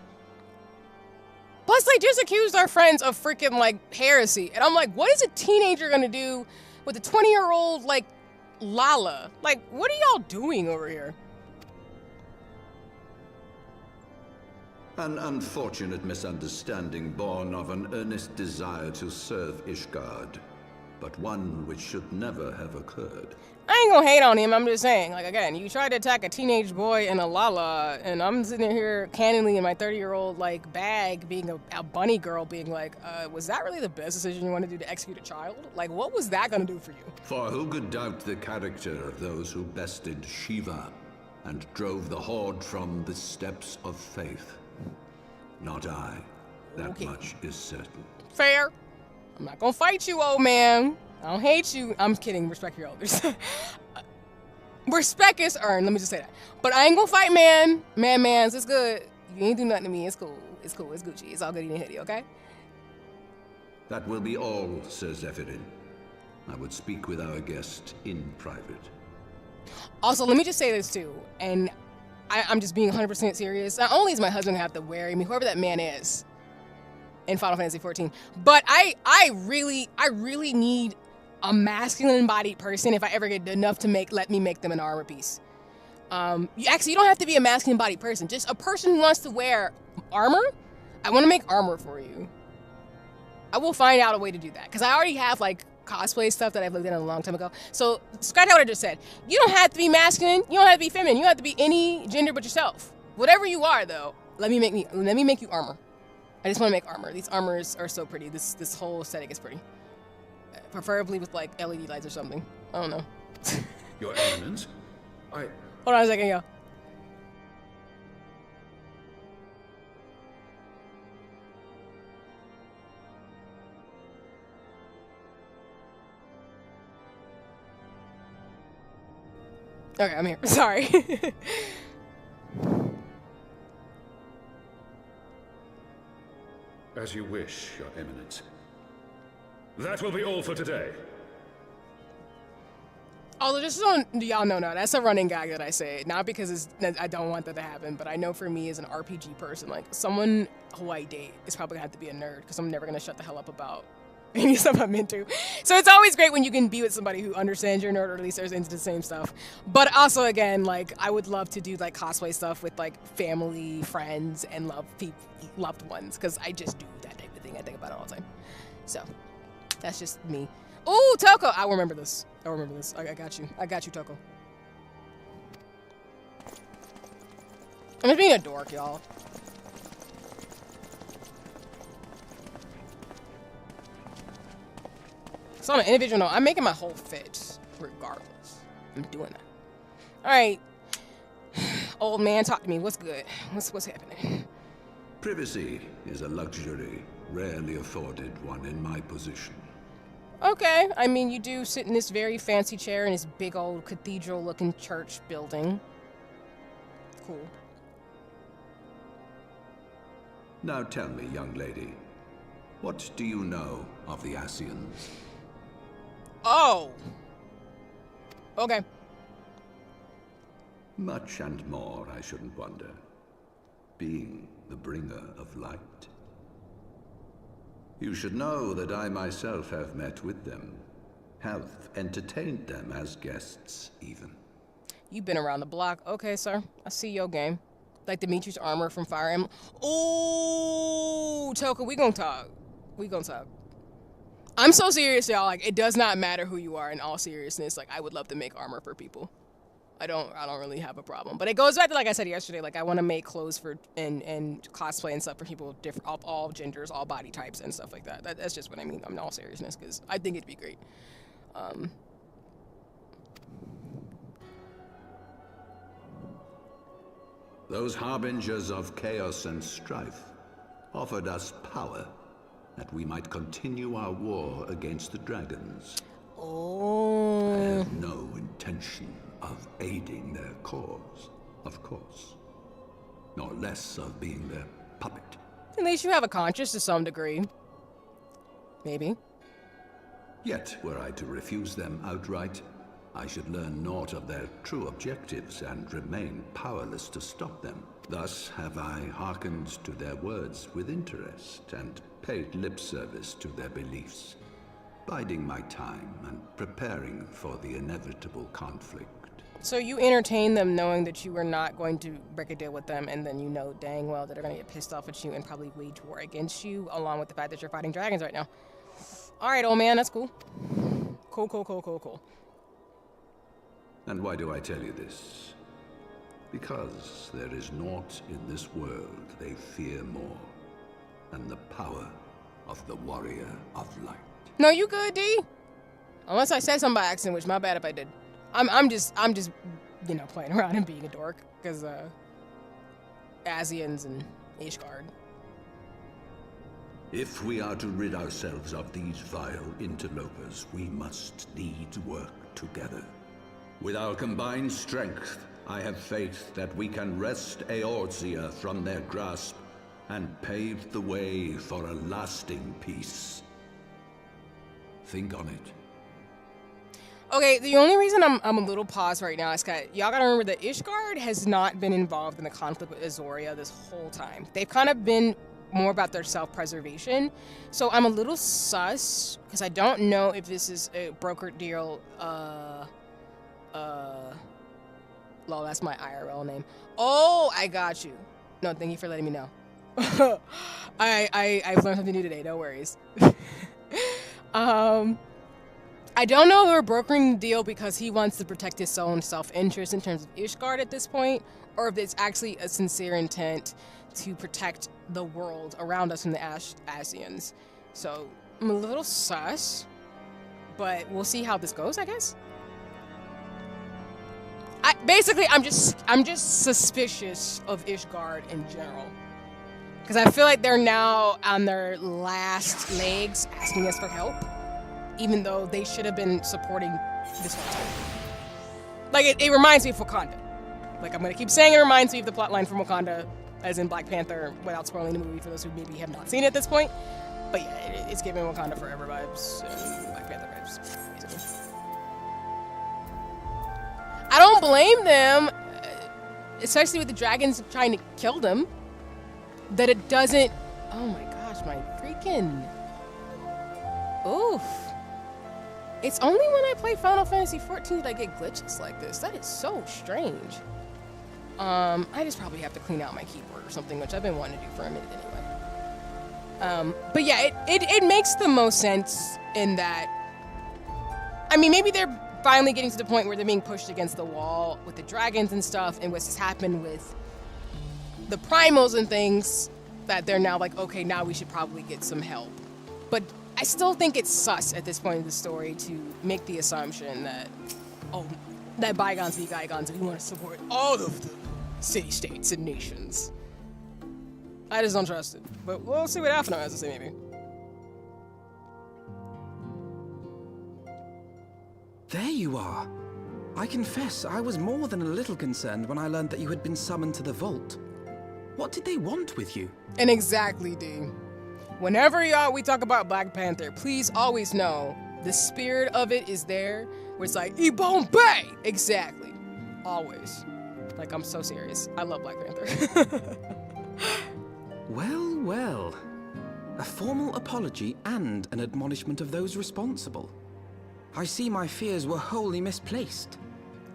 Plus, they just accused our friends of freaking, like, heresy. And I'm like, what is a teenager gonna do with a 20-year-old, like, Lala? Like, what are y'all doing over here? An unfortunate misunderstanding born of an earnest desire to serve Ishgard, but one which should never have occurred. I ain't gonna hate on him, I'm just saying. Like, again, you tried to attack a teenage boy and a Lala, and I'm sitting here cannonly in my 30-year-old, like, bag, being a bunny girl, being like, was that really the best decision you want to do to execute a child? Like, what was that gonna do for you? For who could doubt the character of those who bested Shiva and drove the Horde from the steps of faith? Not I. That Okay. much is certain. Fair. I'm not gonna fight you, old man. I don't hate you. I'm kidding. Respect your elders. Respect is earned. Let me just say that. But I ain't gonna fight, man. Mans. It's good. You ain't do nothing to me. It's cool. It's cool. It's Gucci. It's all good eating hoodie, okay? That will be all, Sir Zephyrin. I would speak with our guest in private. Also, let me just say this too, and I'm just being 100% serious. Not only is my husband gonna have to marry me, whoever that man is, in Final Fantasy 14, but I really need a masculine-bodied person if I ever get enough to let me make them an armor piece. You don't have to be a masculine-bodied person. Just a person who wants to wear armor. I want to make armor for you. I will find out a way to do that because I already have like cosplay stuff that I've lived in a long time ago. So scratch out what I just said. You don't have to be masculine. You don't have to be feminine. You don't have to be any gender but yourself. Whatever you are, though, let me make you armor. I just want to make armor. These armors are so pretty. This whole aesthetic is pretty. Preferably with like LED lights or something. I don't know. Your Eminence, Hold on a second, yo. Okay, I'm here. Sorry. As you wish, Your Eminence. That will be all for today. Although, just so y'all know now, that's a running gag that I say. Not because I don't want that to happen, but I know for me as an RPG person, like, someone who I date is probably gonna have to be a nerd, because I'm never gonna shut the hell up about any stuff I'm into. So it's always great when you can be with somebody who understands your nerd, or at least they're into the same stuff. But also, again, like, I would love to do, like, cosplay stuff with, like, family, friends, and loved ones, because I just do that type of thing. I think about it all the time. So, that's just me. Ooh, Toko! I remember this. I remember this. I got you. I got you, Toko. I'm just being a dork, y'all. So on an individual note, I'm making my whole fit regardless. I'm doing that. Alright. Old man, talk to me. What's good? What's happening? Privacy is a luxury rarely afforded one in my position. Okay, I mean, you do sit in this very fancy chair in this big old cathedral-looking church building. Cool. Now tell me, young lady, what do you know of the Asians? Oh! Okay. Much and more, I shouldn't wonder. Being the bringer of light. You should know that I myself have met with them, have entertained them as guests, even. You've been around the block. Okay, sir. I see your game. Like Dimitri's armor from Fire Emblem. Ooh, Toka, we gonna talk. We gonna talk. I'm so serious, y'all. Like, it does not matter who you are in all seriousness. Like, I would love to make armor for people. I don't really have a problem. But it goes back to, like I said yesterday, like, I want to make clothes for and cosplay and stuff for people different, all genders, all body types and stuff like that. That's just what I mean. I'm in all seriousness, because I think it'd be great. Those harbingers of chaos and strife offered us power that we might continue our war against the dragons. Oh. I have no intention of aiding their cause, of course. Nor less of being their puppet. At least you have a conscience to some degree. Maybe. Yet, were I to refuse them outright, I should learn naught of their true objectives and remain powerless to stop them. Thus have I hearkened to their words with interest and paid lip service to their beliefs, biding my time and preparing for the inevitable conflict. So you entertain them knowing that you are not going to break a deal with them, and then you know dang well that they're going to get pissed off at you and probably wage war against you, along with the fact that you're fighting dragons right now. Alright, old man, that's cool. Cool. And why do I tell you this? Because there is naught in this world they fear more than the power of the warrior of light. No, you good, D? Unless I said something by accident, which my bad if I did. I'm just, you know, playing around and being a dork, because, Asians and Ishgard. If we are to rid ourselves of these vile interlopers, we must needs work together. With our combined strength, I have faith that we can wrest Eorzea from their grasp and pave the way for a lasting peace. Think on it. Okay, the only reason I'm a little paused right now is because y'all gotta remember that Ishgard has not been involved in the conflict with Eorzea this whole time. They've kind of been more about their self-preservation. So I'm a little sus, because I don't know if this is a brokered deal, lol, that's my IRL name. Oh, I got you. No, thank you for letting me know. I've learned something new today, no worries. I don't know if we're brokering the deal because he wants to protect his own self-interest in terms of Ishgard at this point, or if it's actually a sincere intent to protect the world around us from the Asians. So I'm a little sus, but we'll see how this goes, I guess. I'm just suspicious of Ishgard in general, because I feel like they're now on their last legs asking us for help, even though they should have been supporting this whole time. Like, it reminds me of Wakanda. Like, I'm gonna keep saying it reminds me of the plotline from Wakanda, as in Black Panther, without spoiling the movie for those who maybe have not seen it at this point. But yeah, it's giving Wakanda Forever vibes and Black Panther vibes, basically. I don't blame them, especially with the dragons trying to kill them, that it doesn't... Oh my gosh, my freaking... Oof. It's only when I play Final Fantasy XIV that I get glitches like this. That is so strange. I just probably have to clean out my keyboard or something, which I've been wanting to do for a minute anyway. But yeah, it makes the most sense in that... I mean, maybe they're finally getting to the point where they're being pushed against the wall with the dragons and stuff, and what's just happened with the primals and things, that they're now like, okay, now we should probably get some help. But I still think it's sus at this point in the story to make the assumption that, oh, that bygones be bygones and we want to support all of the city-states and nations. I just don't trust it. But we'll see what Afno has to say, maybe. There you are. I confess, I was more than a little concerned when I learned that you had been summoned to the vault. What did they want with you? And exactly, D. Whenever we talk about Black Panther, please always know the spirit of it is there, where it's like, Ebon Bay! Exactly. Always. Like, I'm so serious. I love Black Panther. Well, well. A formal apology and an admonishment of those responsible. I see my fears were wholly misplaced.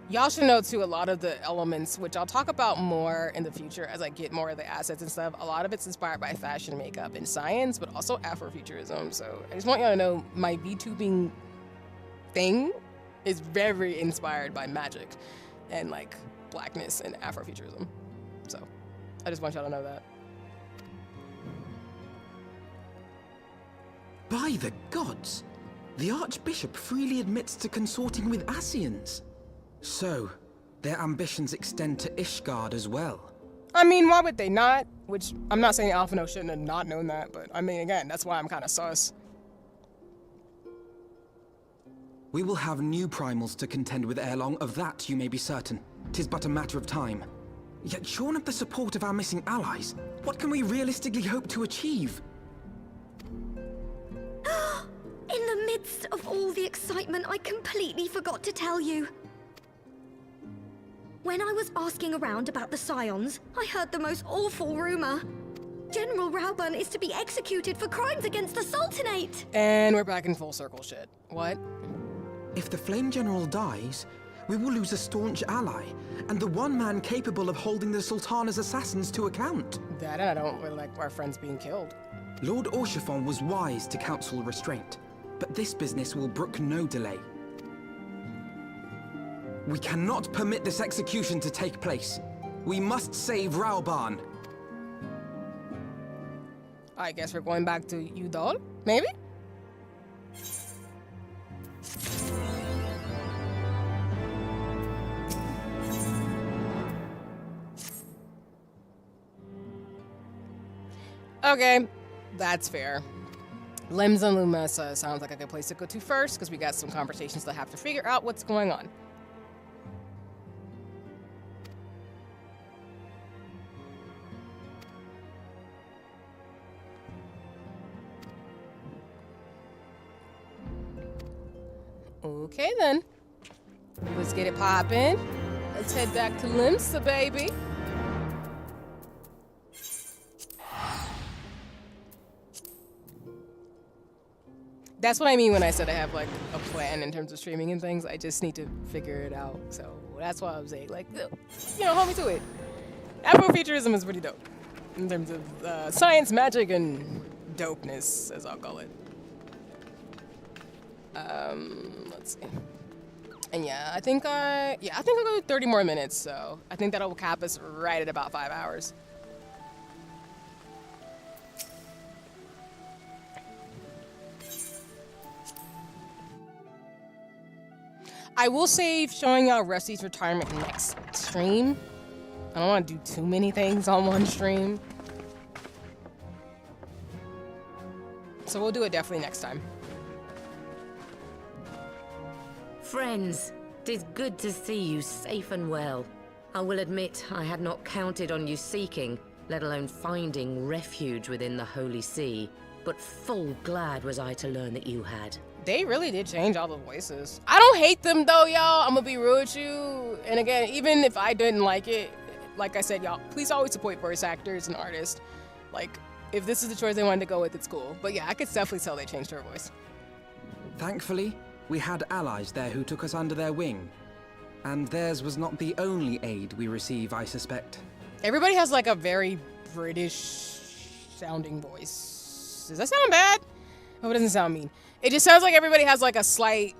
Y'all should know, too, a lot of the elements, which I'll talk about more in the future as I get more of the assets and stuff, a lot of it's inspired by fashion, makeup, and science, but also Afrofuturism. So I just want y'all to know my VTubing thing is very inspired by magic and, like, blackness and Afrofuturism. So I just want y'all to know that. By the gods! The Archbishop freely admits to consorting with Ascians. So, their ambitions extend to Ishgard as well. I mean, why would they not? Which, I'm not saying Alphino shouldn't have not known that, but I mean, again, that's why I'm kind of sus. We will have new primals to contend with ere long, of that you may be certain. 'Tis but a matter of time. Yet shorn of the support of our missing allies, what can we realistically hope to achieve? In the midst of all the excitement, I completely forgot to tell you. When I was asking around about the Scions, I heard the most awful rumor. General Rauban is to be executed for crimes against the Sultanate! And we're back in full circle shit. What? If the Flame General dies, we will lose a staunch ally, and the one man capable of holding the Sultana's assassins to account. That and I don't really like our friends being killed. Lord Orchiphon was wise to counsel restraint, but this business will brook no delay. We cannot permit this execution to take place. We must save Rauban. I guess we're going back to Udall, maybe? Okay, that's fair. Limbs and Lumessa sounds like a good place to go to first, because we got some conversations that have to figure out what's going on. Okay then, let's get it poppin'. Let's head back to Limsa, baby. That's what I mean when I said I have like a plan in terms of streaming and things. I just need to figure it out. So that's why I was saying, like, you know, hold me to it. Afrofuturism is pretty dope in terms of science, magic, and dopeness, as I'll call it. Let's see. And yeah, I think I'll go 30 more minutes. So I think that'll cap us right at about 5 hours. I will save showing y'all Rusty's retirement next stream. I don't want to do too many things on one stream. So we'll do it definitely next time. Friends, 'Tis good to see you safe and well. I will admit I had not counted on you seeking, let alone finding refuge within the Holy See, but full glad was I to learn that you had. They really did change all the voices. I don't hate them though, y'all. I'm gonna be real with you. And again, even if I didn't like it, like I said, y'all, please always support voice actors and artists. Like, if this is the choice they wanted to go with, it's cool. But yeah, I could definitely tell they changed her voice. Thankfully, we had allies there who took us under their wing. And theirs was not the only aid we receive, I suspect. Everybody has like a very British-sounding voice. Does that sound bad? I hope it doesn't sound mean. It just sounds like everybody has like a slight...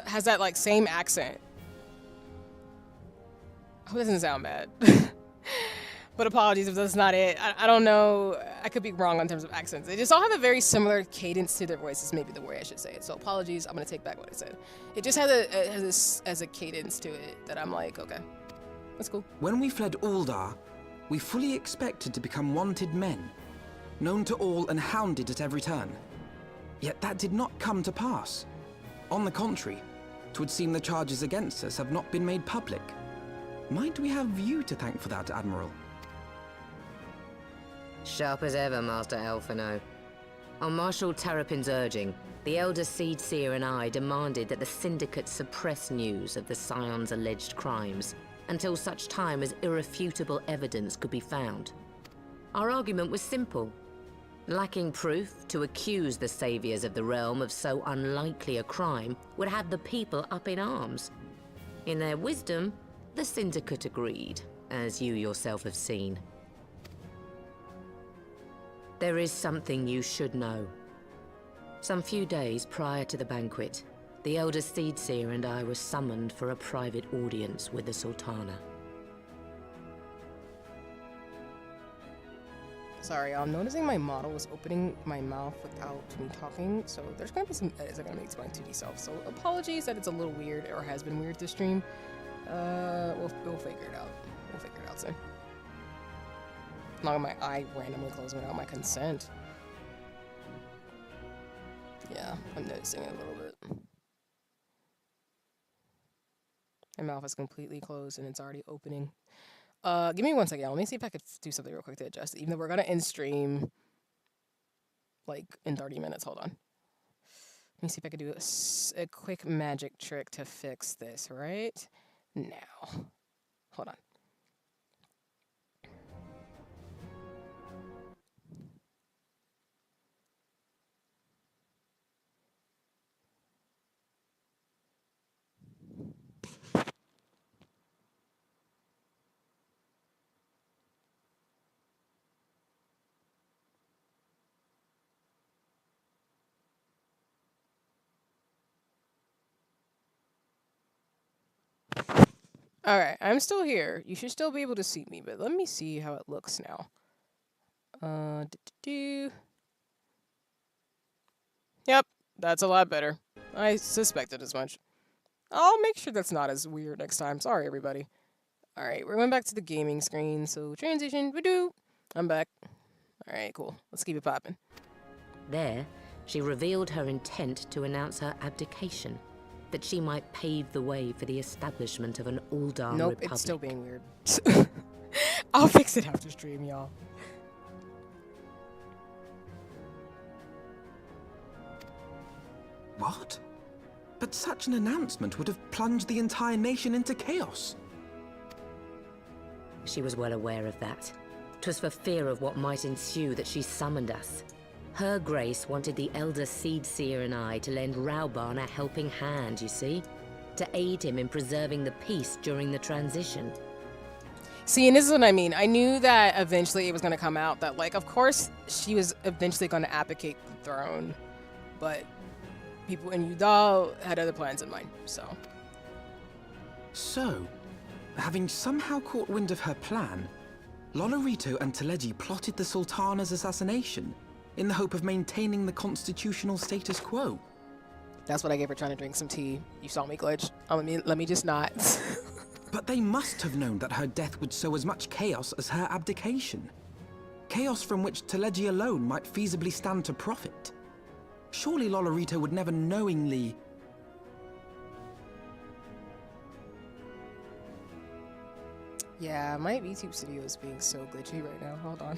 has that like same accent. I hope it doesn't sound bad. But apologies if that's not it. I don't know. I could be wrong in terms of accents. They just all have a very similar cadence to their voices, maybe the way I should say it. So apologies. I'm going to take back what I said. It just has a cadence to it that I'm like, okay, that's cool. When we fled Uldar, we fully expected to become wanted men, known to all and hounded at every turn. Yet that did not come to pass. On the contrary, 'twould seem the charges against us have not been made public. Might we have you to thank for that, Admiral? Sharp as ever, Master Elfino. On Marshal Terrapin's urging, the Elder Seedseer and I demanded that the Syndicate suppress news of the Scion's alleged crimes until such time as irrefutable evidence could be found. Our argument was simple. Lacking proof, to accuse the saviors of the realm of so unlikely a crime would have the people up in arms. In their wisdom, the Syndicate agreed, as you yourself have seen. There is something you should know. Some few days prior to the banquet, the Elder Seedseer and I were summoned for a private audience with the Sultana. Sorry, I'm noticing my model is opening my mouth without me talking, so there's gonna be some edits that are gonna make my 2D self. So apologies that it's a little weird or has been weird this stream. We'll figure it out. We'll figure it out soon. Not my eye randomly closed without my consent. Yeah, I'm noticing it a little bit. My mouth is completely closed and it's already opening. Give me 1 second. Let me see if I could do something real quick to adjust it. Even though we're gonna end stream like in 30 minutes. Hold on. Let me see if I could do a quick magic trick to fix this right now. Hold on. Alright, I'm still here. You should still be able to see me, but let me see how it looks now. Yep, that's a lot better. I suspected as much. I'll make sure that's not as weird next time. Sorry, everybody. Alright, we're going back to the gaming screen, so transition, we-do. I'm back. Alright, cool. Let's keep it popping. There, she revealed her intent to announce her abdication, that she might pave the way for the establishment of an Uldar Republic. Nope, it's still being weird. I'll fix it after stream, y'all. What? But such an announcement would have plunged the entire nation into chaos. She was well aware of that. 'Twas for fear of what might ensue that she summoned us. Her Grace wanted the Elder Seedseer and I to lend Rauban a helping hand, you see? To aid him in preserving the peace during the transition. See, and this is what I mean. I knew that eventually it was going to come out that, like, of course, she was eventually going to abdicate the throne. But people in Udal had other plans in mind, so. So, having somehow caught wind of her plan, Lolorito and Teleji plotted the Sultana's assassination in the hope of maintaining the constitutional status quo. That's what I gave her trying to drink some tea. You saw me glitch. Let me just not. But they must have known that her death would sow as much chaos as her abdication. Chaos from which Teleji alone might feasibly stand to profit. Surely Lolorito would never knowingly Yeah, my YouTube studio is being so glitchy right now. Hold on.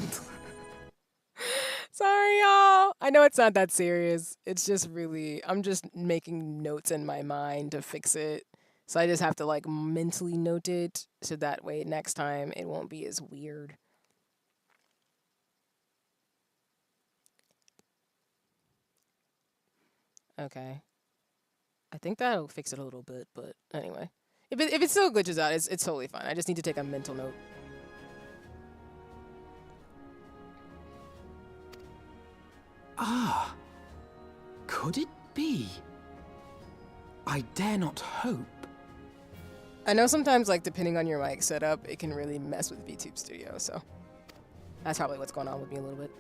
Sorry, y'all. I know it's not that serious. It's just really, I'm just making notes in my mind to fix it. So I just have to like mentally note it so that way next time it won't be as weird. Okay. I think that'll fix it a little bit, but anyway. If it still glitches out, it's totally fine. I just need to take a mental note. Ah. Could it be? I dare not hope. I know sometimes, like, depending on your mic setup, it can really mess with VTube Studio, so that's probably what's going on with me a little bit.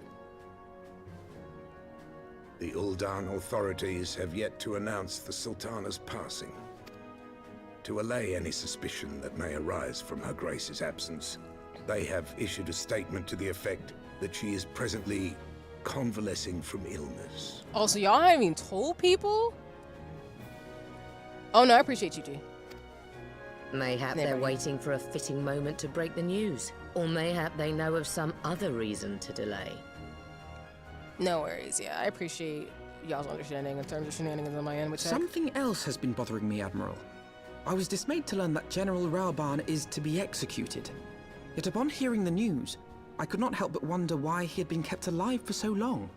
The Uldan authorities have yet to announce the Sultana's passing. To allay any suspicion that may arise from Her Grace's absence, they have issued a statement to the effect that she is presently convalescing from illness. Oh, so y'all haven't even told people? Oh no, I appreciate you, G. Mayhap they're waiting for a fitting moment to break the news. Or mayhap they know of some other reason to delay. No worries, yeah. I appreciate y'all's understanding in terms of shenanigans on my end. Which Something else has been bothering me, Admiral. I was dismayed to learn that General Raoban is to be executed. Yet upon hearing the news, I could not help but wonder why he had been kept alive for so long.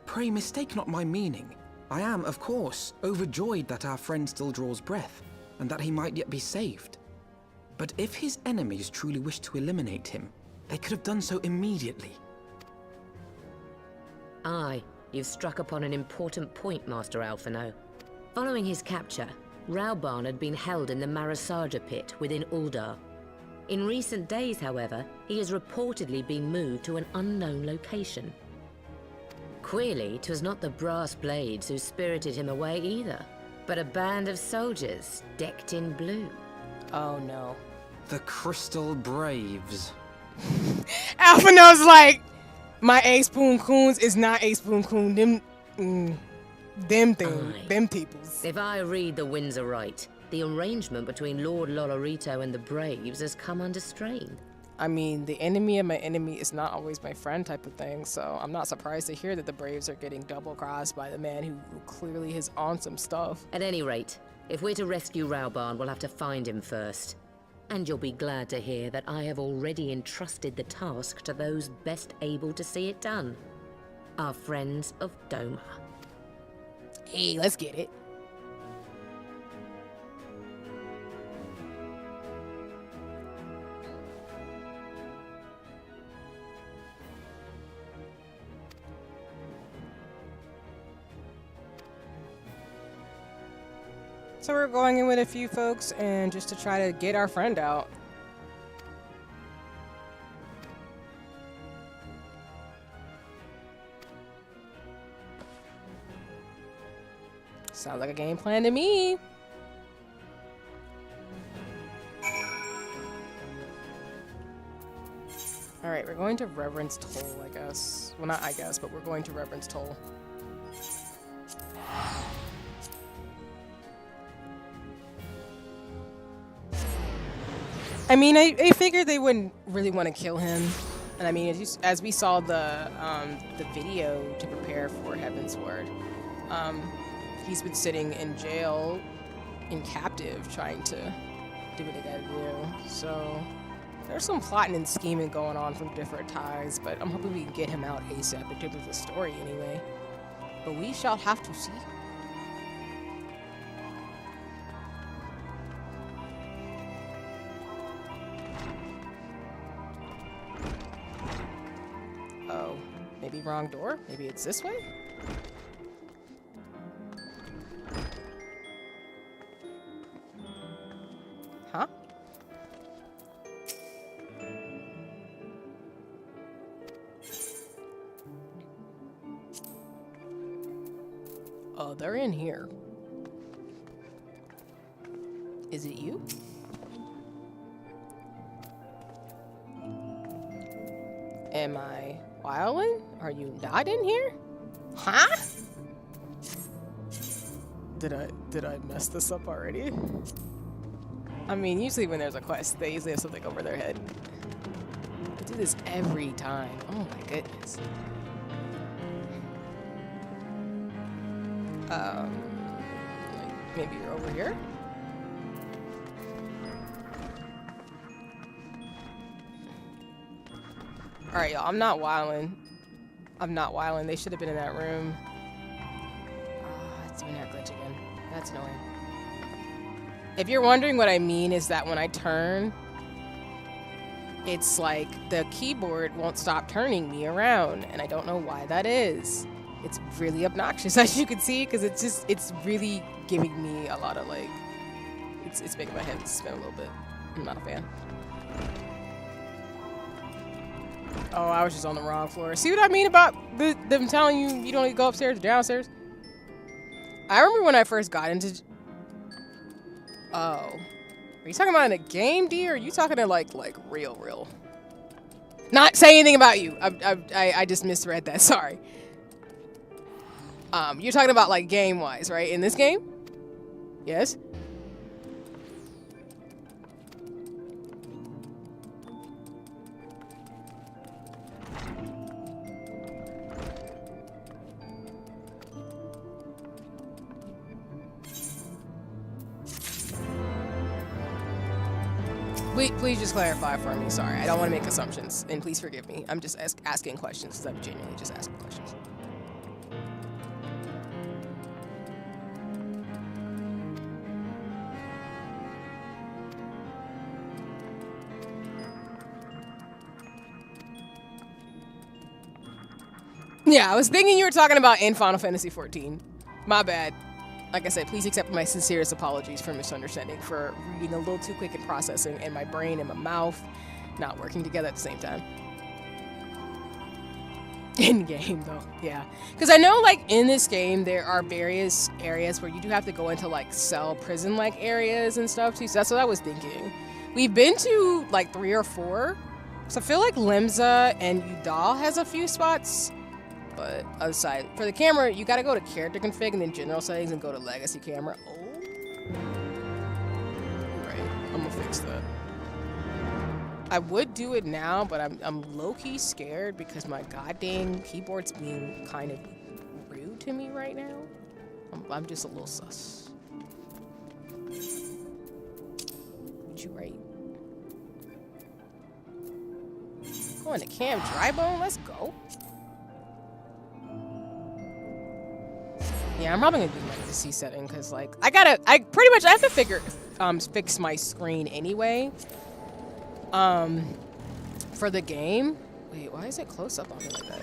Pray mistake not my meaning. I am, of course, overjoyed that our friend still draws breath, and that he might yet be saved. But if his enemies truly wished to eliminate him, they could have done so immediately. Aye, you've struck upon an important point, Master Alphino. Following his capture, Raoban had been held in the Marasaja pit within Uldar. In recent days, however, he has reportedly been moved to an unknown location. Queerly, 'twas not the brass blades who spirited him away either, but a band of soldiers decked in blue. Oh no. The Crystal Braves. Alphino's like, my A-Spoon Coons is not A-Spoon Coon. Them peoples. If I read the winds aright, the arrangement between Lord Lolorito and the Braves has come under strain. I mean, the enemy of my enemy is not always my friend type of thing, so I'm not surprised to hear that the Braves are getting double-crossed by the man who clearly is on some stuff. At any rate, if we're to rescue Raoban, we'll have to find him first. And you'll be glad to hear that I have already entrusted the task to those best able to see it done. Our friends of Doma. Hey, let's get it. So we're going in with a few folks and just to try to get our friend out. Sounds like a game plan to me. All right, we're going to Reverence Toll, I guess. Well, not I guess, but we're going to Reverence Toll. I mean, I figured they wouldn't really want to kill him. And I mean, as we saw the video to prepare for Heavensward, he's been sitting in jail, in captive, trying to do what they gotta do. So there's some plotting and scheming going on from different ties, but I'm hoping we can get him out ASAP in terms of the story anyway. But we shall have to see. Oh, maybe wrong door? Maybe it's this way? Huh? Oh, they're in here. Is it you? Am I wilding? Are you not in here? Huh? Did I mess this up already? I mean, usually when there's a quest, they usually have something over their head. I do this every time. Oh my goodness. Like maybe you're over here? Alright, y'all, I'm not wildin'. I'm not wildin'. They should have been in that room. It's doing that glitch again. That's annoying. If you're wondering what I mean is that when I turn, it's like the keyboard won't stop turning me around, and I don't know why that is. It's really obnoxious, as you can see, because it's really giving me a lot of like, it's making my head spin a little bit. I'm not a fan. Oh, I was just on the wrong floor. See what I mean about them telling you you don't need to go upstairs or downstairs? I remember when I first got into... Oh. Are you talking about in a game, D, or are you talking to like real? Not saying anything about you. I just misread that. Sorry. You're talking about like game-wise, right? In this game? Yes? Please just clarify for me. Sorry, I don't want to make assumptions, and please forgive me. I'm just asking questions because I'm genuinely just asking questions. Yeah, I was thinking you were talking about in Final Fantasy XIV. My bad. Like I said, please accept my sincerest apologies for misunderstanding, for reading a little too quick in processing, and my brain and my mouth not working together at the same time. In game, though, yeah. Because I know, like, in this game, there are various areas where you do have to go into, like, cell prison-like areas and stuff, too. So that's what I was thinking. We've been to, like, 3 or 4. So I feel like Limsa and Udal has a few spots. But other side, for the camera, you gotta go to character config and then general settings and go to legacy camera. Oh, right. I'm gonna fix that. I would do it now, but I'm low-key scared because my goddamn keyboard's being kind of rude to me right now. I'm just a little sus. What you right? Going to Cam Drybone. Let's go. Yeah, I'm probably gonna do my legacy setting because, like, I pretty much have to fix my screen anyway. For the game. Wait, why is it close up on me like that?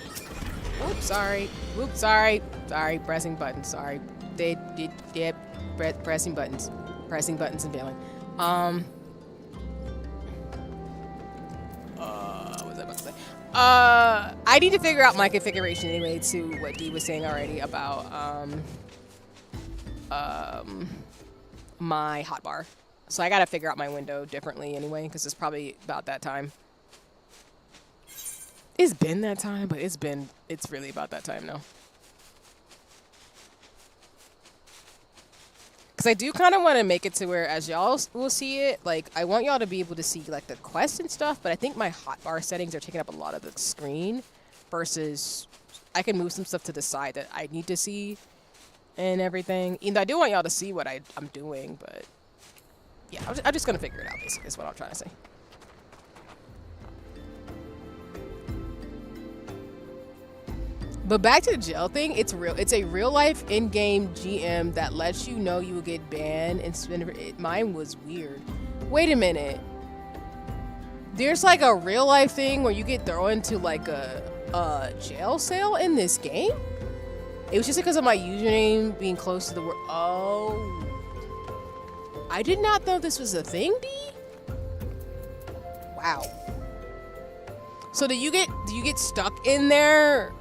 Oops, sorry. Oops, sorry. Sorry, pressing buttons. Sorry. Pressing buttons. Pressing buttons and failing. What was I about to say? I need to figure out my configuration anyway to what Dee was saying already about my hotbar. So I gotta figure out my window differently anyway, because it's probably about that time. It's been that time, but it's really about that time now. Because I do kind of want to make it to where, as y'all will see it, like, I want y'all to be able to see, like, the quests and stuff, but I think my hotbar settings are taking up a lot of the screen versus I can move some stuff to the side that I need to see and everything. I do want y'all to see what I'm doing, but yeah, I'm just going to figure it out, basically, is what I'm trying to say. But back to the jail thing, it's real. It's a real life in-game GM that lets you know you will get banned and spend. Mine was weird. Wait a minute. There's like a real life thing where you get thrown into like a jail cell in this game. It was just because of my username being close to the word. Oh, I did not know this was a thing, D. Wow. So do you get stuck in there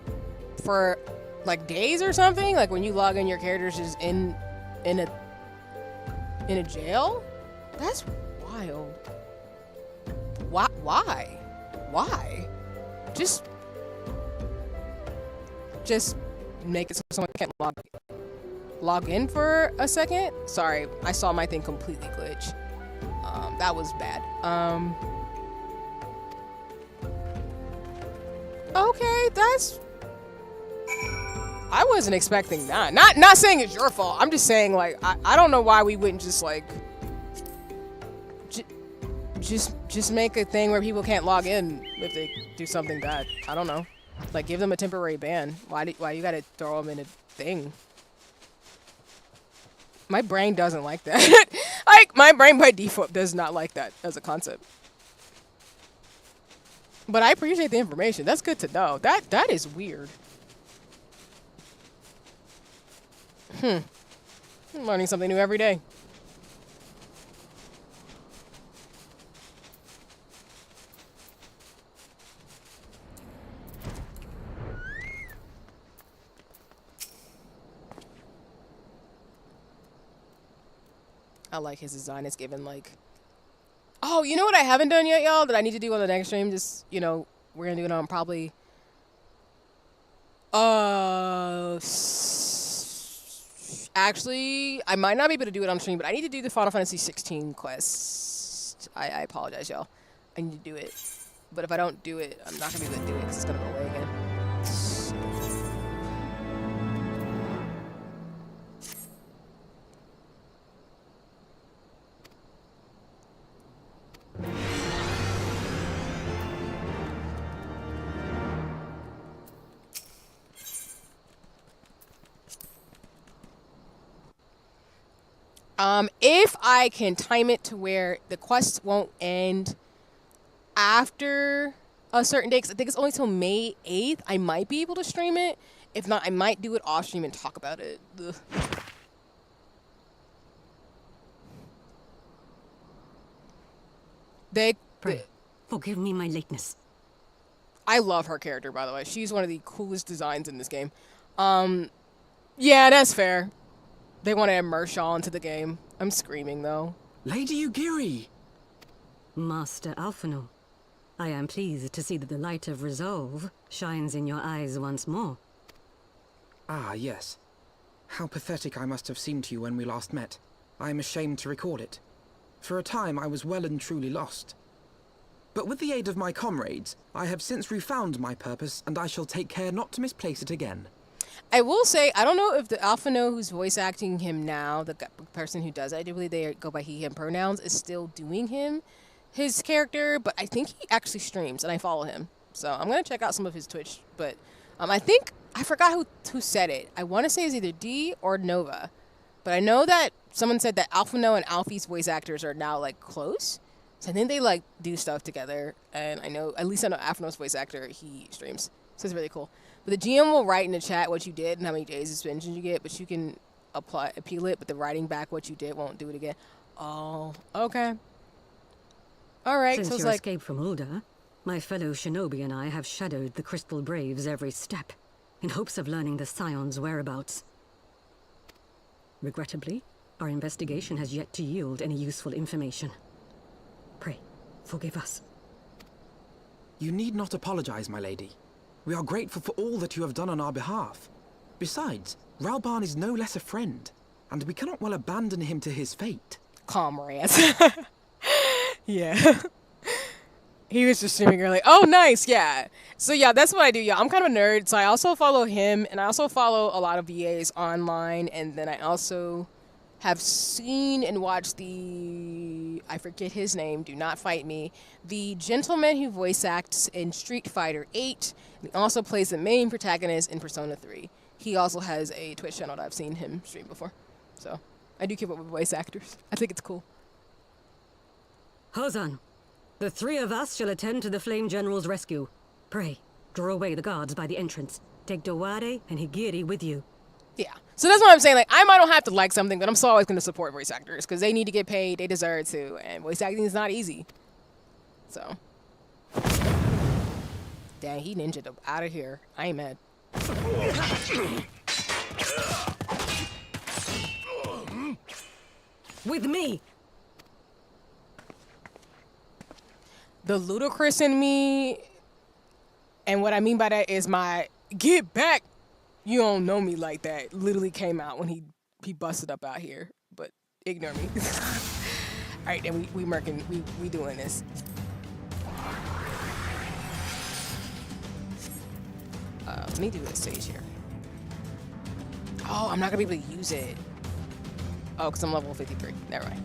for like days or something? Like when you log in, your character's just in a jail? That's wild. Why? Just make it so someone can't log in for a second. Sorry, I saw my thing completely glitch. that was bad. Okay, that's... I wasn't expecting that. Not saying it's your fault. I'm just saying, like, I don't know why we wouldn't just, like... Just make a thing where people can't log in if they do something bad. I don't know. Like, give them a temporary ban. Why you gotta throw them in a thing? My brain doesn't like that. Like, my brain by default does not like that as a concept. But I appreciate the information. That's good to know. That is weird. I'm learning something new every day. I like his design. It's given like... Oh, you know what I haven't done yet, y'all? That I need to do on the next stream? Just, you know, we're going to do it on probably... Actually, I might not be able to do it on stream, but I need to do the Final Fantasy 16 quest. I apologize, y'all. I need to do it. But if I don't do it, I'm not going to be able to do it because it's going to go away again. If I can time it to where the quest won't end after a certain day, because I think it's only till May 8th, I might be able to stream it. If not, I might do it off stream and talk about it. Ugh. Pray, forgive me my lateness. I love her character, by the way. She's one of the coolest designs in this game. Yeah, that's fair. They want to immerse y'all into the game. I'm screaming, though. Lady Ugiri! Master Alphino, I am pleased to see that the light of resolve shines in your eyes once more. Ah, yes. How pathetic I must have seemed to you when we last met. I am ashamed to record it. For a time, I was well and truly lost. But with the aid of my comrades, I have since refound my purpose, and I shall take care not to misplace it again. I will say, I don't know if the Alphino who's voice acting him now, the person who does it, I do believe they go by he, him pronouns, is still doing his character, but I think he actually streams, and I follow him. So I'm going to check out some of his Twitch, but I think, I forgot who said it. I want to say it's either D or Nova, but I know that someone said that Alphino and Alfie's voice actors are now, like, close. So I think they, like, do stuff together, and I know, at least I know Alphino's voice actor, he streams. So it's really cool. But the GM will write in the chat what you did and how many days suspension you get, but you can appeal it, but the writing back what you did won't do it again. Oh, okay. All right. Since so it's your like... escape from Ulda, my fellow shinobi and I have shadowed the Crystal Braves every step, in hopes of learning the Scion's whereabouts. Regrettably, our investigation has yet to yield any useful information. Pray, forgive us. You need not apologize, my lady. We are grateful for all that you have done on our behalf. Besides, Ralban is no less a friend, and we cannot well abandon him to his fate. Comrades. Yeah. He was just streaming early. Oh, nice. Yeah. So, yeah, that's what I do. Yeah, I'm kind of a nerd. So I also follow him, and I also follow a lot of VAs online. And then I also have seen and watched I forget his name, do not fight me, the gentleman who voice acts in Street Fighter 8. And he also plays the main protagonist in Persona 3. He also has a Twitch channel that I've seen him stream before. So I do keep up with voice actors. I think it's cool. Hozan, the three of us shall attend to the Flame General's rescue. Pray, draw away the guards by the entrance. Take Dowade and Higiri with you. Yeah. So that's what I'm saying. Like, I don't have to like something, but I'm still always going to support voice actors because they need to get paid. They deserve to. And voice acting is not easy. So. Dang, he ninja'd out of here. I ain't mad. With me! The ludicrous in me, and what I mean by that is my get back, you don't know me like that, literally came out when he busted up out here, but ignore me. Alright, then we doing this. Let me do this stage here. Oh, I'm not gonna be able to use it. Oh, because I'm level 53. Never mind.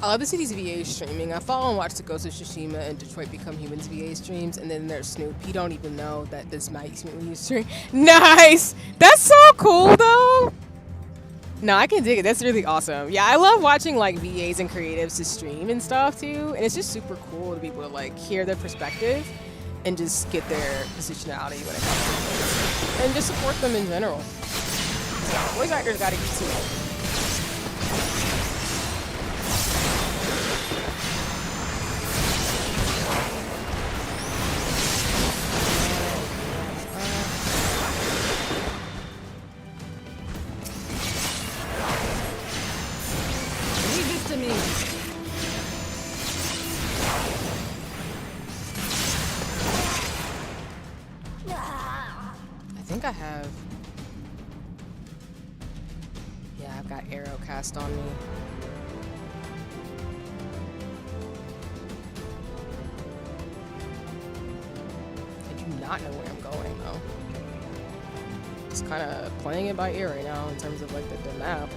I love to see these VA streaming. I follow and watch the Ghost of Tsushima and Detroit Become Humans VA streams, and then there's Snoop. He don't even know that this makes me when you stream. Nice! That's so cool, though! No, I can dig it. That's really awesome. Yeah, I love watching, like, VAs and creatives to stream and stuff, too. And it's just super cool to be able to, like, hear their perspective and just get their positionality when it comes to things. And just support them in general. So, voice actors gotta get to it. I have, yeah, I've got arrow cast on me. I do not know where I'm going though. Just kind of playing it by ear right now in terms of like the map.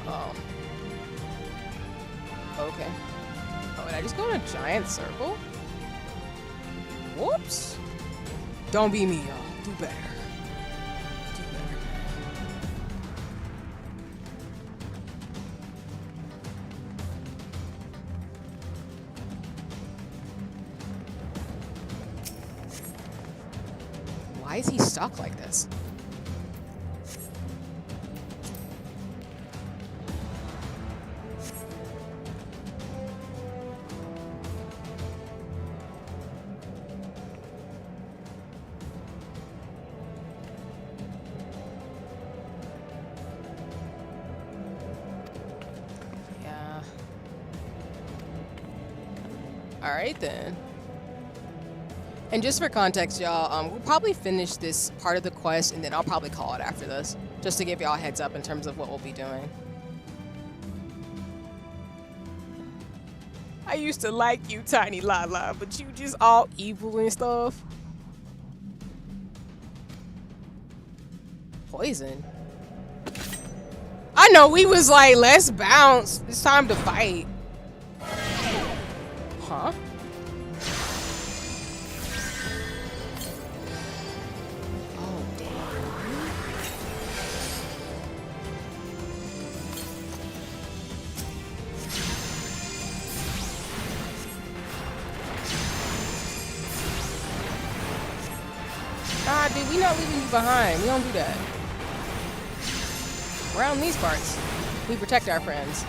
Oh. Okay. Oh, and I just go in a giant circle? Whoops. Don't be me, y'all. Do better. Do better. Why is he stuck like this? Alright then. And just for context, y'all, we'll probably finish this part of the quest and then I'll probably call it after this. Just to give y'all a heads up in terms of what we'll be doing. I used to like you, Tiny Lala, but you just all evil and stuff. Poison. I know, we was like, let's bounce. It's time to fight. Huh? Oh, damn. Nah, dude, we not leaving you behind. We don't do that. Around these parts, we protect our friends.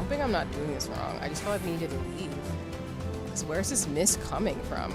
hoping I'm not doing this wrong. I just feel like we needed to leave. Because where's this mist coming from?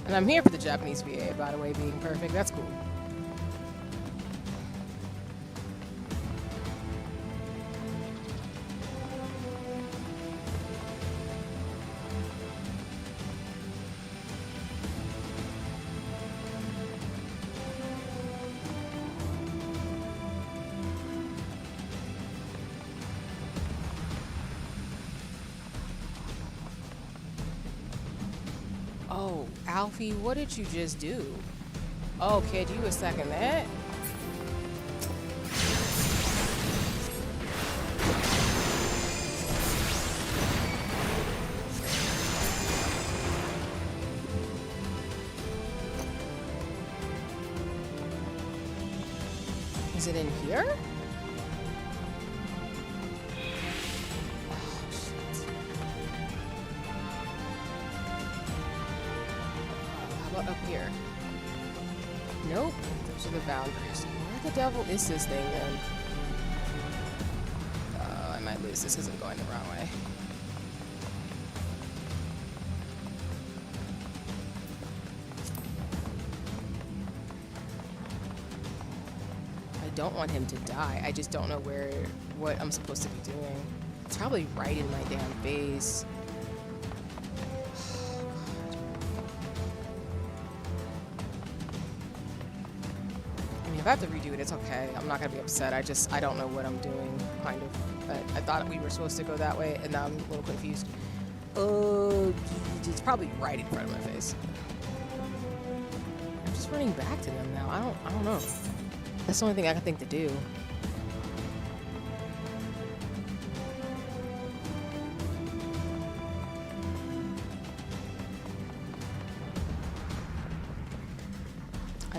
And I'm here for the Japanese VA, by the way, being perfect. That's cool. Oh, Alfie, what did you just do? Oh, kid, you was second that? Is it in here? Up here. Nope. Those are the boundaries. Where the devil is this thing then? I might lose. This isn't going the wrong way. I don't want him to die. I just don't know what I'm supposed to be doing. It's probably right in my damn face. If I have to redo it, it's okay. I'm not gonna be upset. I don't know what I'm doing, kind of. But I thought we were supposed to go that way, and now I'm a little confused. It's probably right in front of my face. I'm just running back to them now. I don't know. That's the only thing I can think to do.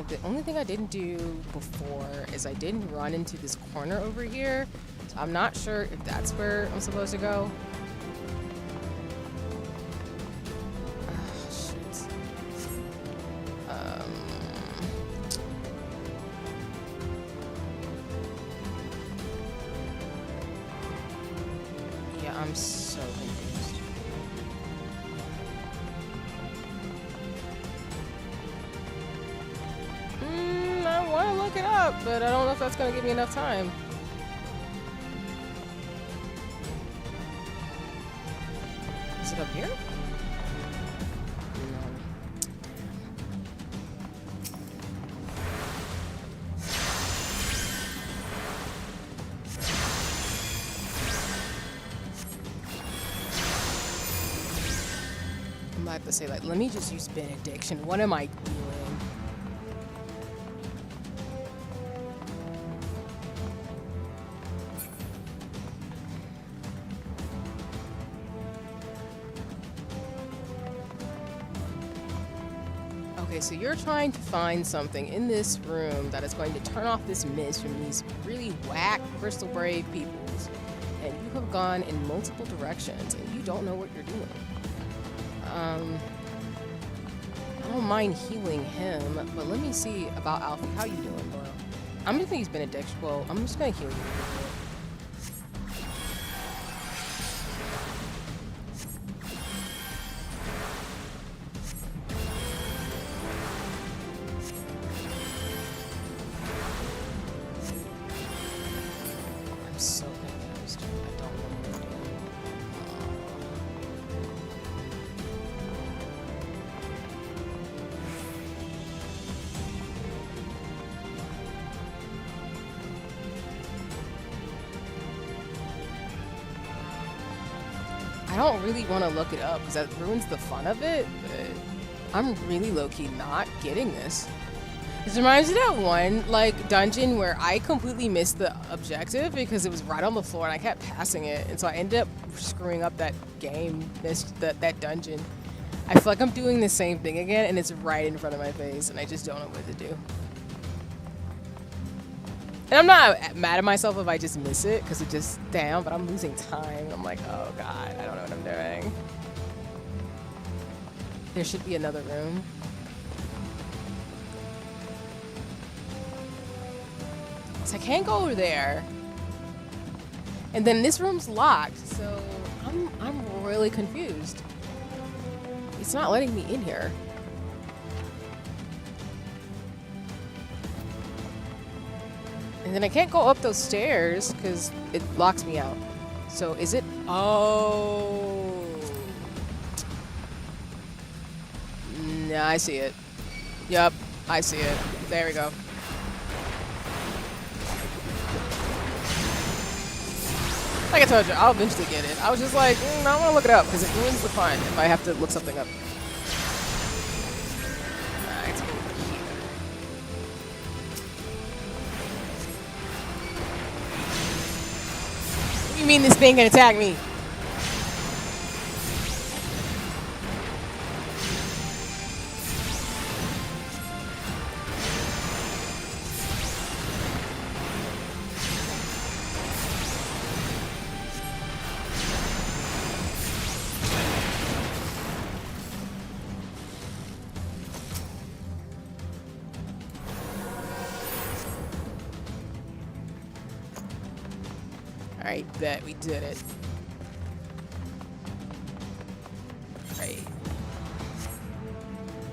The only thing I didn't do before is I didn't run into this corner over here. So I'm not sure if that's where I'm supposed to go. Oh, shit. Yeah, I'm so confused. I want to look it up, but I don't know if that's going to give me enough time. Is it up here? No. I'm about to say, like, let me just use benediction. What am I doing? Okay, so you're trying to find something in this room that is going to turn off this mist from these really whack crystal brave peoples. And you have gone in multiple directions and you don't know what you're doing. I don't mind healing him, but let me see about Alfie. How you doing, bro? I'm just gonna use benediction. Well, I'm just gonna heal you. I'm so confused. I don't know what I'm doing. I don't really want to look it up because that ruins the fun of it, but I'm really low-key not getting this. This reminds me of that one like dungeon where I completely missed the objective because it was right on the floor and I kept passing it, and so I ended up screwing up that game, that dungeon. I feel like I'm doing the same thing again, and it's right in front of my face, and I just don't know what to do. And I'm not mad at myself if I just miss it, because it just, damn, but I'm losing time. I'm like, oh god, I don't know what I'm doing. There should be another room. So I can't go over there. And then this room's locked, so I'm really confused. It's not letting me in here. And then I can't go up those stairs because it locks me out. So is it? Oh. Nah, I see it. Yup, I see it. There we go. Like I told you, I'll eventually get it. I was just like, I want to look it up because it ruins the fun if I have to look something up. Alright, over here. What do you mean this thing can attack me? I bet we did it. Right.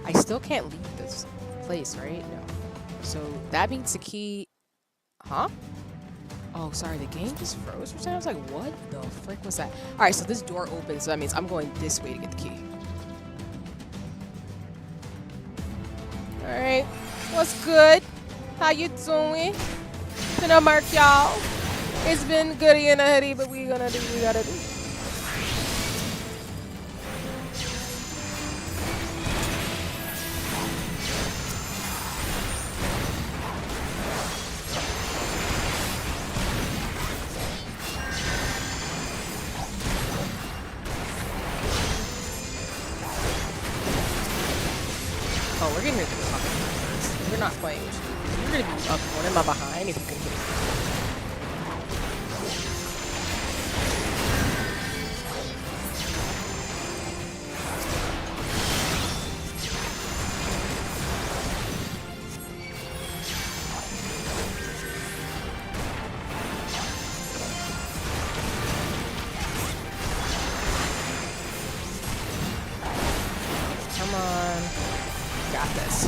I still can't leave this place, right? No. So that means the key... Huh? Oh, sorry, the game just froze for a second. I was like, what the frick was that? Alright, so this door opens, so that means I'm going this way to get the key. Alright. What's good? How you doing? It's been a mark, y'all. It's been goody in a hoodie, but we gonna do what we gotta do. Oh, we're getting rid of this fucking first. We're not playing with you. You're gonna be up one in my behind if you can get it. Come on. Got this.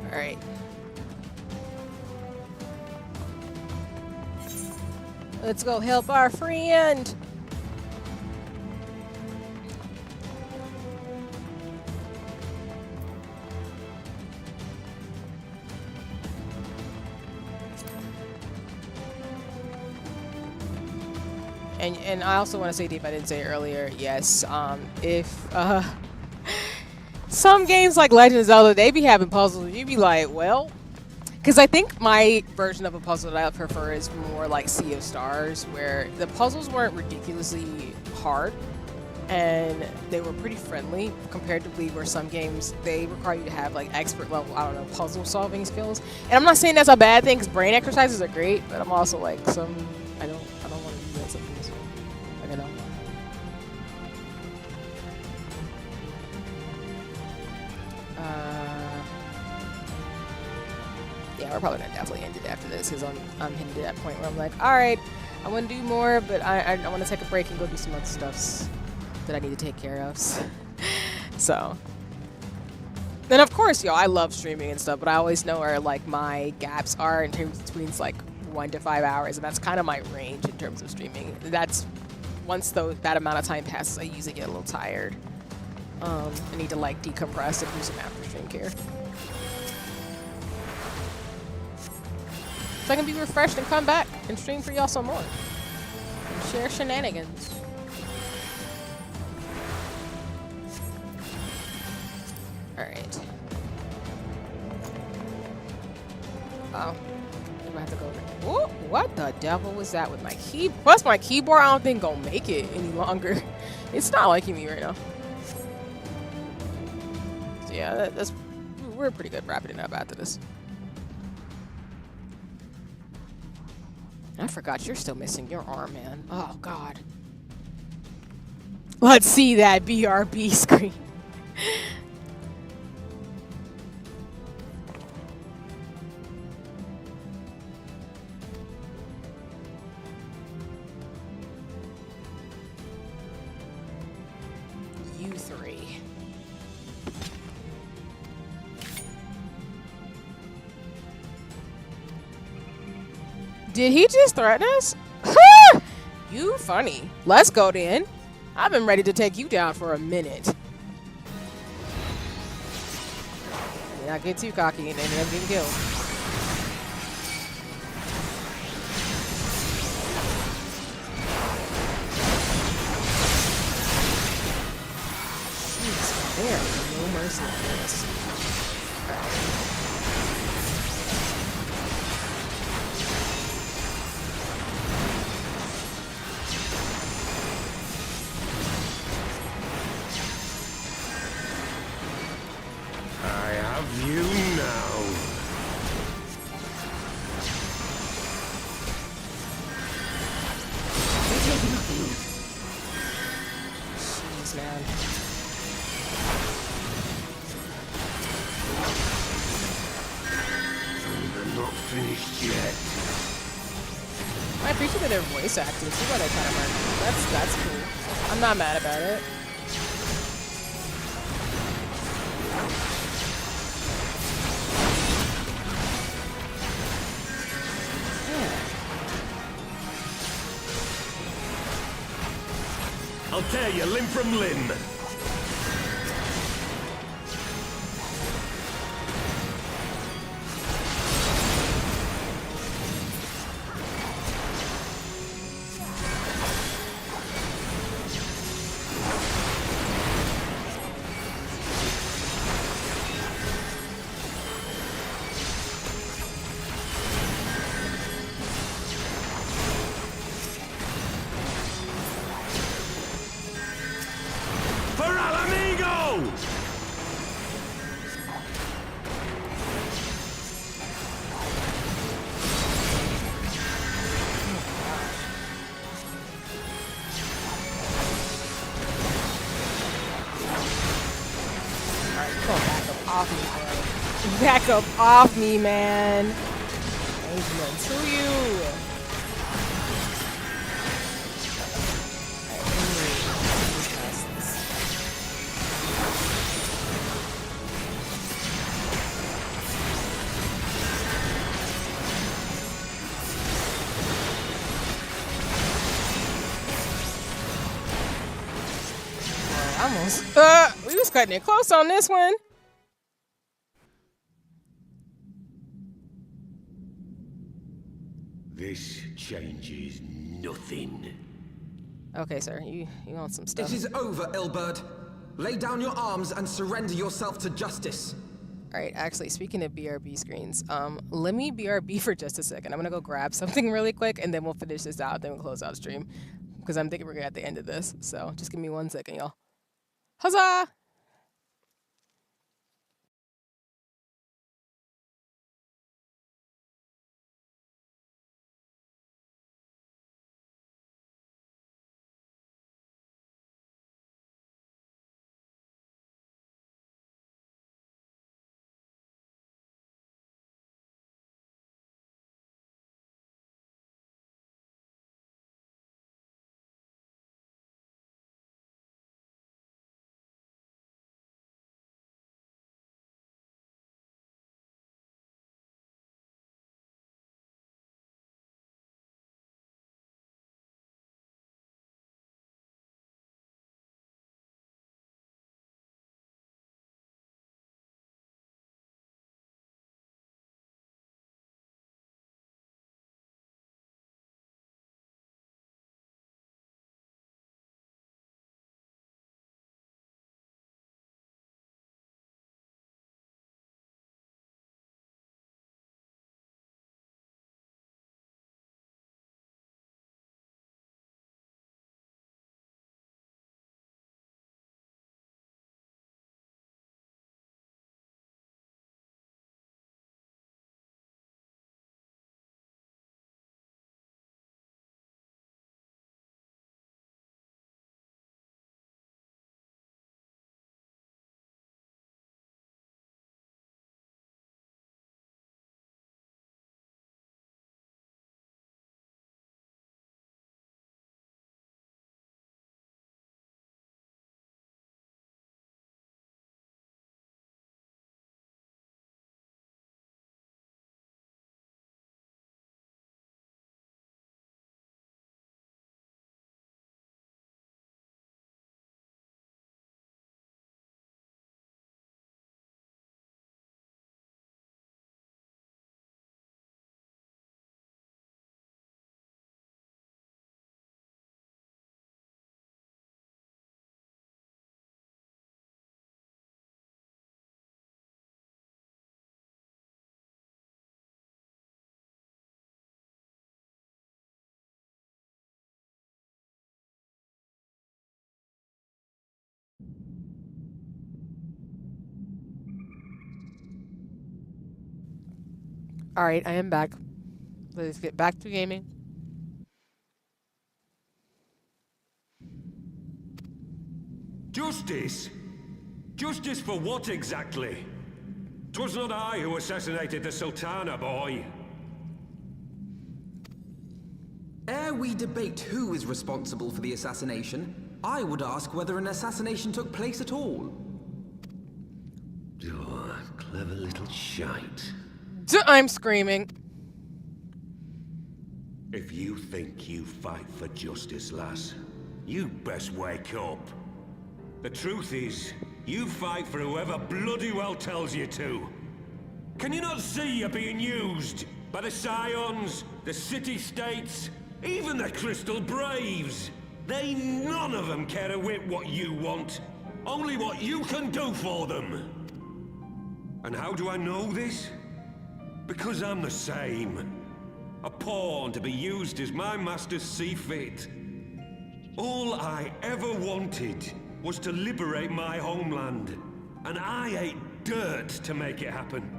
All right. Let's go help our friend. And I also want to say, Dave, I didn't say it earlier, yes, if some games like Legend of Zelda, they be having puzzles, you be like, well, because I think my version of a puzzle that I prefer is more like Sea of Stars, where the puzzles weren't ridiculously hard and they were pretty friendly comparatively, where some games they require you to have like expert level, I don't know, puzzle solving skills. And I'm not saying that's a bad thing, because brain exercises are great, but I'm also like, I don't want to do that sometimes. Like, I know. Yeah, we're probably gonna definitely end it after this, because I'm hitting to that point where I'm like, all right, I want to do more, but I want to take a break and go do some other stuffs that I need to take care of. So, and of course, yo, I love streaming and stuff, but I always know where like my gaps are in terms between like 1 to 5 hours, and that's kind of my range in terms of streaming. That's once that amount of time passes, I usually get a little tired. I need to like decompress and do some after stream care, so I can be refreshed and come back and stream for y'all some more and share shenanigans. All right. Oh. I have to go. Whoa, what the devil was that with my key? Plus, my keyboard, I don't think gonna make it any longer. It's not liking me right now. So yeah, we're pretty good wrapping it up after this. I forgot you're still missing your arm, man. Oh God. Let's see that BRB screen. Did he just threaten us? You funny. Let's go then. I've been ready to take you down for a minute. Not get too cocky and end up getting killed. Jeez, there is no mercy on this. You now. Jeez, man. I'm not finished yet. I appreciate that their voice acting. See why they kind of work. That's cool. I'm not mad about it. I'll tear you limb from limb. Back up off me, man. I ain't doing to you. Almost. We was cutting it close on this one. This changes nothing. Okay, sir. You want some stuff. It is over, Ilberd. Lay down your arms and surrender yourself to justice. Alright, actually, speaking of BRB screens, let me BRB for just a second. I'm gonna go grab something really quick, and then we'll finish this out, then we'll close out stream. Because I'm thinking we're at the end of this. So, just give me 1 second, y'all. Huzzah! All right, I am back. Let's get back to gaming. Justice? Justice for what exactly? 'Twas not I who assassinated the Sultana, boy. Ere we debate who is responsible for the assassination, I would ask whether an assassination took place at all. Oh, clever little shite. I'm screaming. If you think you fight for justice, lass, you best wake up. The truth is, you fight for whoever bloody well tells you to. Can you not see you're being used? By the Scions, the City-States, even the Crystal Braves? They none of them care a whit what you want. Only what you can do for them. And how do I know this? Because I'm the same. A pawn to be used as my masters see fit. All I ever wanted was to liberate my homeland. And I ate dirt to make it happen.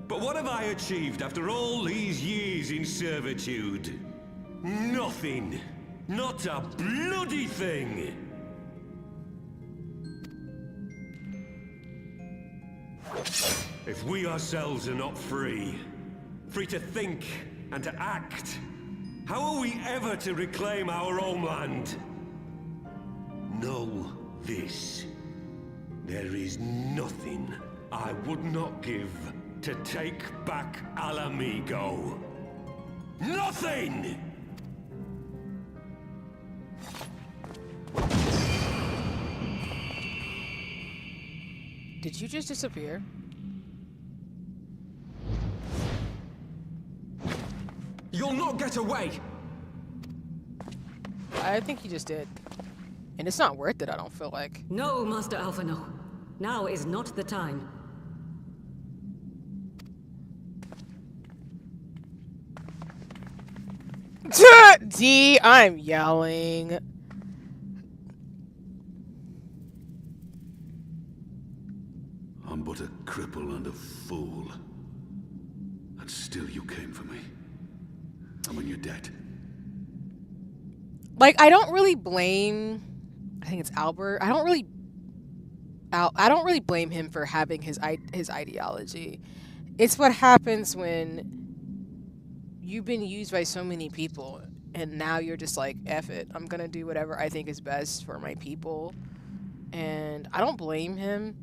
But what have I achieved after all these years in servitude? Nothing. Not a bloody thing. If we ourselves are not free to think and to act, how are we ever to reclaim our homeland? Know this. There is nothing I would not give to take back Alamigo. Nothing! Did you just disappear? You'll not get away! I think he just did. And it's not worth it, I don't feel like. No, Master Alpha, no. Now is not the time. D, I'm yelling. I'm but a cripple and a fool. And still you came for me. And when you're dead. Like, I don't really blame, I think it's Albert. I don't really blame him for having his ideology. It's what happens when you've been used by so many people and now you're just like, F it. I'm going to do whatever I think is best for my people. And I don't blame him.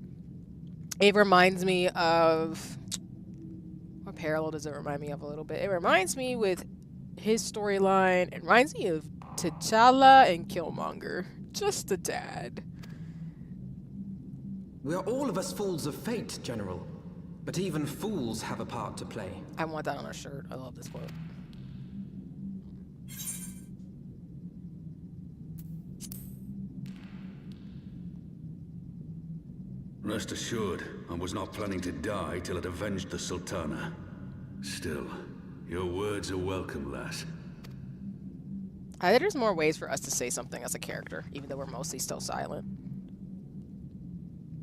It reminds me of, what parallel does it remind me of a little bit? It reminds me with his storyline. It reminds me of T'Challa and Killmonger. Just a tad. We are all of us fools of fate, General. But even fools have a part to play. I want that on a shirt. I love this quote. Rest assured, I was not planning to die till I'd avenged the Sultana. Still, your words are welcome, lass. There's more ways for us to say something as a character, even though we're mostly still silent.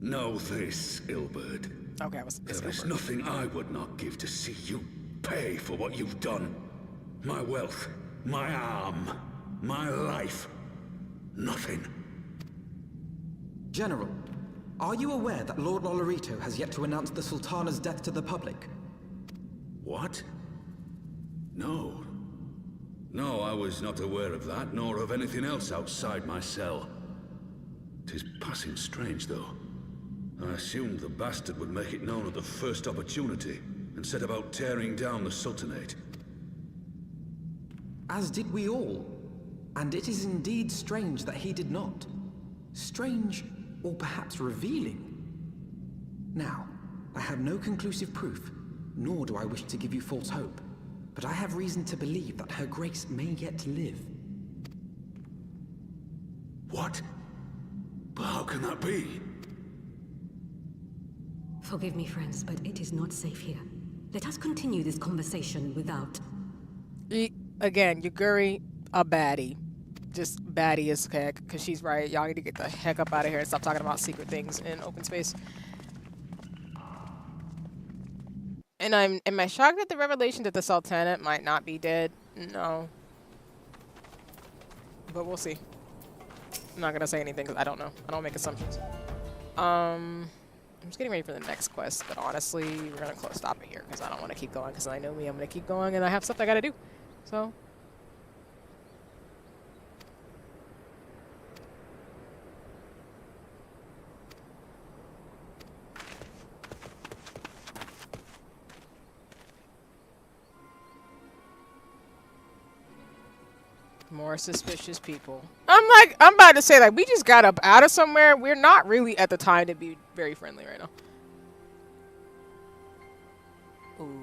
Know this, Ilbert. Okay, there is nothing I would not give to see you pay for what you've done. My wealth, my arm, my life. Nothing. General, are you aware that Lord Lolorito has yet to announce the Sultana's death to the public? What? No. No, I was not aware of that, nor of anything else outside my cell. 'Tis passing strange, though. I assumed the bastard would make it known at the first opportunity, and set about tearing down the Sultanate. As did we all. And it is indeed strange that he did not. Strange, or perhaps revealing. Now, I have no conclusive proof, nor do I wish to give you false hope, but I have reason to believe that Her Grace may yet live. What? But how can that be? Forgive me, friends, but it is not safe here. Let us continue this conversation without... Again, Yuguri, a baddie. Just baddie as heck, because she's right. Y'all need to get the heck up out of here and stop talking about secret things in open space. And am I shocked at the revelation that the Sultanate might not be dead? No. But we'll see. I'm not gonna say anything because I don't know. I don't make assumptions. I'm just getting ready for the next quest, but honestly, we're gonna stop it here because I don't want to keep going. Because I know me, I'm gonna keep going, and I have stuff I gotta do. So. More suspicious people. I'm about to say, like, we just got up out of somewhere. We're not really at the time to be very friendly right now.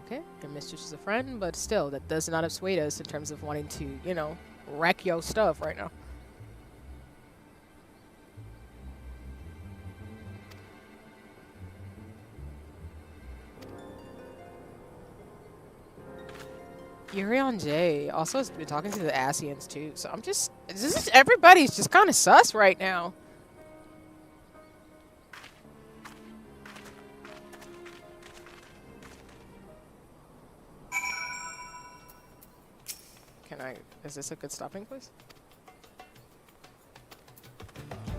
Okay, your mistress is a friend, but still, that does not dissuade us in terms of wanting to, you know, wreck your stuff right now. Yurion J also has been talking to the Asians too, so I'm just, everybody's just kind of sus right now. Is this a good stopping place?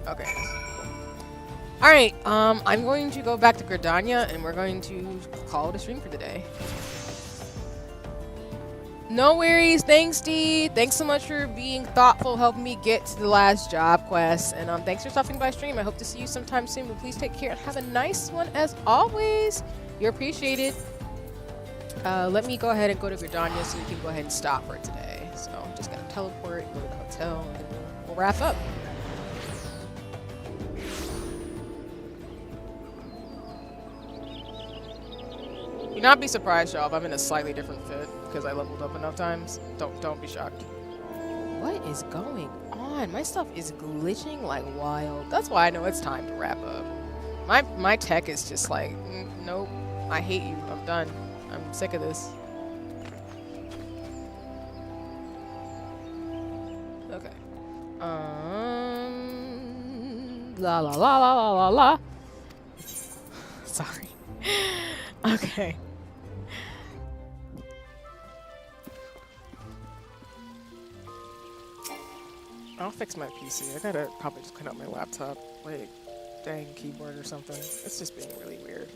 Okay. Alright, I'm going to go back to Gridania and we're going to call it a stream for the day. No worries, thanks D. Thanks so much for being thoughtful, helping me get to the last job quest. And thanks for stopping by stream. I hope to see you sometime soon, but please take care and have a nice one as always. You're appreciated. Let me go ahead and go to Gridania so we can go ahead and stop for today. So I'm just gonna teleport, go to the hotel, and we'll wrap up. You'll not be surprised, y'all, if I'm in a slightly different fit because I leveled up enough times. Don't be shocked. What is going on? My stuff is glitching like wild. That's why I know it's time to wrap up. My tech is just like, nope. I hate you. I'm done. I'm sick of this. Okay. La la la la la la la. Sorry. Okay. I'll fix my PC. I gotta probably just clean up my laptop. Like, dang keyboard or something. It's just being really weird.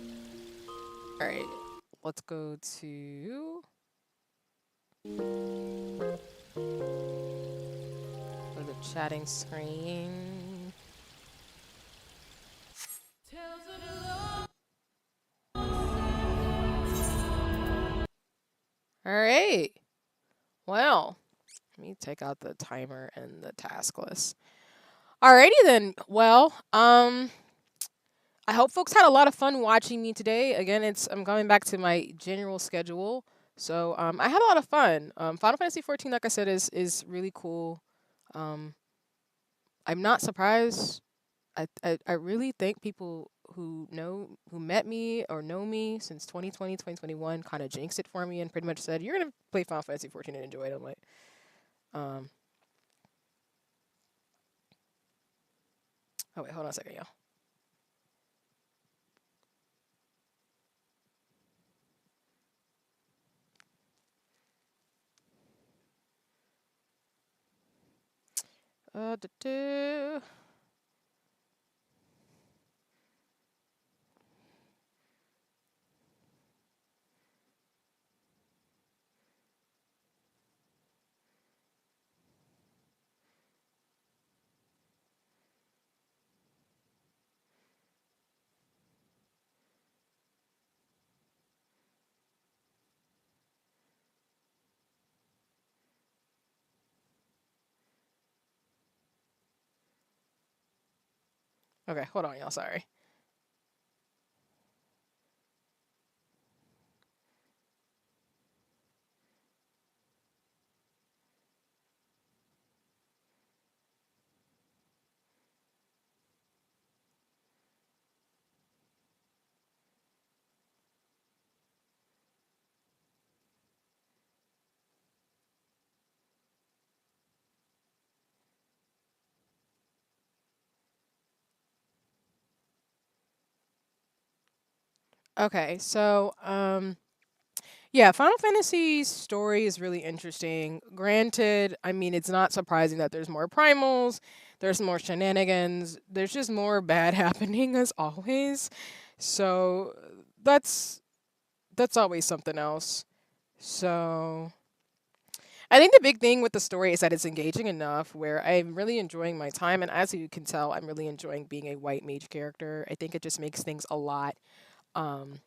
Alright. Let's go to... the chatting screen. Alright. Well, let me take out the timer and the task list. Alrighty then. Well, I hope folks had a lot of fun watching me today. Again, I'm going back to my general schedule. So I had a lot of fun. Final Fantasy XIV, like I said, is really cool. I'm not surprised. I really think people who met me or know me since 2020, 2021 kind of jinxed it for me and pretty much said, you're going to play Final Fantasy XIV and enjoy it. I'm like, oh wait, hold on a second, y'all. Okay, hold on, y'all. Sorry. Okay, so Yeah, Final Fantasy's story is really interesting. Granted, I mean, it's not surprising that there's more primals, there's more shenanigans, there's just more bad happening as always. So that's that's always something else. So I think the big thing with the story is that it's engaging enough where I'm really enjoying my time, and as you can tell, I'm really enjoying being a white mage character. I think it just makes things a lot um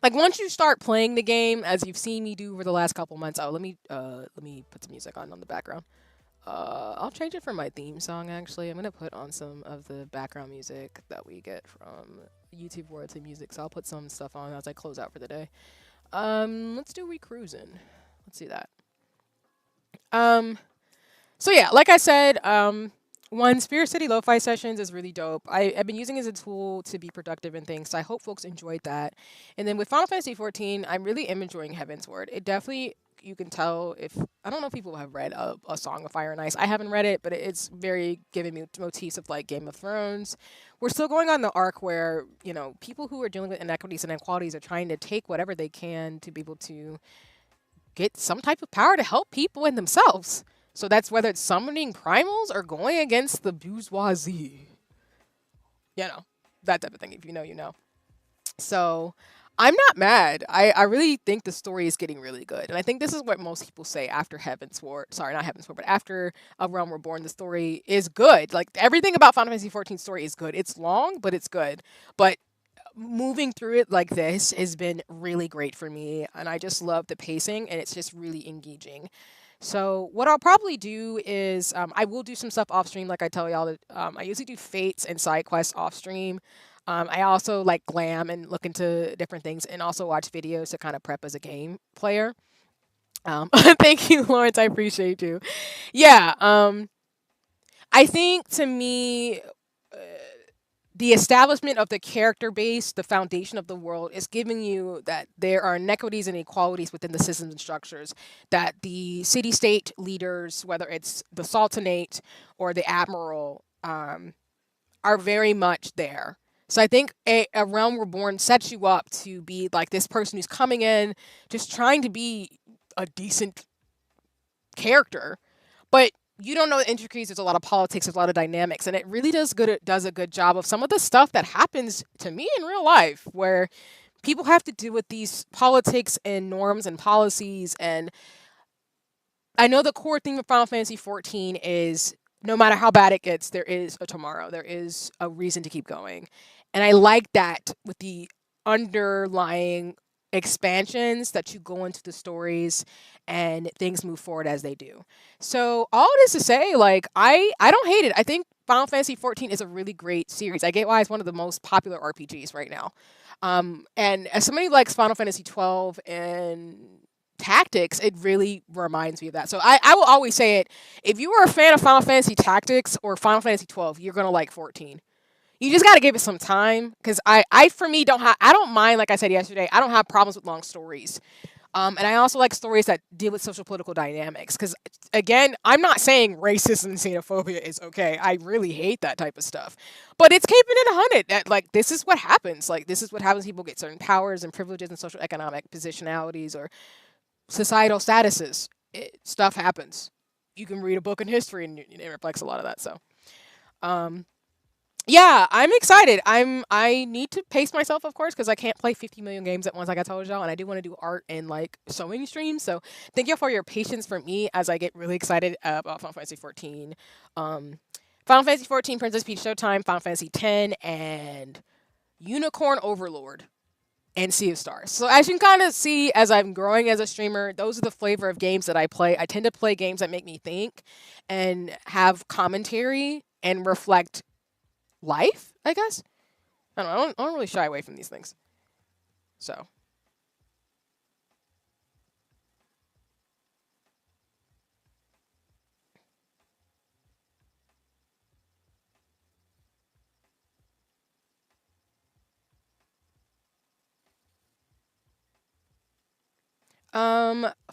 like once you start playing the game, as you've seen me do over the last couple months. Oh, let me put some music on the background. I'll change it for my theme song. Actually, I'm gonna put on some of the background music that we get from YouTube Royalty Music. So I'll put some stuff on as I close out for the day. Let's do We Cruisin'. Let's see that. Um, so yeah, like I said, one SpiritCity Lofi Sessions is really dope. I've been using it as a tool to be productive and things, so I hope folks enjoyed that. And then with Final Fantasy 14, I really am enjoying Heavensward. It definitely, you can tell if I don't know if people have read a Song of Fire and Ice. I haven't read it, but it's very giving me motifs of like Game of Thrones. We're still going on the arc where people who are dealing with inequities and inequalities are trying to take whatever they can to be able to get some type of power to help people and themselves. So that's whether it's summoning primals or going against the bourgeoisie. You know, that type of thing. If you know, you know. So I'm not mad. I really think the story is getting really good. And I think this is what most people say after Heavensward. Sorry, not Heavensward, but after A Realm Reborn, the story is good. Like everything about Final Fantasy 14 story is good. It's long, but it's good. But moving through it like this has been really great for me, and I just love the pacing, and it's just really engaging. So what I'll probably do is I will do some stuff off stream, like I tell y'all that I usually do fates and side quests off stream. I also like glam and look into different things, and also watch videos to kind of prep as a game player. Thank you, Lawrence. I appreciate you. Yeah. I think to me, the establishment of the character base, the foundation of the world, is giving you that there are inequities and inequalities within the systems and structures, that the city state leaders, whether it's the Sultanate or the Admiral, are very much there. So I think a Realm Reborn sets you up to be like this person who's coming in, just trying to be a decent character, but you don't know the intricacies. There's a lot of politics, there's a lot of dynamics, and it really does a good job of some of the stuff that happens to me in real life, where people have to deal with these politics and norms and policies. And I know the core theme of Final Fantasy 14 is no matter how bad it gets, there is a tomorrow. There is a reason to keep going. And I like that with the underlying expansions that you go into the stories and things move forward as they do. So all it is to say, like, I don't hate it. I think Final Fantasy 14 is a really great series. I get why it's one of the most popular RPGs right now. And as somebody who likes Final Fantasy 12 and Tactics, it really reminds me of that. So I will always say it. If you are a fan of Final Fantasy Tactics or Final Fantasy 12, you're gonna like 14. You just got to give it some time, because I for me I don't mind, like I said yesterday, I don't have problems with long stories. And I also like stories that deal with social political dynamics, because again, I'm not saying racism and xenophobia is okay. I really hate that type of stuff, but it's keeping it 100 that like this is what happens. Like this is what happens. People get certain powers and privileges and social economic positionalities or societal statuses. Stuff happens. You can read a book in history and it reflects a lot of that. So. Yeah, I'm excited. I need to pace myself, of course, because I can't play 50 million games at once, like I told y'all, and I do want to do art and like sewing streams. So thank you for your patience for me as I get really excited about Final Fantasy 14. Final Fantasy 14, Princess Peach Showtime, Final Fantasy 10, and Unicorn Overlord, and Sea of Stars. So as you can kind of see, as I'm growing as a streamer, those are the flavor of games that I play. I tend to play games that make me think and have commentary and reflect life, I guess. I don't really shy away from these things. So.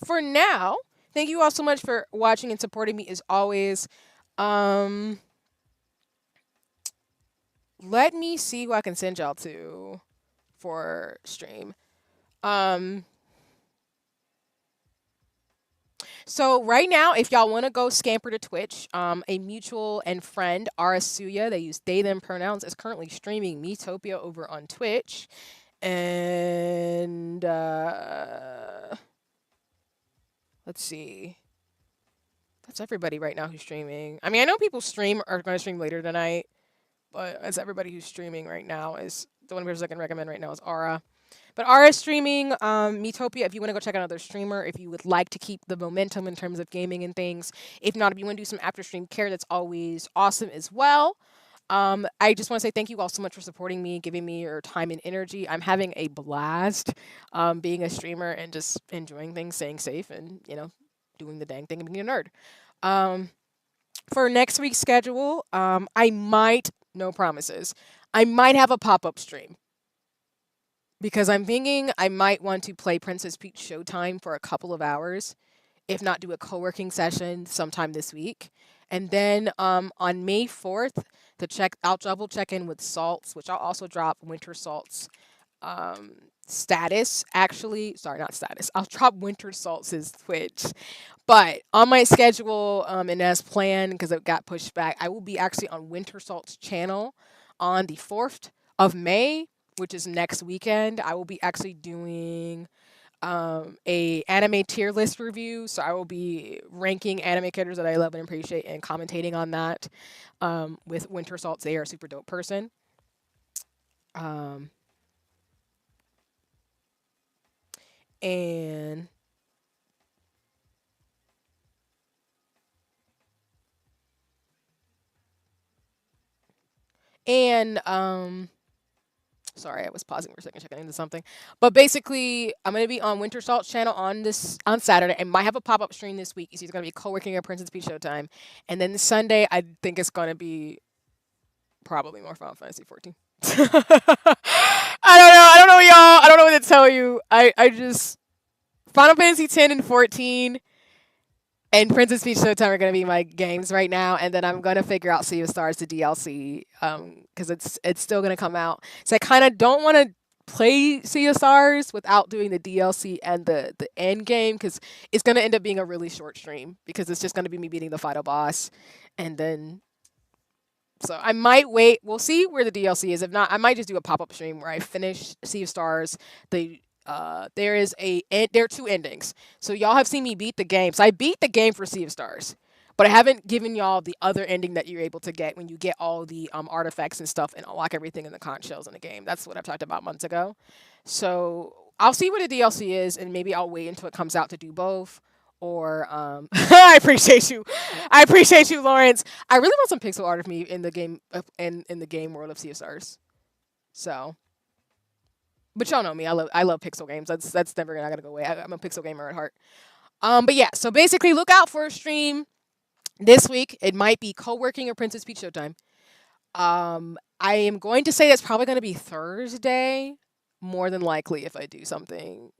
For now, thank you all so much for watching and supporting me as always. Let me see who I can send y'all to for stream. Um, So right now, if y'all want to go scamper to Twitch, a mutual and friend, Arasuya, they use they them pronouns, is currently streaming Metopia over on Twitch. And let's see. That's everybody right now who's streaming. I mean, I know people are going to stream later tonight, but it's everybody who's streaming right now is the one person I can recommend right now is Ara. But Ara is streaming Metopia if you want to go check out another streamer, if you would like to keep the momentum in terms of gaming and things. If not, if you want to do some after stream care, that's always awesome as well. I just want to say thank you all so much for supporting me, giving me your time and energy. I'm having a blast being a streamer and just enjoying things, staying safe, and, doing the dang thing and being a nerd. For next week's schedule, I might, no promises, I might have a pop-up stream. Because I'm thinking I might want to play Princess Peach Showtime for a couple of hours, if not do a co-working session sometime this week. And then on May 4th, I'll double check in with Salts, which I'll also drop Winter Salts status. Actually, sorry, not status. I'll drop Winter Salts' Twitch. But on my schedule, and as planned, because it got pushed back, I will be actually on Winter Salt's channel on the 4th of May, which is next weekend. I will be actually doing a anime tier list review. So I will be ranking anime characters that I love and appreciate and commentating on that with Winter Salts. They are a super dope person. And sorry, I was pausing for a second, checking into something. But basically, I'm gonna be on Winter Salt's channel on Saturday. I might have a pop-up stream this week. You see, it's gonna be co-working at Princess Peach Showtime, and then Sunday, I think it's gonna be probably more Final Fantasy 14. I don't know, y'all. I don't know what to tell you. I just Final Fantasy 10 and 14. And Princess Peach Showtime are gonna be my games right now, and then I'm gonna figure out Sea of Stars, the DLC, because it's still gonna come out. So I kind of don't want to play Sea of Stars without doing the DLC and the end game, because it's gonna end up being a really short stream, because it's just gonna be me beating the final boss, and then so I might wait. We'll see where the DLC is. If not, I might just do a pop up stream where I finish Sea of Stars, there are two endings. So y'all have seen me beat the game. So I beat the game for Sea of Stars, but I haven't given y'all the other ending that you're able to get when you get all the artifacts and stuff and unlock everything in the conch shells in the game. That's what I've talked about months ago. So I'll see what the DLC is, and maybe I'll wait until it comes out to do both. Or I appreciate you. I appreciate you, Lawrence. I really want some pixel art of me in the game in the game world of Sea of Stars. So. But y'all know me. I love pixel games. That's never not gonna go away. I'm a pixel gamer at heart. But yeah. So basically, look out for a stream this week. It might be co-working or Princess Peach Showtime. I am going to say that's probably going to be Thursday, more than likely if I do something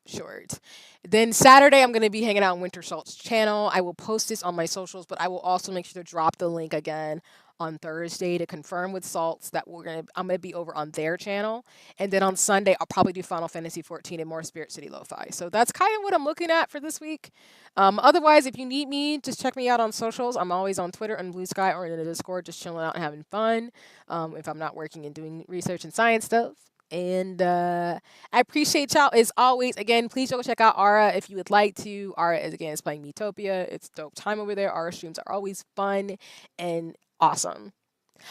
short. Then Saturday, I'm going to be hanging out on Winter Salt's channel. I will post this on my socials, but I will also make sure to drop the link again on Thursday to confirm with Salts that I'm gonna be over on their channel, and then on Sunday I'll probably do Final Fantasy 14 and more SpiritCity Lo-Fi. So that's kind of what I'm looking at for this week. Otherwise, if you need me, just check me out on socials. I'm always on Twitter and Blue Sky or in the Discord, just chilling out and having fun. If I'm not working and doing research and science stuff. And I appreciate y'all as always. Again, please go check out Ara if you would like to. Ara is playing Metopia. It's dope time over there. Ara streams are always fun and awesome.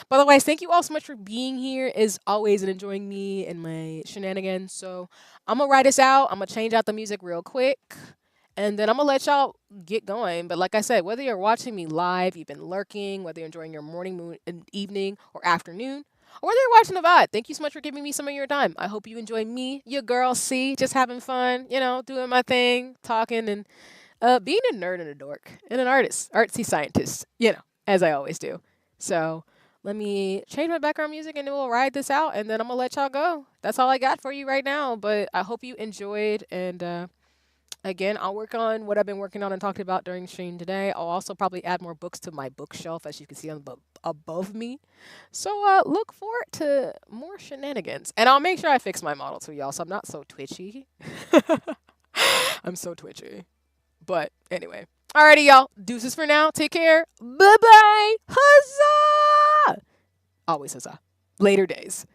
But otherwise, thank you all so much for being here as always and enjoying me and my shenanigans. So I'm gonna ride this out. I'm gonna change out the music real quick, and then I'm gonna let y'all get going. But like I said, whether you're watching me live, you've been lurking, whether you're enjoying your morning, moon, and evening, or afternoon, or whether you're watching the VOD, thank you so much for giving me some of your time. I hope you enjoy me, your girl C, just having fun, doing my thing, talking, and being a nerd and a dork, and an artsy scientist, as I always do. So let me change my background music and then we'll ride this out, and then I'm going to let y'all go. That's all I got for you right now, but I hope you enjoyed, and Again, I'll work on what I've been working on and talking about during stream today. I'll also probably add more books to my bookshelf, as you can see on the above me. So look forward to more shenanigans. And I'll make sure I fix my model too, y'all, so I'm not so twitchy. I'm so twitchy. But anyway. Alrighty, y'all. Deuces for now. Take care. Bye-bye. Huzzah! Always huzzah. Later days.